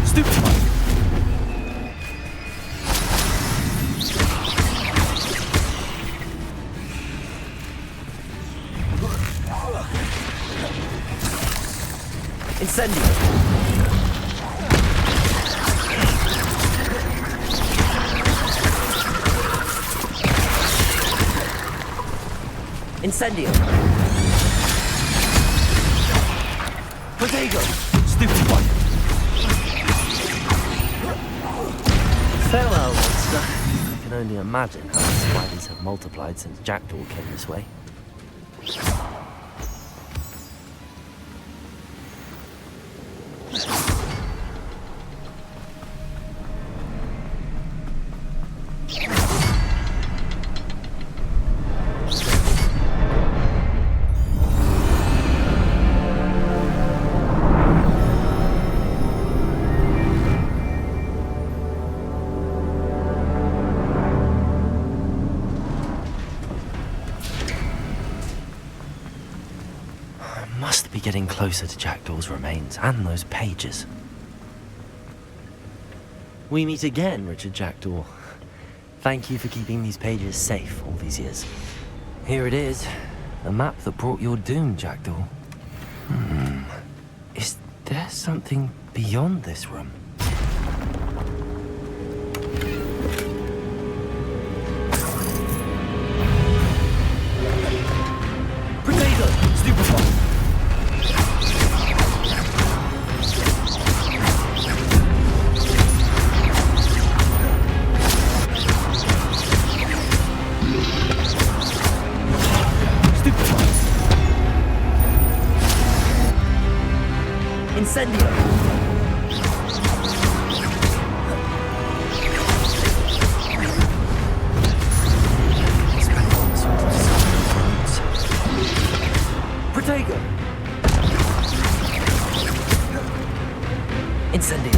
Stupefy! Incendio! Incendio! Protego! Stupefy! Farewell, monster. I can only imagine how the spiders have multiplied since Jackdaw came this way. Must be getting closer to Jackdaw's remains and those pages. We meet again, Richard Jackdaw. Thank you for keeping these pages safe all these years. Here it is, the map that brought your doom, Jackdaw. Is there something beyond this room? Potato! Stupefy! Incendio! Protego! Incendio!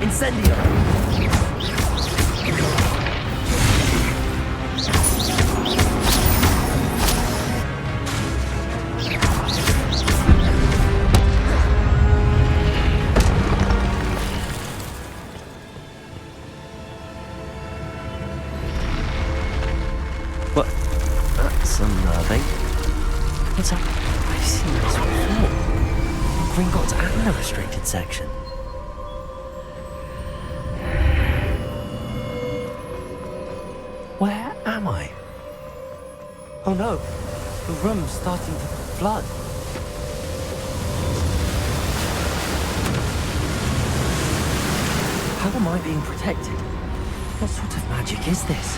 Incendio! What? That's unnerving. It's like I've seen this before. Gringotts and the restricted section. Where am I? Oh no, the room's starting to flood. How am I being protected? What sort of magic is this?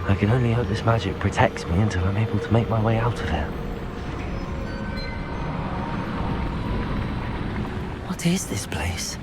I can only hope this magic protects me until I'm able to make my way out of here. What is this place?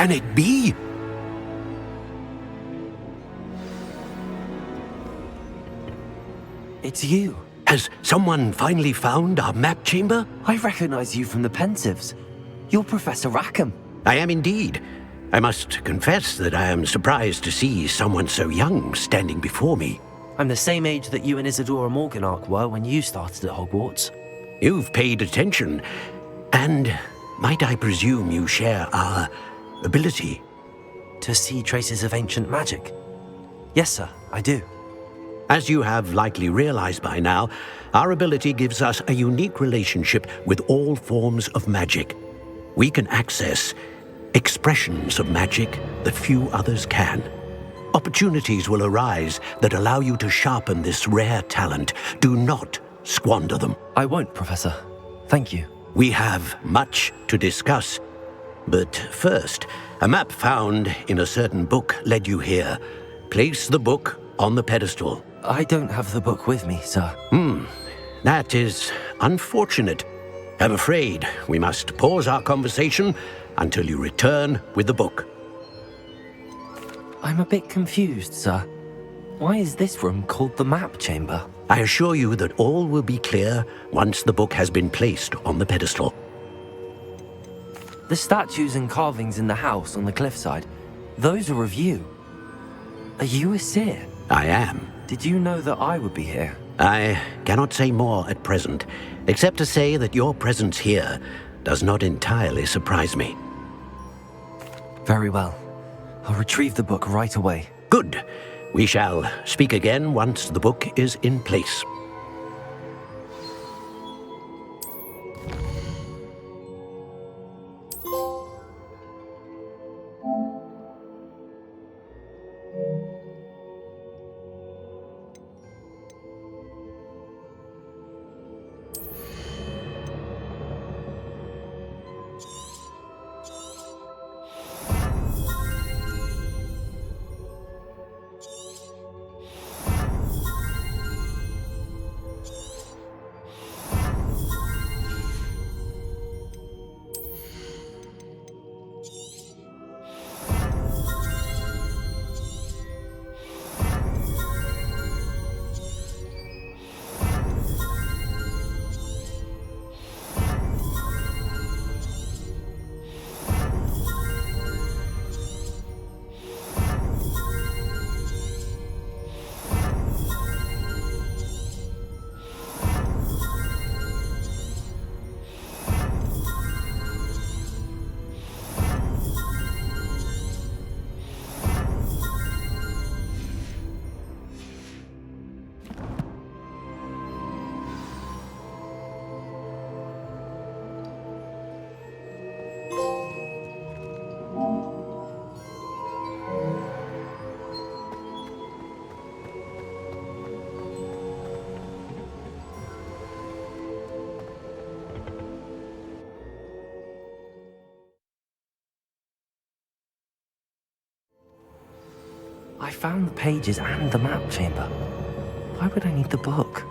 can it be? It's you. Has someone finally found our map chamber? I recognize you from the Pensives. You're Professor Rackham. I am indeed. I must confess that I am surprised to see someone so young standing before me. I'm the same age that you and Isadora Morganark were when you started at Hogwarts. You've paid attention, and might I presume you share our ability? To see traces of ancient magic? Yes, sir, I do. As you have likely realized by now, our ability gives us a unique relationship with all forms of magic. We can access expressions of magic that few others can. Opportunities will arise that allow you to sharpen this rare talent. Do not squander them. I won't, Professor. Thank you. We have much to discuss. But first, a map found in a certain book led you here. Place the book on the pedestal. I don't have the book with me, sir. That is unfortunate. I'm afraid we must pause our conversation until you return with the book. I'm a bit confused, sir. Why is this room called the map chamber? I assure you that all will be clear once the book has been placed on the pedestal. The statues and carvings in the house on the cliffside, those are of you. Are you a seer? I am. Did you know that I would be here? I cannot say more at present, except to say that your presence here does not entirely surprise me. Very well. I'll retrieve the book right away. Good. We shall speak again once the book is in place. I found the pages and the map chamber. Why would I need the book?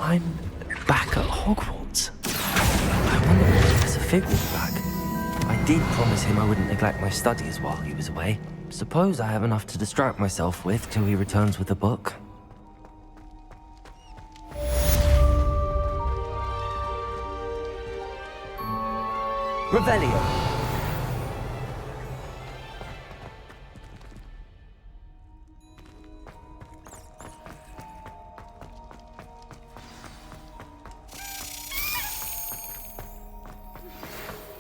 I'm back at Hogwarts. I wonder when Professor Fig will be back. I did promise him I wouldn't neglect my studies while he was away. Suppose I have enough to distract myself with till he returns with the book. Revelio.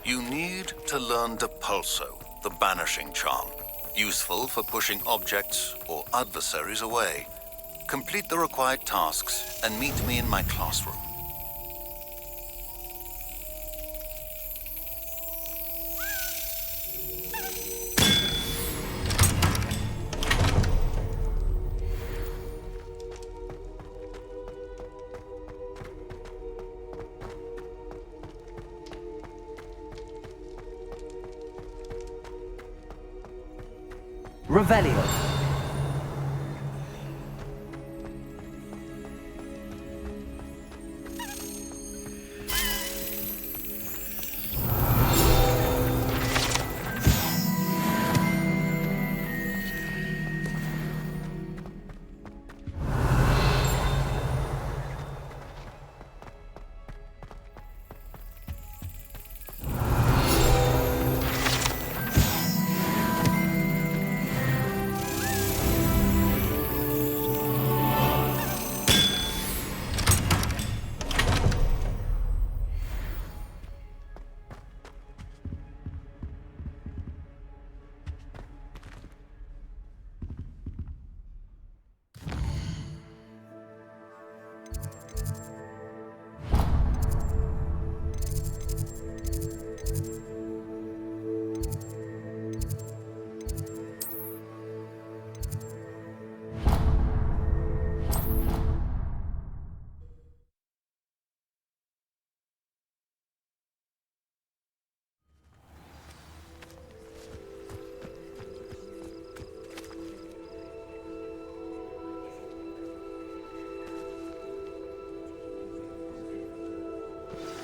You need to learn Depulso, the banishing charm. Useful for pushing objects or adversaries away. Complete the required tasks and meet me in my classroom. Revelio.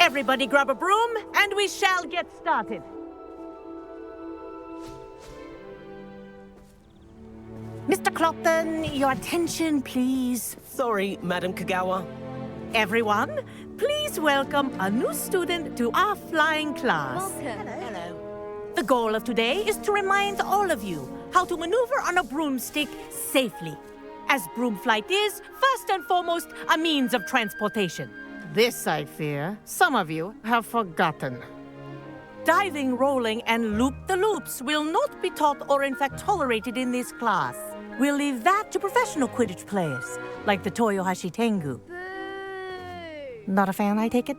Everybody grab a broom, and we shall get started. Mr. Clopton, your attention, please. Sorry, Madam Kagawa. Everyone, please welcome a new student to our flying class. Welcome. Hello. The goal of today is to remind all of you how to maneuver on a broomstick safely, as broom flight is, first and foremost, a means of transportation. This, I fear, some of you have forgotten. Diving, rolling, and loop-the-loops will not be taught or in fact tolerated in this class. We'll leave that to professional Quidditch players, like the Toyohashi Tengu. Not a fan, I take it?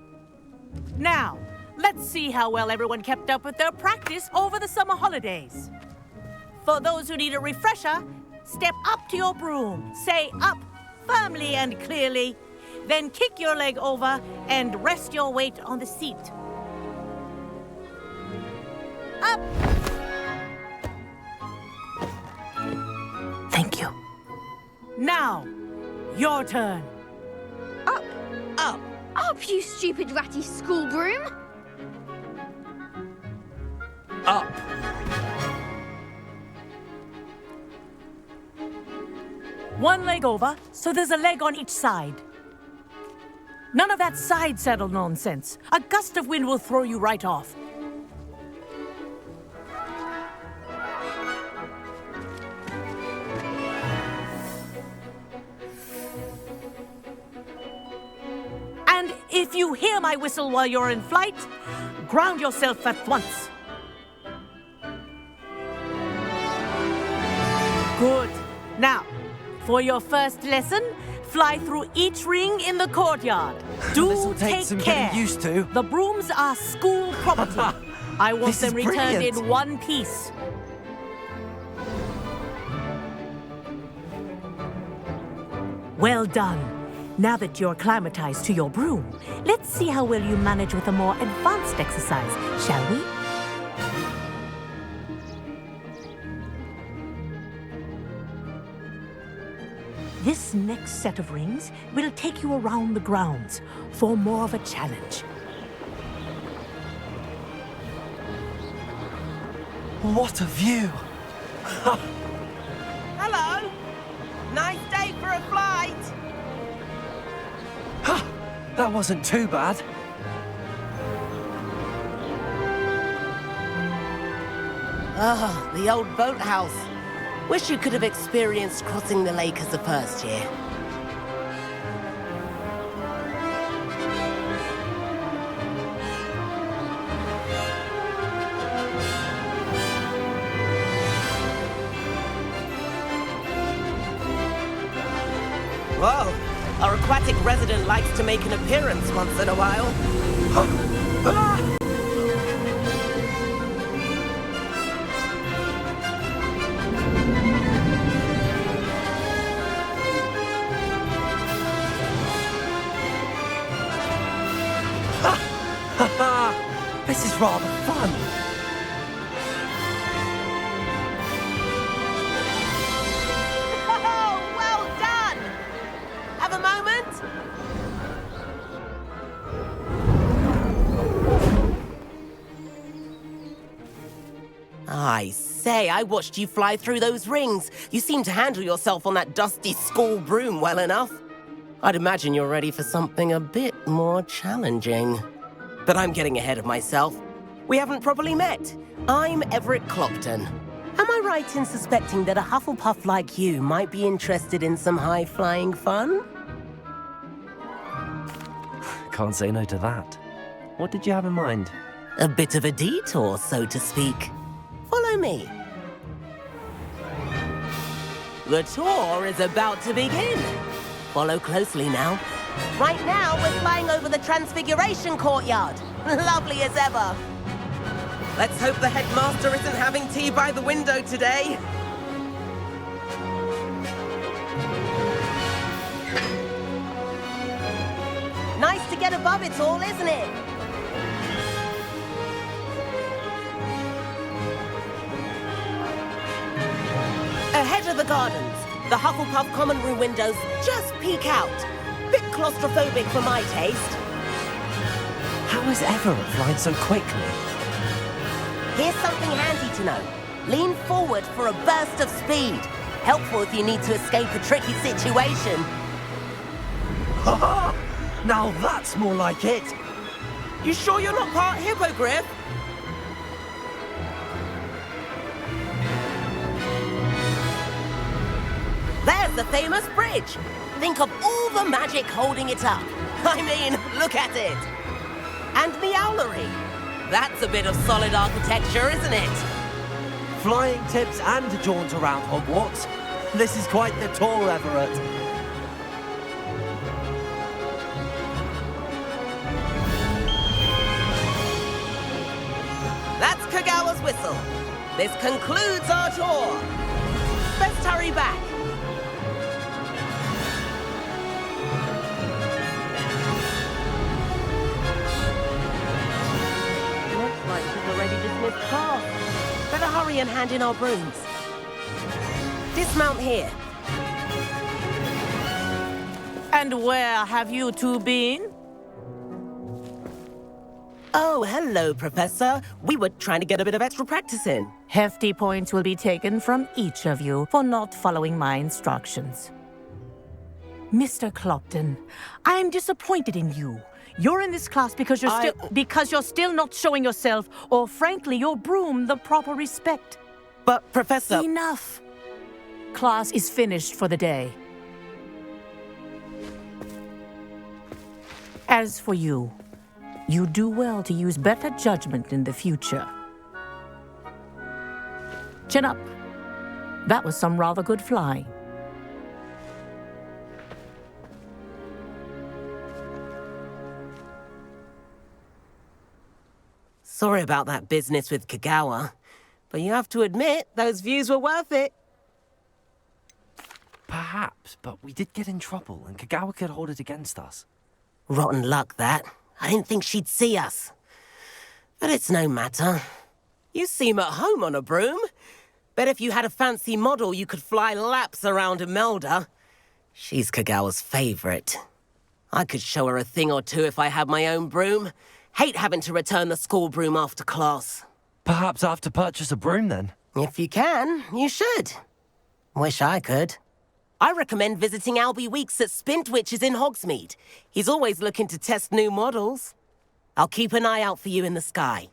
Now, let's see how well everyone kept up with their practice over the summer holidays. For those who need a refresher, step up to your broom, say up firmly and clearly, then kick your leg over and rest your weight on the seat. Up! Thank you. Now, your turn. Up! Up! Up, you stupid ratty school broom! Up. One leg over, so there's a leg on each side. None of that side saddle nonsense. A gust of wind will throw you right off. And if you hear my whistle while you're in flight, ground yourself at once. Good. Now, for your first lesson, fly through each ring in the courtyard. Do take some care. getting used to. The brooms are school property. I want This is them returned brilliant. in one piece. Well done. Now that you're acclimatized to your broom, let's see how well you manage with a more advanced exercise, shall we? This next set of rings will take you around the grounds for more of a challenge. What a view! Hello! Nice day for a flight! That wasn't too bad. Ah, the old boathouse. Wish you could have experienced crossing the lake as a first year. Whoa! Our aquatic resident likes to make an appearance once in a while. This is rather fun. Oh, well done! Have a moment? I say, I watched you fly through those rings. You seem to handle yourself on that dusty school broom well enough. I'd imagine you're ready for something a bit more challenging. But I'm getting ahead of myself. We haven't properly met. I'm Everett Clopton. Am I right in suspecting that a Hufflepuff like you might be interested in some high-flying fun? Can't say no to that. What did you have in mind? A bit of a detour, so to speak. Follow me. The tour is about to begin. Follow closely now. Right now, we're flying over the Transfiguration Courtyard. Lovely as ever. Let's hope the headmaster isn't having tea by the window today. Nice to get above it all, isn't it? Ahead of the gardens, the Hufflepuff common room windows just peek out. Bit claustrophobic for my taste. How is Everett flying so quickly? Here's something handy to know. Lean forward for a burst of speed. Helpful if you need to escape a tricky situation. Ha! Now that's more like it. You sure you're not part hippogriff? There's the famous bridge. Think of all the magic holding it up. I mean, look at it. And the owlery. That's a bit of solid architecture, isn't it? Flying tips and a jaunt around Hogwarts. This is quite the tour, Everett. That's Kagawa's whistle. This concludes our tour. Best hurry back. Looks like she's already dismissed class. Better hurry and hand in our brooms. Dismount here. And where have you two been? Oh, hello, Professor. We were trying to get a bit of extra practice in. Hefty points will be taken from each of you for not following my instructions. Mr. Clopton, I am disappointed in you. You're in this class because you're still not showing yourself, or frankly, your broom the proper respect. But, Professor... Enough. Class is finished for the day. As for you, you do well to use better judgment in the future. Chin up. That was some rather good flying. Sorry about that business with Kagawa, but you have to admit, those views were worth it. Perhaps, but we did get in trouble, and Kagawa could hold it against us. Rotten luck, that. I didn't think she'd see us. But it's no matter. You seem at home on a broom. Bet if you had a fancy model, you could fly laps around Imelda. She's Kagawa's favorite. I could show her a thing or two if I had my own broom. Hate having to return the school broom after class. Perhaps I have to purchase a broom, then? If you can, you should. Wish I could. I recommend visiting Albie Weeks at Spintwitches in Hogsmeade. He's always looking to test new models. I'll keep an eye out for you in the sky.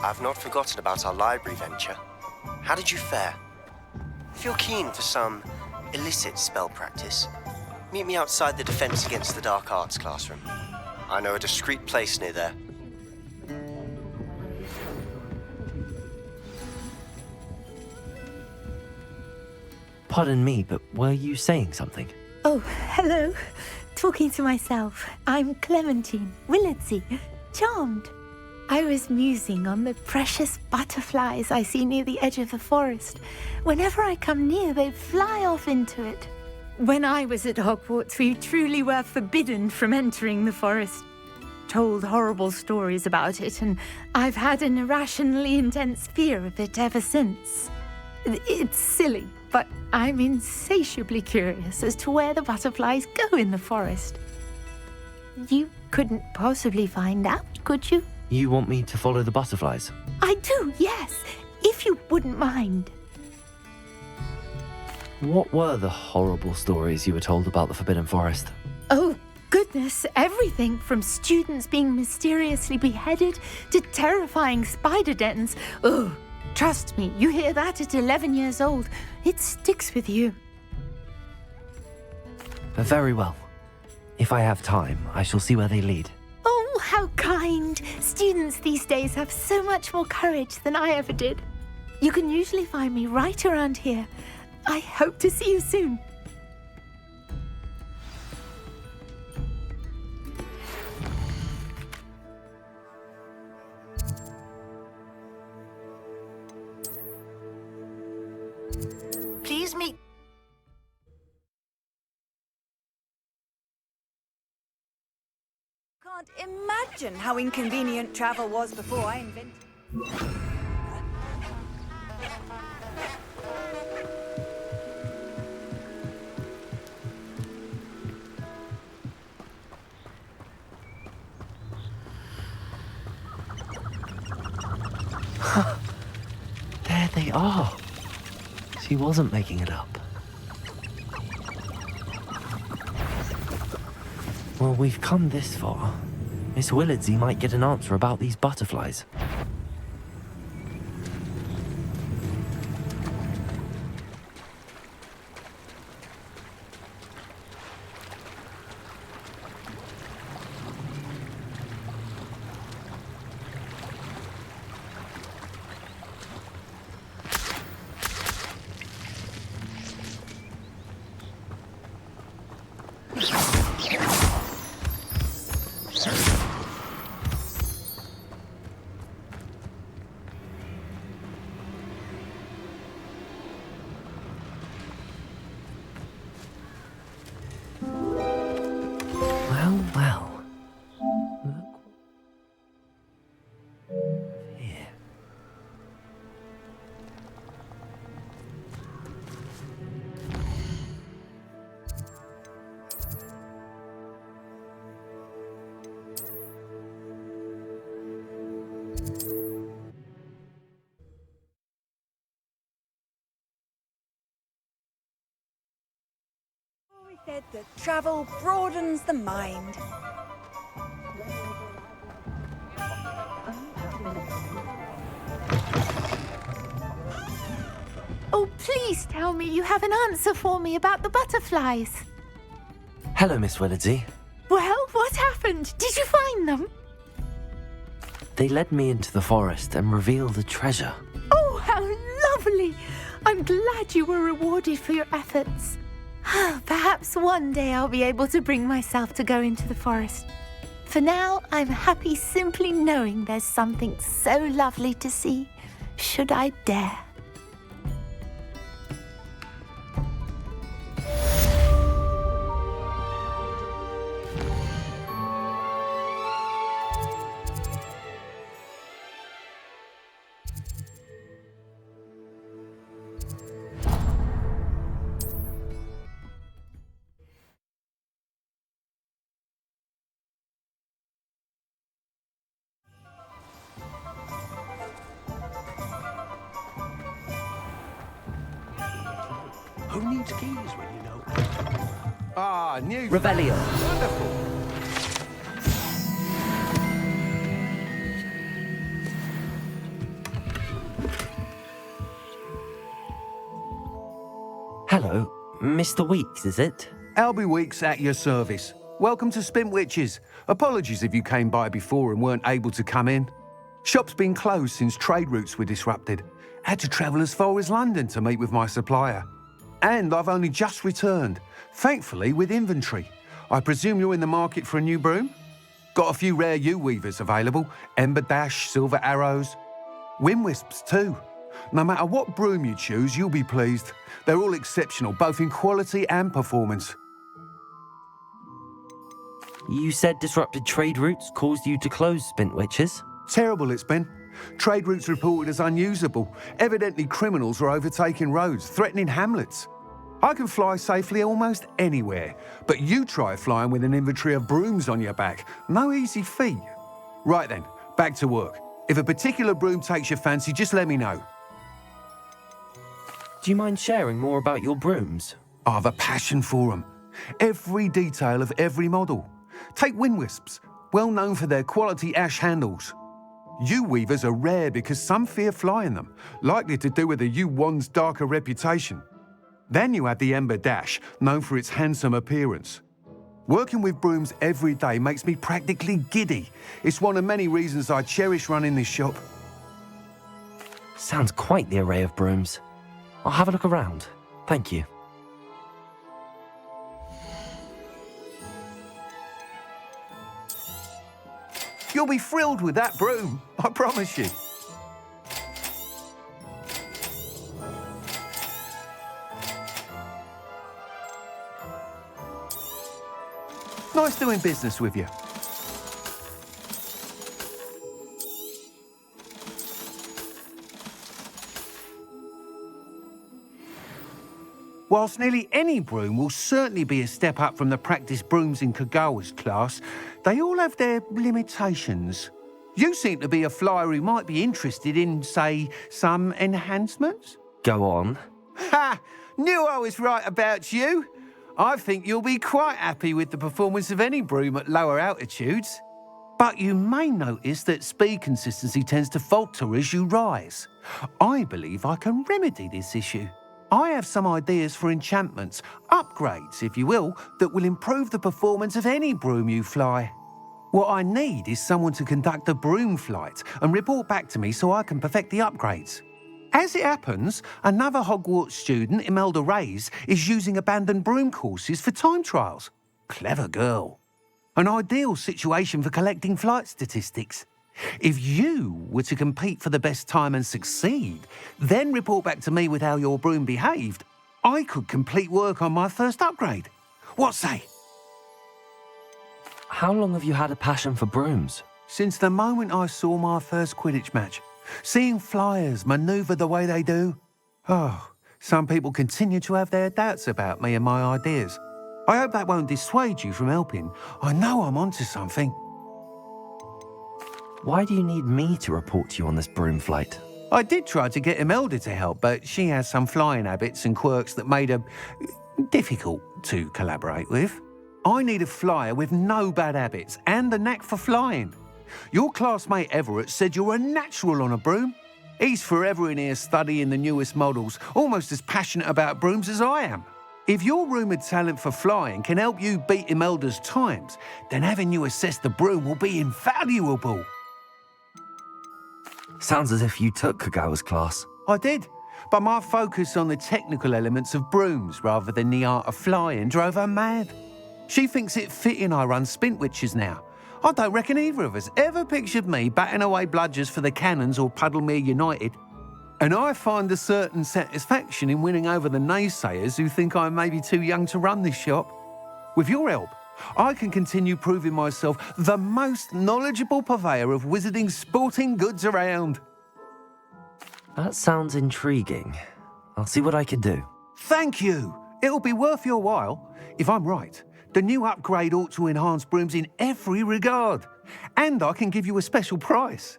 I've not forgotten about our library venture. How did you fare? If you're keen for some illicit spell practice, meet me outside the Defense Against the Dark Arts classroom. I know a discreet place near there. Pardon me, but were you saying something? Oh, hello. Talking to myself. I'm Clementine Willardsey. Charmed. I was musing on the precious butterflies I see near the edge of the forest. Whenever I come near, they fly off into it. When I was at Hogwarts, we truly were forbidden from entering the forest. Told horrible stories about it, and I've had an irrationally intense fear of it ever since. It's silly, but I'm insatiably curious as to where the butterflies go in the forest. You couldn't possibly find out, could you? You want me to follow the butterflies? I do, yes, if you wouldn't mind. What were the horrible stories you were told about the Forbidden Forest? Oh, goodness, everything from students being mysteriously beheaded to terrifying spider dens. Oh, trust me, you hear that at 11 years old, it sticks with you. Very well. If I have time, I shall see where they lead. Oh, how kind. Students these days have so much more courage than I ever did. You can usually find me right around here. I hope to see you soon. Please meet... Can't imagine how inconvenient travel was before I invented... There they are. She wasn't making it up. Well, we've come this far. Miss Willardsey might get an answer about these butterflies. Well. Look. Here. We said that travel broadens the mind. Oh, please tell me you have an answer for me about the butterflies. Hello, Miss Willardsey. Well, what happened? Did you find them? They led me into the forest and revealed a treasure. Oh, how lovely! I'm glad you were rewarded for your efforts. Perhaps one day I'll be able to bring myself to go into the forest. For now, I'm happy simply knowing there's something so lovely to see, should I dare. Who needs keys when you know? Ah, new. Revelio. Wonderful. Hello, Mr. Weeks, is it? Albie Weeks at your service. Welcome to Spintwitches. Apologies if you came by before and weren't able to come in. Shop's been closed since trade routes were disrupted. Had to travel as far as London to meet with my supplier. And I've only just returned, thankfully with inventory. I presume you're in the market for a new broom? Got a few rare U-weavers available. Ember Dash, Silver Arrows. Wind Wisps too. No matter what broom you choose, you'll be pleased. They're all exceptional, both in quality and performance. You said disrupted trade routes caused you to close Spintwitches? Terrible it's been. Trade routes reported as unusable. Evidently criminals are overtaking roads, threatening hamlets. I can fly safely almost anywhere, but you try flying with an inventory of brooms on your back. No easy feat. Right then, back to work. If a particular broom takes your fancy, just let me know. Do you mind sharing more about your brooms? I have a passion for them. Every detail of every model. Take Wind Wisps, well known for their quality ash handles. U-weavers are rare because some fear flying them, likely to do with the U-wand's darker reputation. Then you have the Ember Dash, known for its handsome appearance. Working with brooms every day makes me practically giddy. It's one of many reasons I cherish running this shop. Sounds quite the array of brooms. I'll have a look around. Thank you. You'll be thrilled with that broom, I promise you. Nice doing business with you. Whilst nearly any broom will certainly be a step up from the practice brooms in Kagawa's class, they all have their limitations. You seem to be a flyer who might be interested in, say, some enhancements? Go on. Ha! Knew I was right about you. I think you'll be quite happy with the performance of any broom at lower altitudes. But you may notice that speed consistency tends to falter as you rise. I believe I can remedy this issue. I have some ideas for enchantments, upgrades, if you will, that will improve the performance of any broom you fly. What I need is someone to conduct a broom flight and report back to me so I can perfect the upgrades. As it happens, another Hogwarts student, Imelda Reyes, is using abandoned broom courses for time trials. Clever girl. An ideal situation for collecting flight statistics. If you were to compete for the best time and succeed, then report back to me with how your broom behaved, I could complete work on my first upgrade. What say? How long have you had a passion for brooms? Since the moment I saw my first Quidditch match. Seeing flyers manoeuvre the way they do. Oh, some people continue to have their doubts about me and my ideas. I hope that won't dissuade you from helping. I know I'm onto something. Why do you need me to report to you on this broom flight? I did try to get Imelda to help, but she has some flying habits and quirks that made her difficult to collaborate with. I need a flyer with no bad habits and a knack for flying. Your classmate Everett said you're a natural on a broom. He's forever in here studying the newest models, almost as passionate about brooms as I am. If your rumoured talent for flying can help you beat Imelda's times, then having you assess the broom will be invaluable. Sounds as if you took Kagawa's class. I did, but my focus on the technical elements of brooms rather than the art of flying drove her mad. She thinks it fitting I run Spintwitches now. I don't reckon either of us ever pictured me batting away bludgers for the Cannons or Puddlemere United. And I find a certain satisfaction in winning over the naysayers who think I'm maybe too young to run this shop. With your help, I can continue proving myself the most knowledgeable purveyor of wizarding sporting goods around. That sounds intriguing. I'll see what I can do. Thank you. It'll be worth your while. If I'm right, the new upgrade ought to enhance brooms in every regard. And I can give you a special price.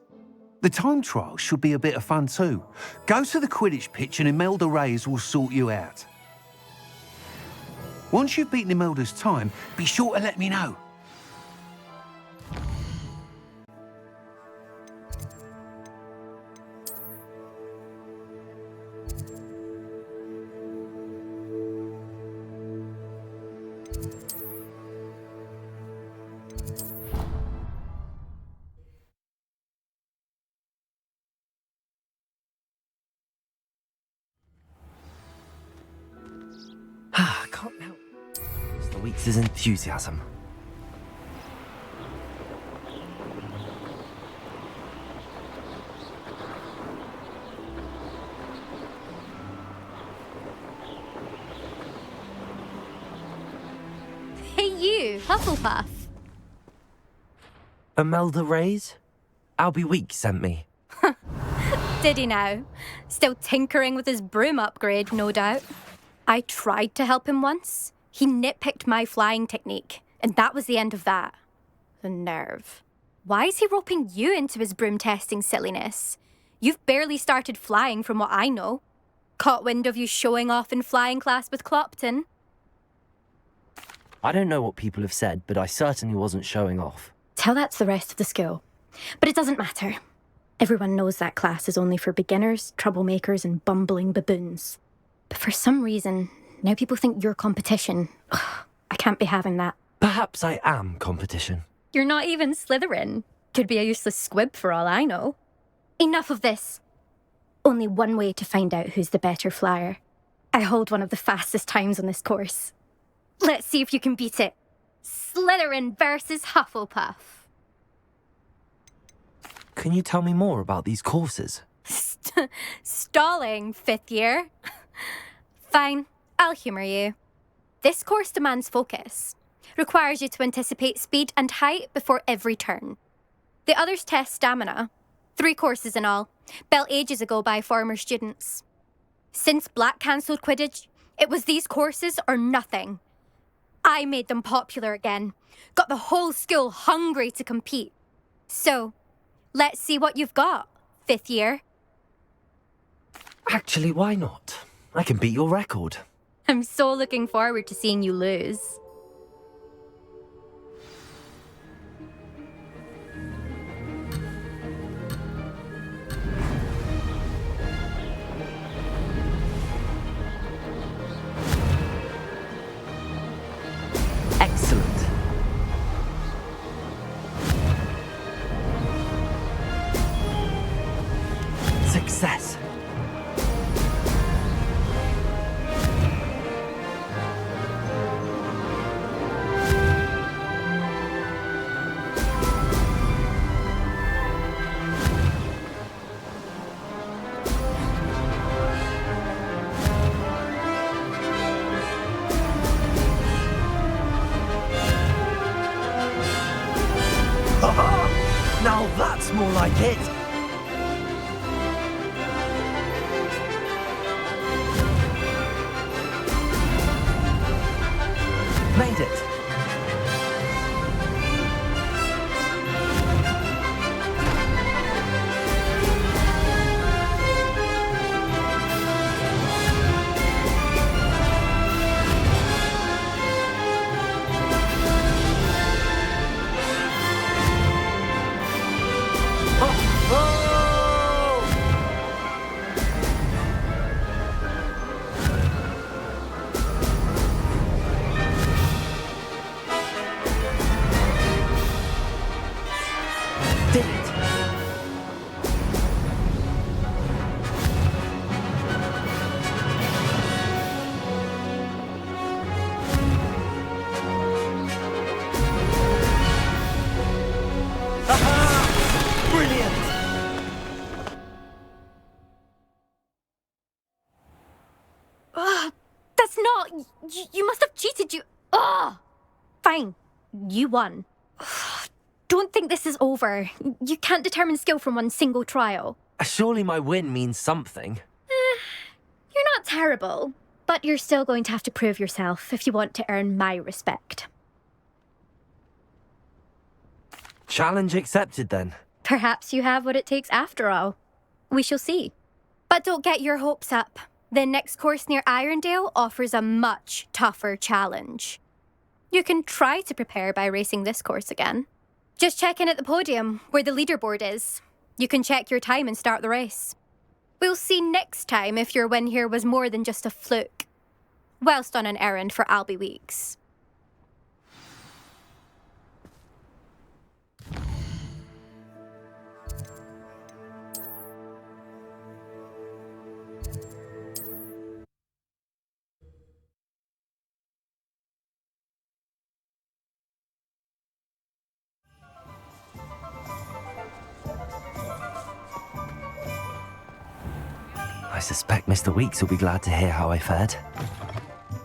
The time trial should be a bit of fun too. Go to the Quidditch pitch and Imelda Reyes will sort you out. Once you've beaten Imelda's time, be sure to let me know. sense his enthusiasm. Hey you, Hufflepuff. Imelda Reyes? Albie Weeks sent me. Did he now? Still tinkering with his broom upgrade, no doubt. I tried to help him once. He nitpicked my flying technique, and that was the end of that. The nerve. Why is he roping you into his broom testing silliness? You've barely started flying from what I know. Caught wind of you showing off in flying class with Clopton. I don't know what people have said, but I certainly wasn't showing off. Tell that to the rest of the school. But it doesn't matter. Everyone knows that class is only for beginners, troublemakers, and bumbling baboons. But for some reason, now people think you're competition. Ugh, I can't be having that. Perhaps I am competition. You're not even Slytherin. Could be a useless squib for all I know. Enough of this. Only one way to find out who's the better flyer. I hold one of the fastest times on this course. Let's see if you can beat it. Slytherin versus Hufflepuff. Can you tell me more about these courses? Stalling, 5th year. Fine, I'll humour you. This course demands focus. Requires you to anticipate speed and height before every turn. The others test stamina. 3 courses in all, built ages ago by former students. Since Black cancelled Quidditch, it was these courses or nothing. I made them popular again. Got the whole school hungry to compete. So, let's see what you've got, 5th year. Actually, why not? I can beat your record. I'm so looking forward to seeing you lose. Excellent. Success. Now that's more like it. Made it. Did it. Aha! Brilliant! That's not... You must have cheated, you... Ugh! Fine. You won. Don't think this is over. You can't determine skill from one single trial. Surely my win means something. You're not terrible, but you're still going to have to prove yourself if you want to earn my respect. Challenge accepted then. Perhaps you have what it takes after all. We shall see. But don't get your hopes up. The next course near Irondale offers a much tougher challenge. You can try to prepare by racing this course again. Just check in at the podium, where the leaderboard is. You can check your time and start the race. We'll see next time if your win here was more than just a fluke, whilst on an errand for Albie Weeks. I suspect Mr. Weeks will be glad to hear how I fared.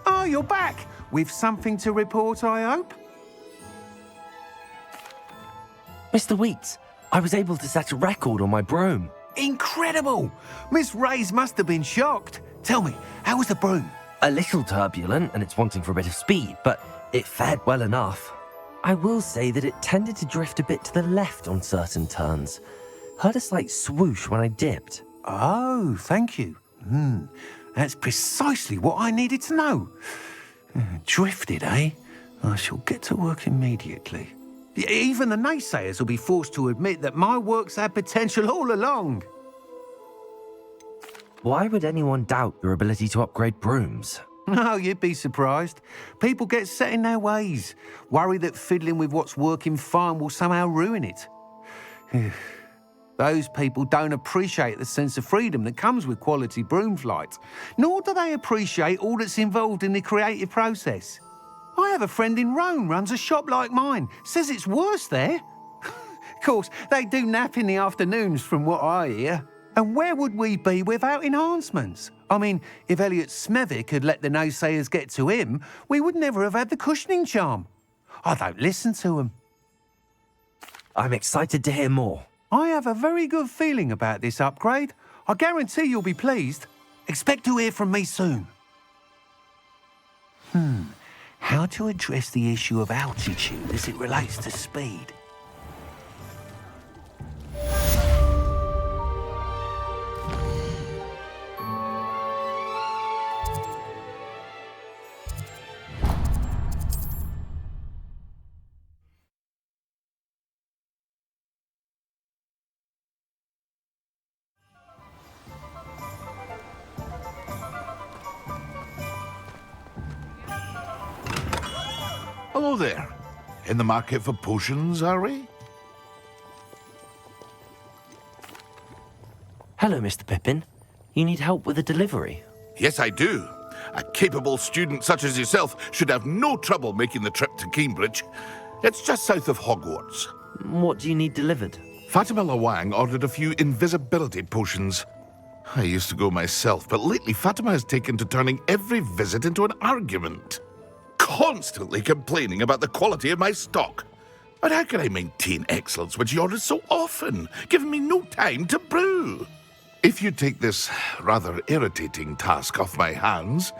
Oh, you're back! With something to report, I hope? Mr. Weeks, I was able to set a record on my broom. Incredible! Miss Ray's must have been shocked. Tell me, how was the broom? A little turbulent and it's wanting for a bit of speed, but it fared well enough. I will say that it tended to drift a bit to the left on certain turns. Heard a slight swoosh when I dipped. Oh, thank you. That's precisely what I needed to know. Drifted, eh? I shall get to work immediately. Even the naysayers will be forced to admit that my work's had potential all along. Why would anyone doubt your ability to upgrade brooms? Oh, you'd be surprised. People get set in their ways, worry that fiddling with what's working fine will somehow ruin it. Those people don't appreciate the sense of freedom that comes with quality broom flight, nor do they appreciate all that's involved in the creative process. I have a friend in Rome runs a shop like mine, says it's worse there. Of course, they do nap in the afternoons from what I hear. And where would we be without enhancements? I mean, if Elliot Smethwick had let the naysayers get to him, we would never have had the cushioning charm. I don't listen to them. I'm excited to hear more. I have a very good feeling about this upgrade. I guarantee you'll be pleased. Expect to hear from me soon. How to address the issue of altitude as it relates to speed? Hello there. In the market for potions, are we? Hello, Mr. Pippin. You need help with a delivery? Yes, I do. A capable student such as yourself should have no trouble making the trip to Cambridge. It's just south of Hogwarts. What do you need delivered? Fatima Lawang ordered a few invisibility potions. I used to go myself, but lately Fatima has taken to turning every visit into an argument. Constantly complaining about the quality of my stock. But how can I maintain excellence when she orders so often, giving me no time to brew? If you take this rather irritating task off my hands,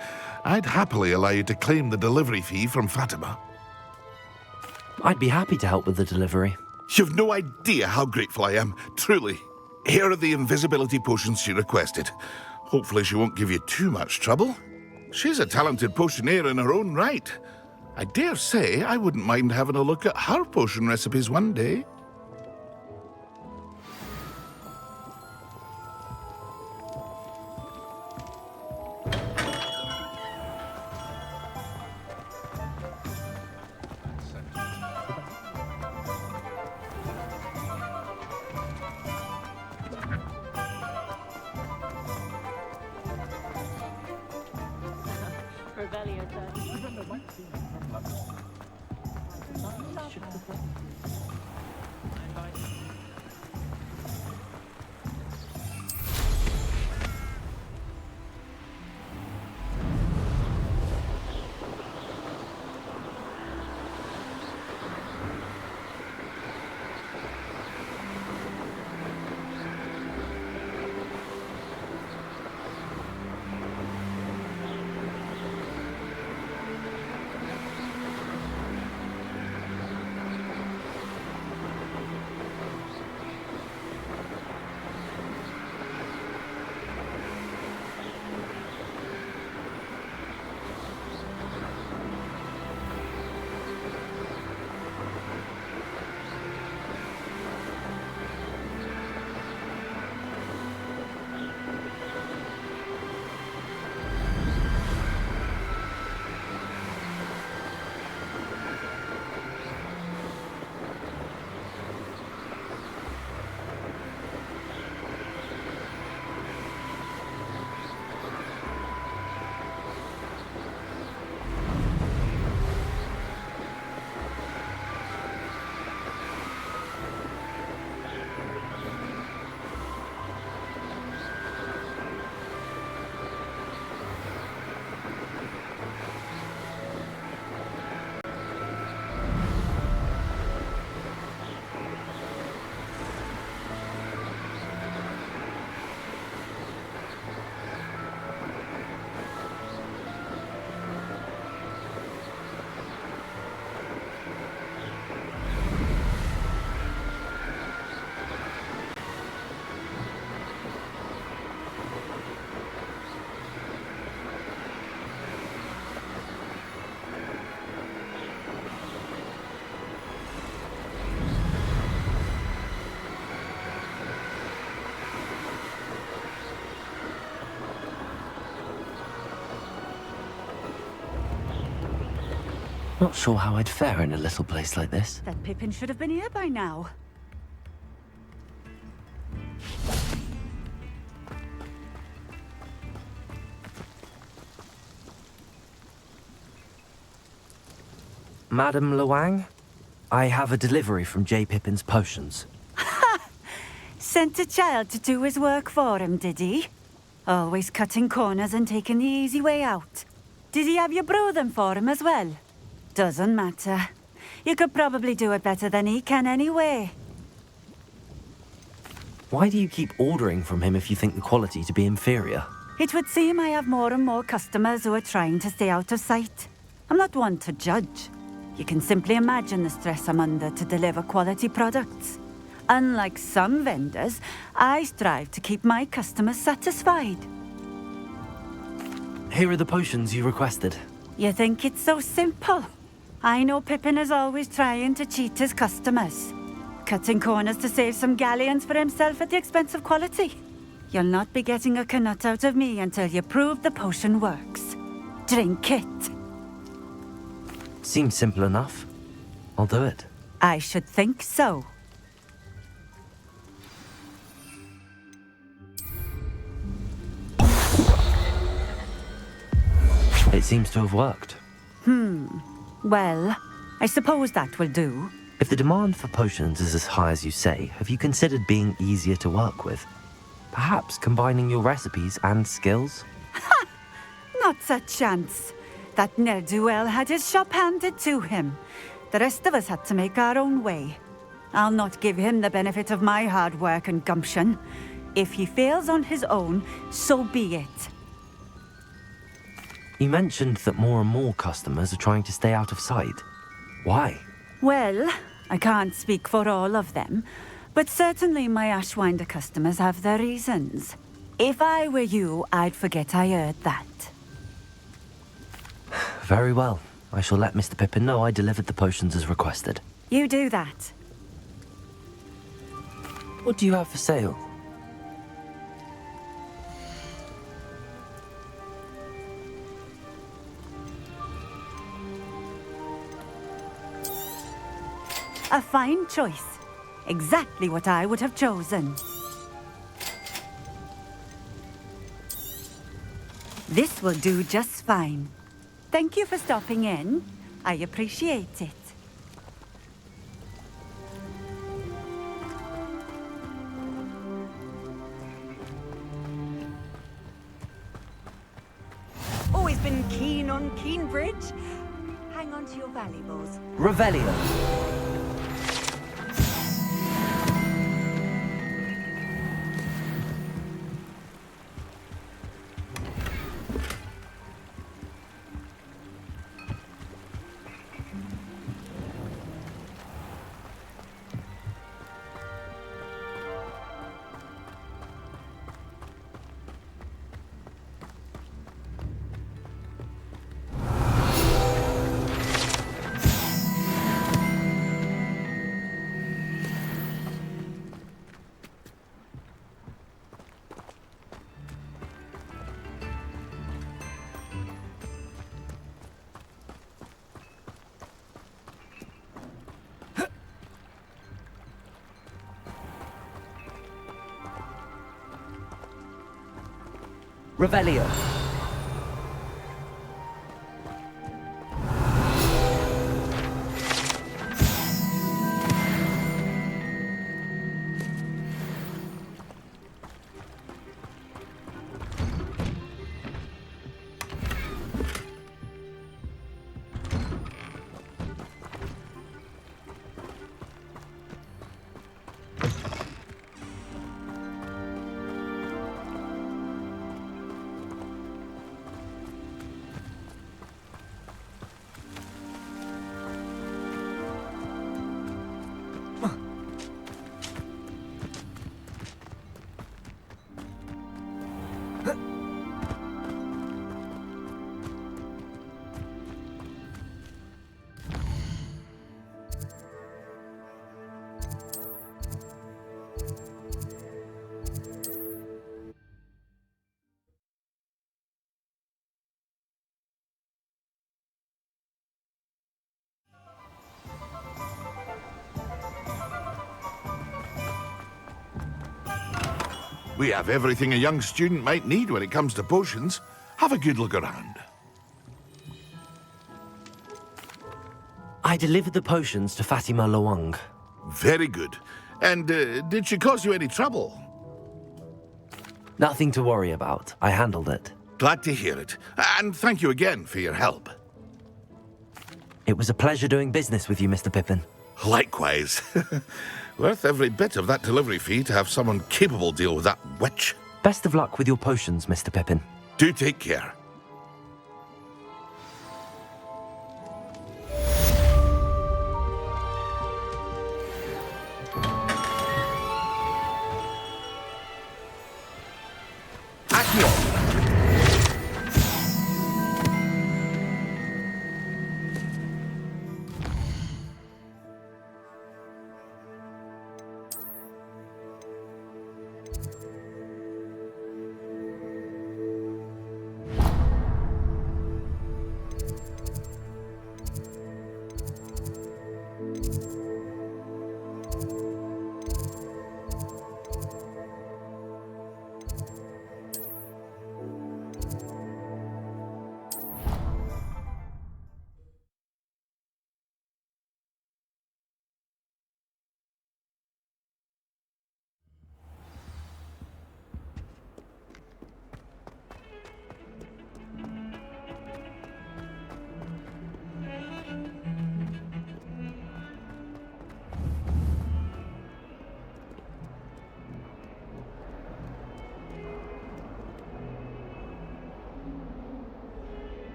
I'd happily allow you to claim the delivery fee from Fatima. I'd be happy to help with the delivery. You've no idea how grateful I am, truly. Here are the invisibility potions she requested. Hopefully she won't give you too much trouble. She's a talented potioneer in her own right. I dare say I wouldn't mind having a look at her potion recipes one day. Not sure how I'd fare in a little place like this. That Pippin should have been here by now. Madam Luang, I have a delivery from J. Pippin's potions. Sent a child to do his work for him, did he? Always cutting corners and taking the easy way out. Did he have you brew them for him as well? Doesn't matter. You could probably do it better than he can anyway. Why do you keep ordering from him if you think the quality to be inferior? It would seem I have more and more customers who are trying to stay out of sight. I'm not one to judge. You can simply imagine the stress I'm under to deliver quality products. Unlike some vendors, I strive to keep my customers satisfied. Here are the potions you requested. You think it's so simple? I know Pippin is always trying to cheat his customers. Cutting corners to save some galleons for himself at the expense of quality. You'll not be getting a canut out of me until you prove the potion works. Drink it. Seems simple enough. I'll do it. I should think so. It seems to have worked. Well, I suppose that will do. If the demand for potions is as high as you say, have you considered being easier to work with? Perhaps combining your recipes and skills? Not a chance. That ne'er-do-well had his shop handed to him. The rest of us had to make our own way. I'll not give him the benefit of my hard work and gumption. If he fails on his own, so be it. You mentioned that more and more customers are trying to stay out of sight. Why? Well, I can't speak for all of them, but certainly my Ashwinder customers have their reasons. If I were you, I'd forget I heard that. Very well. I shall let Mr. Pippin know I delivered the potions as requested. You do that. What do you have for sale? A fine choice. Exactly what I would have chosen. This will do just fine. Thank you for stopping in. I appreciate it. Always been keen on Keenbridge. Hang on to your valuables. Revelio. Revelio. We have everything a young student might need when it comes to potions. Have a good look around. I delivered the potions to Fatima Lawang. Very good. And did she cause you any trouble? Nothing to worry about. I handled it. Glad to hear it. And thank you again for your help. It was a pleasure doing business with you, Mr. Pippin. Likewise. Worth every bit of that delivery fee to have someone capable deal with that witch. Best of luck with your potions, Mr. Pippin. Do take care.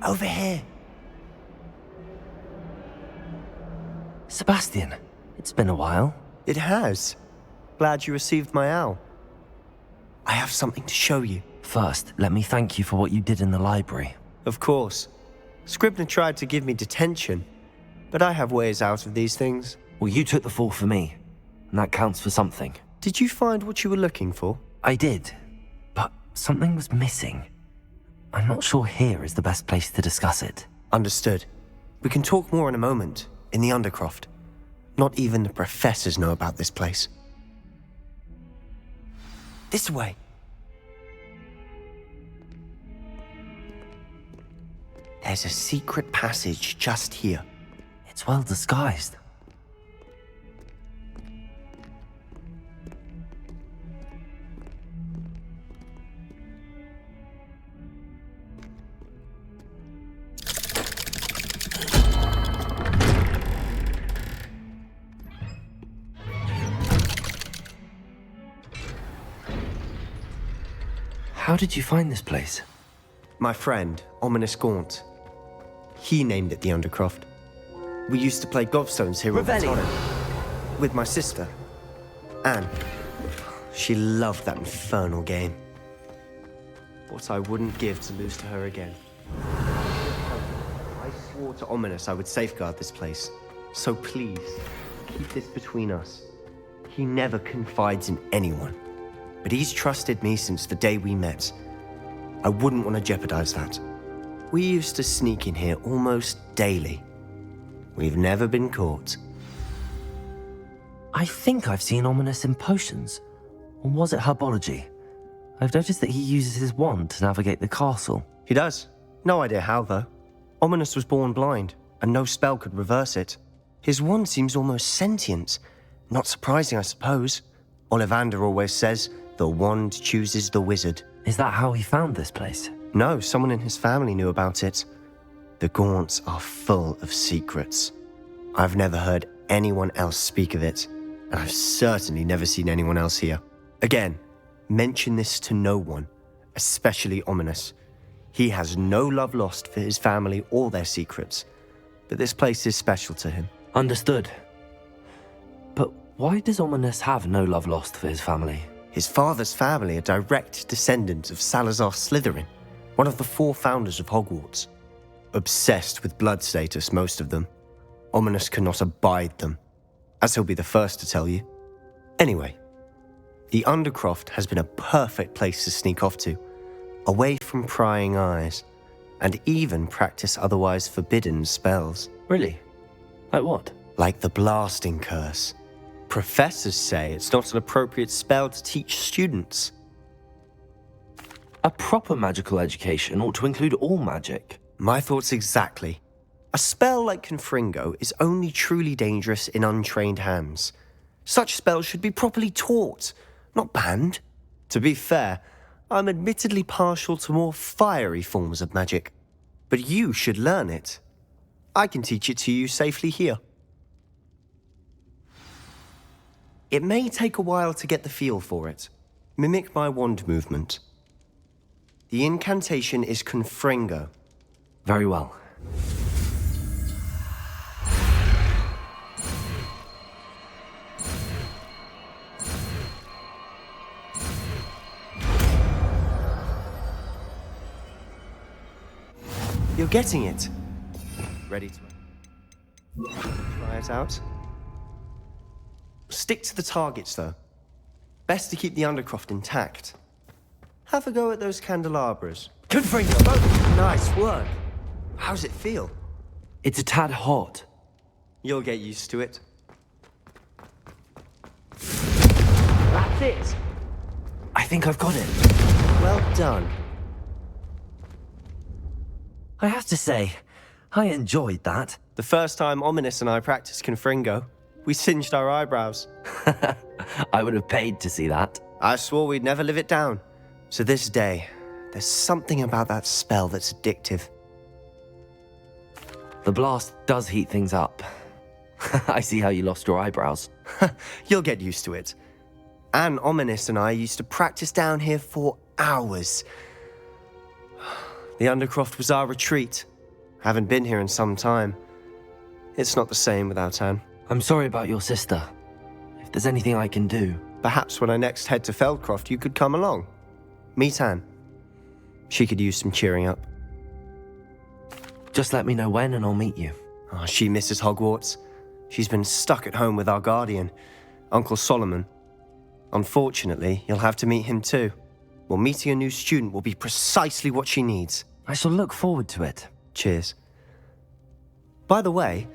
Over here. Sebastian, it's been a while. It has. Glad you received my owl. I have something to show you. First, let me thank you for what you did in the library. Of course. Scribner tried to give me detention, but I have ways out of these things. Well, you took the fall for me, and that counts for something. Did you find what you were looking for? I did, but something was missing. I'm not sure here is the best place to discuss it. Understood. We can talk more in a moment, in the Undercroft. Not even the professors know about this place. This way. There's a secret passage just here. It's well disguised. How did you find this place? My friend, Ominous Gaunt. He named it the Undercroft. We used to play gobstones here all the time. With my sister, Anne. She loved that infernal game. What I wouldn't give to lose to her again. I swore to Ominous I would safeguard this place. So please, keep this between us. He never confides in anyone. But he's trusted me since the day we met. I wouldn't want to jeopardize that. We used to sneak in here almost daily. We've never been caught. I think I've seen Ominous in potions. Or was it herbology? I've noticed that he uses his wand to navigate the castle. He does. No idea how, though. Ominous was born blind, and no spell could reverse it. His wand seems almost sentient. Not surprising, I suppose. Ollivander always says, the wand chooses the wizard. Is that how he found this place? No, someone in his family knew about it. The Gaunts are full of secrets. I've never heard anyone else speak of it, and I've certainly never seen anyone else here. Again, mention this to no one, especially Ominous. He has no love lost for his family or their secrets, but this place is special to him. Understood. But why does Ominous have no love lost for his family? His father's family are direct descendants of Salazar Slytherin, one of the 4 founders of Hogwarts. Obsessed with blood status, most of them. Ominous cannot abide them, as he'll be the first to tell you. Anyway, the Undercroft has been a perfect place to sneak off to, away from prying eyes, and even practice otherwise forbidden spells. Really? Like what? Like the blasting curse. Professors say it's not an appropriate spell to teach students. A proper magical education ought to include all magic. My thoughts exactly. A spell like Confringo is only truly dangerous in untrained hands. Such spells should be properly taught, not banned. To be fair, I'm admittedly partial to more fiery forms of magic. But you should learn it. I can teach it to you safely here. It may take a while to get the feel for it. Mimic my wand movement. The incantation is Confringo. Very well. You're getting it. Ready to try it out? Stick to the targets, though. Best to keep the undercroft intact. Have a go at those candelabras. Confringo! Nice work. How's it feel? It's a tad hot. You'll get used to it. That's it. I think I've got it. Well done. I have to say, I enjoyed that. The first time Ominous and I practiced Confringo, we singed our eyebrows. I would have paid to see that. I swore we'd never live it down. So this day, there's something about that spell that's addictive. The blast does heat things up. I see how you lost your eyebrows. You'll get used to it. Anne Ominous and I used to practice down here for hours. The Undercroft was our retreat. Haven't been here in some time. It's not the same without Anne. I'm sorry about your sister. If there's anything I can do... Perhaps when I next head to Feldcroft, you could come along. Meet Anne. She could use some cheering up. Just let me know when and I'll meet you. Oh, she misses Hogwarts. She's been stuck at home with our guardian, Uncle Solomon. Unfortunately, you'll have to meet him too. Well, meeting a new student will be precisely what she needs. I shall look forward to it. Cheers. By the way,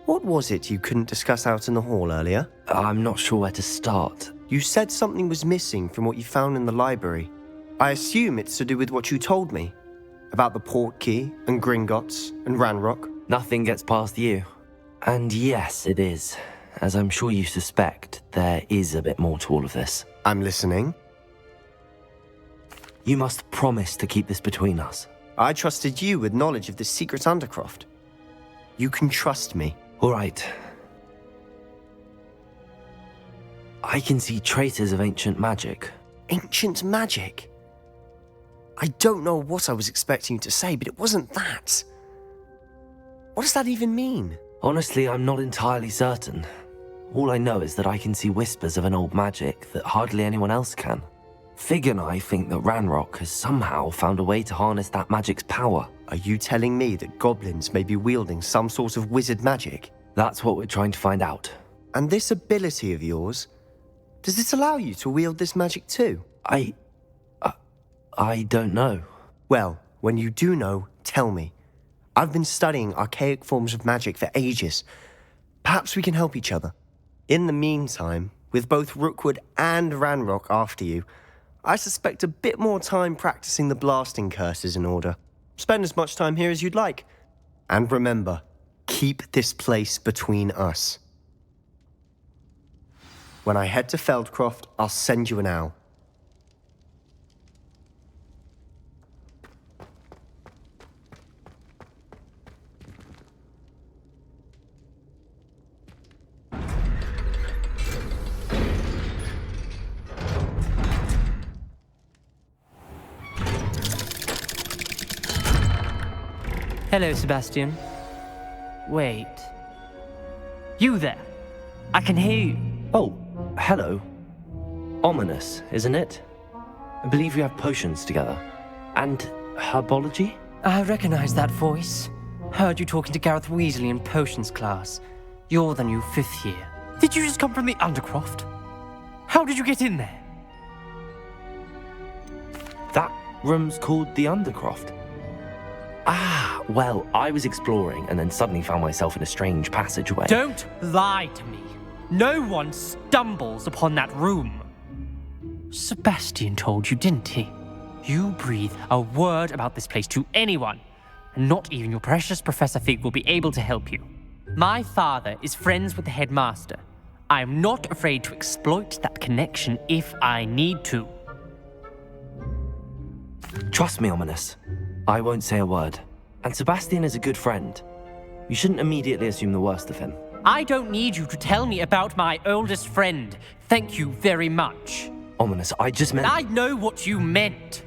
what was it you couldn't discuss out in the hall earlier? I'm not sure where to start. You said something was missing from what you found in the library. I assume it's to do with what you told me. About the port key, and Gringotts, and Ranrock. Nothing gets past you. And yes, it is. As I'm sure you suspect, there is a bit more to all of this. I'm listening. You must promise to keep this between us. I trusted you with knowledge of the secret Undercroft. You can trust me. All right. I can see traces of ancient magic. Ancient magic? I don't know what I was expecting you to say, but it wasn't that. What does that even mean? Honestly, I'm not entirely certain. All I know is that I can see whispers of an old magic that hardly anyone else can. Fig and I think that Ranrock has somehow found a way to harness that magic's power. Are you telling me that goblins may be wielding some sort of wizard magic? That's what we're trying to find out. And this ability of yours, does it allow you to wield this magic too? I don't know. Well, when you do know, tell me. I've been studying archaic forms of magic for ages. Perhaps we can help each other. In the meantime, with both Rookwood and Ranrock after you, I suspect a bit more time practicing the blasting curse is in order. Spend as much time here as you'd like. And remember, keep this place between us. When I head to Feldcroft, I'll send you an owl. Hello, Sebastian. Wait. You there? I can hear you. Oh, hello. Ominous, isn't it? I believe we have potions together. And herbology? I recognize that voice. Heard you talking to Gareth Weasley in potions class. You're the new 5th year. Did you just come from the Undercroft? How did you get in there? That room's called the Undercroft. Ah, well, I was exploring and then suddenly found myself in a strange passageway. Don't lie to me. No one stumbles upon that room. Sebastian told you, didn't he? You breathe a word about this place to anyone, and not even your precious Professor Fig will be able to help you. My father is friends with the headmaster. I am not afraid to exploit that connection if I need to. Trust me, Ominous. I won't say a word. And Sebastian is a good friend. You shouldn't immediately assume the worst of him. I don't need you to tell me about my oldest friend. Thank you very much. Ominous, I just meant... I know what you meant.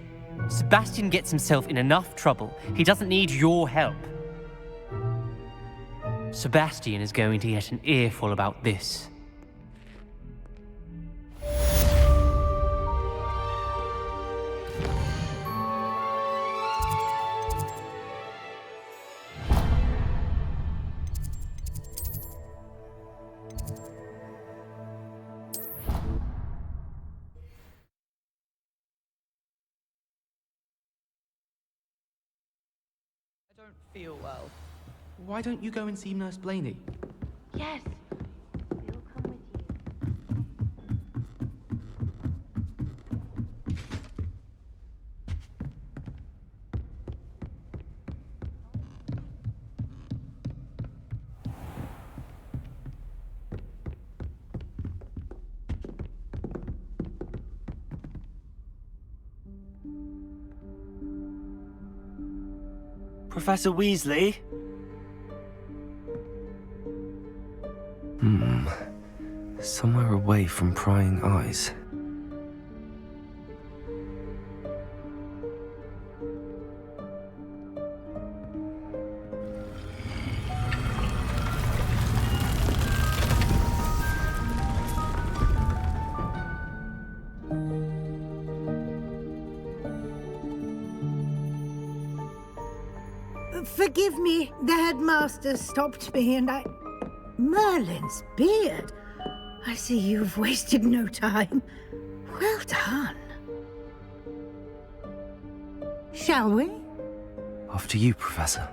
Sebastian gets himself in enough trouble. He doesn't need your help. Sebastian is going to get an earful about this. Feel well. Why don't you go and see Nurse Blaney? Yes. We'll come with you. Professor Weasley? Somewhere away from prying eyes. Forgive me, the headmaster stopped me and I... Merlin's beard. I see you've wasted no time. Well done. Shall we? After you, Professor.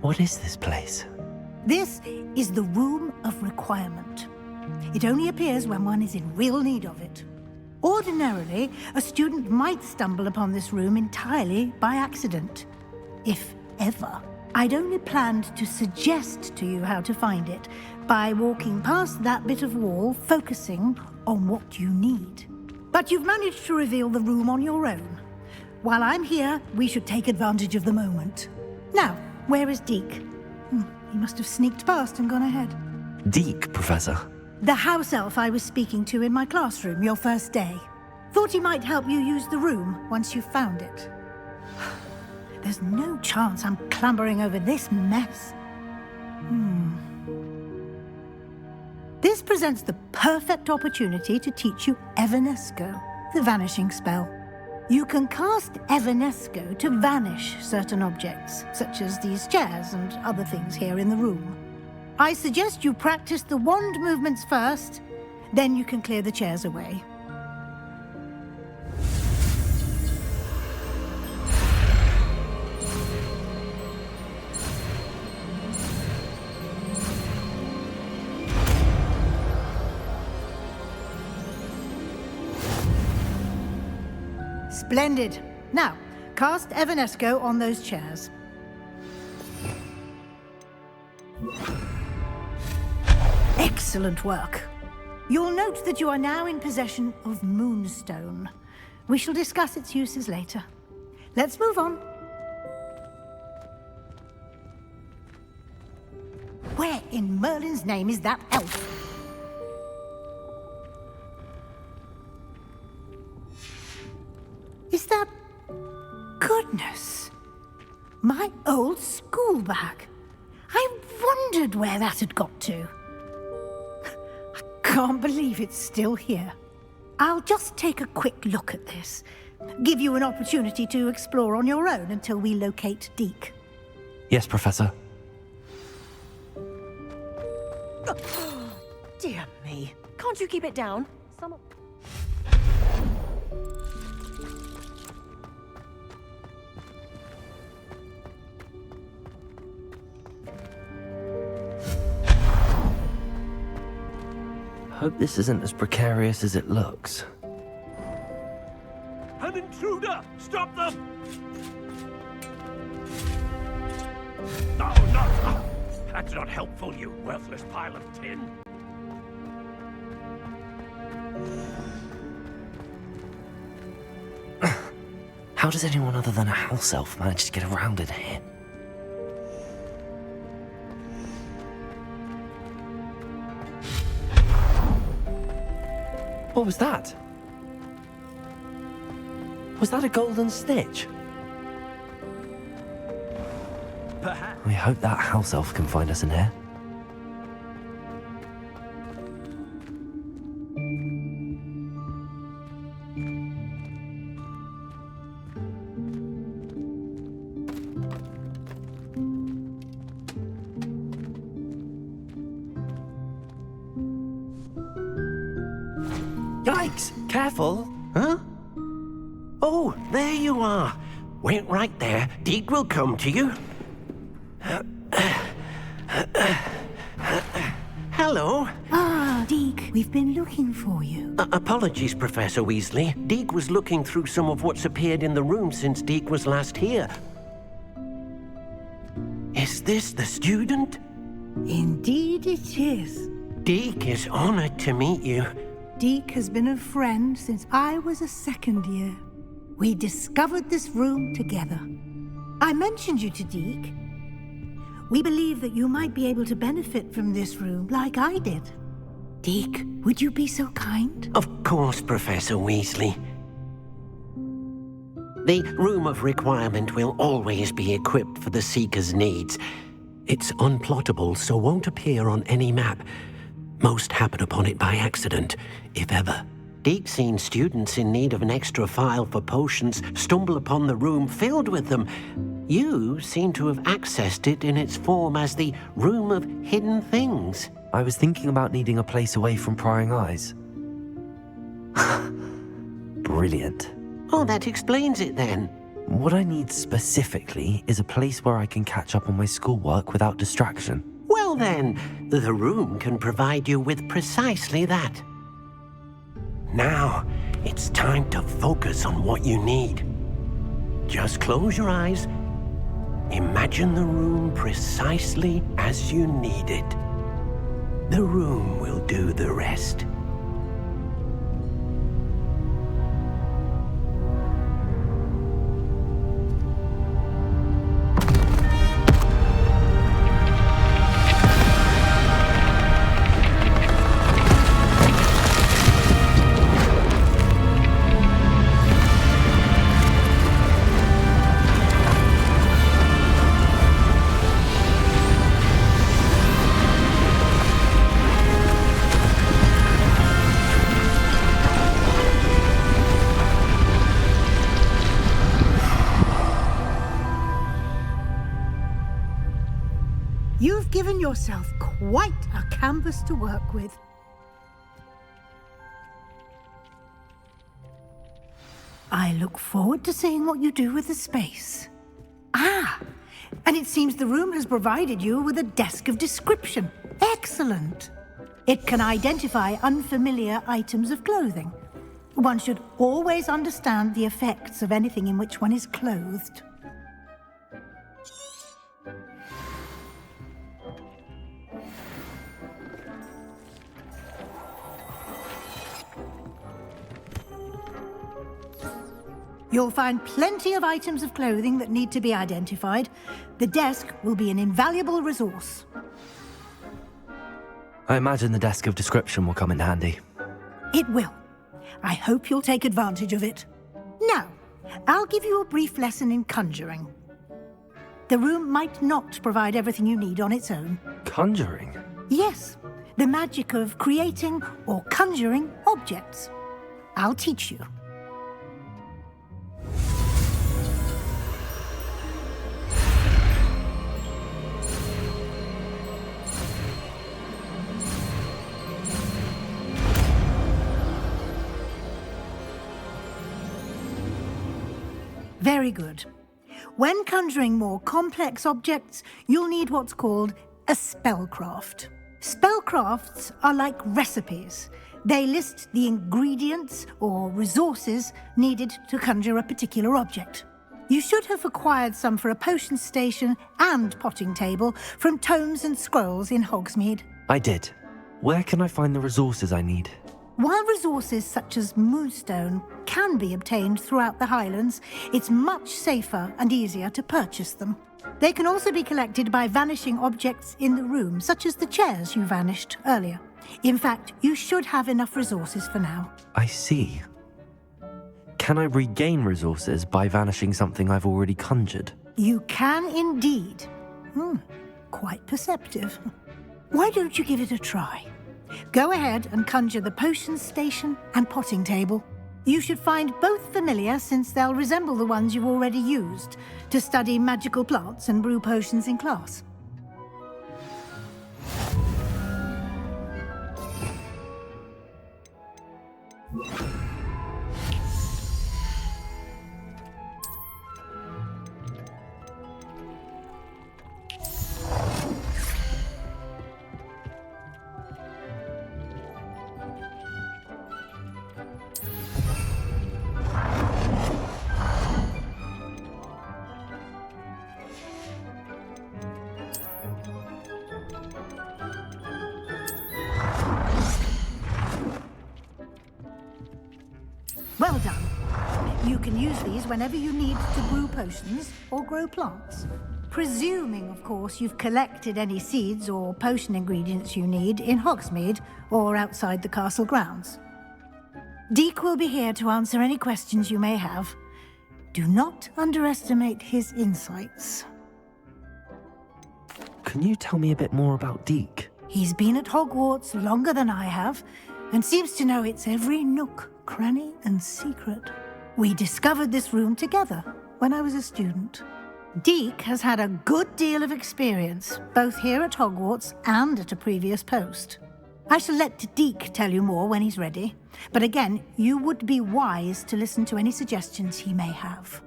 What is this place? This is the Room of Requirement. It only appears when one is in real need of it. Ordinarily, a student might stumble upon this room entirely by accident. If ever. I'd only planned to suggest to you how to find it by walking past that bit of wall, focusing on what you need. But you've managed to reveal the room on your own. While I'm here, we should take advantage of the moment. Now, where is Deke? He must have sneaked past and gone ahead. Deke, Professor? The house elf I was speaking to in my classroom your first day. Thought he might help you use the room once you found it. There's no chance I'm clambering over this mess. This presents the perfect opportunity to teach you Evanesco, the vanishing spell. You can cast Evanesco to vanish certain objects, such as these chairs and other things here in the room. I suggest you practice the wand movements first, then you can clear the chairs away. Splendid. Now, cast Evanesco on those chairs. Excellent work. You'll note that you are now in possession of Moonstone. We shall discuss its uses later. Let's move on. Where in Merlin's name is that elf? Is that... Goodness. My old school bag. I wondered where that had got to. I can't believe it's still here. I'll just take a quick look at this. Give you an opportunity to explore on your own until we locate Deke. Yes, Professor. Dear me. Can't you keep it down? Hope this isn't as precarious as it looks. An intruder! Stop them! No, no! That's not helpful, you worthless pile of tin. How does anyone other than a house elf manage to get around in here? What was that? Was that a golden snitch? Perhaps. I hope that house elf can find us in here. Yikes! Careful! Huh? Oh, there you are. Wait right there. Deke will come to you. Hello. Ah, Deke, we've been looking for you. Apologies, Professor Weasley. Deke was looking through some of what's appeared in the room since Deke was last here. Is this the student? Indeed it is. Deke is honored to meet you. Deke has been a friend since I was a second year. We discovered this room together. I mentioned you to Deke. We believe that you might be able to benefit from this room like I did. Deke, would you be so kind? Of course, Professor Weasley. The Room of Requirement will always be equipped for the Seeker's needs. It's unplottable, so won't appear on any map. Most happen upon it by accident, if ever. Deke's seen students in need of an extra file for potions stumble upon the room filled with them. You seem to have accessed it in its form as the Room of Hidden Things. I was thinking about needing a place away from prying eyes. Brilliant. Oh, that explains it then. What I need specifically is a place where I can catch up on my schoolwork without distraction. Well then, the room can provide you with precisely that. Now, it's time to focus on what you need. Just close your eyes. Imagine the room precisely as you need it. The room will do the rest. You've given yourself quite a canvas to work with. I look forward to seeing what you do with the space. Ah, and it seems the room has provided you with a desk of description. Excellent. It can identify unfamiliar items of clothing. One should always understand the effects of anything in which one is clothed. You'll find plenty of items of clothing that need to be identified. The desk will be an invaluable resource. I imagine the desk of description will come in handy. It will. I hope you'll take advantage of it. Now, I'll give you a brief lesson in conjuring. The room might not provide everything you need on its own. Conjuring? Yes, the magic of creating or conjuring objects. I'll teach you. Very good. When conjuring more complex objects, you'll need what's called a spellcraft. Spellcrafts are like recipes. They list the ingredients or resources needed to conjure a particular object. You should have acquired some for a potion station and potting table from tomes and scrolls in Hogsmeade. I did. Where can I find the resources I need? While resources such as moonstone can be obtained throughout the Highlands, it's much safer and easier to purchase them. They can also be collected by vanishing objects in the room, such as the chairs you vanished earlier. In fact, you should have enough resources for now. I see. Can I regain resources by vanishing something I've already conjured? You can indeed. Quite perceptive. Why don't you give it a try? Go ahead and conjure the potion station and potting table. You should find both familiar, since they'll resemble the ones you've already used to study magical plants and brew potions in class. Well done. You can use these whenever you need to brew potions or grow plants. Presuming, of course, you've collected any seeds or potion ingredients you need in Hogsmeade or outside the castle grounds. Deek will be here to answer any questions you may have. Do not underestimate his insights. Can you tell me a bit more about Deek? He's been at Hogwarts longer than I have, and seems to know its every nook, cranny, and secret. We discovered this room together when I was a student. Deek has had a good deal of experience, both here at Hogwarts and at a previous post. I shall let Deek tell you more when he's ready, but again, you would be wise to listen to any suggestions he may have.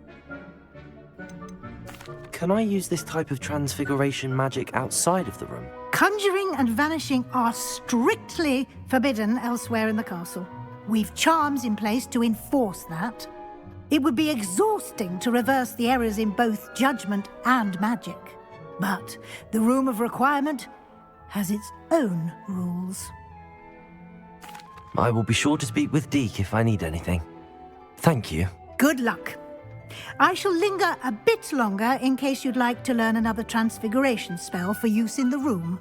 Can I use this type of transfiguration magic outside of the room? Conjuring and vanishing are strictly forbidden elsewhere in the castle. We've charms in place to enforce that. It would be exhausting to reverse the errors in both judgment and magic. But the Room of Requirement has its own rules. I will be sure to speak with Deek if I need anything. Thank you. Good luck. I shall linger a bit longer in case you'd like to learn another transfiguration spell for use in the room.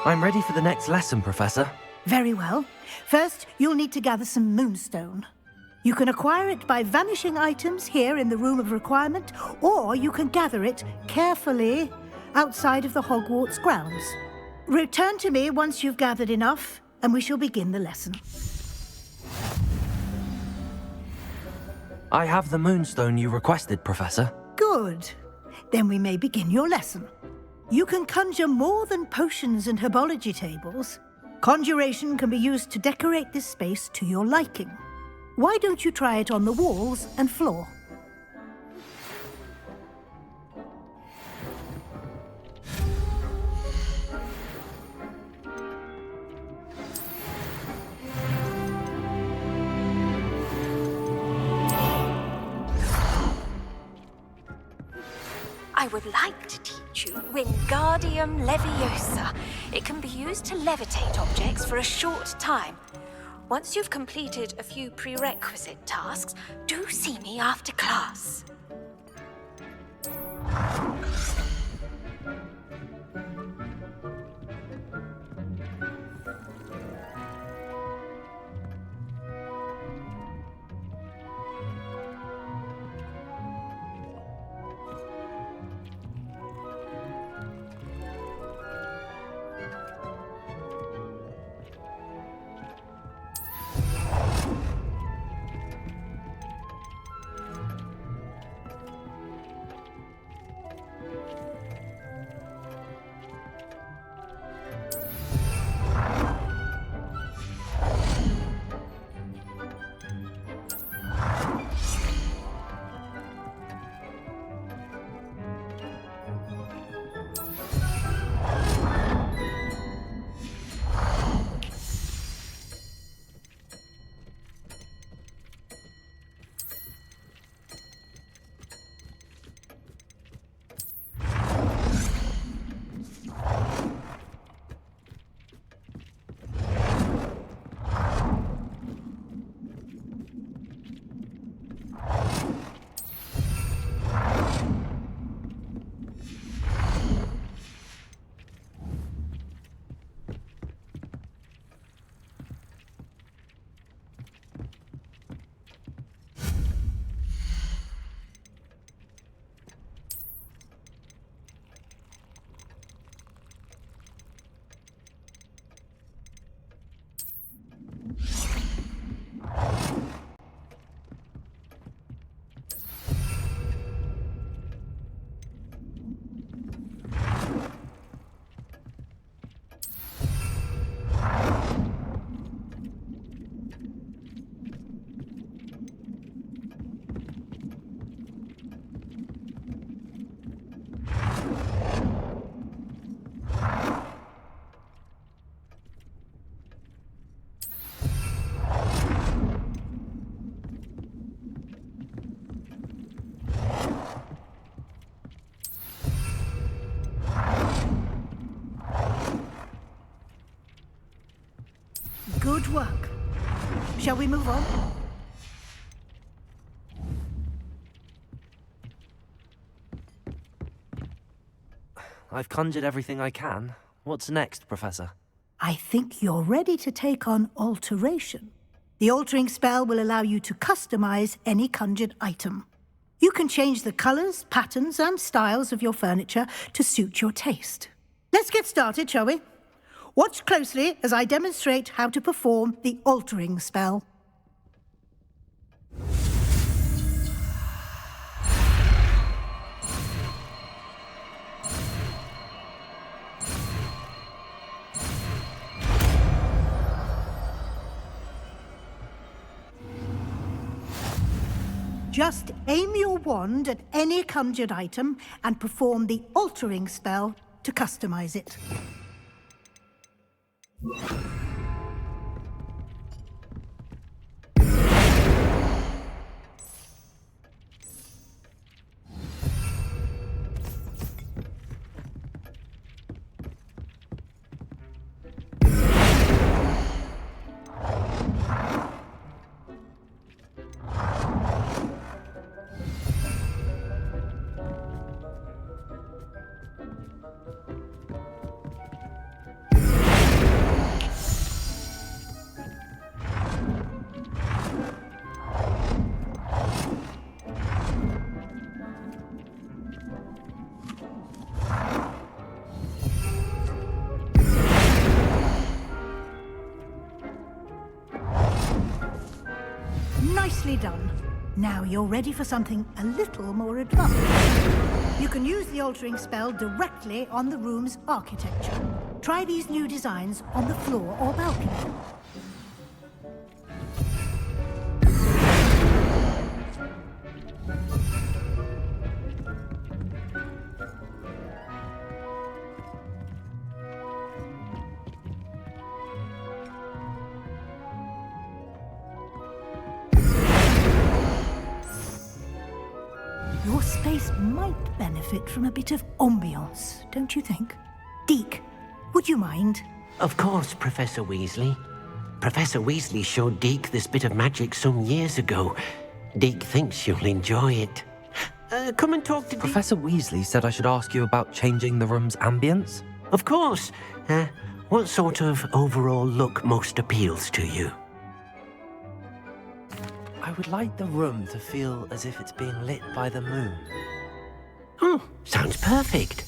I'm ready for the next lesson, Professor. Very well. First, you'll need to gather some moonstone. You can acquire it by vanishing items here in the Room of Requirement, or you can gather it carefully outside of the Hogwarts grounds. Return to me once you've gathered enough, and we shall begin the lesson. I have the moonstone you requested, Professor. Good. Then we may begin your lesson. You can conjure more than potions and herbology tables. Conjuration can be used to decorate this space to your liking. Why don't you try it on the walls and floor? I would like to teach you Wingardium Leviosa. It can be used to levitate objects for a short time. Once you've completed a few prerequisite tasks, do see me after class. Good work. Shall we move on? I've conjured everything I can. What's next, Professor? I think you're ready to take on alteration. The altering spell will allow you to customize any conjured item. You can change the colors, patterns, and styles of your furniture to suit your taste. Let's get started, shall we? Watch closely as I demonstrate how to perform the altering spell. Just aim your wand at any conjured item and perform the altering spell to customize it. Nicely done. Now you're ready for something a little more advanced. You can use the altering spell directly on the room's architecture. Try these new designs on the floor or balcony. Your space might benefit from a bit of ambiance, don't you think? Deke, would you mind? Of course, Professor Weasley. Professor Weasley showed Deke this bit of magic some years ago. Deke thinks you'll enjoy it. Come and talk to Deke. Professor Weasley said I should ask you about changing the room's ambience? Of course. What sort of overall look most appeals to you? I would like the room to feel as if it's being lit by the moon. Oh, sounds perfect.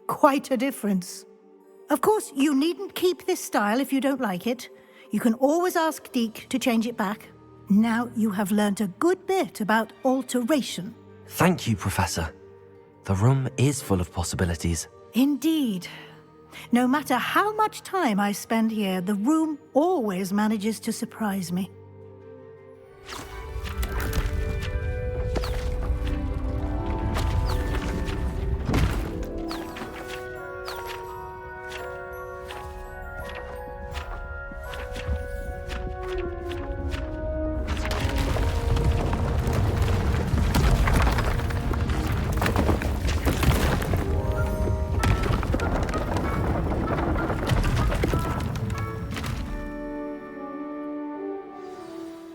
Quite a difference. Of course, you needn't keep this style if you don't like it. You can always ask Deke to change it back. Now you have learnt a good bit about alteration. Thank you, Professor. The room is full of possibilities. Indeed. No matter how much time I spend here, the room always manages to surprise me.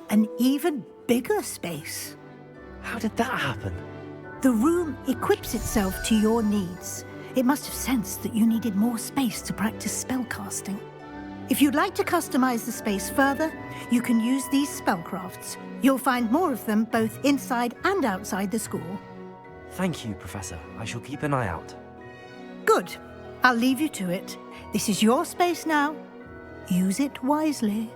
An even bigger space. How did that happen? The room equips itself to your needs. It must have sensed that you needed more space to practice spellcasting. If you'd like to customize the space further, you can use these spellcrafts. You'll find more of them both inside and outside the school. Thank you, Professor. I shall keep an eye out. Good. I'll leave you to it. This is your space now. Use it wisely.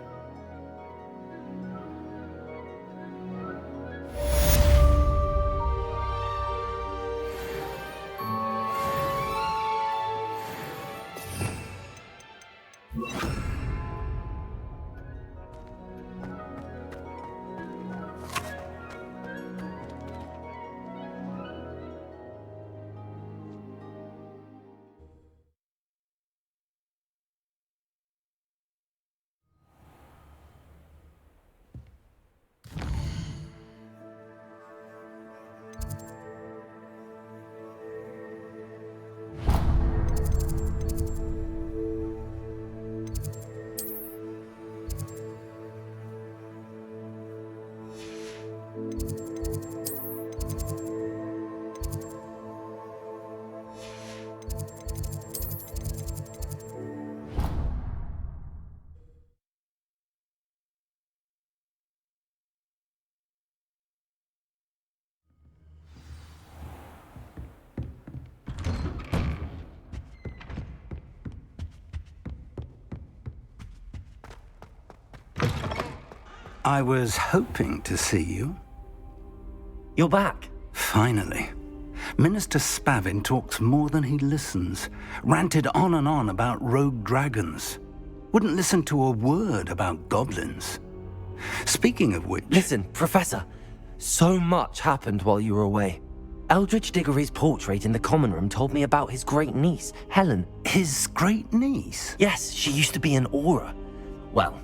I was hoping to see you. You're back. Finally. Minister Spavin talks more than he listens. Ranted on and on about rogue dragons. Wouldn't listen to a word about goblins. Speaking of which... Listen, Professor. So much happened while you were away. Eldridge Diggory's portrait in the common room told me about his great niece, Helen. His great niece? Yes, she used to be an Auror. Well,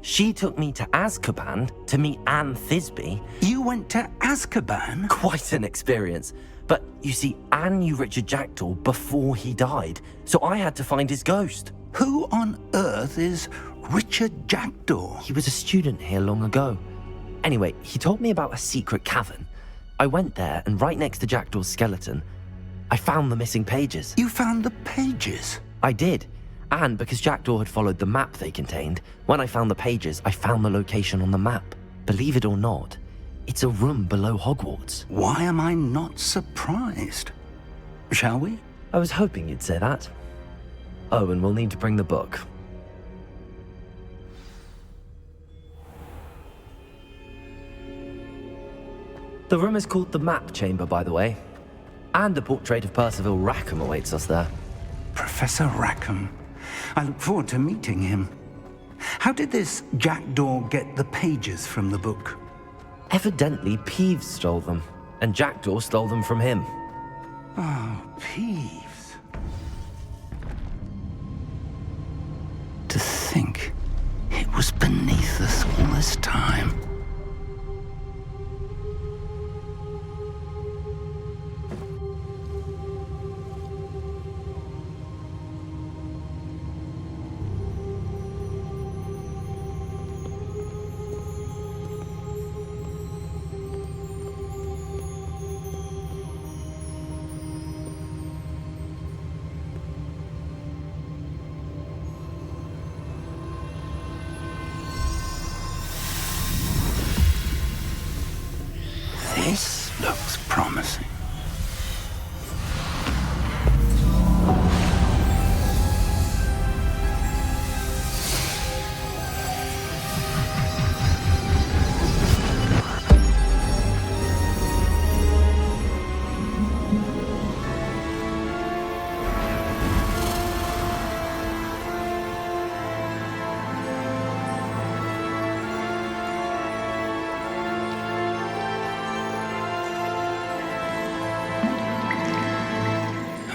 she took me to Azkaban to meet Anne Thisbe. You went to Azkaban? Quite an experience. But you see, Anne knew Richard Jackdaw before he died, so I had to find his ghost. Who on earth is Richard Jackdaw? He was a student here long ago. Anyway, he told me about a secret cavern. I went there, and right next to Jackdaw's skeleton, I found the missing pages. You found the pages? I did. And because Jackdaw had followed the map they contained, when I found the pages, I found the location on the map. Believe it or not, it's a room below Hogwarts. Why am I not surprised? Shall we? I was hoping you'd say that. Oh, and we'll need to bring the book. The room is called the Map Chamber, by the way. And a portrait of Percival Rackham awaits us there. Professor Rackham. I look forward to meeting him. How did this Jackdaw get the pages from the book? Evidently, Peeves stole them, and Jackdaw stole them from him. Oh, Peeves. To think it was beneath us all this time. This looks promising.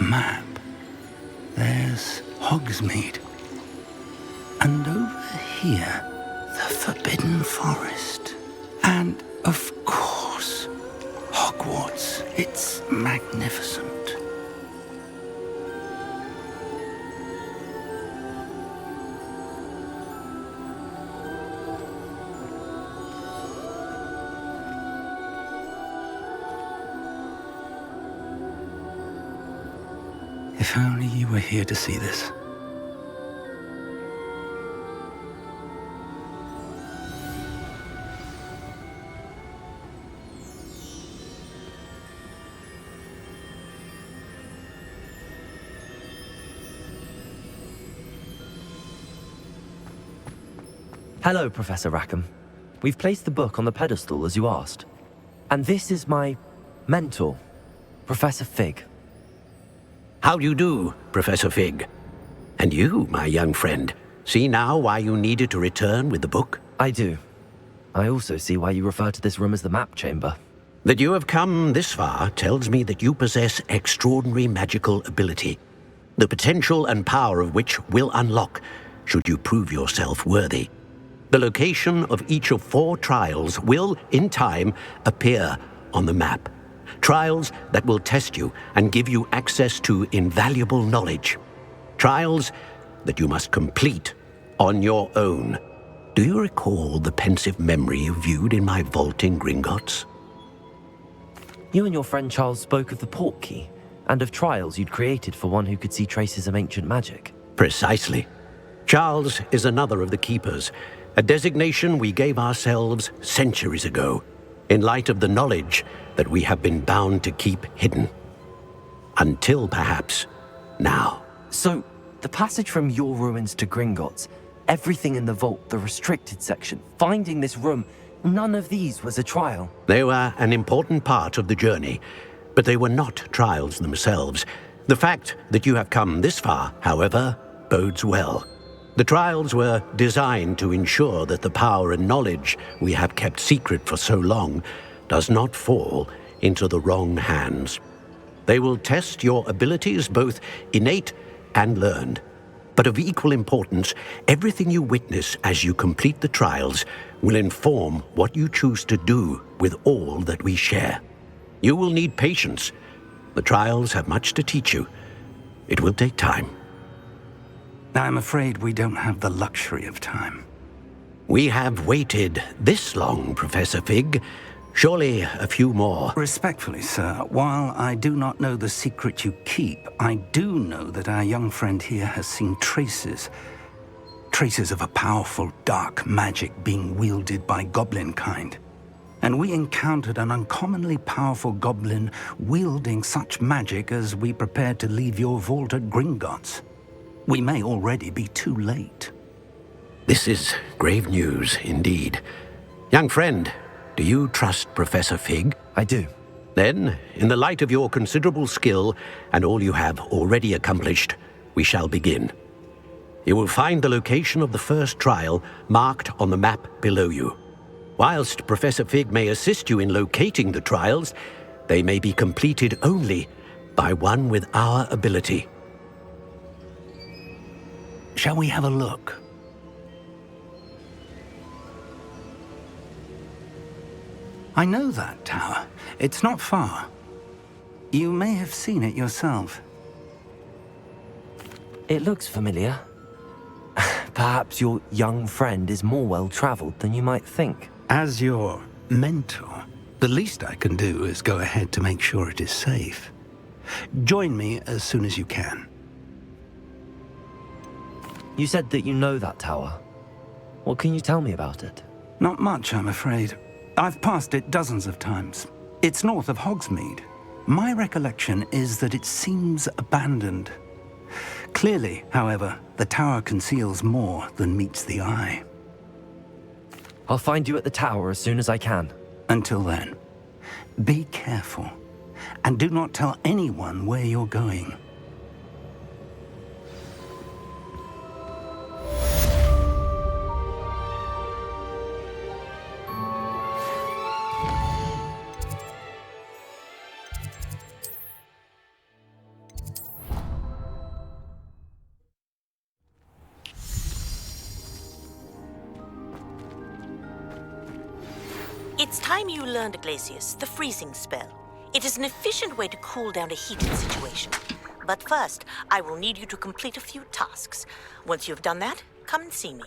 Map. There's Hogsmeade. And over here, the Forbidden Forest. And, of course, Hogwarts. It's magnificent. If only you were here to see this. Hello, Professor Rackham. We've placed the book on the pedestal as you asked. And this is my mentor, Professor Fig. How do you do, Professor Fig? And you, my young friend, see now why you needed to return with the book? I do. I also see why you refer to this room as the Map Chamber. That you have come this far tells me that you possess extraordinary magical ability, the potential and power of which will unlock should you prove yourself worthy. The location of each of 4 trials will, in time, appear on the map. Trials that will test you and give you access to invaluable knowledge. Trials that you must complete on your own. Do you recall the pensive memory you viewed in my vault in Gringotts? You and your friend Charles spoke of the Portkey and of trials you'd created for one who could see traces of ancient magic. Precisely. Charles is another of the Keepers, a designation we gave ourselves centuries ago, in light of the knowledge that we have been bound to keep hidden. Until, perhaps, now. So, the passage from your ruins to Gringotts, everything in the vault, the restricted section, finding this room, none of these was a trial. They were an important part of the journey, but they were not trials themselves. The fact that you have come this far, however, bodes well. The trials were designed to ensure that the power and knowledge we have kept secret for so long does not fall into the wrong hands. They will test your abilities, both innate and learned. But of equal importance, everything you witness as you complete the trials will inform what you choose to do with all that we share. You will need patience. The trials have much to teach you. It will take time. I'm afraid we don't have the luxury of time. We have waited this long, Professor Fig. Surely a few more. Respectfully, sir, while I do not know the secret you keep, I do know that our young friend here has seen traces of a powerful dark magic being wielded by goblin kind. And we encountered an uncommonly powerful goblin wielding such magic as we prepared to leave your vault at Gringotts. We may already be too late. This is grave news indeed. Young friend, do you trust Professor Fig? I do. Then, in the light of your considerable skill and all you have already accomplished, we shall begin. You will find the location of the first trial marked on the map below you. Whilst Professor Fig may assist you in locating the trials, they may be completed only by one with our ability. Shall we have a look? I know that tower. It's not far. You may have seen it yourself. It looks familiar. Perhaps your young friend is more well-traveled than you might think. As your mentor, the least I can do is go ahead to make sure it is safe. Join me as soon as you can. You said that you know that tower. What can you tell me about it? Not much, I'm afraid. I've passed it dozens of times. It's north of Hogsmeade. My recollection is that it seems abandoned. Clearly, however, the tower conceals more than meets the eye. I'll find you at the tower as soon as I can. Until then, be careful, and do not tell anyone where you're going. It's time you learned, Glacius, the freezing spell. It is an efficient way to cool down a heated situation. But first, I will need you to complete a few tasks. Once you've done that, come and see me.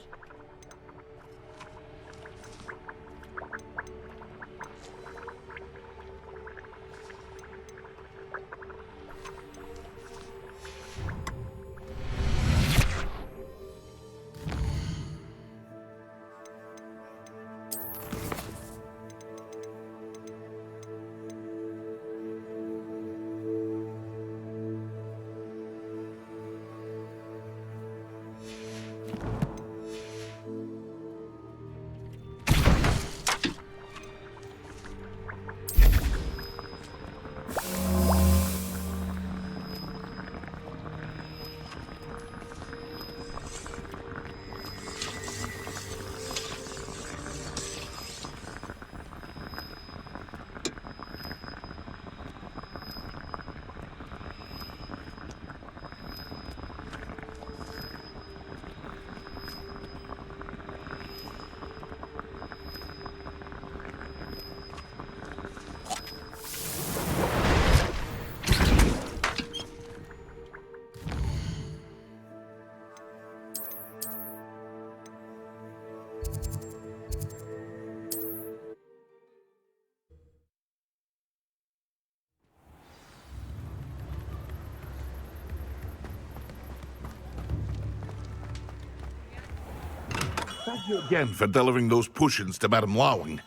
Thank you again for delivering those potions to Madame Lawing.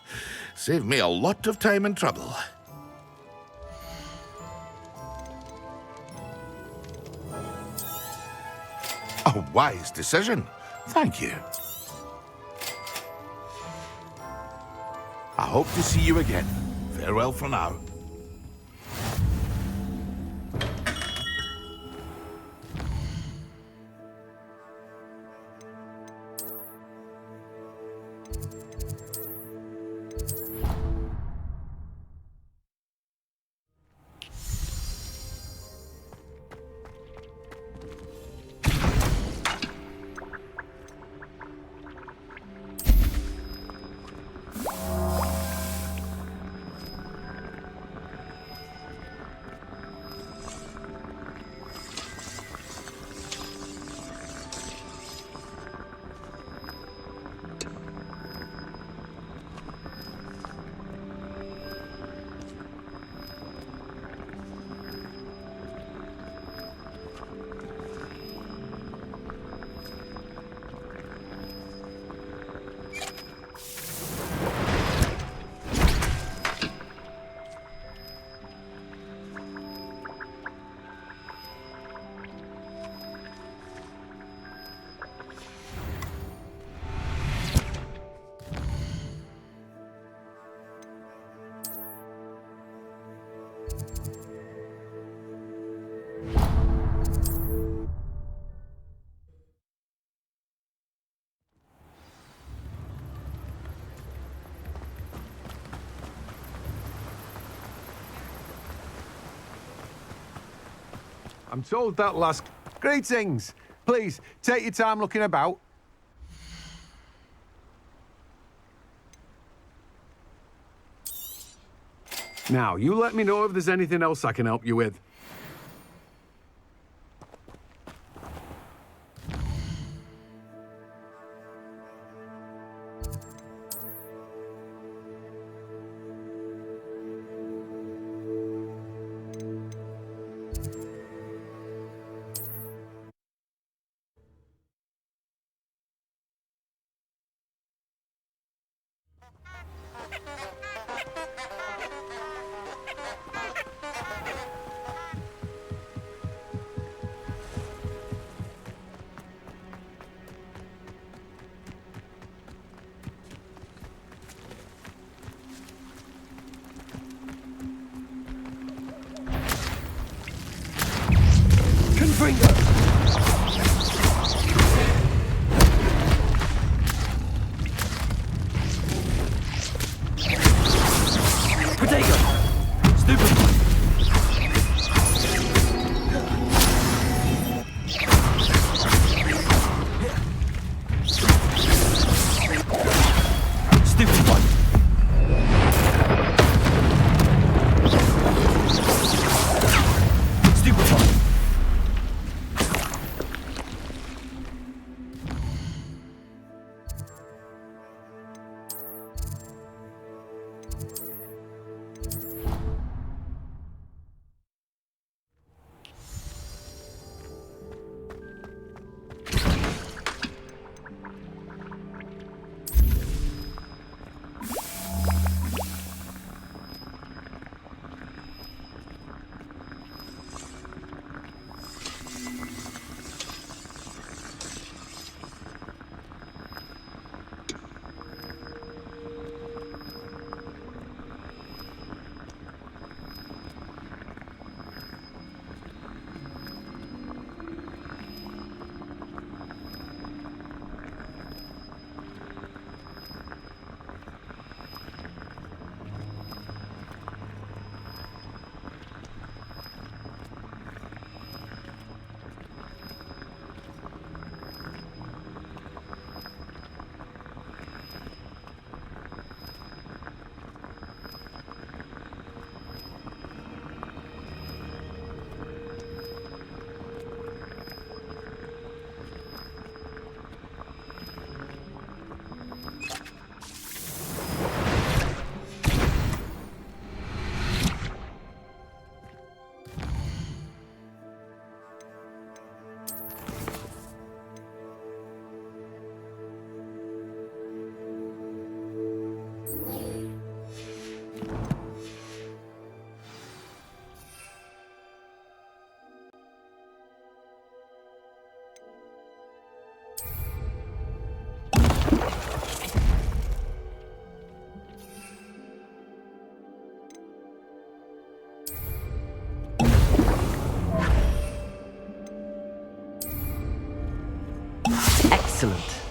Saved me a lot of time and trouble. A wise decision. Thank you. I hope to see you again. Farewell for now. I'm told that last... Greetings! Please, take your time looking about. Now, you let me know if there's anything else I can help you with. Excellent.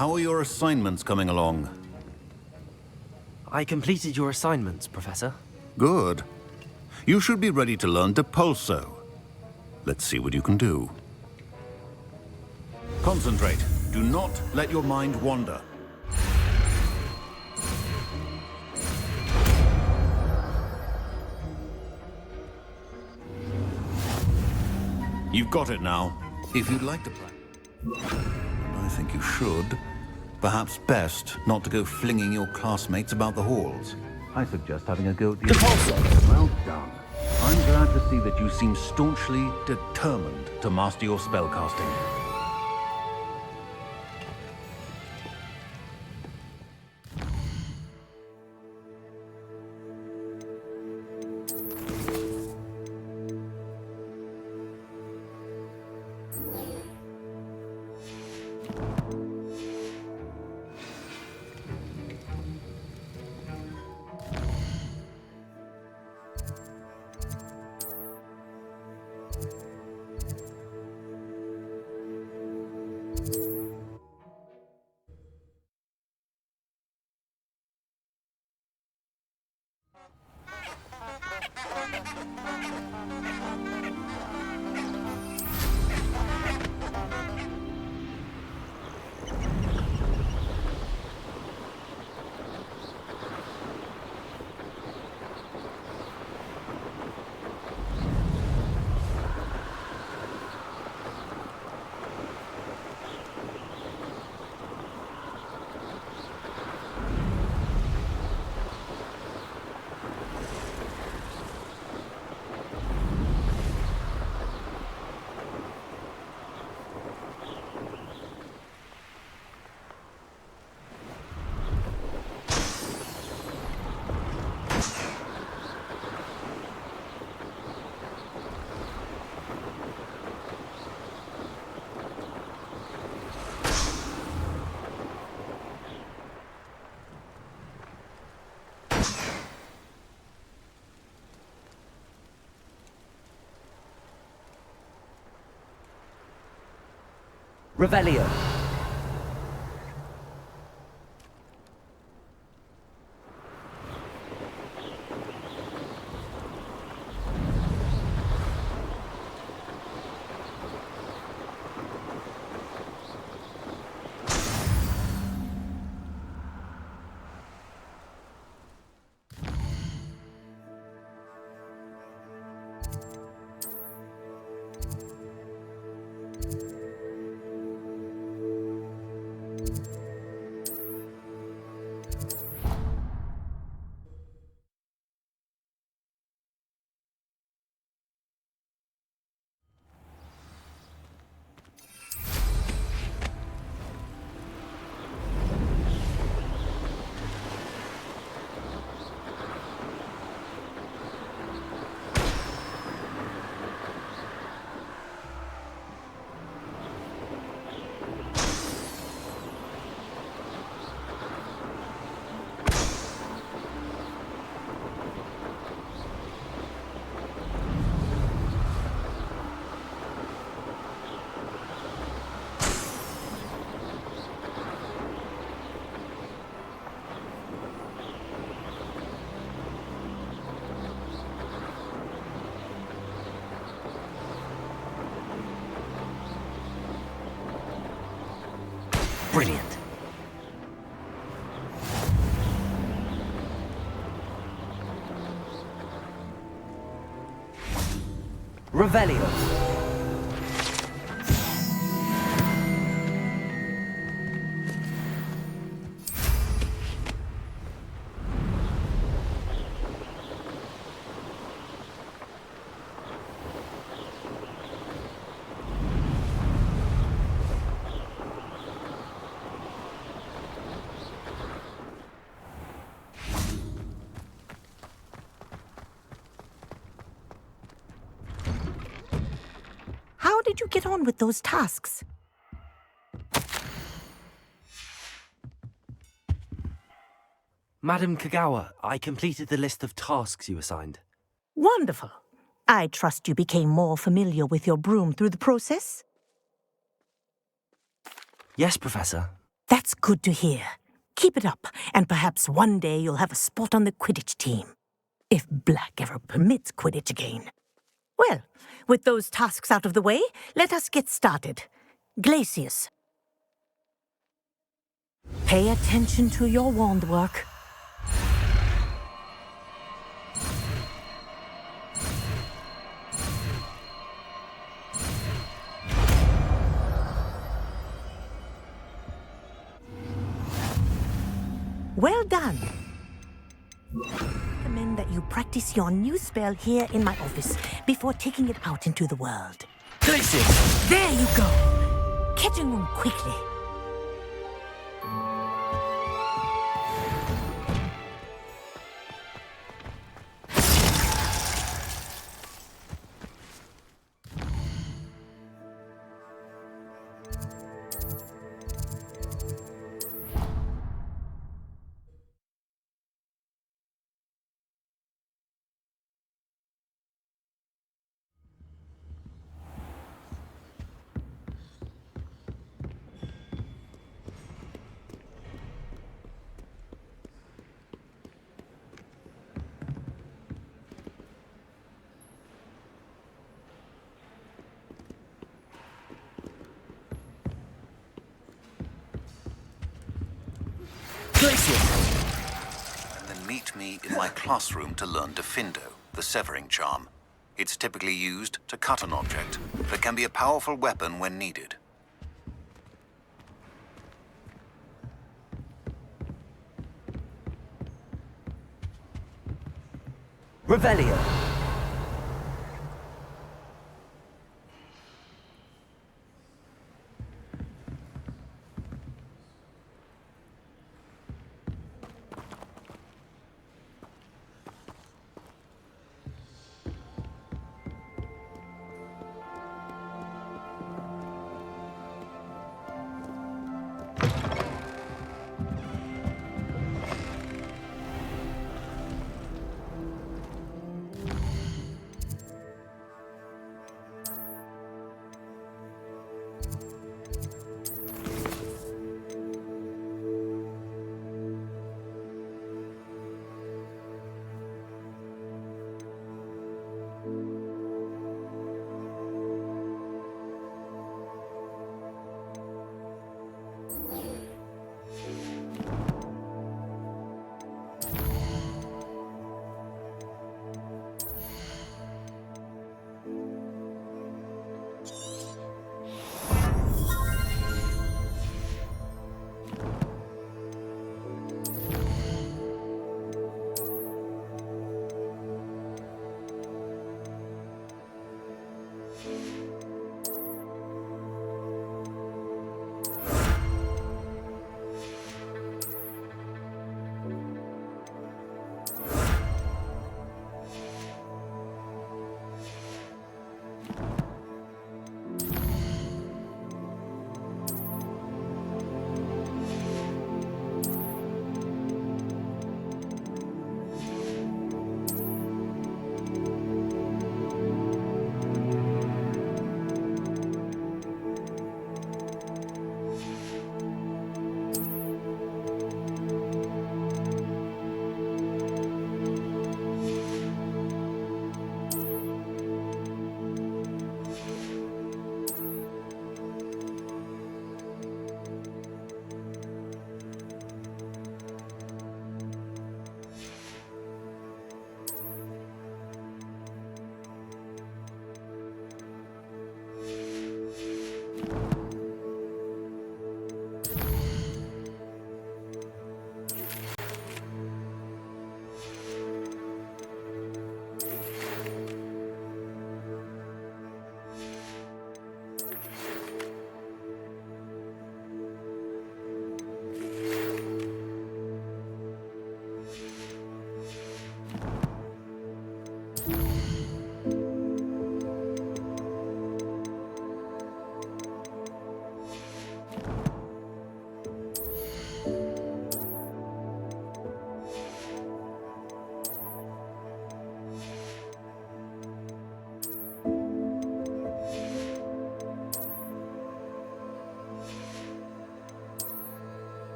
How are your assignments coming along? I completed your assignments, Professor. Good. You should be ready to learn Depulso. Let's see what you can do. Concentrate. Do not let your mind wander. You've got it now. If you'd like to practice, I think you should. Perhaps best not to go flinging your classmates about the halls. I suggest having a go at the Well done. I'm glad to see that you seem staunchly determined to master your spellcasting. Revelio. Brilliant. Revelio. How did you get on with those tasks? Madam Kagawa, I completed the list of tasks you assigned. Wonderful. I trust you became more familiar with your broom through the process? Yes, Professor. That's good to hear. Keep it up, and perhaps one day you'll have a spot on the Quidditch team. If Black ever permits Quidditch again. Well, with those tasks out of the way, let us get started. Glacius. Pay attention to your wand work. Well done. I recommend that you practice your new spell here in my office before taking it out into the world. Glacius! There you go. Catching them quickly. And then meet me in my classroom to learn Diffindo, the severing charm. It's typically used to cut an object, but can be a powerful weapon when needed. Revelio.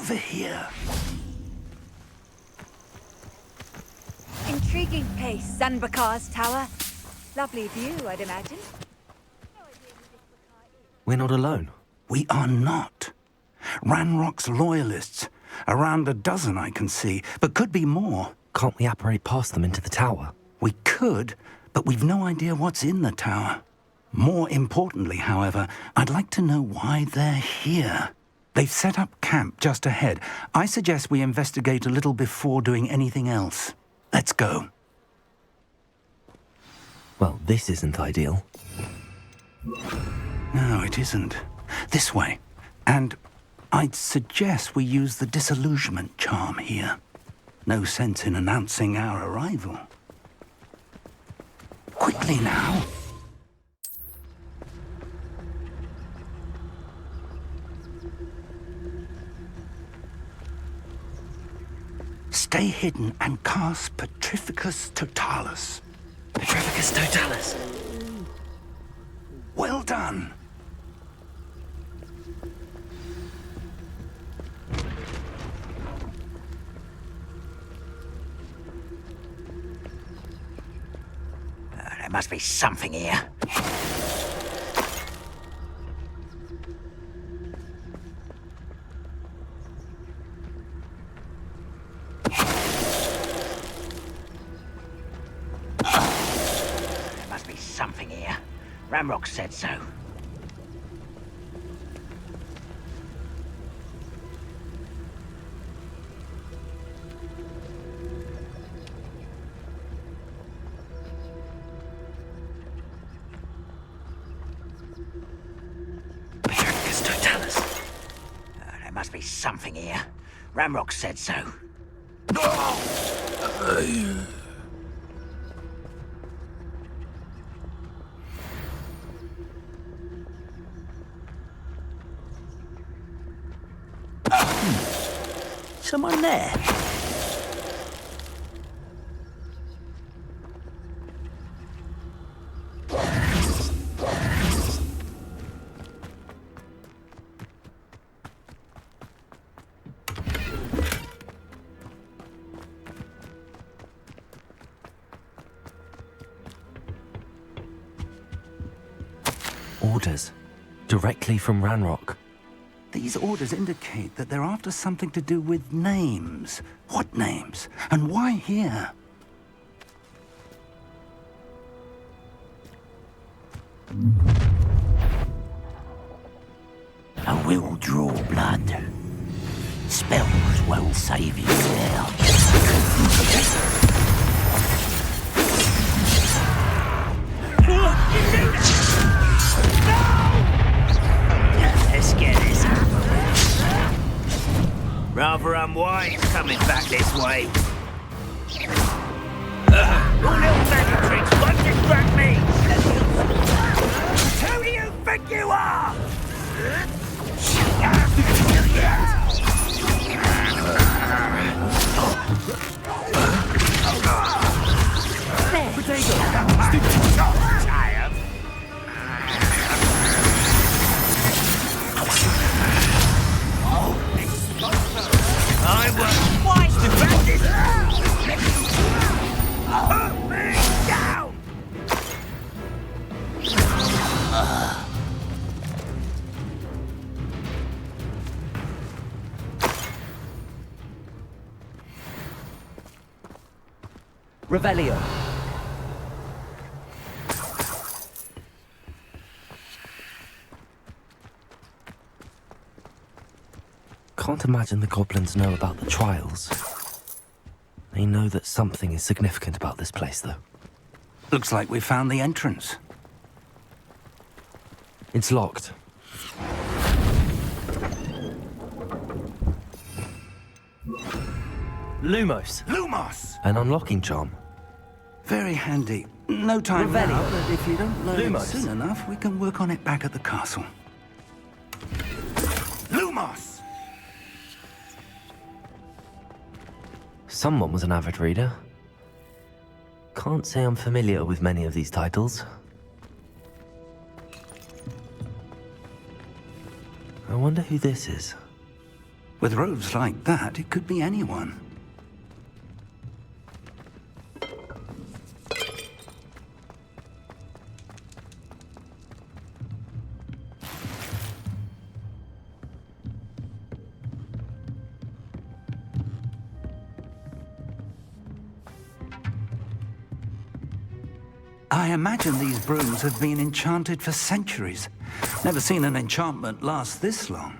over here. Intriguing place, Zanbakar's tower. Lovely view, I'd imagine. We're not alone. We are not. Ranrock's loyalists. Around a dozen I can see, but could be more. Can't we apparate past them into the tower? We could, but we've no idea what's in the tower. More importantly, however, I'd like to know why they're here. They've set up camp just ahead. I suggest we investigate a little before doing anything else. Let's go. Well, this isn't ideal. No, it isn't. This way. And I'd suggest we use the disillusionment charm here. No sense in announcing our arrival. Quickly now. Stay hidden and cast Petrificus Totalis. Petrificus Totalis? Well done. There must be something here. There must be something here. Ramrock said so. Petrificus Totalis. There must be something here. Ramrock said so. Someone there. Orders. Directly from Ranrock. These orders indicate that they're after something to do with names. What names? And why here? I will draw blood. Spells will save you now. Let's get this over with. Rather unwise coming back this way. Your little magic tricks won't distract me! Who do you think you are? Tired? I was twice the fastest! Put me down! Revelio. Can't imagine the goblins know about the trials. They know that something is significant about this place, though. Looks like we found the entrance. It's locked. Lumos. Lumos! An unlocking charm. Very handy. No time Revelio. now, but if you don't learn it Lumos. soon enough, we can work on it back at the castle. Lumos! Someone was an avid reader. Can't say I'm familiar with many of these titles. I wonder who this is. With robes like that, it could be anyone. I imagine these brooms have been enchanted for centuries. Never seen an enchantment last this long.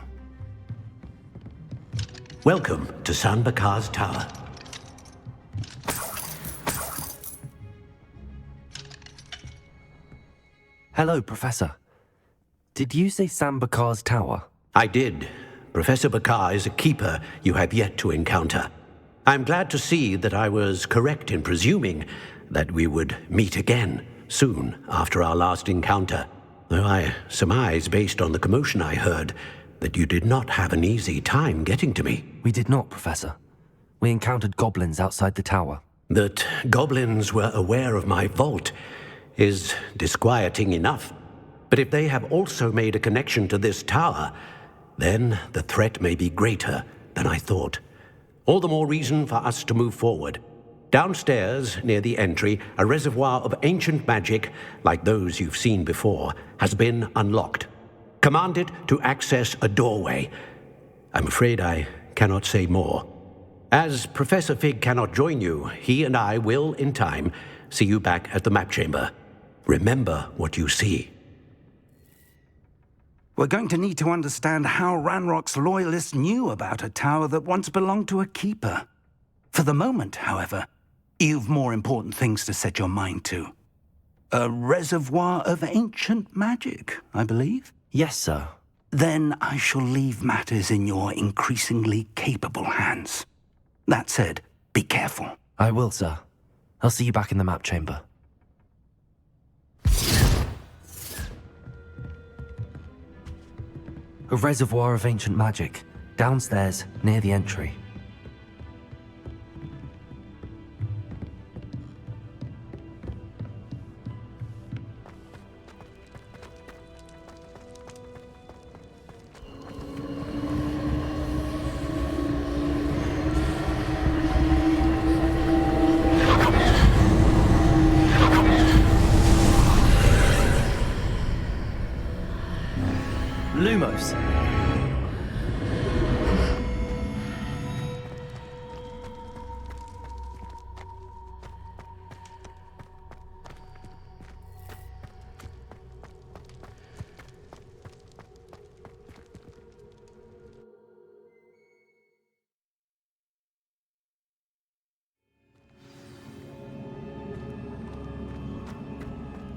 Welcome to San Bakar's Tower. Hello, Professor. Did you say Sam Bakar's tower? I did. Professor Bakar is a keeper you have yet to encounter. I'm glad to see that I was correct in presuming that we would meet again soon after our last encounter, though I surmise, based on the commotion I heard, that you did not have an easy time getting to me. We did not, Professor. We encountered goblins outside the tower. That goblins were aware of my vault is disquieting enough. But if they have also made a connection to this tower, then the threat may be greater than I thought. All the more reason for us to move forward. Downstairs, near the entry, a reservoir of ancient magic, like those you've seen before, has been unlocked. Command it to access a doorway. I'm afraid I cannot say more. As Professor Fig cannot join you, he and I will, in time, see you back at the map chamber. Remember what you see. We're going to need to understand how Ranrock's loyalists knew about a tower that once belonged to a keeper. For the moment, however, you've more important things to set your mind to. A reservoir of ancient magic, I believe? Yes, sir. Then I shall leave matters in your increasingly capable hands. That said, be careful. I will, sir. I'll see you back in the map chamber. A reservoir of ancient magic, downstairs, near the entry. Lumos.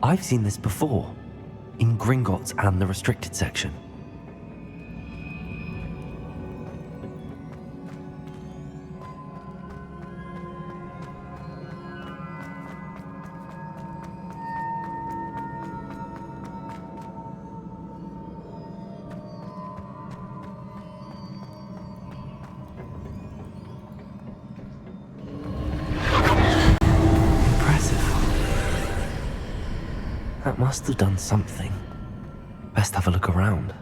I've seen this before, in Gringotts and the restricted section. That must have done something. Best have a look around.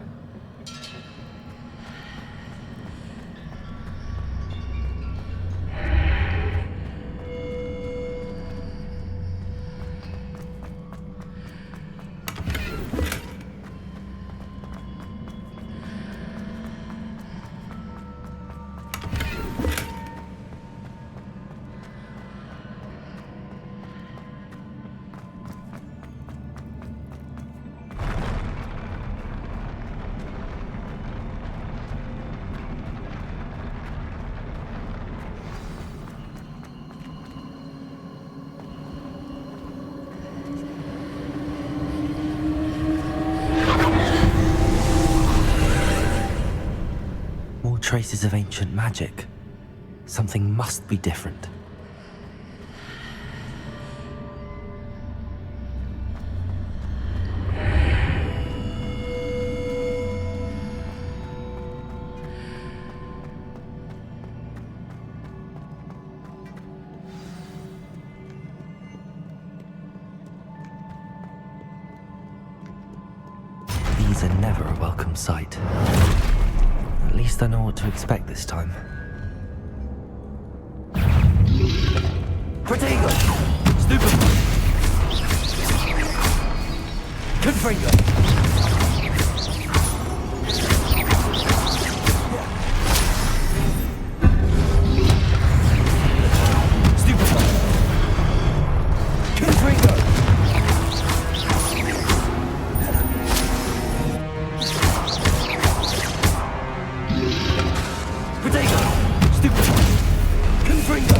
Traces of ancient magic. Something must be different. These are never a welcome sight. At least I know what to expect this time. Protego! Stupefy! Confringo! Stupefy! Confringo! Protego! Stupefy! Confringo!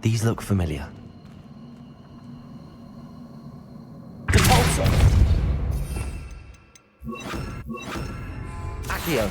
These look familiar. Depulso! Accio!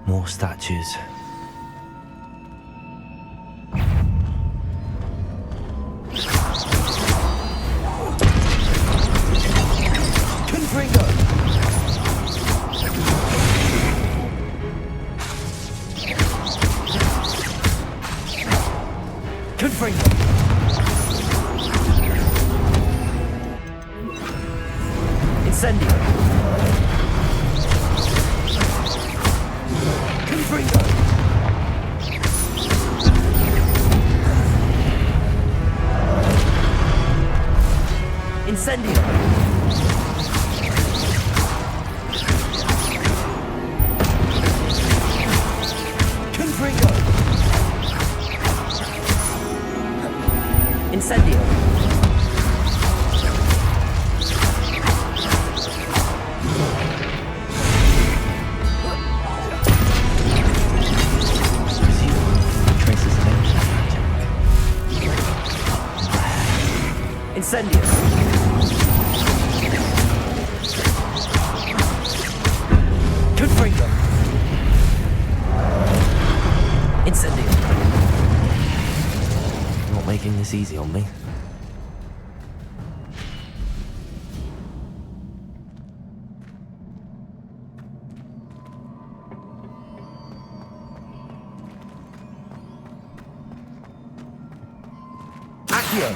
More statues. Confringo! Confringo! Incendio! Confringo! Incendio! Confringo! Incendio! Incendio! Confringo! Incendio! You're not making this easy on me. Accio!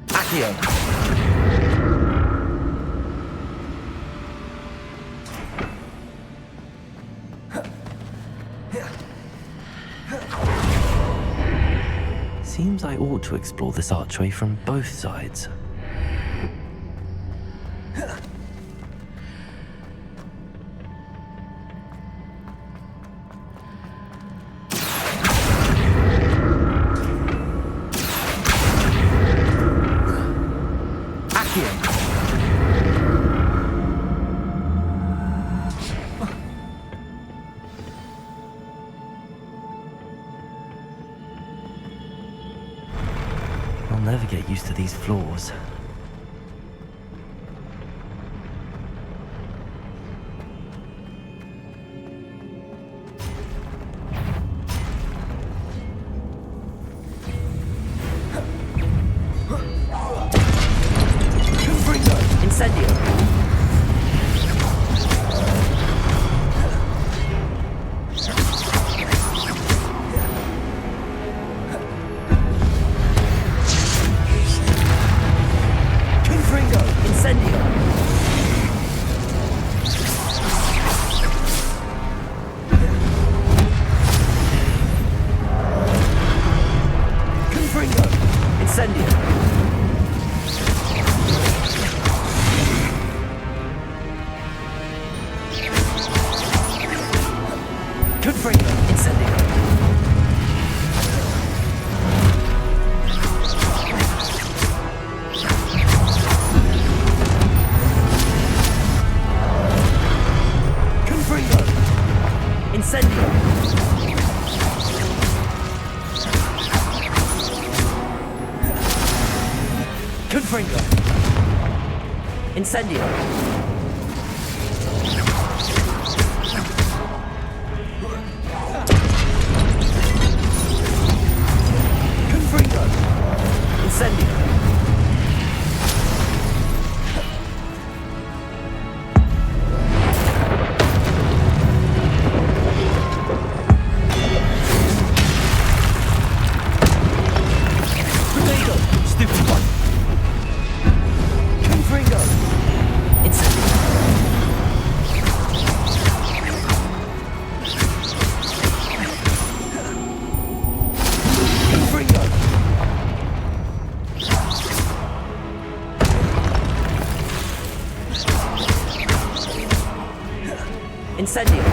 Accio! Seems I ought to explore this archway from both sides. never get used to these floors. Incendio! Incendio! Confringo! Incendio! Incendio!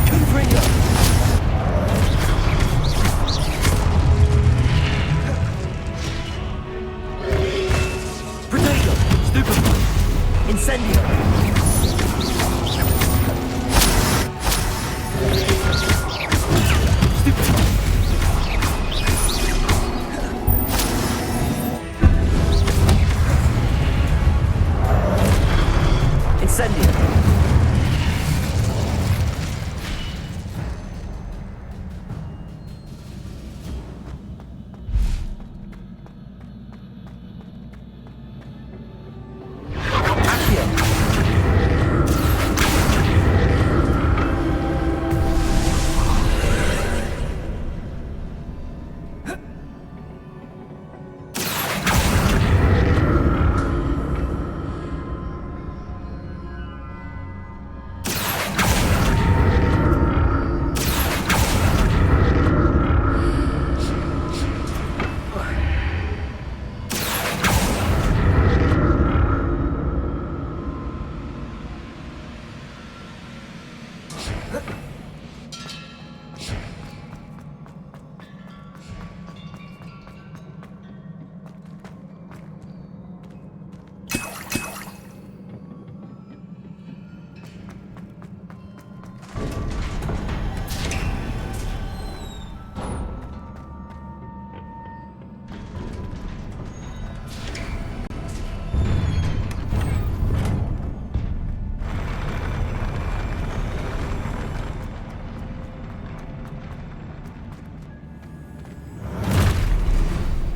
Confringo! Protego! Stupefy! Incendio! Stupefy! Incendio!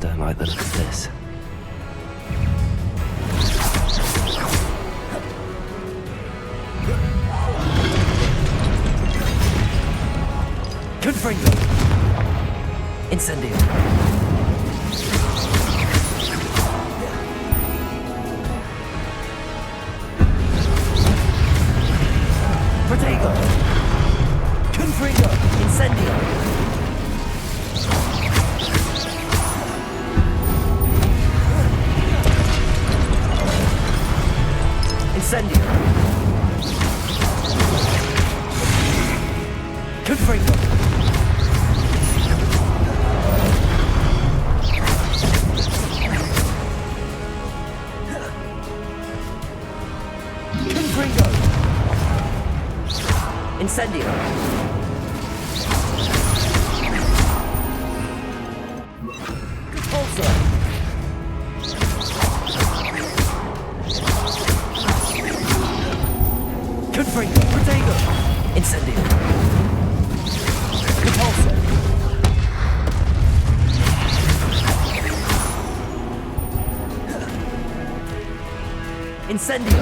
Don't like the look of this. Confringo! Incendio! Protego! Confringo! Incendio! Incendio! Confringo! Confringo! Incendio! Incendio. Repulsor. Incendio.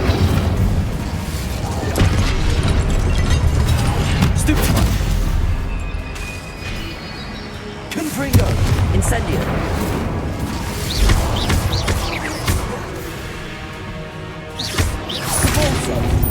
Stupefy. Confringo. Incendio. Repulsor.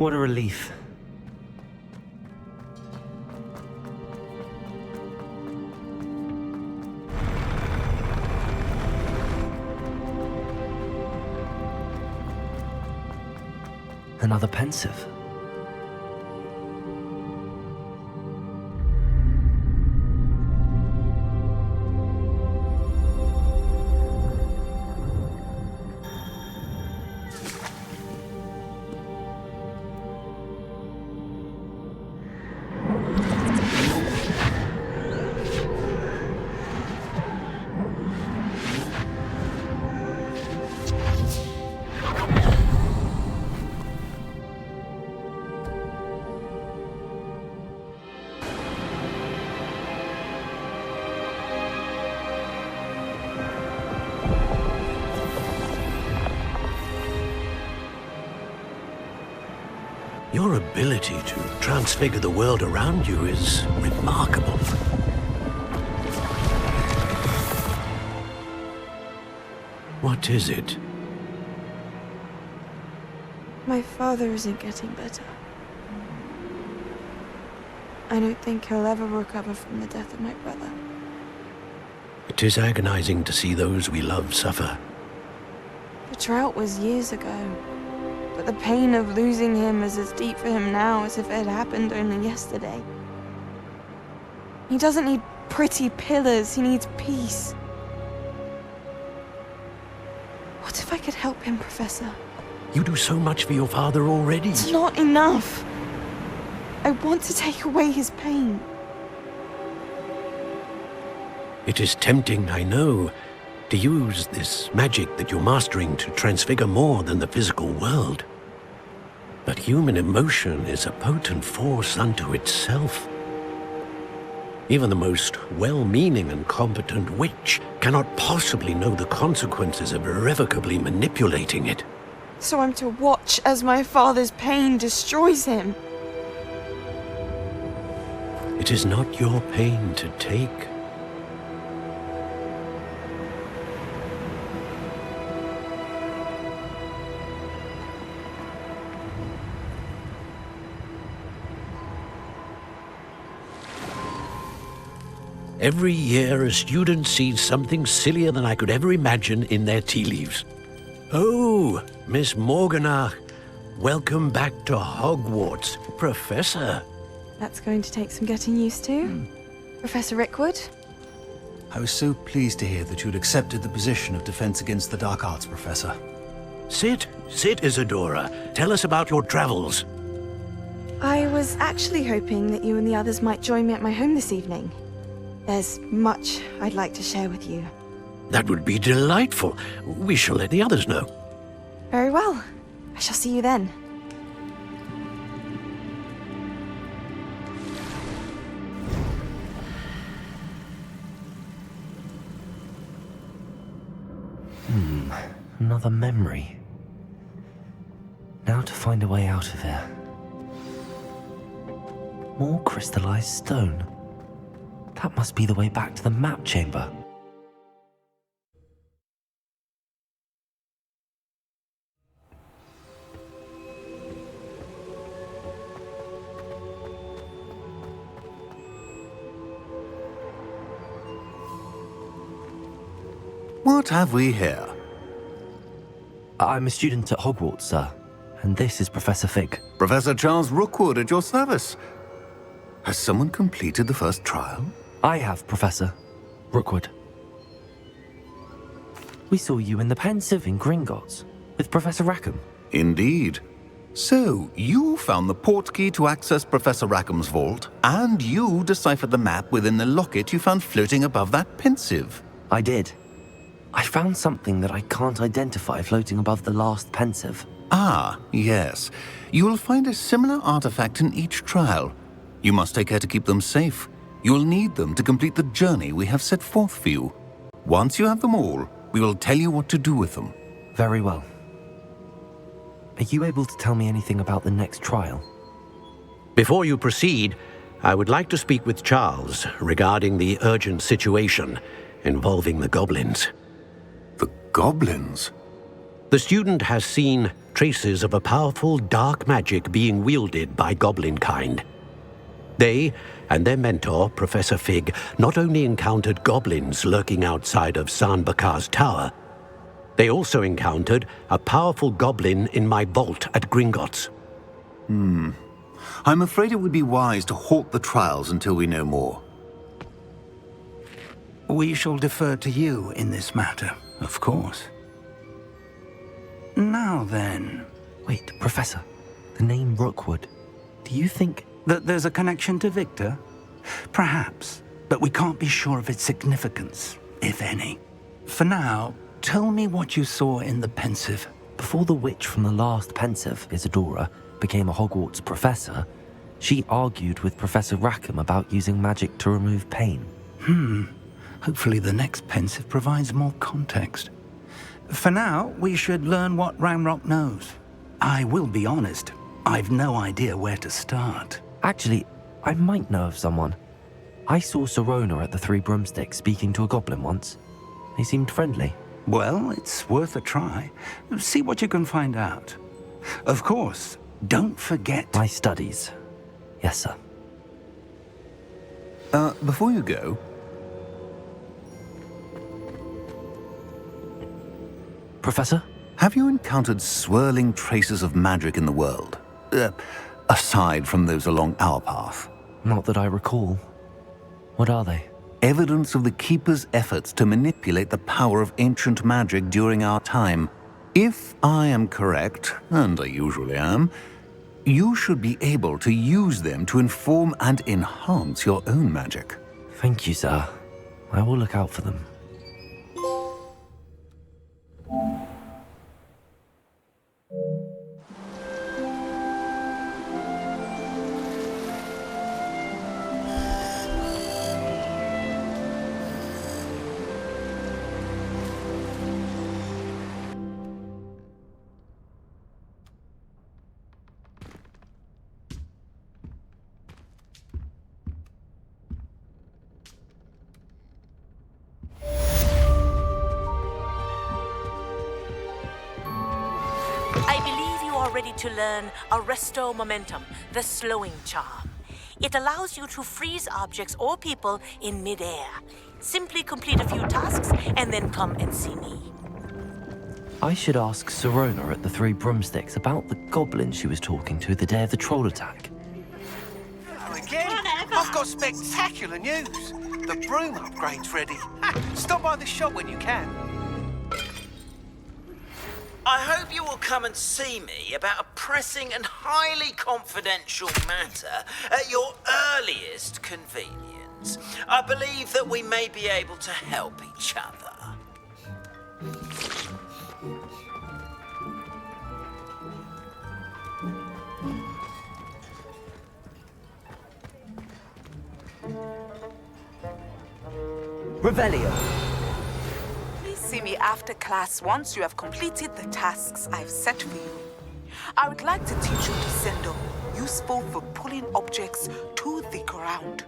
What a relief. Another pensive. Your ability to transfigure the world around you is remarkable. What is it? My father isn't getting better. I don't think he'll ever recover from the death of my brother. It is agonizing to see those we love suffer. The drought was years ago, but the pain of losing him is as deep for him now as if it had happened only yesterday. He doesn't need pretty pillars, he needs peace. What if I could help him, Professor? You do so much for your father already. It's not enough. I want to take away his pain. It is tempting, I know, to use this magic that you're mastering to transfigure more than the physical world. But human emotion is a potent force unto itself. Even the most well-meaning and competent witch cannot possibly know the consequences of irrevocably manipulating it. So I'm to watch as my father's pain destroys him. It is not your pain to take. Every year, a student sees something sillier than I could ever imagine in their tea leaves. Oh, Miss Morganach, welcome back to Hogwarts, Professor. That's going to take some getting used to. Professor Rickwood? I was so pleased to hear that you'd accepted the position of Defense Against the Dark Arts, Professor. Sit, Isadora. Tell us about your travels. I was actually hoping that you and the others might join me at my home this evening. There's much I'd like to share with you. That would be delightful. We shall let the others know. Very well. I shall see you then. Another memory. Now to find a way out of here. More crystallized stone. That must be the way back to the map chamber. What have we here? I'm a student at Hogwarts, sir. And this is Professor Fig. Professor Charles Rookwood at your service. Has someone completed the first trial? I have, Professor Rookwood. We saw you in the Pensive in Gringotts with Professor Rackham. Indeed. So, you found the portkey to access Professor Rackham's vault, and you deciphered the map within the locket you found floating above that Pensive. I did. I found something that I can't identify floating above the last Pensive. Ah, yes. You will find a similar artifact in each trial. You must take care to keep them safe. You will need them to complete the journey we have set forth for you. Once you have them all, we will tell you what to do with them. Very well. Are you able to tell me anything about the next trial? Before you proceed, I would like to speak with Charles regarding the urgent situation involving the goblins. The goblins? The student has seen traces of a powerful dark magic being wielded by goblin kind. They and their mentor, Professor Fig, not only encountered goblins lurking outside of San Bakar's tower, they also encountered a powerful goblin in my vault at Gringotts. I'm afraid it would be wise to halt the trials until we know more. We shall defer to you in this matter, of course. Now then... Wait, Professor. The name Rookwood. Do you think... that there's a connection to Victor? Perhaps, but we can't be sure of its significance, if any. For now, tell me what you saw in the Pensive. Before the witch from the last Pensive, Isadora, became a Hogwarts professor, she argued with Professor Rackham about using magic to remove pain. Hopefully the next Pensive provides more context. For now, we should learn what Ranrock knows. I will be honest, I've no idea where to start. Actually, I might know of someone. I saw Sirona at the Three Broomsticks speaking to a goblin once. They seemed friendly. Well, it's worth a try. See what you can find out. Of course, don't forget... My studies. Yes, sir. Before you go... Professor? Have you encountered swirling traces of magic in the world? Aside from those along our path? Not that I recall. What are they? Evidence of the Keeper's efforts to manipulate the power of ancient magic during our time. If I am correct, and I usually am, you should be able to use them to inform and enhance your own magic. Thank you, sir. I will look out for them. I believe you are ready to learn Arresto Momentum, the slowing charm. It allows you to freeze objects or people in midair. Simply complete a few tasks and then come and see me. I should ask Sirona at the Three Broomsticks about the goblin she was talking to the day of the troll attack. Hello again. I've got spectacular news. The broom upgrade's ready. Stop by the shop when you can. I hope you will come and see me about a pressing and highly confidential matter at your earliest convenience. I believe that we may be able to help each other. Revelio. Please see me after class once you have completed the tasks I've set for you. I would like to teach you Descendo, useful for pulling objects to the ground.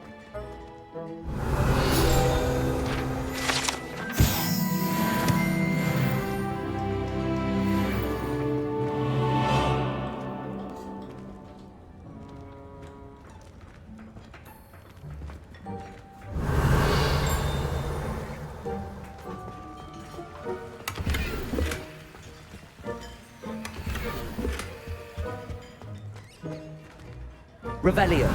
Revelio.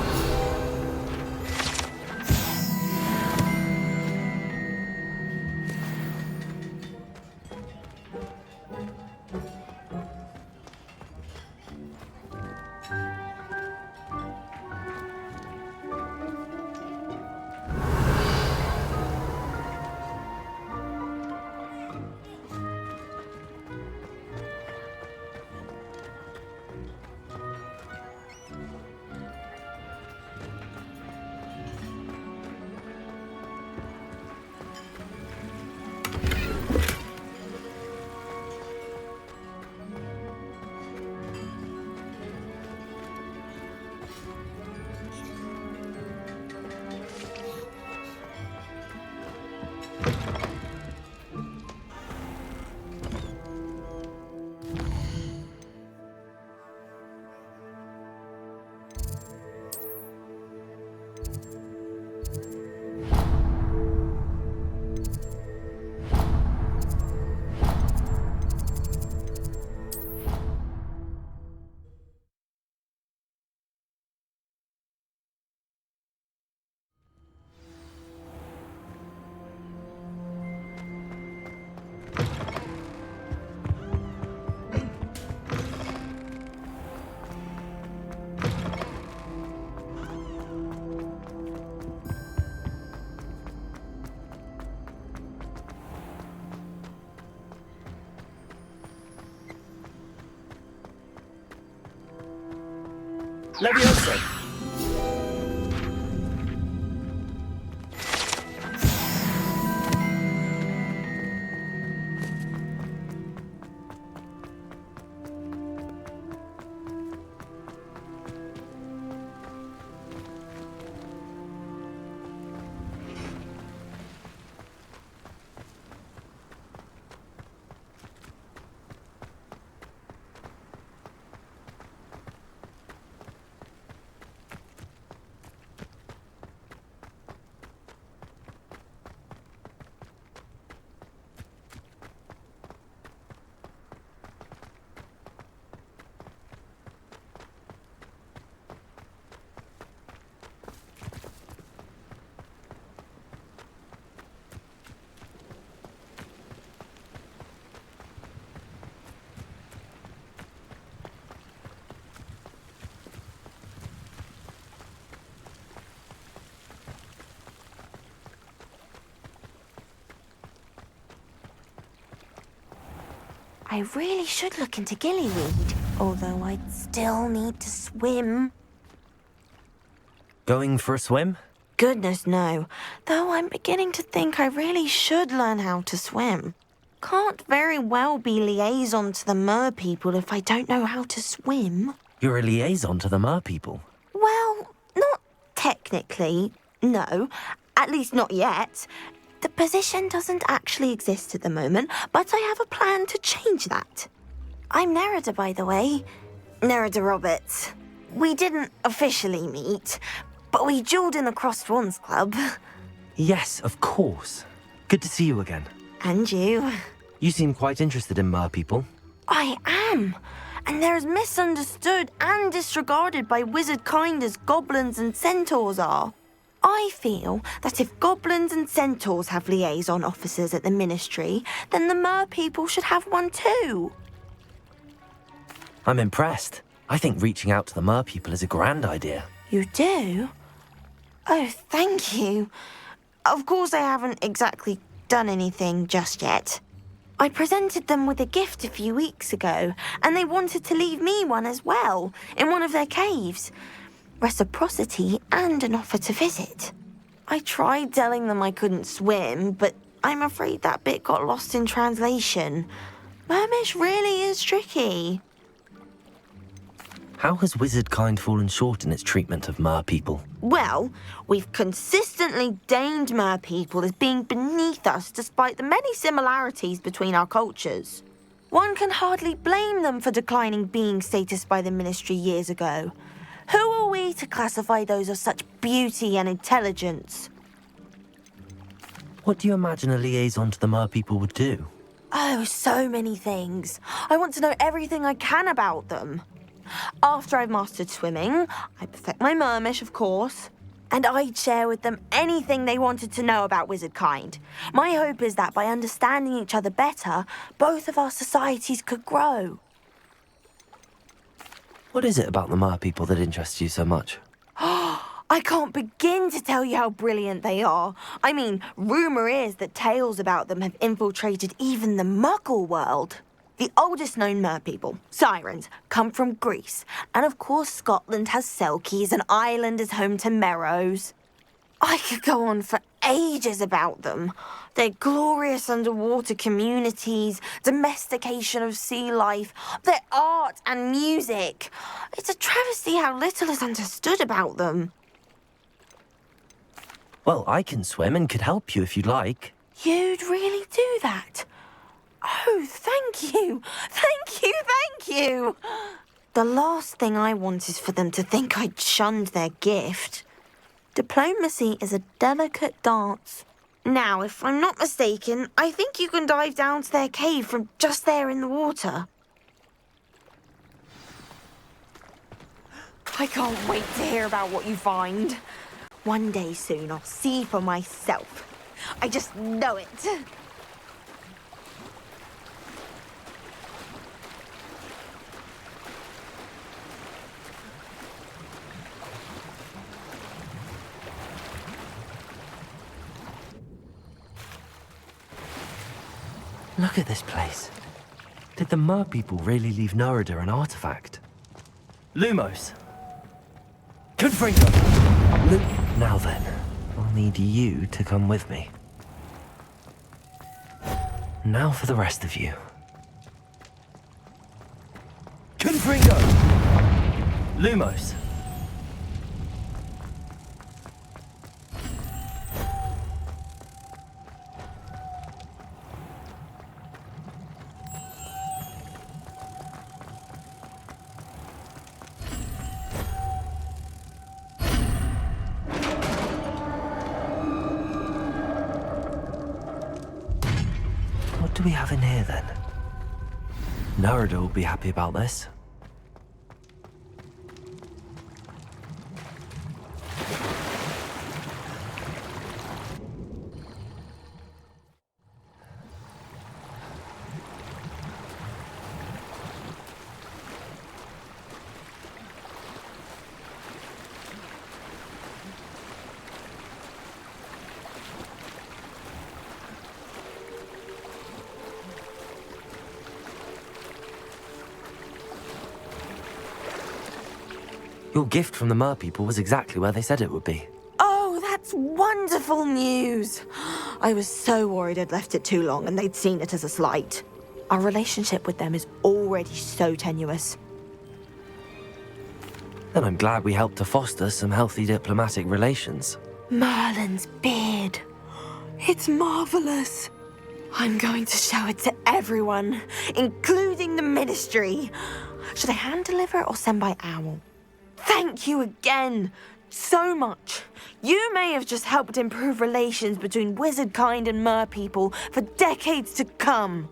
Leviosa. I really should look into gillyweed, although I'd still need to swim. Going for a swim? Goodness, no. Though I'm beginning to think I really should learn how to swim. Can't very well be liaison to the mer people if I don't know how to swim. You're a liaison to the mer people. Well, not technically, no. At least not yet. The position doesn't actually exist at the moment, but I have a plan to change that. I'm Nerida, by the way. Nerida Roberts. We didn't officially meet, but we duelled in the Crossed Swans Club. Yes, of course. Good to see you again. And you. You seem quite interested in mer people. I am. And they're as misunderstood and disregarded by wizard kind as goblins and centaurs are. I feel that if goblins and centaurs have liaison officers at the Ministry, then the mer people should have one too. I'm impressed. I think reaching out to the mer people is a grand idea. You do? Oh, thank you. Of course I haven't exactly done anything just yet. I presented them with a gift a few weeks ago, and they wanted to leave me one as well, in one of their caves. Reciprocity and an offer to visit. I tried telling them I couldn't swim, but I'm afraid that bit got lost in translation. Mermish really is tricky. How has wizard kind fallen short in its treatment of mer people? Well, we've consistently deemed mer people as being beneath us despite the many similarities between our cultures. One can hardly blame them for declining being status by the Ministry years ago. Who are we to classify those of such beauty and intelligence? What do you imagine a liaison to the mer people would do? Oh, so many things. I want to know everything I can about them. After I've mastered swimming, I perfect my mermish, of course, and I'd share with them anything they wanted to know about wizard kind. My hope is that by understanding each other better, both of our societies could grow. What is it about the mer people that interests you so much? I can't begin to tell you how brilliant they are. I mean, rumour is that tales about them have infiltrated even the Muggle world. The oldest known mer people, sirens, come from Greece. And of course Scotland has Selkies and Ireland is home to Merrows. I could go on for ages about them. Their glorious underwater communities, domestication of sea life, their art and music. It's a travesty how little is understood about them. Well, I can swim and could help you if you'd like. You'd really do that? Oh, thank you. Thank you, thank you. The last thing I want is for them to think I'd shunned their gift. Diplomacy is a delicate dance. Now, if I'm not mistaken, I think you can dive down to their cave from just there in the water. I can't wait to hear about what you find. One day soon, I'll see for myself. I just know it. Look at this place. Did the mer people really leave Nerida an artifact? Lumos! Confringo! Now then, I'll need you to come with me. Now for the rest of you. Confringo! Lumos! What do we have in here, then? Nerida will be happy about this. Your gift from the mer people was exactly where they said it would be. Oh, that's wonderful news. I was so worried I'd left it too long and they'd seen it as a slight. Our relationship with them is already so tenuous. Then I'm glad we helped to foster some healthy diplomatic relations. Merlin's beard. It's marvelous. I'm going to show it to everyone, including the Ministry. Should I hand deliver it or send by owl? Thank you again so much. You may have just helped improve relations between wizard kind and mer people for decades to come.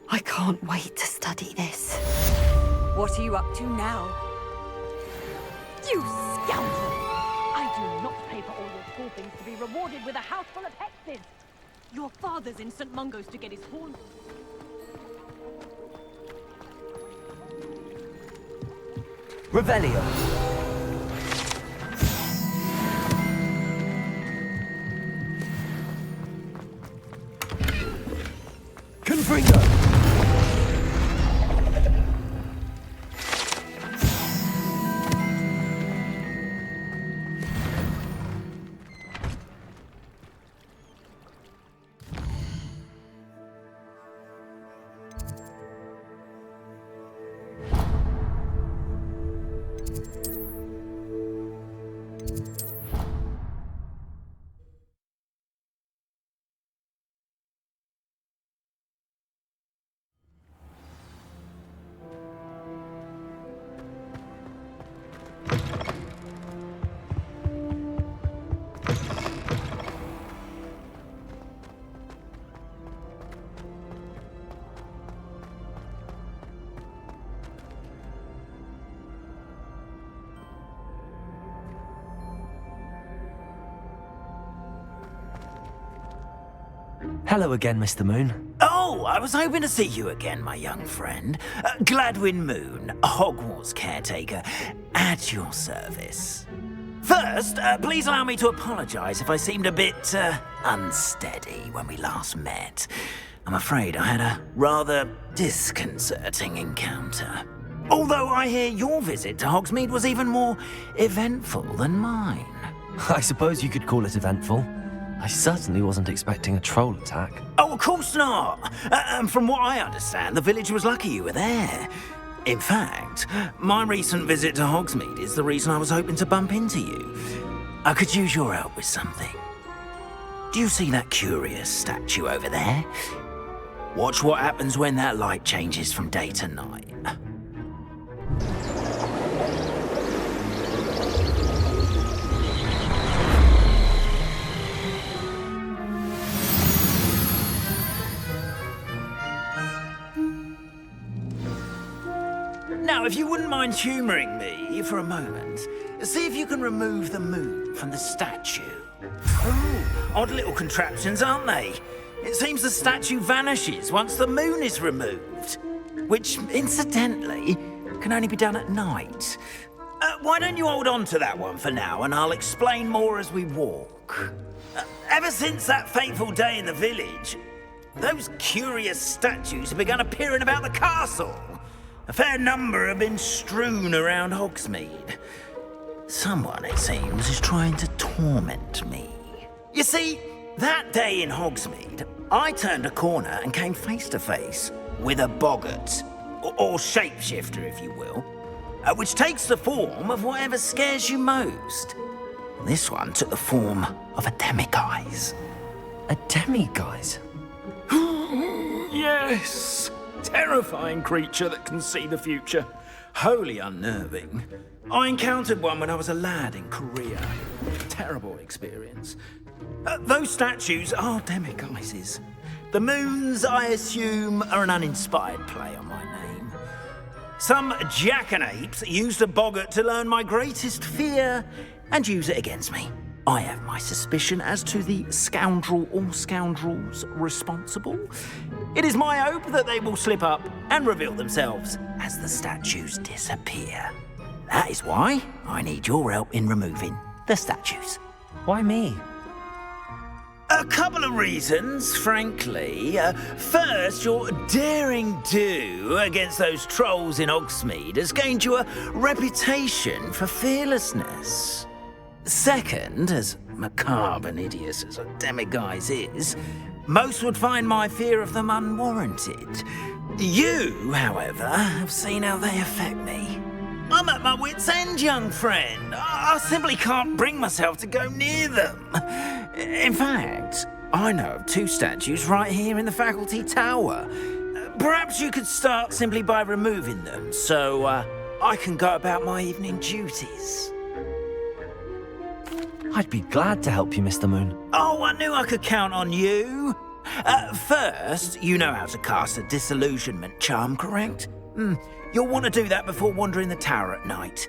I can't wait to study this. What are you up to now? You scoundrel! I do not pay for all your school things to be rewarded with a house full of hexes. Your father's in St. Mungo's to get his horn. Revelio. Confringo. Hello again, Mr. Moon. Oh, I was hoping to see you again, my young friend. Gladwin Moon, Hogwarts caretaker, at your service. First, please allow me to apologize if I seemed a bit unsteady when we last met. I'm afraid I had a rather disconcerting encounter. Although I hear your visit to Hogsmeade was even more eventful than mine. I suppose you could call it eventful. I certainly wasn't expecting a troll attack. Oh, of course not. And from what I understand, the village was lucky you were there. In fact, my recent visit to Hogsmeade is the reason I was hoping to bump into you. I could use your help with something. Do you see that curious statue over there? Watch what happens when that light changes from day to night. Now, if you wouldn't mind humouring me for a moment, see if you can remove the moon from the statue. Oh, odd little contraptions, aren't they? It seems the statue vanishes once the moon is removed, which, incidentally, can only be done at night. Why don't you hold on to that one for now, and I'll explain more as we walk. Ever since that fateful day in the village, those curious statues have begun appearing about the castle. A fair number have been strewn around Hogsmeade. Someone, it seems, is trying to torment me. You see, that day in Hogsmeade, I turned a corner and came face to face with a boggart, or shapeshifter, if you will, which takes the form of whatever scares you most. This one took the form of a demiguise. A demiguise? Yes! Terrifying creature that can see the future. Wholly unnerving. I encountered one when I was a lad in Korea. Terrible experience. Those statues are demiguises. The moons, I assume, are an uninspired play on my name. Some jackanapes used a boggart to learn my greatest fear and use it against me. I have my suspicion as to the scoundrel or scoundrels responsible. It is my hope that they will slip up and reveal themselves as the statues disappear. That is why I need your help in removing the statues. Why me? A couple of reasons, frankly. First, your daring do against those trolls in Hogsmeade has gained you a reputation for fearlessness. Second, as macabre and hideous as a demiguise is, most would find my fear of them unwarranted. You, however, have seen how they affect me. I'm at my wit's end, young friend. I simply can't bring myself to go near them. In fact, I know of 2 statues right here in the faculty tower. Perhaps you could start simply by removing them, so I can go about my evening duties. I'd be glad to help you, Mr. Moon. Oh, I knew I could count on you. First, you know how to cast a disillusionment charm, correct? You'll want to do that before wandering the tower at night.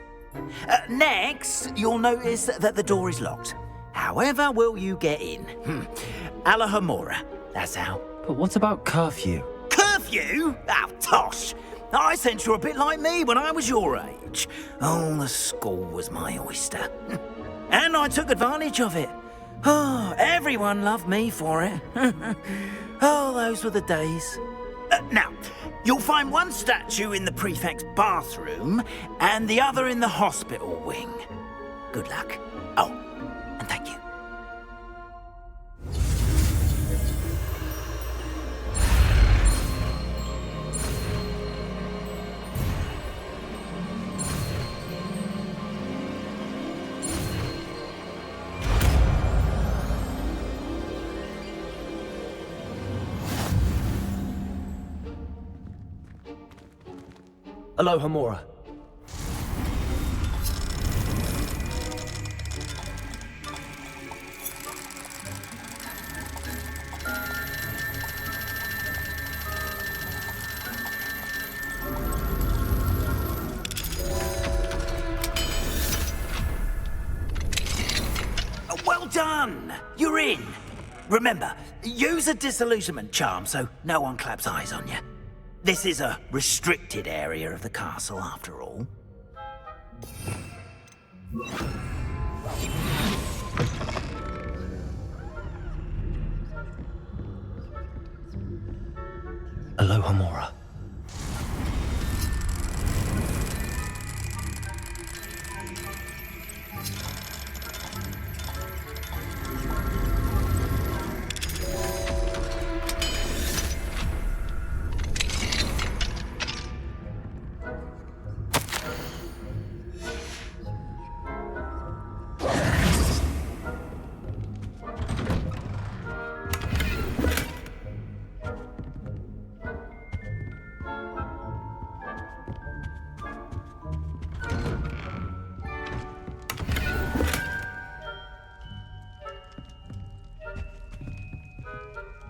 Next, you'll notice that the door is locked. However will you get in? Alahomora, that's how. But what about curfew? Curfew? Oh, tosh. I sense you're a bit like me when I was your age. Oh, the school was my oyster. And I took advantage of it. Oh, everyone loved me for it. Oh, those were the days. Now, you'll find one statue in the prefect's bathroom and the other in the hospital wing. Good luck. Oh, and thank you. Alohomora. Well done! You're in. Remember, use a disillusionment charm so no one claps eyes on you. This is a restricted area of the castle, after all. Alohomora.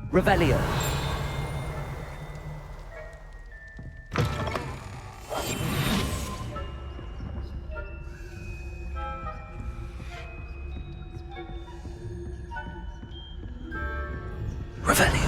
Revelio. Revelio.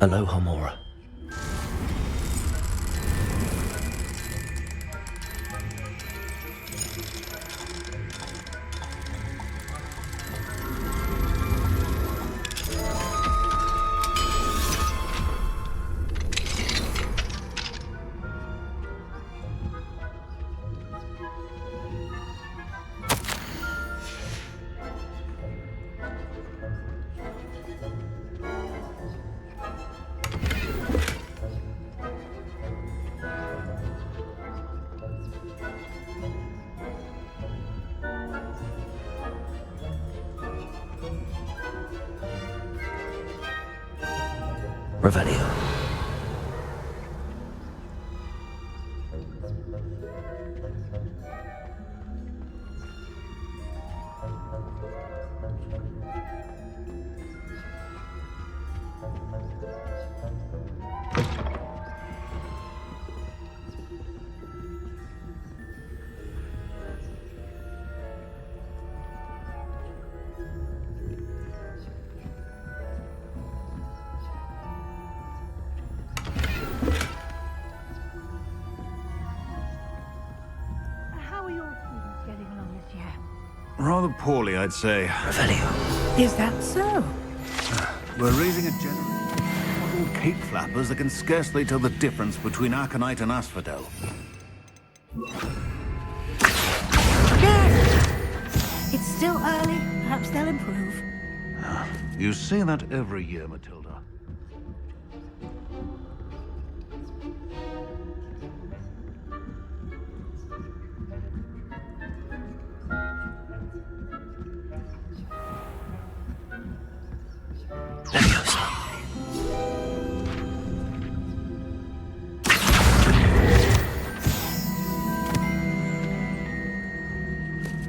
Aloha, Mora. Revelio. How are your students getting along this year? Rather poorly, I'd say. Revelio. Is that so? We're raising a generation of little cape flappers that can scarcely tell the difference between aconite and asphodel. It's still early. Perhaps they'll improve. You say that every year, Matilda.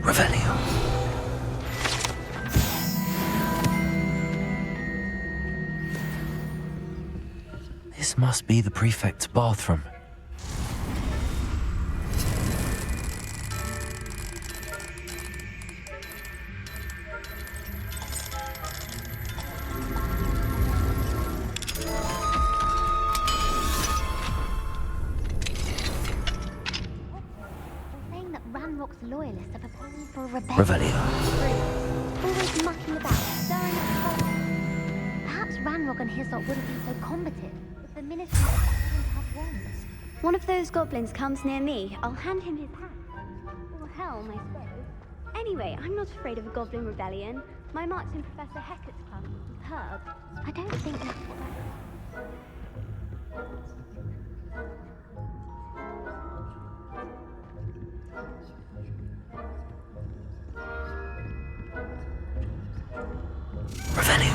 Revelio. This must be the prefect's bathroom. Saying that Ranrock's loyalists are preparing for a rebellion. Revelio. Always mucking about, stirring up trouble. Perhaps Ranrock and his lot wouldn't be so combative if the ministry didn't have wands. One of those goblins comes near me, I'll hand him his hat. Or helm, I suppose. Anyway, I'm not afraid of a goblin rebellion. My mark's in Professor Hecat's class, you've heard. I don't think that's what that is. Revelio.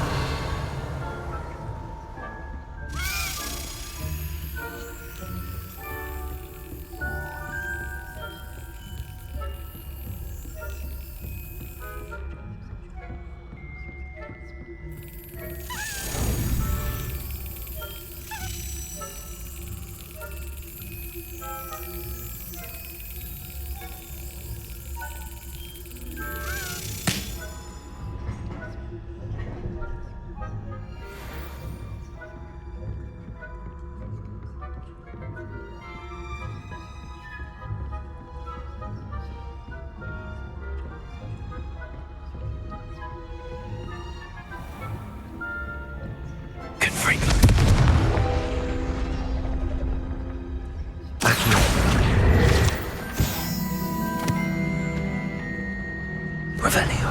Revelio.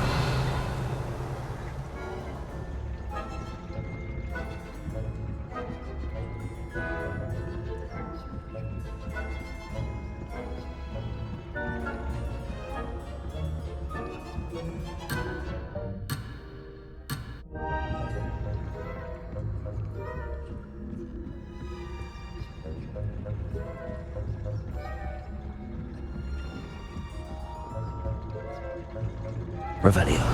Revelio.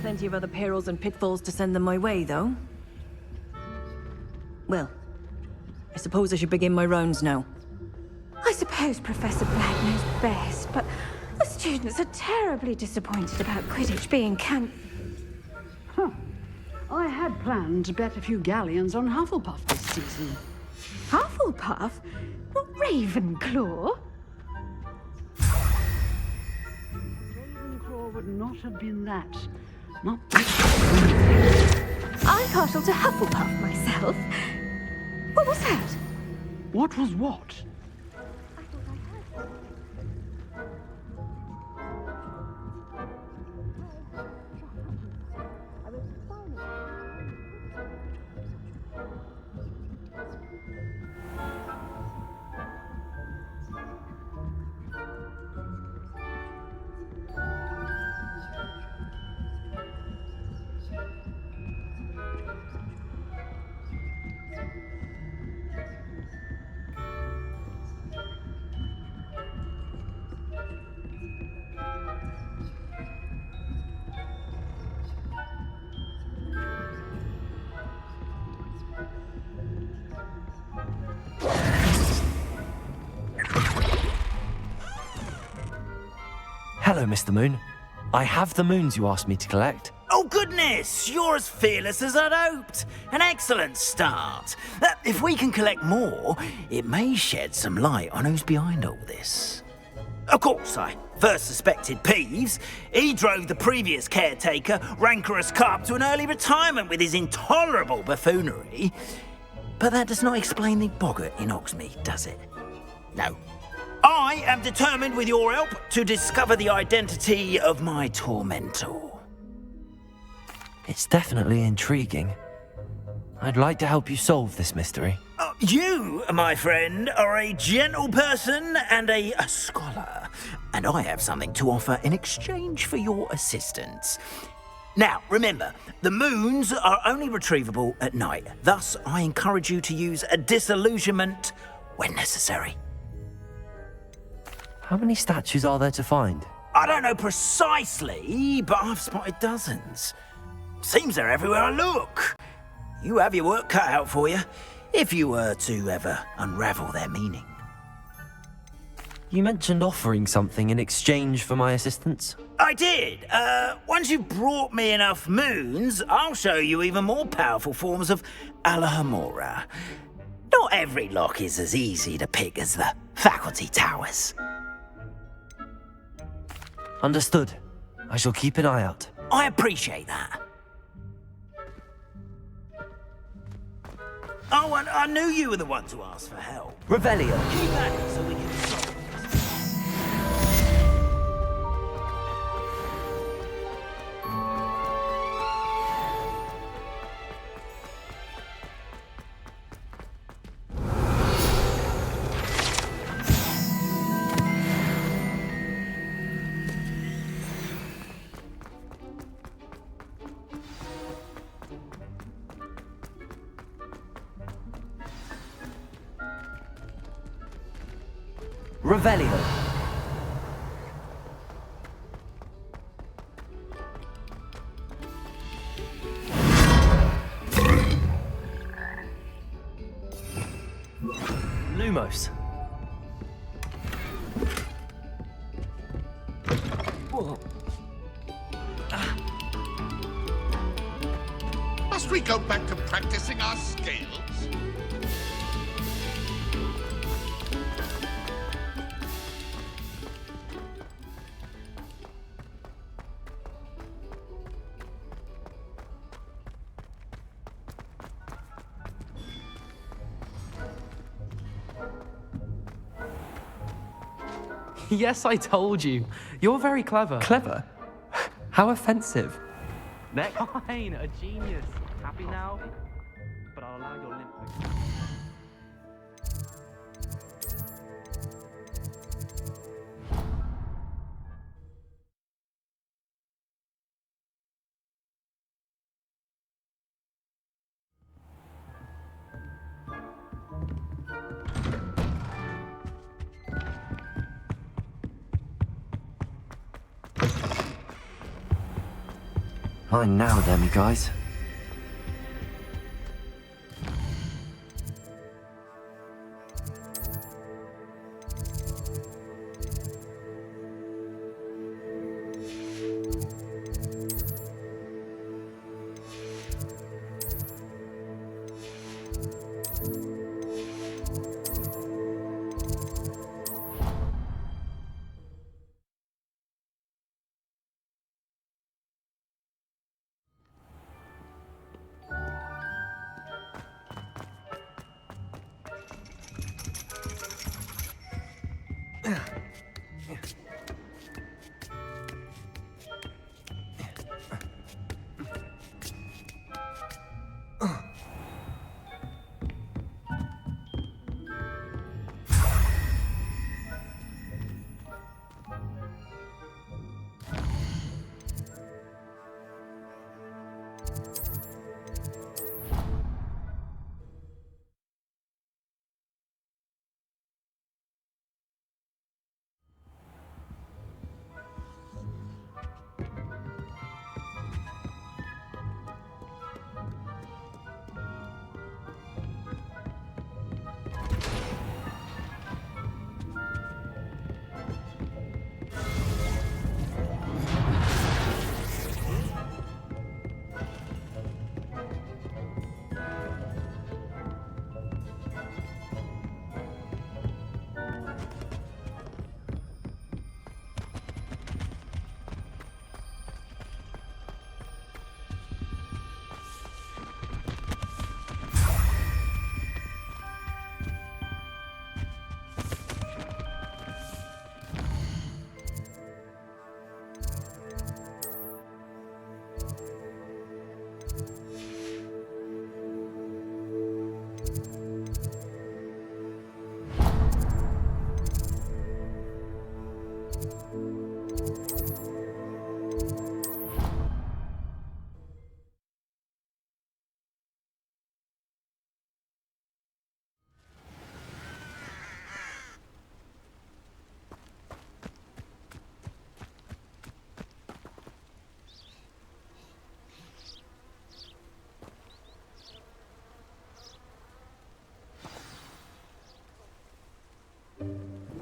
Plenty of other perils and pitfalls to send them my way, though. Well, I suppose I should begin my rounds now. I suppose Professor Black knows best, but the students are terribly disappointed about Quidditch being Huh. I had planned to bet a few galleons on Hufflepuff this season. Hufflepuff? Not Ravenclaw? Ravenclaw would not have been that. Not I'm partial to Hufflepuff myself. What was that? What was what? Hello, Mr. Moon. I have the moons you asked me to collect. Oh, goodness! You're as fearless as I'd hoped. An excellent start. If we can collect more, it may shed some light on who's behind all this. Of course, I first suspected Peeves. He drove the previous caretaker, Rancorous Carp, to an early retirement with his intolerable buffoonery. But that does not explain the boggart in Hogsmeade, does it? No. I am determined, with your help, to discover the identity of my tormentor. It's definitely intriguing. I'd like to help you solve this mystery. You, my friend, are a gentle person and a scholar, and I have something to offer in exchange for your assistance. Now, remember, the moons are only retrievable at night. Thus, I encourage you to use a disillusionment when necessary. How many statues are there to find? I don't know precisely, but I've spotted dozens. Seems they're everywhere I look. You have your work cut out for you, if you were to ever unravel their meaning. You mentioned offering something in exchange for my assistance? I did. Once you've brought me enough moons, I'll show you even more powerful forms of Alohomora. Not every lock is as easy to pick as the faculty towers. Understood. I shall keep an eye out. I appreciate that. Oh, and I knew you were the one to ask for help. Revelio. Keep at it so we can solve this. Revelio. Lumos. Whoa. Must we go back to practicing our scales? Yes, I told you. You're very clever. Clever? How offensive. Next. Fine, a genius. Happy now? But I'll allow your limp. Mine now, Demi guys.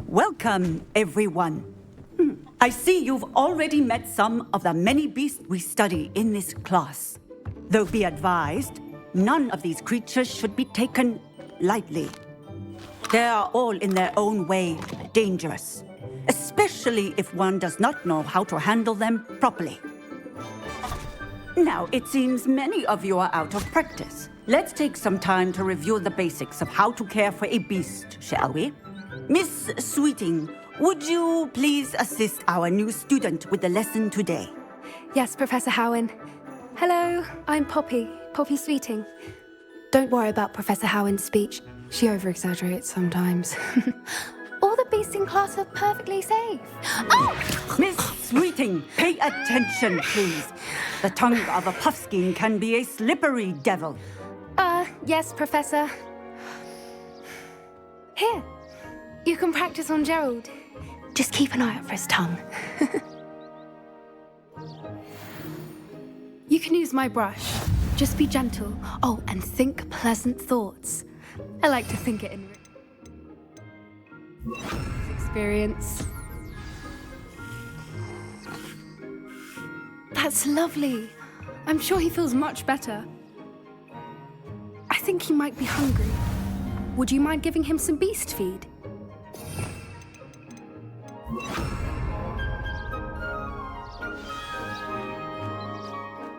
Welcome, everyone. I see you've already met some of the many beasts we study in this class. Though be advised, none of these creatures should be taken lightly. They are all in their own way dangerous, especially if one does not know how to handle them properly. Now, it seems many of you are out of practice. Let's take some time to review the basics of how to care for a beast, shall we? Miss Sweeting, would you please assist our new student with the lesson today? Yes, Professor Howen. Hello, I'm Poppy Sweeting. Don't worry about Professor Howen's speech. She over-exaggerates sometimes. All the beasts in class are perfectly safe. Oh! Miss Sweeting, pay attention, please. The tongue of a puffskein can be a slippery devil. Yes, Professor. Here, you can practice on Gerald. Just keep an eye out for his tongue. You can use my brush. Just be gentle. Oh, and think pleasant thoughts. I like to think it in experience. That's lovely. I'm sure he feels much better. I think he might be hungry. Would you mind giving him some beast feed?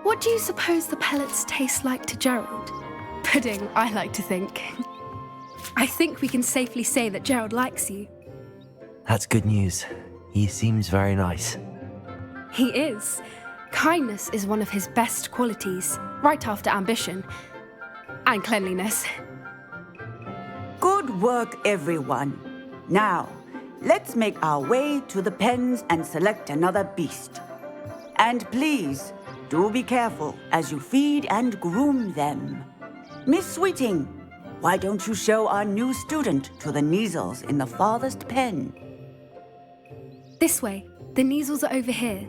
What do you suppose the pellets taste like to Gerald? Pudding, I like to think. I think we can safely say that Gerald likes you. That's good news. He seems very nice. He is. Kindness is one of his best qualities, right after ambition. And cleanliness. Good work, everyone. Now, let's make our way to the pens and select another beast. And please, do be careful as you feed and groom them. Miss Sweeting, why don't you show our new student to the Neasels in the farthest pen? This way. The Neasels are over here.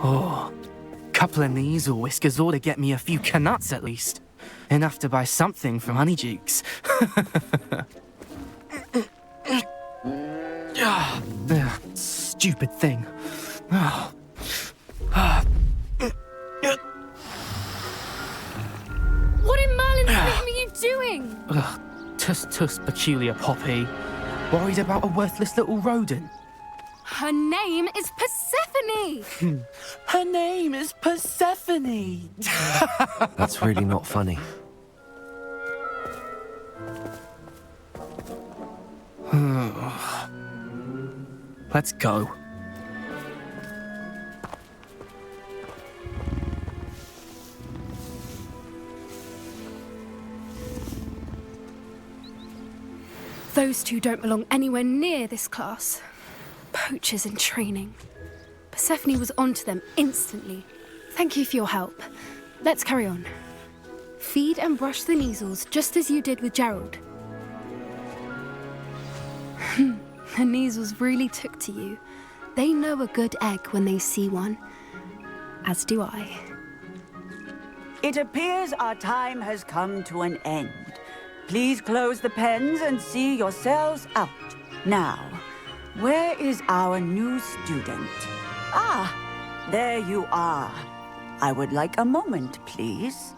Oh, couple of Neasel whiskers ought to get me a few canuts at least. Enough to buy something from Honeydukes. Stupid thing. What in Merlin's name are you doing? Tuss, peculiar Poppy. Worried about a worthless little rodent? Her name is Persephone! Her name is Persephone! That's really not funny. Let's go. Those two don't belong anywhere near this class. Poachers in training. Persephone was onto them instantly. Thank you for your help. Let's carry on. Feed and brush the Neasels just as you did with Gerald. The Neasels really took to you. They know a good egg when they see one. As do I. It appears our time has come to an end. Please close the pens and see yourselves out. Now, where is our new student? Ah, there you are. I would like a moment, please.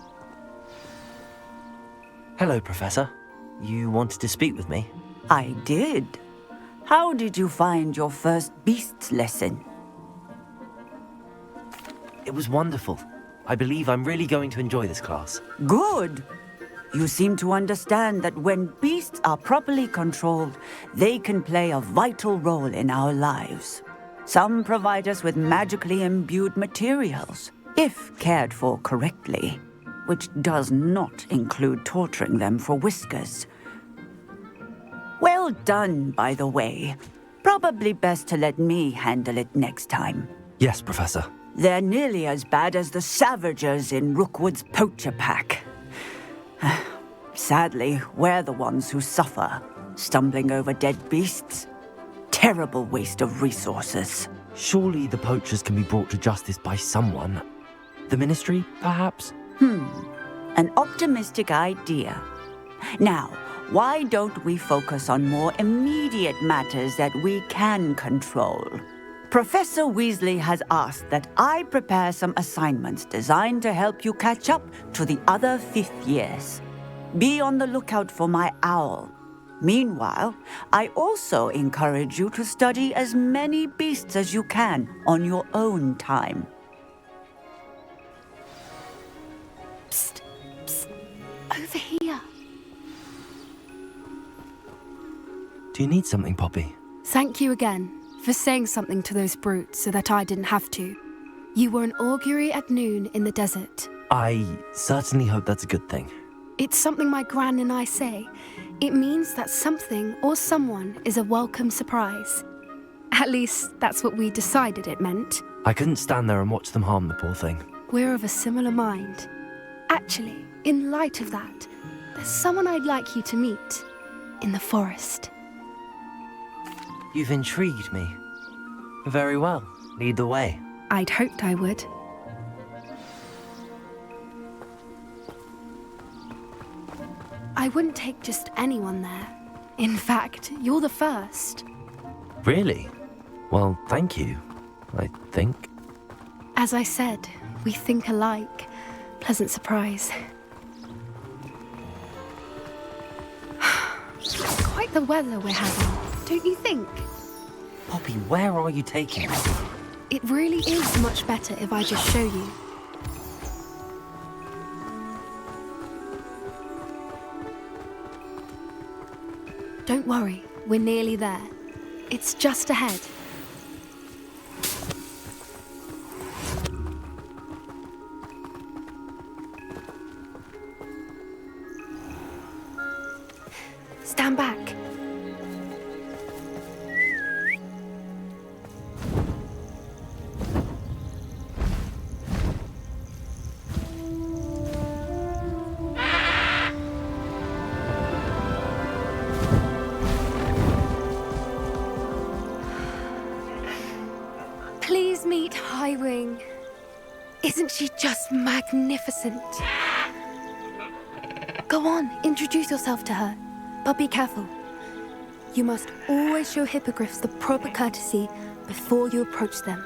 Hello, Professor. You wanted to speak with me? I did. How did you find your first beasts lesson? It was wonderful. I believe I'm really going to enjoy this class. Good. You seem to understand that when beasts are properly controlled, they can play a vital role in our lives. Some provide us with magically imbued materials, if cared for correctly, which does not include torturing them for whiskers. Well done, by the way. Probably best to let me handle it next time. Yes, Professor. They're nearly as bad as the Savagers in Rookwood's poacher pack. Sadly, we're the ones who suffer, stumbling over dead beasts. Terrible waste of resources. Surely the poachers can be brought to justice by someone. The Ministry, perhaps? An optimistic idea. Now, why don't we focus on more immediate matters that we can control? Professor Weasley has asked that I prepare some assignments designed to help you catch up to the other fifth years. Be on the lookout for my owl. Meanwhile, I also encourage you to study as many beasts as you can on your own time. Psst, psst, over here. Do you need something, Poppy? Thank you again for saying something to those brutes so that I didn't have to. You were an augury at noon in the desert. I certainly hope that's a good thing. It's something my gran and I say. It means that something or someone is a welcome surprise. At least, that's what we decided it meant. I couldn't stand there and watch them harm the poor thing. We're of a similar mind. Actually, in light of that, there's someone I'd like you to meet in the forest. You've intrigued me. Very well. Lead the way. I'd hoped I would. I wouldn't take just anyone there. In fact, you're the first. Really? Well, thank you, I think. As I said, we think alike. Pleasant surprise. Quite the weather we're having, don't you think? Poppy, where are you taking me? It really is much better if I just show you. Don't worry, we're nearly there. It's just ahead. Stand back. Please meet Highwing. Isn't she just magnificent? Go on, introduce yourself to her. But be careful. You must always show hippogriffs the proper courtesy before you approach them.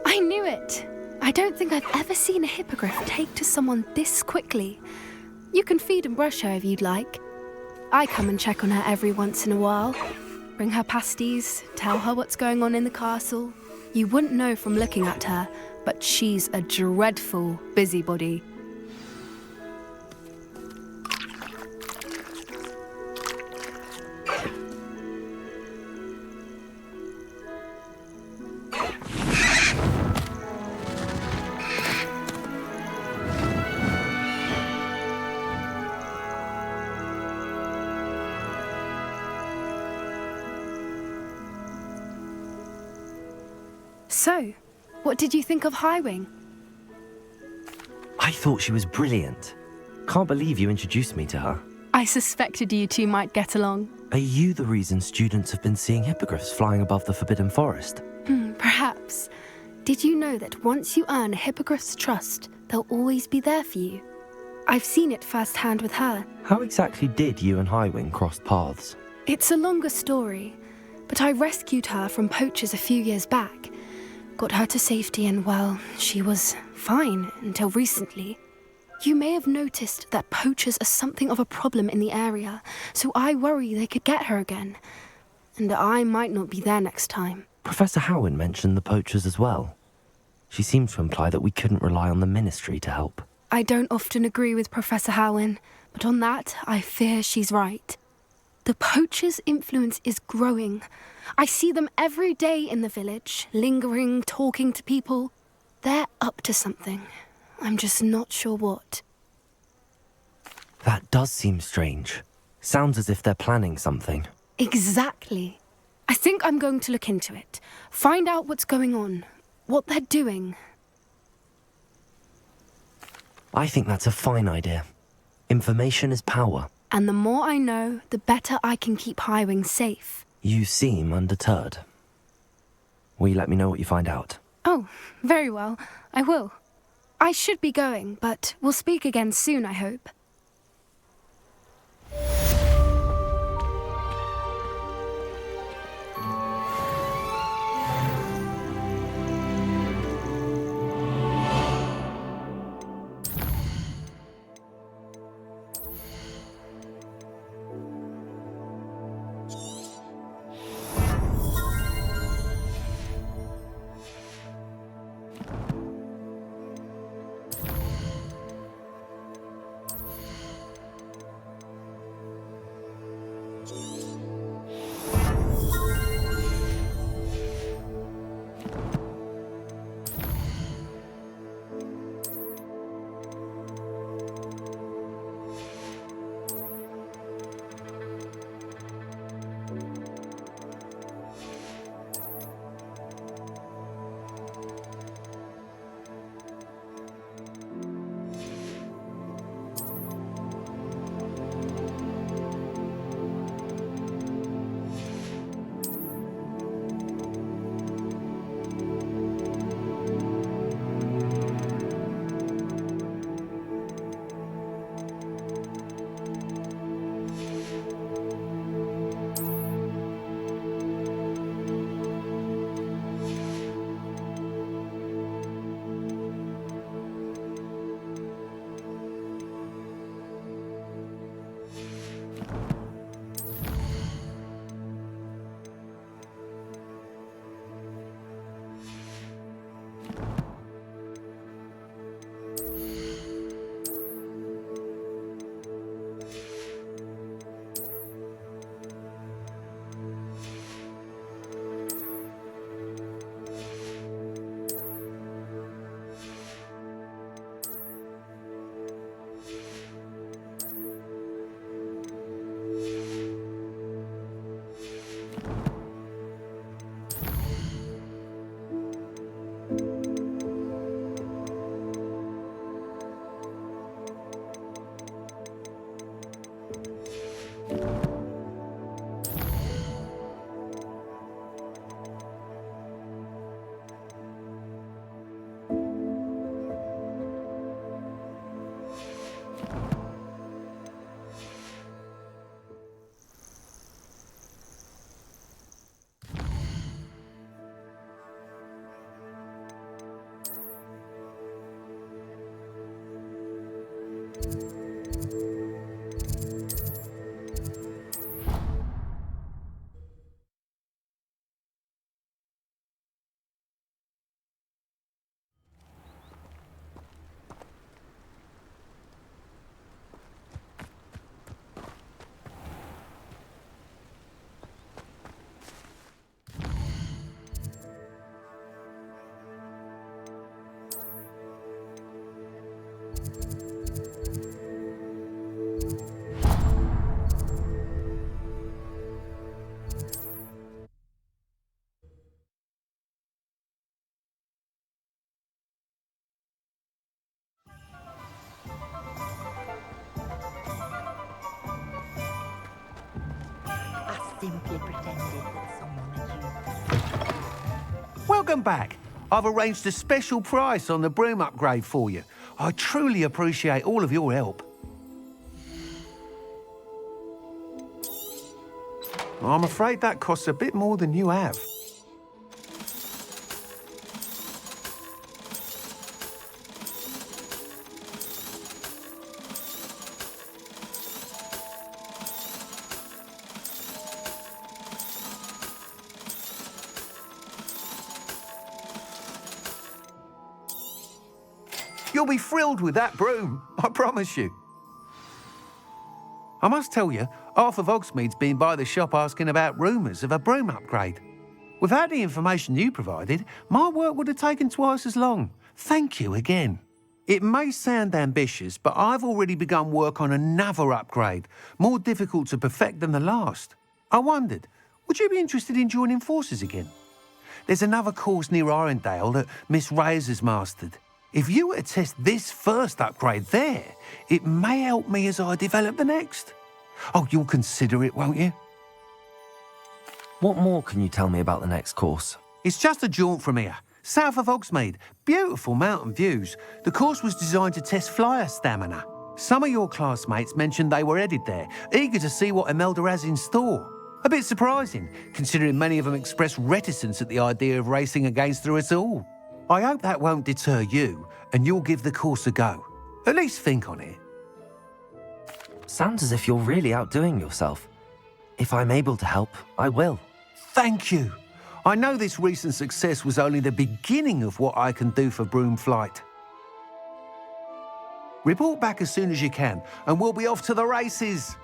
I knew it! I don't think I've ever seen a hippogriff take to someone this quickly. You can feed and brush her if you'd like. I come and check on her every once in a while. Bring her pasties, tell her what's going on in the castle. You wouldn't know from looking at her, but she's a dreadful busybody. So, what did you think of Highwing? I thought she was brilliant. Can't believe you introduced me to her. I suspected you two might get along. Are you the reason students have been seeing hippogriffs flying above the Forbidden Forest? Perhaps. Did you know that once you earn a hippogriff's trust, they'll always be there for you? I've seen it firsthand with her. How exactly did you and Highwing cross paths? It's a longer story, but I rescued her from poachers a few years back. Got her to safety and, well, she was fine until recently. You may have noticed that poachers are something of a problem in the area, so I worry they could get her again. And I might not be there next time. Professor Howen mentioned the poachers as well. She seemed to imply that we couldn't rely on the Ministry to help. I don't often agree with Professor Howen, but on that, I fear she's right. The poachers' influence is growing. I see them every day in the village, lingering, talking to people. They're up to something. I'm just not sure what. That does seem strange. Sounds as if they're planning something. Exactly. I think I'm going to look into it. Find out what's going on, what they're doing. I think that's a fine idea. Information is power. And the more I know, the better I can keep Highwing safe. You seem undeterred. Will you let me know what you find out? Oh, very well. I will. I should be going, but we'll speak again soon, I hope. Simply pretended that someone like you... Welcome back. I've arranged a special price on the broom upgrade for you. I truly appreciate all of your help. I'm afraid that costs a bit more than you have. You'll be thrilled with that broom, I promise you. I must tell you, half of Hogsmeade's been by the shop asking about rumours of a broom upgrade. Without the information you provided, my work would have taken twice as long. Thank you again. It may sound ambitious, but I've already begun work on another upgrade, more difficult to perfect than the last. I wondered, would you be interested in joining forces again? There's another course near Arendelle that Miss Reyes has mastered. If you were to test this first upgrade there, it may help me as I develop the next. Oh, you'll consider it, won't you? What more can you tell me about the next course? It's just a jaunt from here, south of Hogsmeade. Beautiful mountain views. The course was designed to test flyer stamina. Some of your classmates mentioned they were headed there, eager to see what Imelda has in store. A bit surprising, considering many of them expressed reticence at the idea of racing against her at all. I hope that won't deter you, and you'll give the course a go. At least think on it. Sounds as if you're really outdoing yourself. If I'm able to help, I will. Thank you. I know this recent success was only the beginning of what I can do for broom flight. Report back as soon as you can, and we'll be off to the races.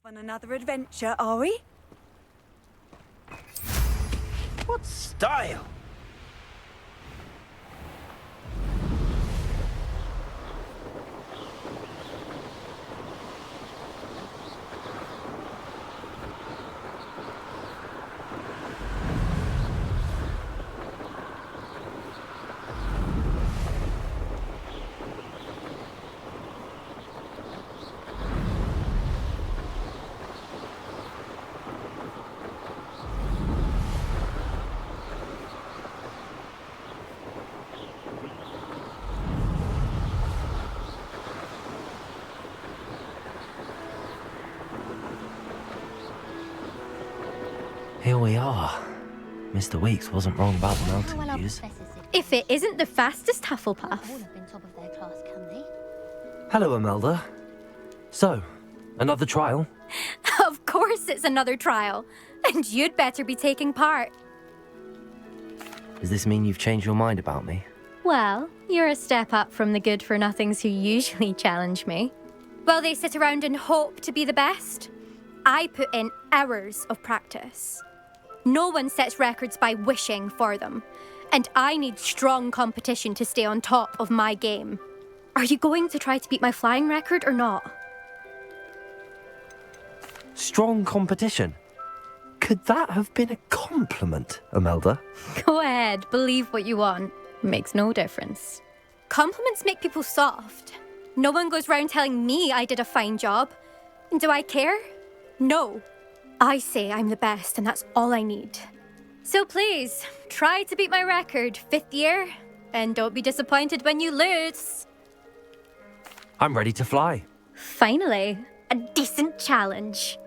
On another adventure, are we? What style? Here we are. Mr. Weeks wasn't wrong about the mountain views. If it isn't the fastest Hufflepuff. Hello, Imelda. So, another trial? Of course it's another trial. And you'd better be taking part. Does this mean you've changed your mind about me? Well, you're a step up from the good-for-nothings who usually challenge me. While they sit around and hope to be the best, I put in hours of practice. No one sets records by wishing for them, and I need strong competition to stay on top of my game. Are you going to try to beat my flying record or not? Strong competition? Could that have been a compliment, Imelda? Go ahead, believe what you want. Makes no difference. Compliments make people soft. No one goes round telling me I did a fine job. And do I care? No. I say I'm the best, and that's all I need. So please, try to beat my record 5th year, and don't be disappointed when you lose. I'm ready to fly. Finally, a decent challenge.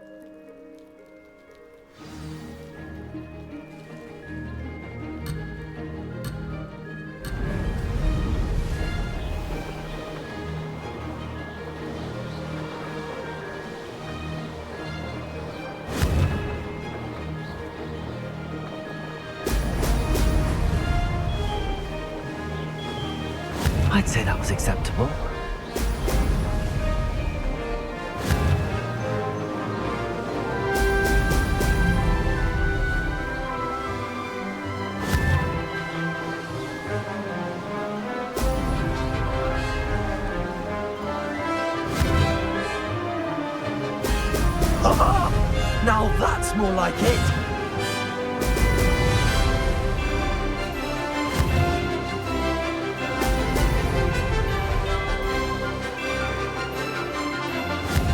I'd say that was acceptable. Now that's more like it!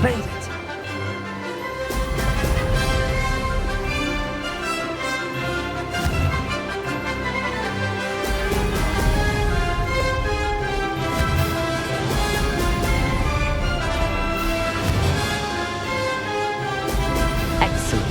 Made it! Excellent.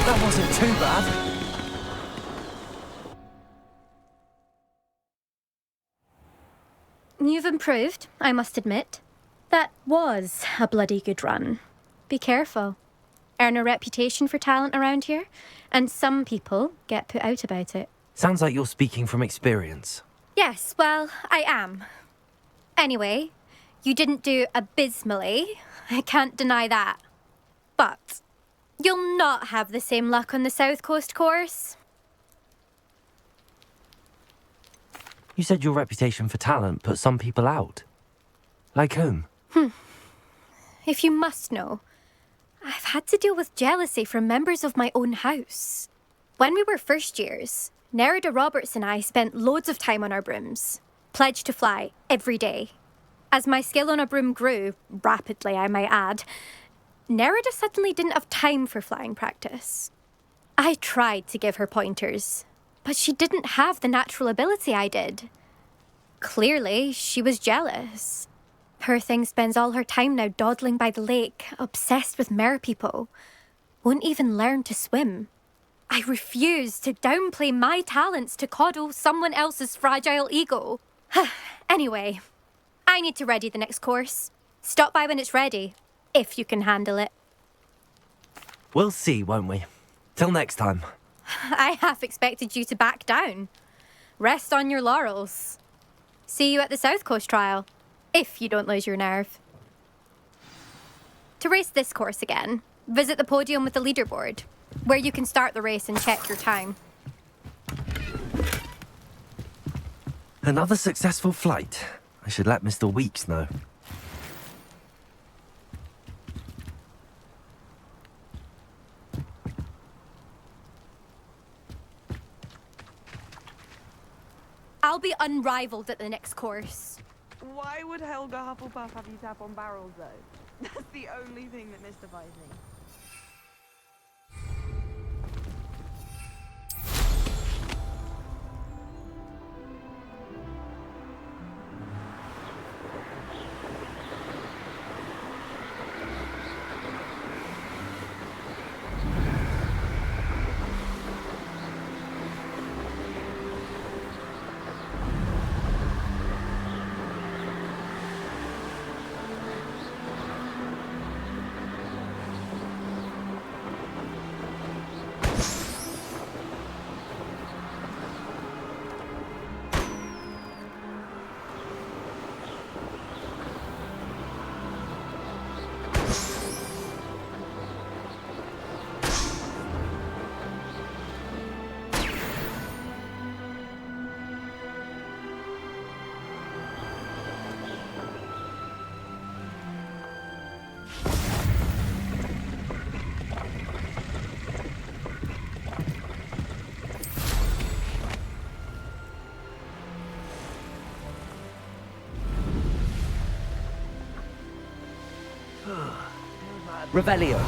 That wasn't too bad. You've improved, I must admit. That was a bloody good run. Be careful. Earn a reputation for talent around here, and some people get put out about it. Sounds like you're speaking from experience. Yes, well, I am. Anyway, you didn't do abysmally. I can't deny that. But you'll not have the same luck on the South Coast course. You said your reputation for talent put some people out. Like whom? If you must know, I've had to deal with jealousy from members of my own house. When we were first years, Nerida Roberts and I spent loads of time on our brooms, pledged to fly every day. As my skill on a broom grew, rapidly I might add, Nerida suddenly didn't have time for flying practice. I tried to give her pointers, but she didn't have the natural ability I did. Clearly, she was jealous. Poor thing spends all her time now dawdling by the lake, obsessed with merpeople. Won't even learn to swim. I refuse to downplay my talents to coddle someone else's fragile ego. Anyway, I need to ready the next course. Stop by when it's ready, if you can handle it. We'll see, won't we? Till next time. I half expected you to back down. Rest on your laurels. See you at the South Coast trial, if you don't lose your nerve. To race this course again, visit the podium with the leaderboard, where you can start the race and check your time. Another successful flight. I should let Mr. Weeks know. I'll be unrivaled at the next course. Why would Helga Hufflepuff have you tap on barrels, though? That's the only thing that mystifies me. Revelio.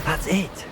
That's it.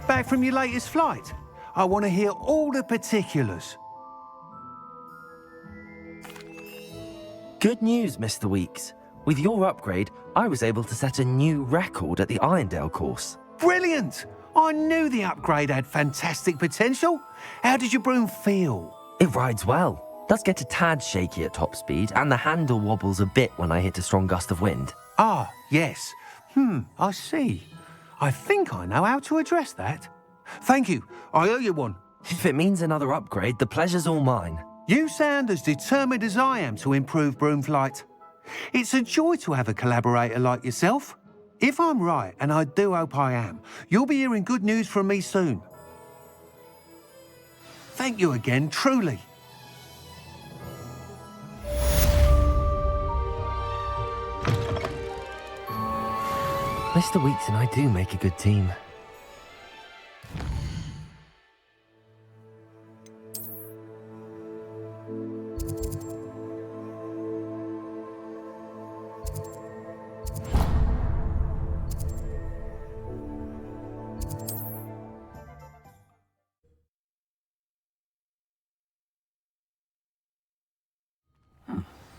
Back from your latest flight? I want to hear all the particulars. Good news, Mr. Weeks. With your upgrade, I was able to set a new record at the Irondale course. Brilliant! I knew the upgrade had fantastic potential. How did your broom feel? It rides well. Does get a tad shaky at top speed, and the handle wobbles a bit when I hit a strong gust of wind. Ah, yes. I see. I think I know how to address that. Thank you. I owe you one. If it means another upgrade, the pleasure's all mine. You sound as determined as I am to improve broom flight. It's a joy to have a collaborator like yourself. If I'm right, and I do hope I am, you'll be hearing good news from me soon. Thank you again, truly. Mr. Weeks and I do make a good team.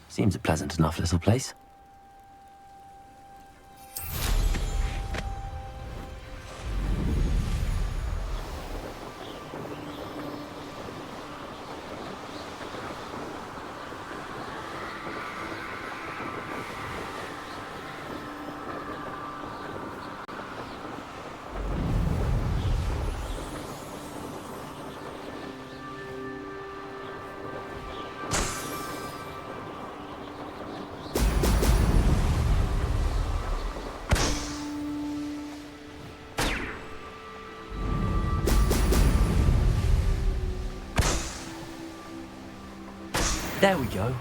Seems a pleasant enough little place. There we go.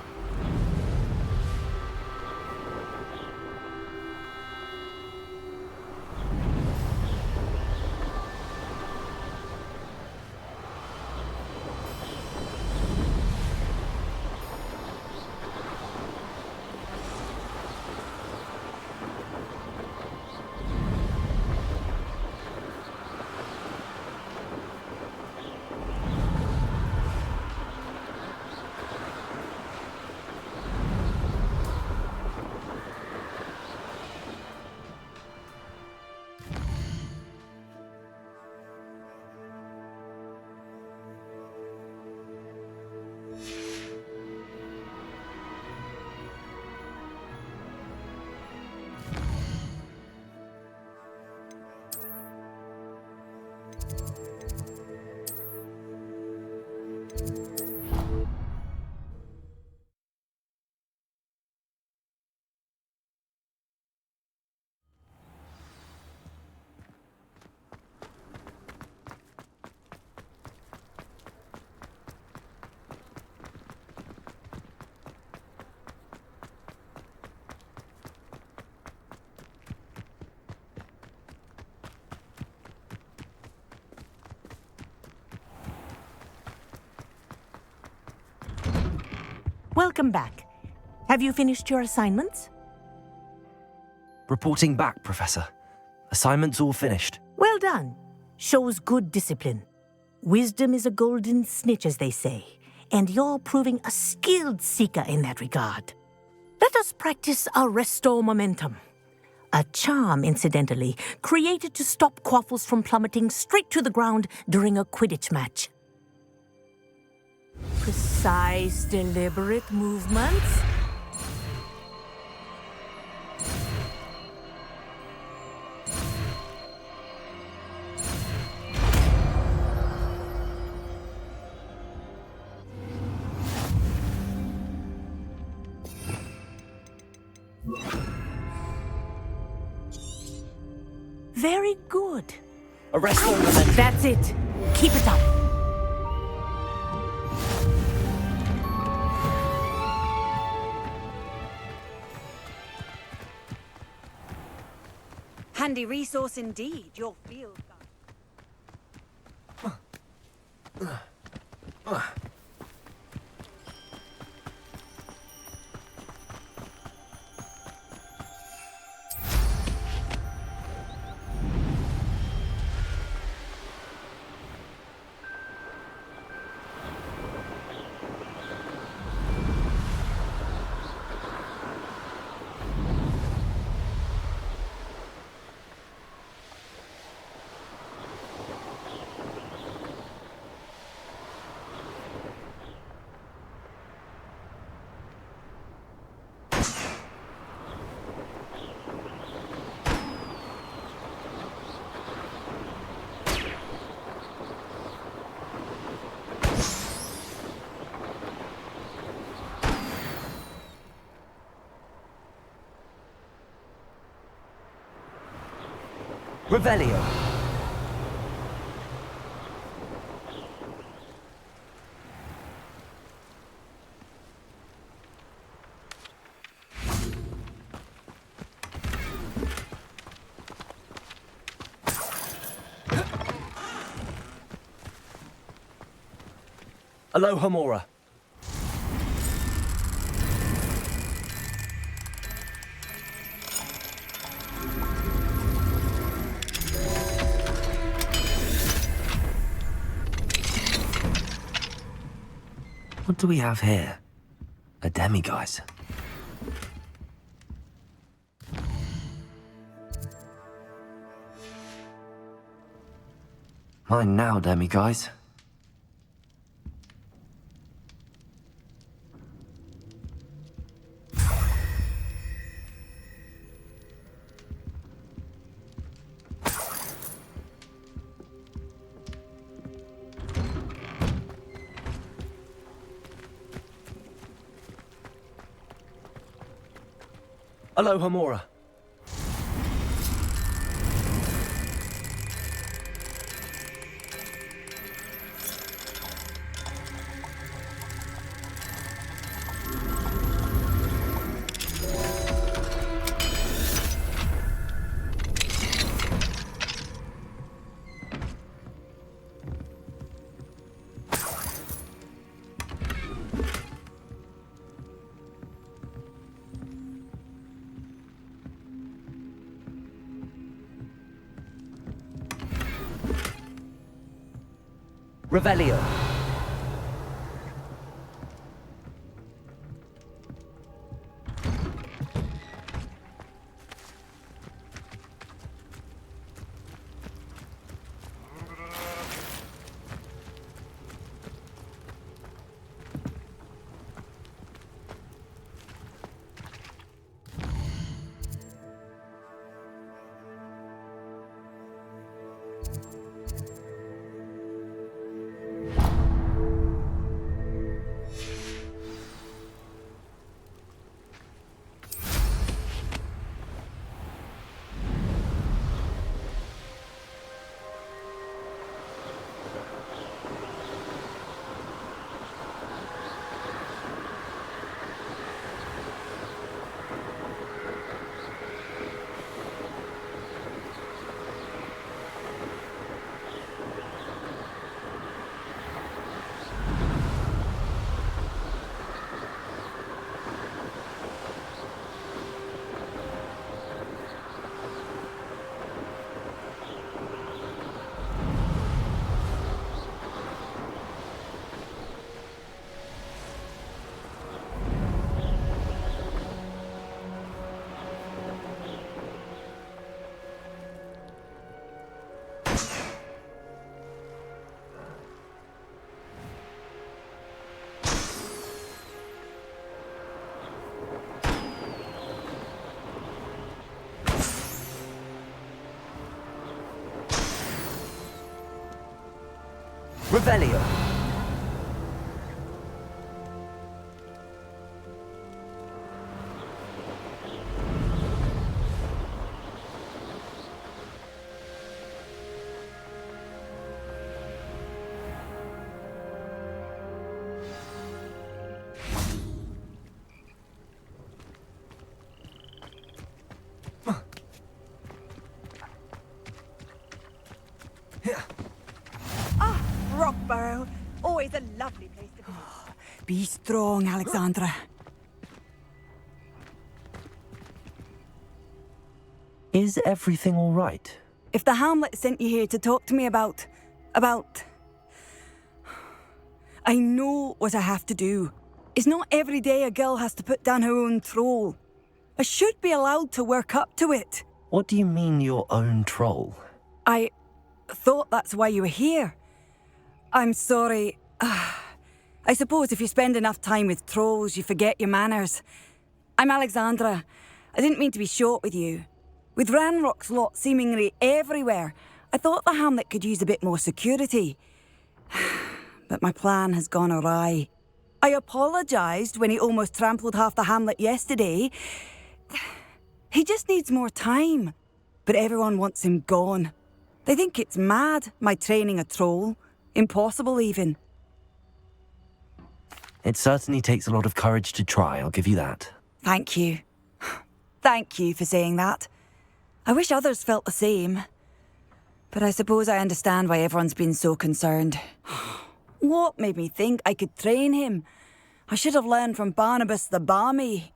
Welcome back. Have you finished your assignments? Reporting back, Professor. Assignment's all finished. Well done. Shows good discipline. Wisdom is a golden snitch, as they say, and you're proving a skilled seeker in that regard. Let us practice our Restore Momentum. A charm, incidentally, created to stop quaffles from plummeting straight to the ground during a Quidditch match. Precise, deliberate movements. Very good. That's it. Keep it up. Handy resource indeed, your field guide. Revelio. Alohomora. What do we have here? A demiguise. Mine now, demiguise. Alohomora. Revelio. Revelio. Ah, Rockborough. Always a lovely place to be. Be strong, Alexandra. Is everything all right? If the Hamlet sent you here to talk to me about... I know what I have to do. It's not every day a girl has to put down her own troll. I should be allowed to work up to it. What do you mean, your own troll? I thought that's why you were here. I'm sorry. I suppose if you spend enough time with trolls, you forget your manners. I'm Alexandra. I didn't mean to be short with you. With Ranrock's lot seemingly everywhere, I thought the Hamlet could use a bit more security. But my plan has gone awry. I apologised when he almost trampled half the Hamlet yesterday. He just needs more time. But everyone wants him gone. They think it's mad, my training a troll. Impossible, even. It certainly takes a lot of courage to try, I'll give you that. Thank you. Thank you for saying that. I wish others felt the same. But I suppose I understand why everyone's been so concerned. What made me think I could train him? I should have learned from Barnabas the Barmy.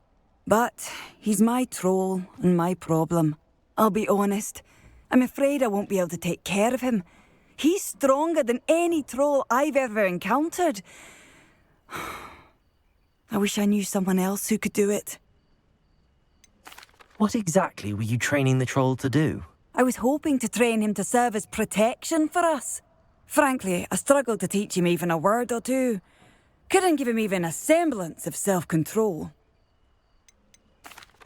But he's my troll and my problem. I'll be honest. I'm afraid I won't be able to take care of him. He's stronger than any troll I've ever encountered. I wish I knew someone else who could do it. What exactly were you training the troll to do? I was hoping to train him to serve as protection for us. Frankly, I struggled to teach him even a word or two. Couldn't give him even a semblance of self-control.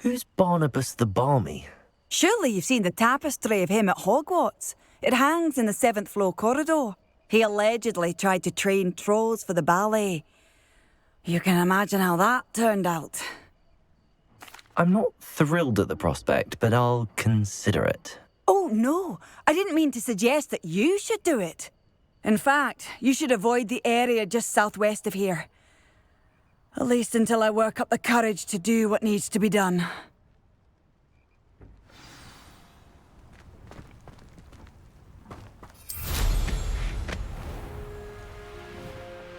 Who's Barnabas the Barmy? Surely you've seen the tapestry of him at Hogwarts. It hangs in the 7th floor corridor. He allegedly tried to train trolls for the ballet. You can imagine how that turned out. I'm not thrilled at the prospect, but I'll consider it. Oh, no. I didn't mean to suggest that you should do it. In fact, you should avoid the area just southwest of here. At least until I work up the courage to do what needs to be done.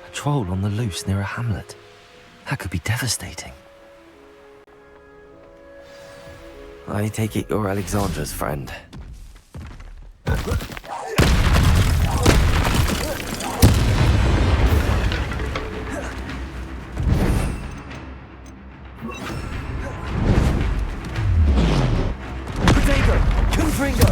A troll on the loose near a hamlet. That could be devastating. I take it you're Alexandra's friend. Potato! Confringo!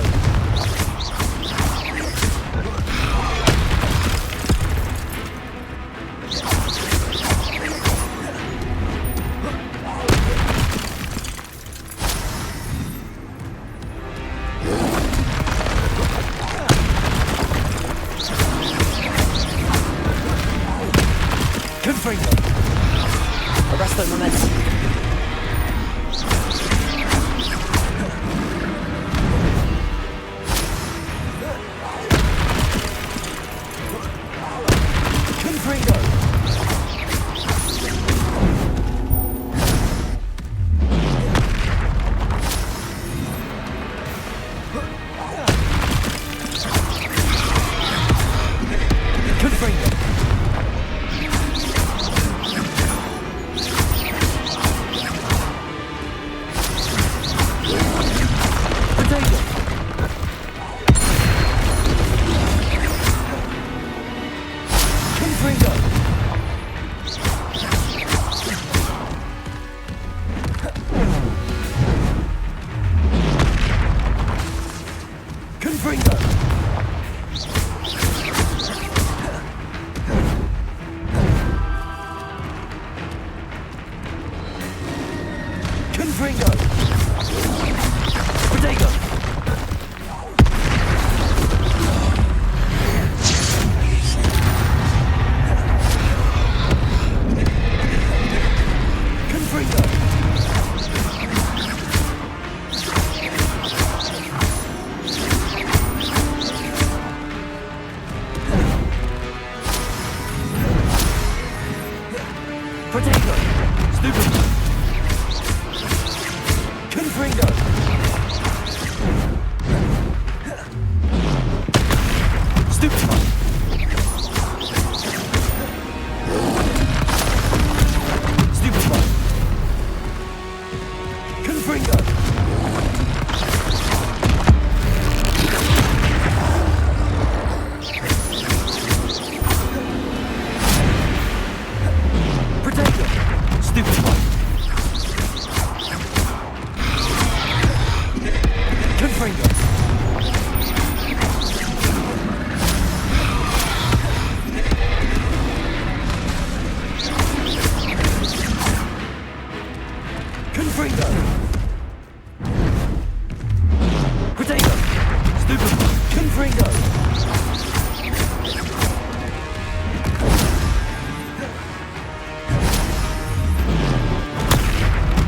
Arresto momentum. Confringo! Stupefy! Stupefy! Confringo! Protego! Stupefy! Confringo! Confringo! Protego! Stupefy! Confringo!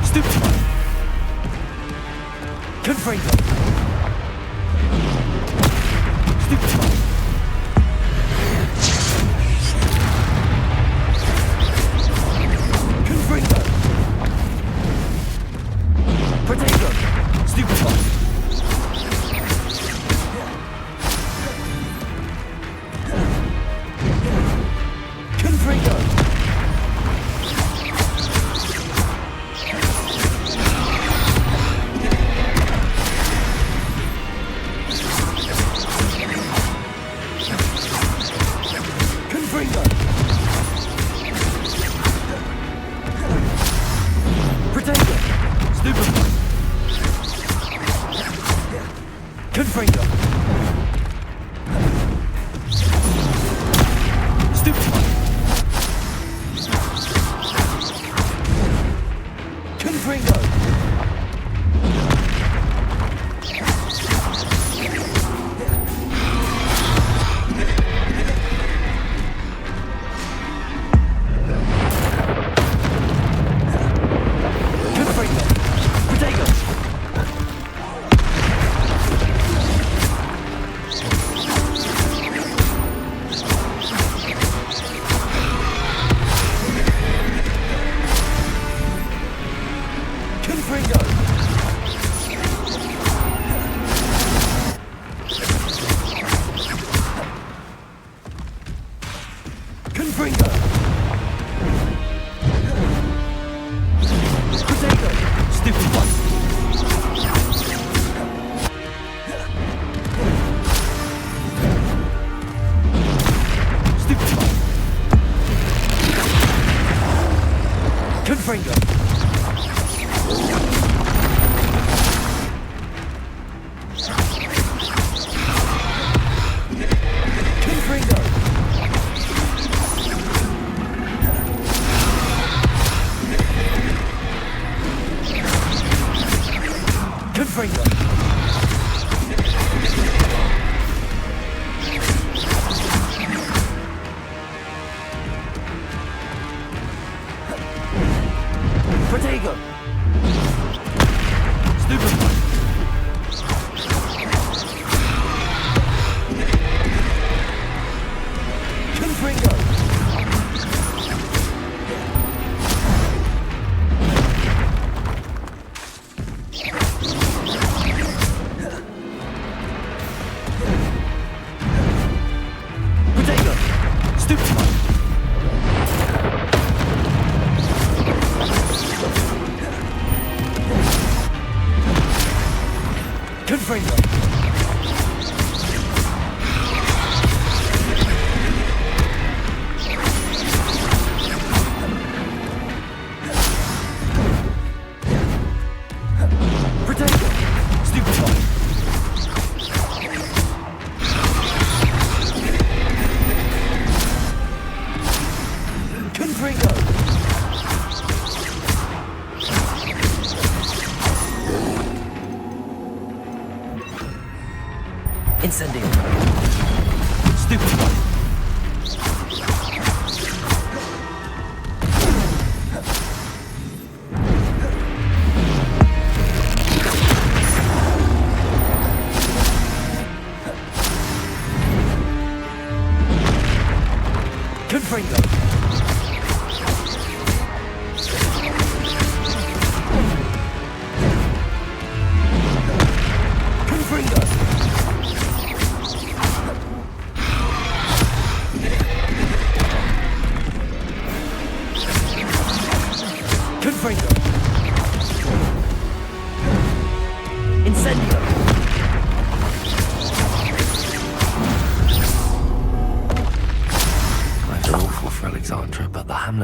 Stupefy! Confringo! Stupefy! Confringo! Protego! Stupefy! Confringo! Confringo! Protego! Stupefy! Confringo! Stupefy! Confringo! Confringo! Protego! Confringo! Confringo! Protego! Stupefy! Stupefy! Confringo! Confringo! Confringo! Protego! Stupefy! Confringo! Protego! Stupefy! Confringo! Protego! Stupefy! Confringo! Incendio! Stupefy! Confringo!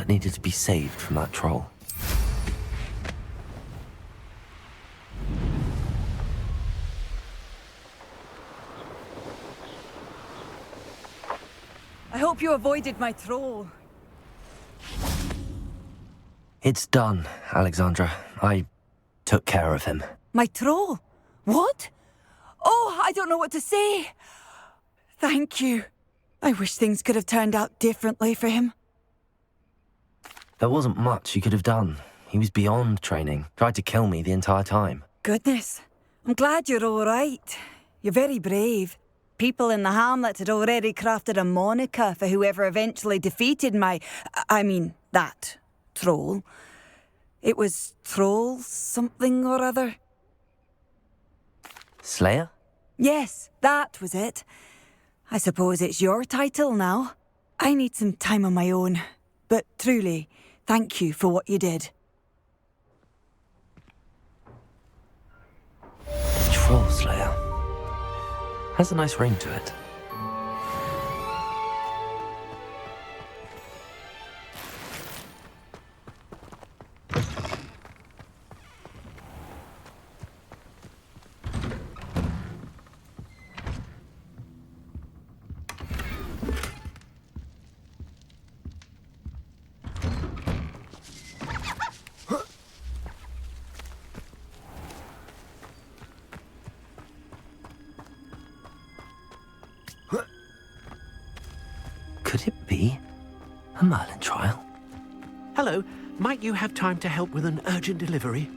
that needed to be saved from that troll. I hope you avoided my troll. It's done, Alexandra. I took care of him. My troll? What? Oh, I don't know what to say. Thank you. I wish things could have turned out differently for him. There wasn't much you could have done. He was beyond training. Tried to kill me the entire time. Goodness. I'm glad you're all right. You're very brave. People in the hamlet had already crafted a moniker for whoever eventually defeated that troll. It was Troll something or other. Slayer? Yes, that was it. I suppose it's your title now. I need some time on my own. But truly, thank you for what you did. Troll Slayer. Has a nice ring to it. Could it be a Merlin trial? Hello, might you have time to help with an urgent delivery?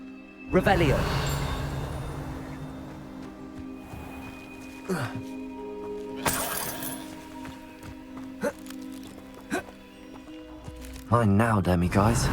Revelio. Mine now, demiguise.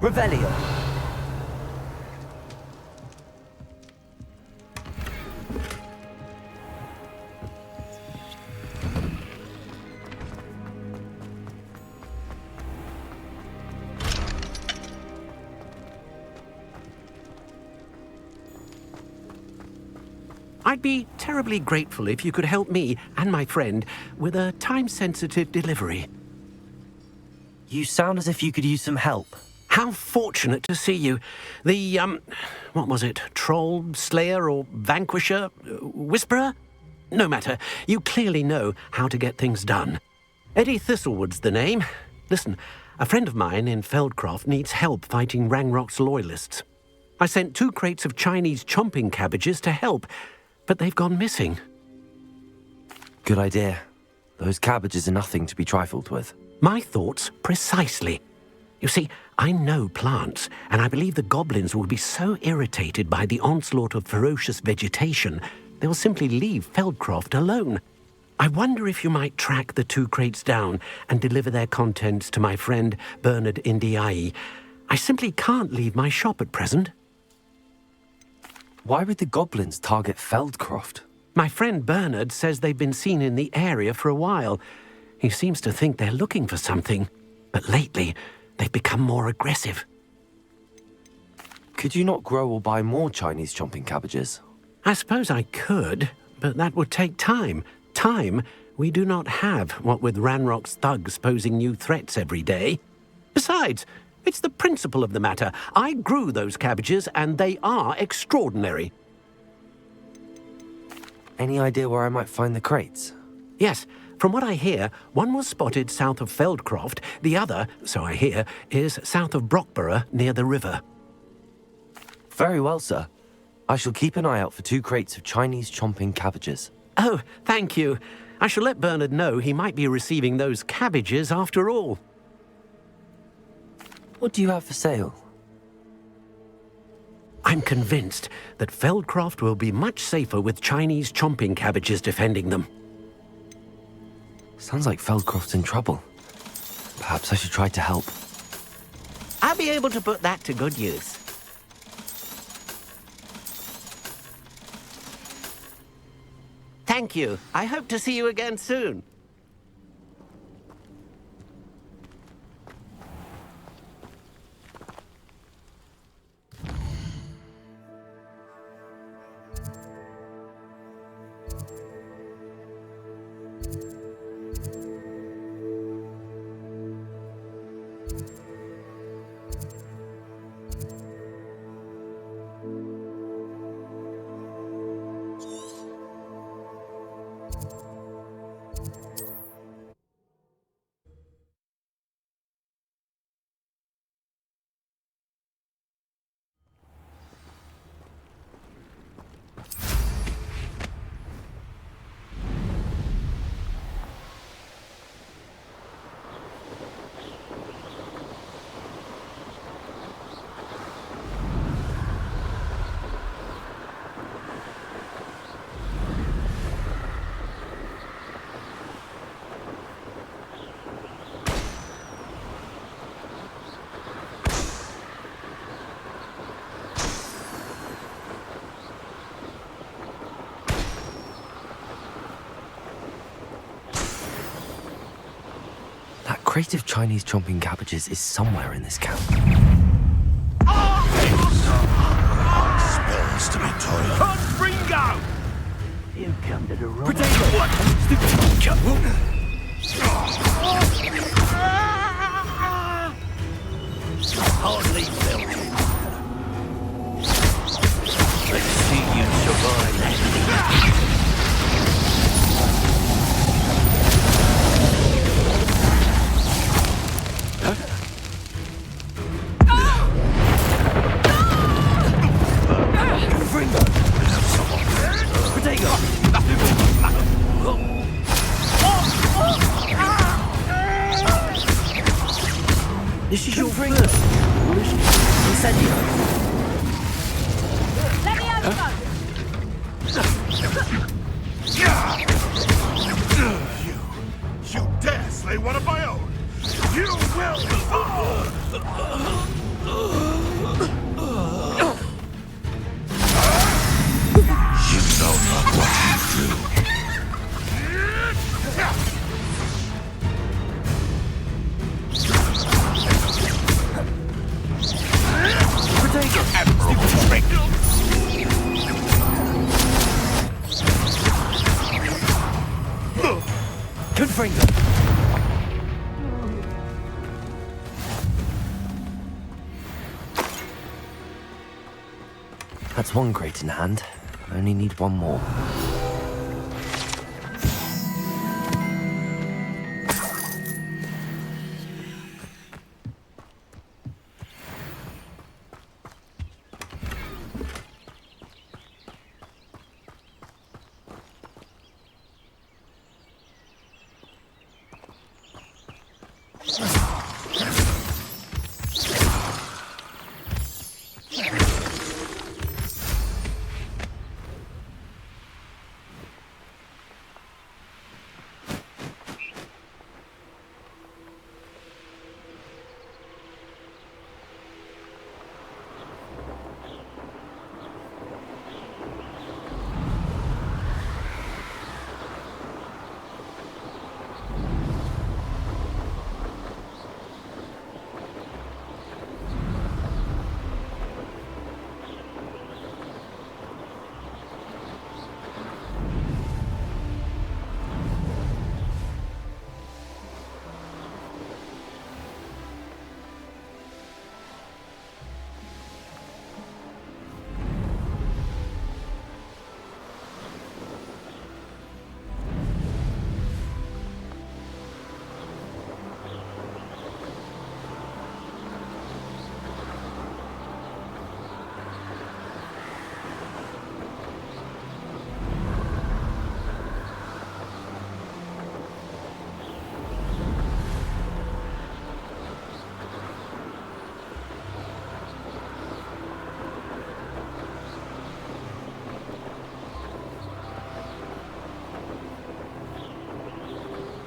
Revelio. I'd be terribly grateful if you could help me and my friend with a time-sensitive delivery. You sound as if you could use some help. How fortunate to see you. The, what was it? Troll, Slayer, or Vanquisher? Whisperer? No matter. You clearly know how to get things done. Eddie Thistlewood's the name. Listen, a friend of mine in Feldcroft needs help fighting Rangrock's loyalists. I sent 2 crates of Chinese chomping cabbages to help, but they've gone missing. Good idea. Those cabbages are nothing to be trifled with. My thoughts precisely. You see, I know plants, and I believe the goblins will be so irritated by the onslaught of ferocious vegetation, they will simply leave Feldcroft alone. I wonder if you might track the 2 crates down and deliver their contents to my friend Bernard Indiai. I simply can't leave my shop at present. Why would the goblins target Feldcroft? My friend Bernard says they've been seen in the area for a while. He seems to think they're looking for something, but lately they've become more aggressive. Could you not grow or buy more Chinese chomping cabbages? I suppose I could, but that would take time. Time we do not have, what with Ranrock's thugs posing new threats every day. Besides, it's the principle of the matter. I grew those cabbages, and they are extraordinary. Any idea where I might find the crates? Yes. From what I hear, one was spotted south of Feldcroft. The other, so I hear, is south of Brockborough, near the river. Very well, sir. I shall keep an eye out for 2 crates of Chinese chomping cabbages. Oh, thank you. I shall let Bernard know he might be receiving those cabbages after all. What do you have for sale? I'm convinced that Feldcroft will be much safer with Chinese chomping cabbages defending them. Sounds like Feldcroft's in trouble. Perhaps I should try to help. I'll be able to put that to good use. Thank you. I hope to see you again soon. That crate of Chinese chomping cabbages is somewhere in this camp. Spells to be told. Confringo! You come to the wrong Potato! What? Hardly felt it. Let's see you survive that. This is your first incendio. Let me out, You dare slay one of my own? You will fall! You know not what you do. Confringo. That's one crate in hand. I only need one more.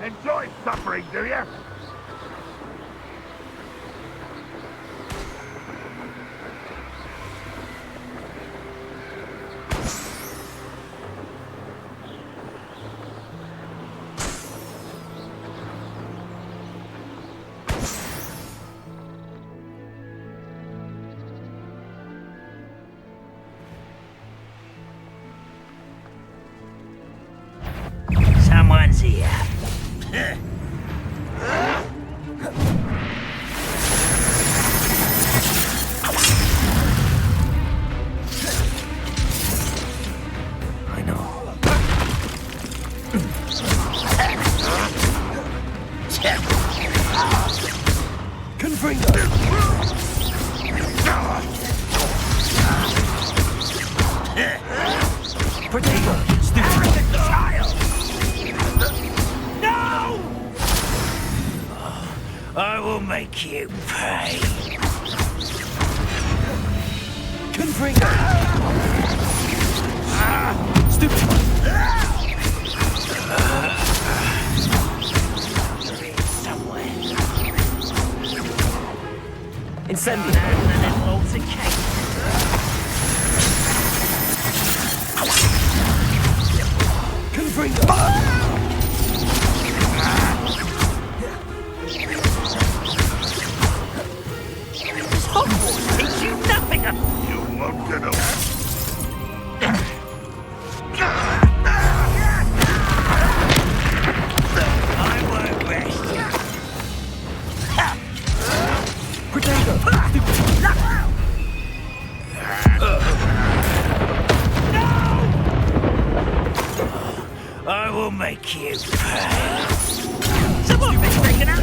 Enjoy suffering, do you? see ya. I know. Potato, stupid child! No! I will make you pay. Confringo! Stupid! Incendio! Confringo! Hogwarts teach you nothing! You won't get away. I won't rest. Potato! I will make you pay. Someone been taken out.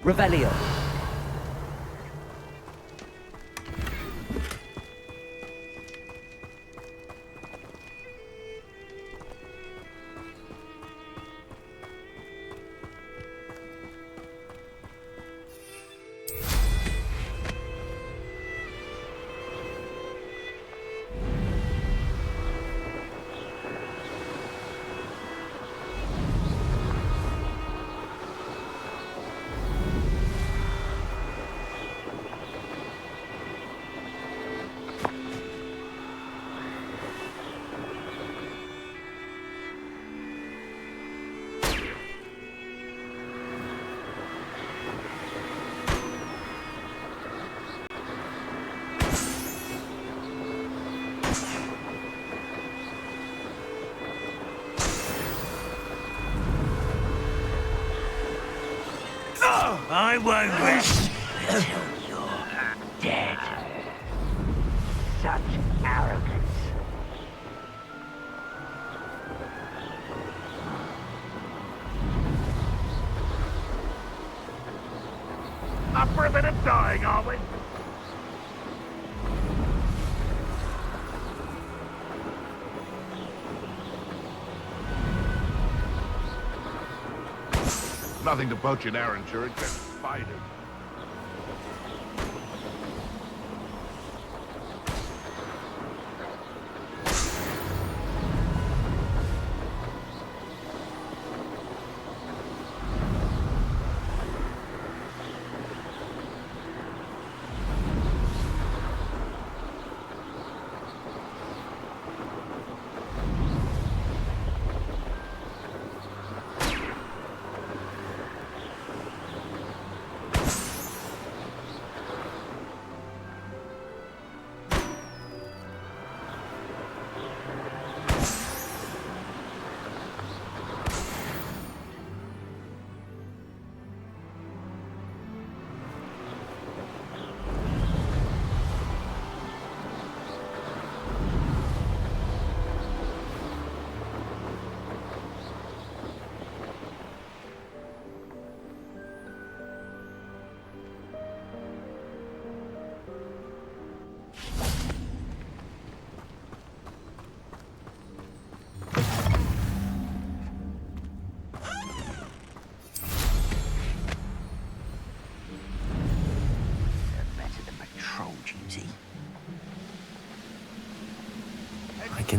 Revelio. I won't rest until you're dead. Such arrogance. Up for a bit of dying, are we? Nothing to poach in Arrancher except spiders.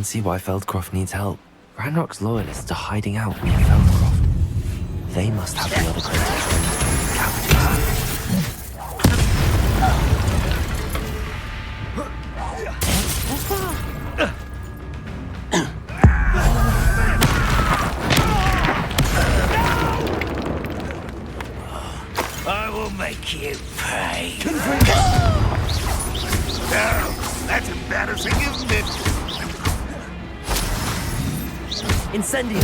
can see why Feldcroft needs help. Ranrock's loyalists are hiding out near Feldcroft. They must have the other crates of Chinese cabbages. I will make you pay. No, that's embarrassing, isn't it? Incendio!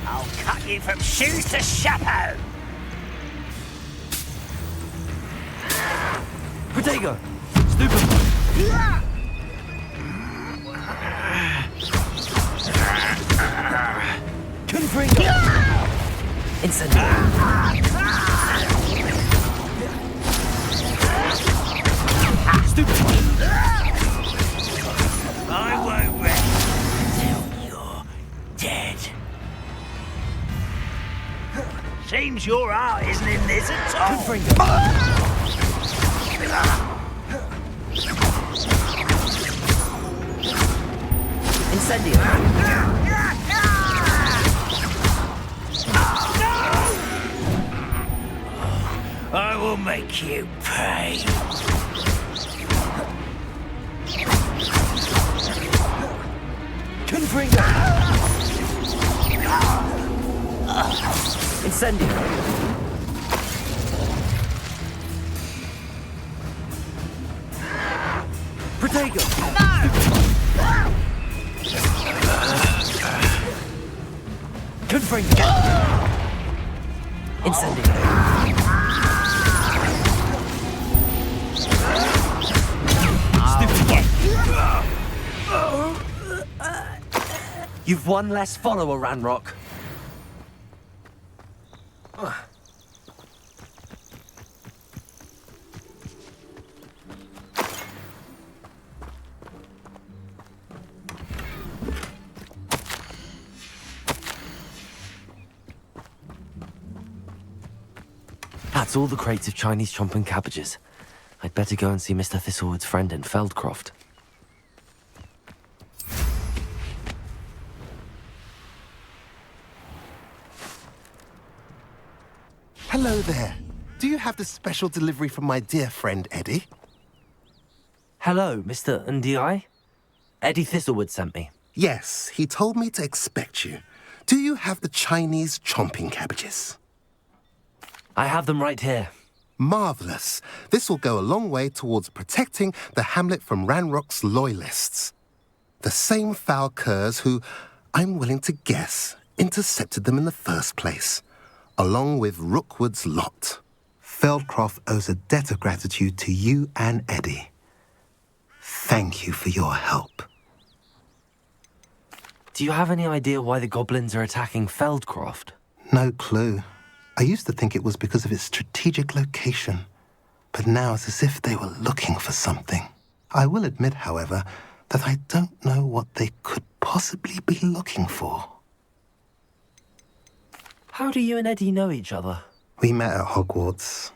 I'll cut you from shoes to chapeau. Protego! Stupid! Confringo! Incendio! Stupid! I won't rest until you're dead. Seems your heart isn't in this at all. Confringo! Incendio! I will make you pay. Confringo! Incendio! Protego! Confringo! Incendio! You've one less follower, Ranrock. That's all the crates of Chinese chomping cabbages. I'd better go and see Mr. Thistlewood's friend in Feldcroft. Hello there. Do you have the special delivery from my dear friend Eddie? Hello, Mr. Ndi? Eddie Thistlewood sent me. Yes, he told me to expect you. Do you have the Chinese chomping cabbages? I have them right here. Marvelous. This will go a long way towards protecting the hamlet from Ranrock's loyalists. The same foul curs who, I'm willing to guess, intercepted them in the first place, along with Rookwood's lot. Feldcroft owes a debt of gratitude to you and Eddie. Thank you for your help. Do you have any idea why the goblins are attacking Feldcroft? No clue. I used to think it was because of its strategic location, but now it's as if they were looking for something. I will admit, however, that I don't know what they could possibly be looking for. How do you and Eddie know each other? We met at Hogwarts.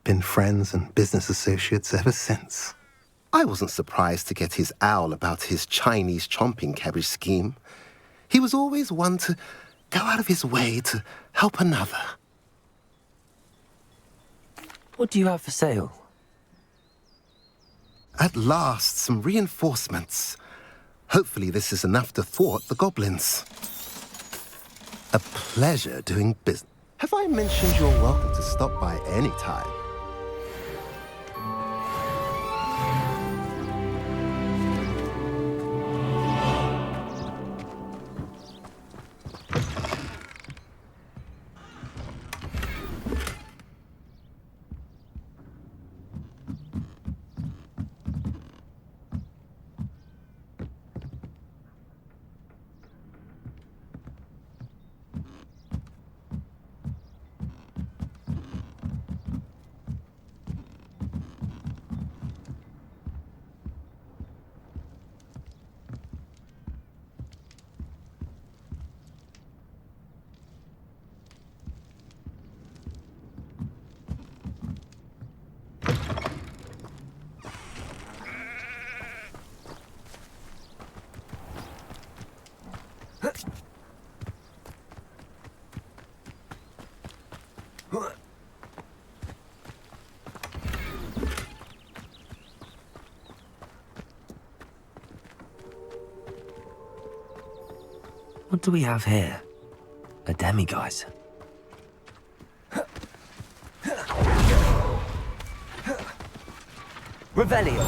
Been friends and business associates ever since. I wasn't surprised to get his owl about his Chinese chomping cabbage scheme. He was always one to go out of his way to help another. What do you have for sale? At last, some reinforcements. Hopefully this is enough to thwart the goblins. A pleasure doing business. Have I mentioned you're welcome to stop by any time? What do we have here? A demiguise. Revelio.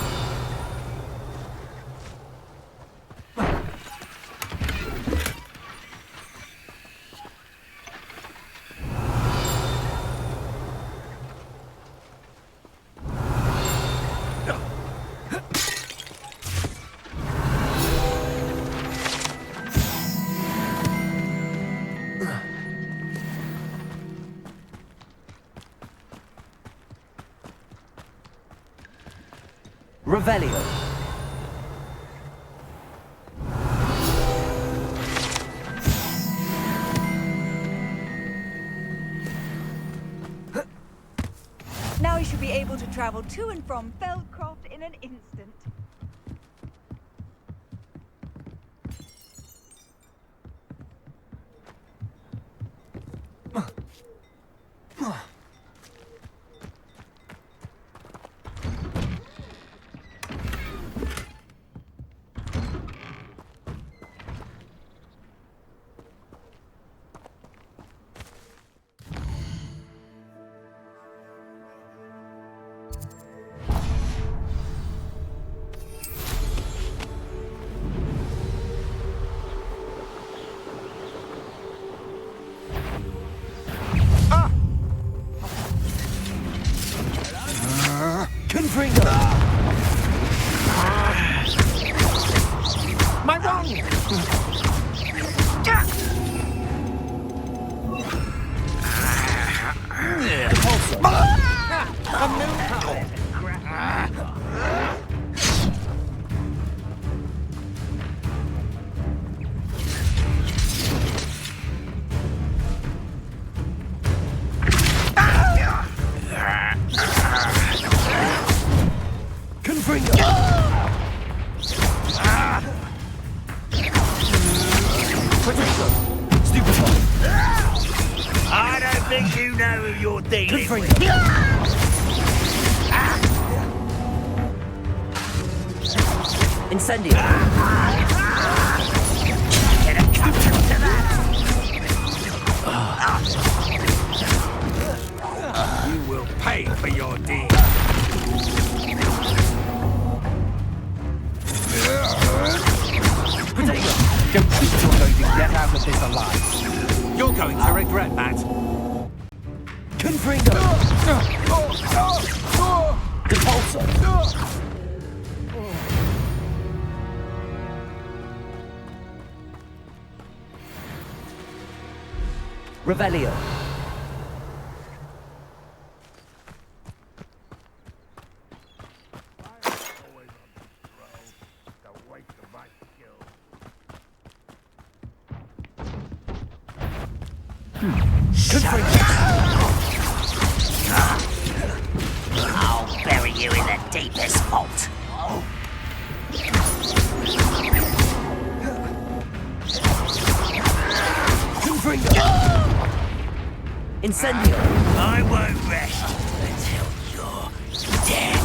Revelio. Now you should be able to travel to and from Feldcroft in an instant. My wrong! I don't think you know who you're dealing with. Incendio. Get accustomed to that. You will pay for your deed. Don't think you're going to get out of this alive. You're going to regret that. Confringo. Depulso. Revelio. I'll bury you in the deepest vault. Incendio. I won't rest until you're dead.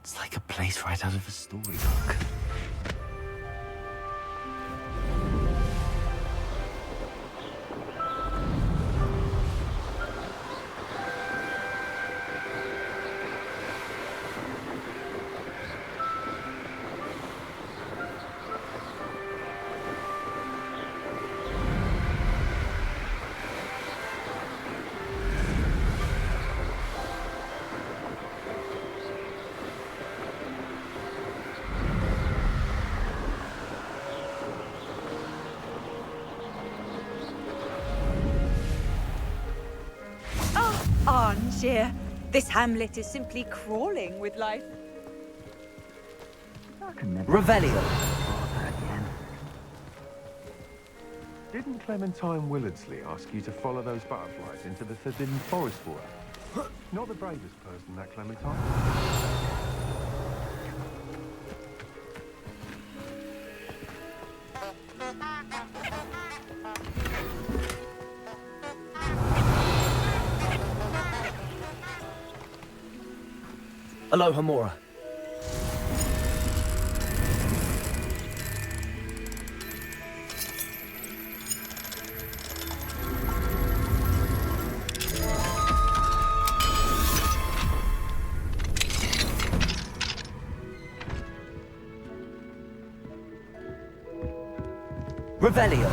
It's like a place right out of a storybook. sponge here. This hamlet is simply crawling with life. Revelio. Didn't Clementine Willardsley ask you to follow those butterflies into the Forbidden Forest for her? Not the bravest person, that Clementine. Alohomora. Revelio.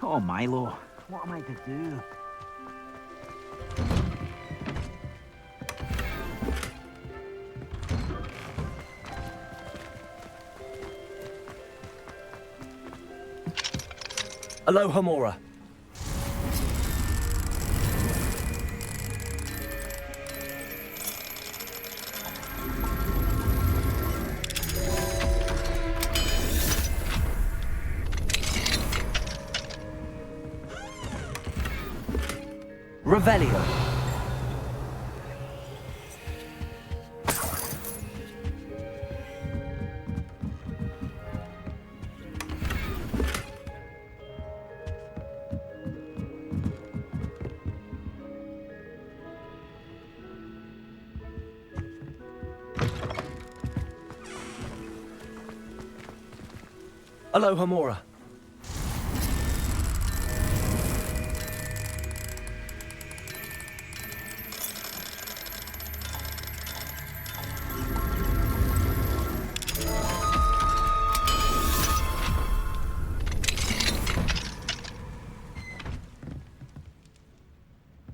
Oh, Milo, what am I to do? Alohomora. Revelio. Alohomora.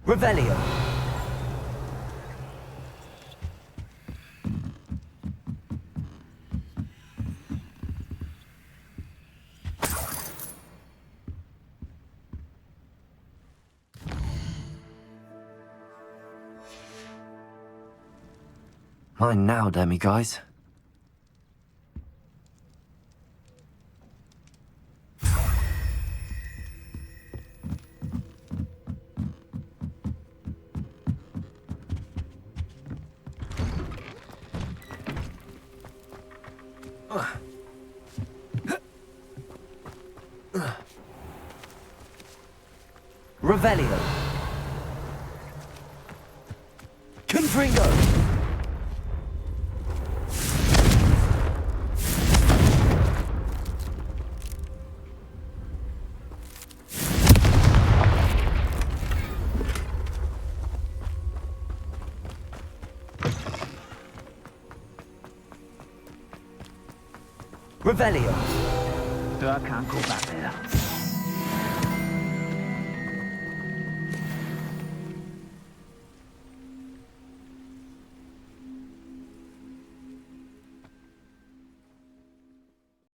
Revelio. Mine now, demi-guys. Revelio. Confringo. Revelio. So I can't go back there.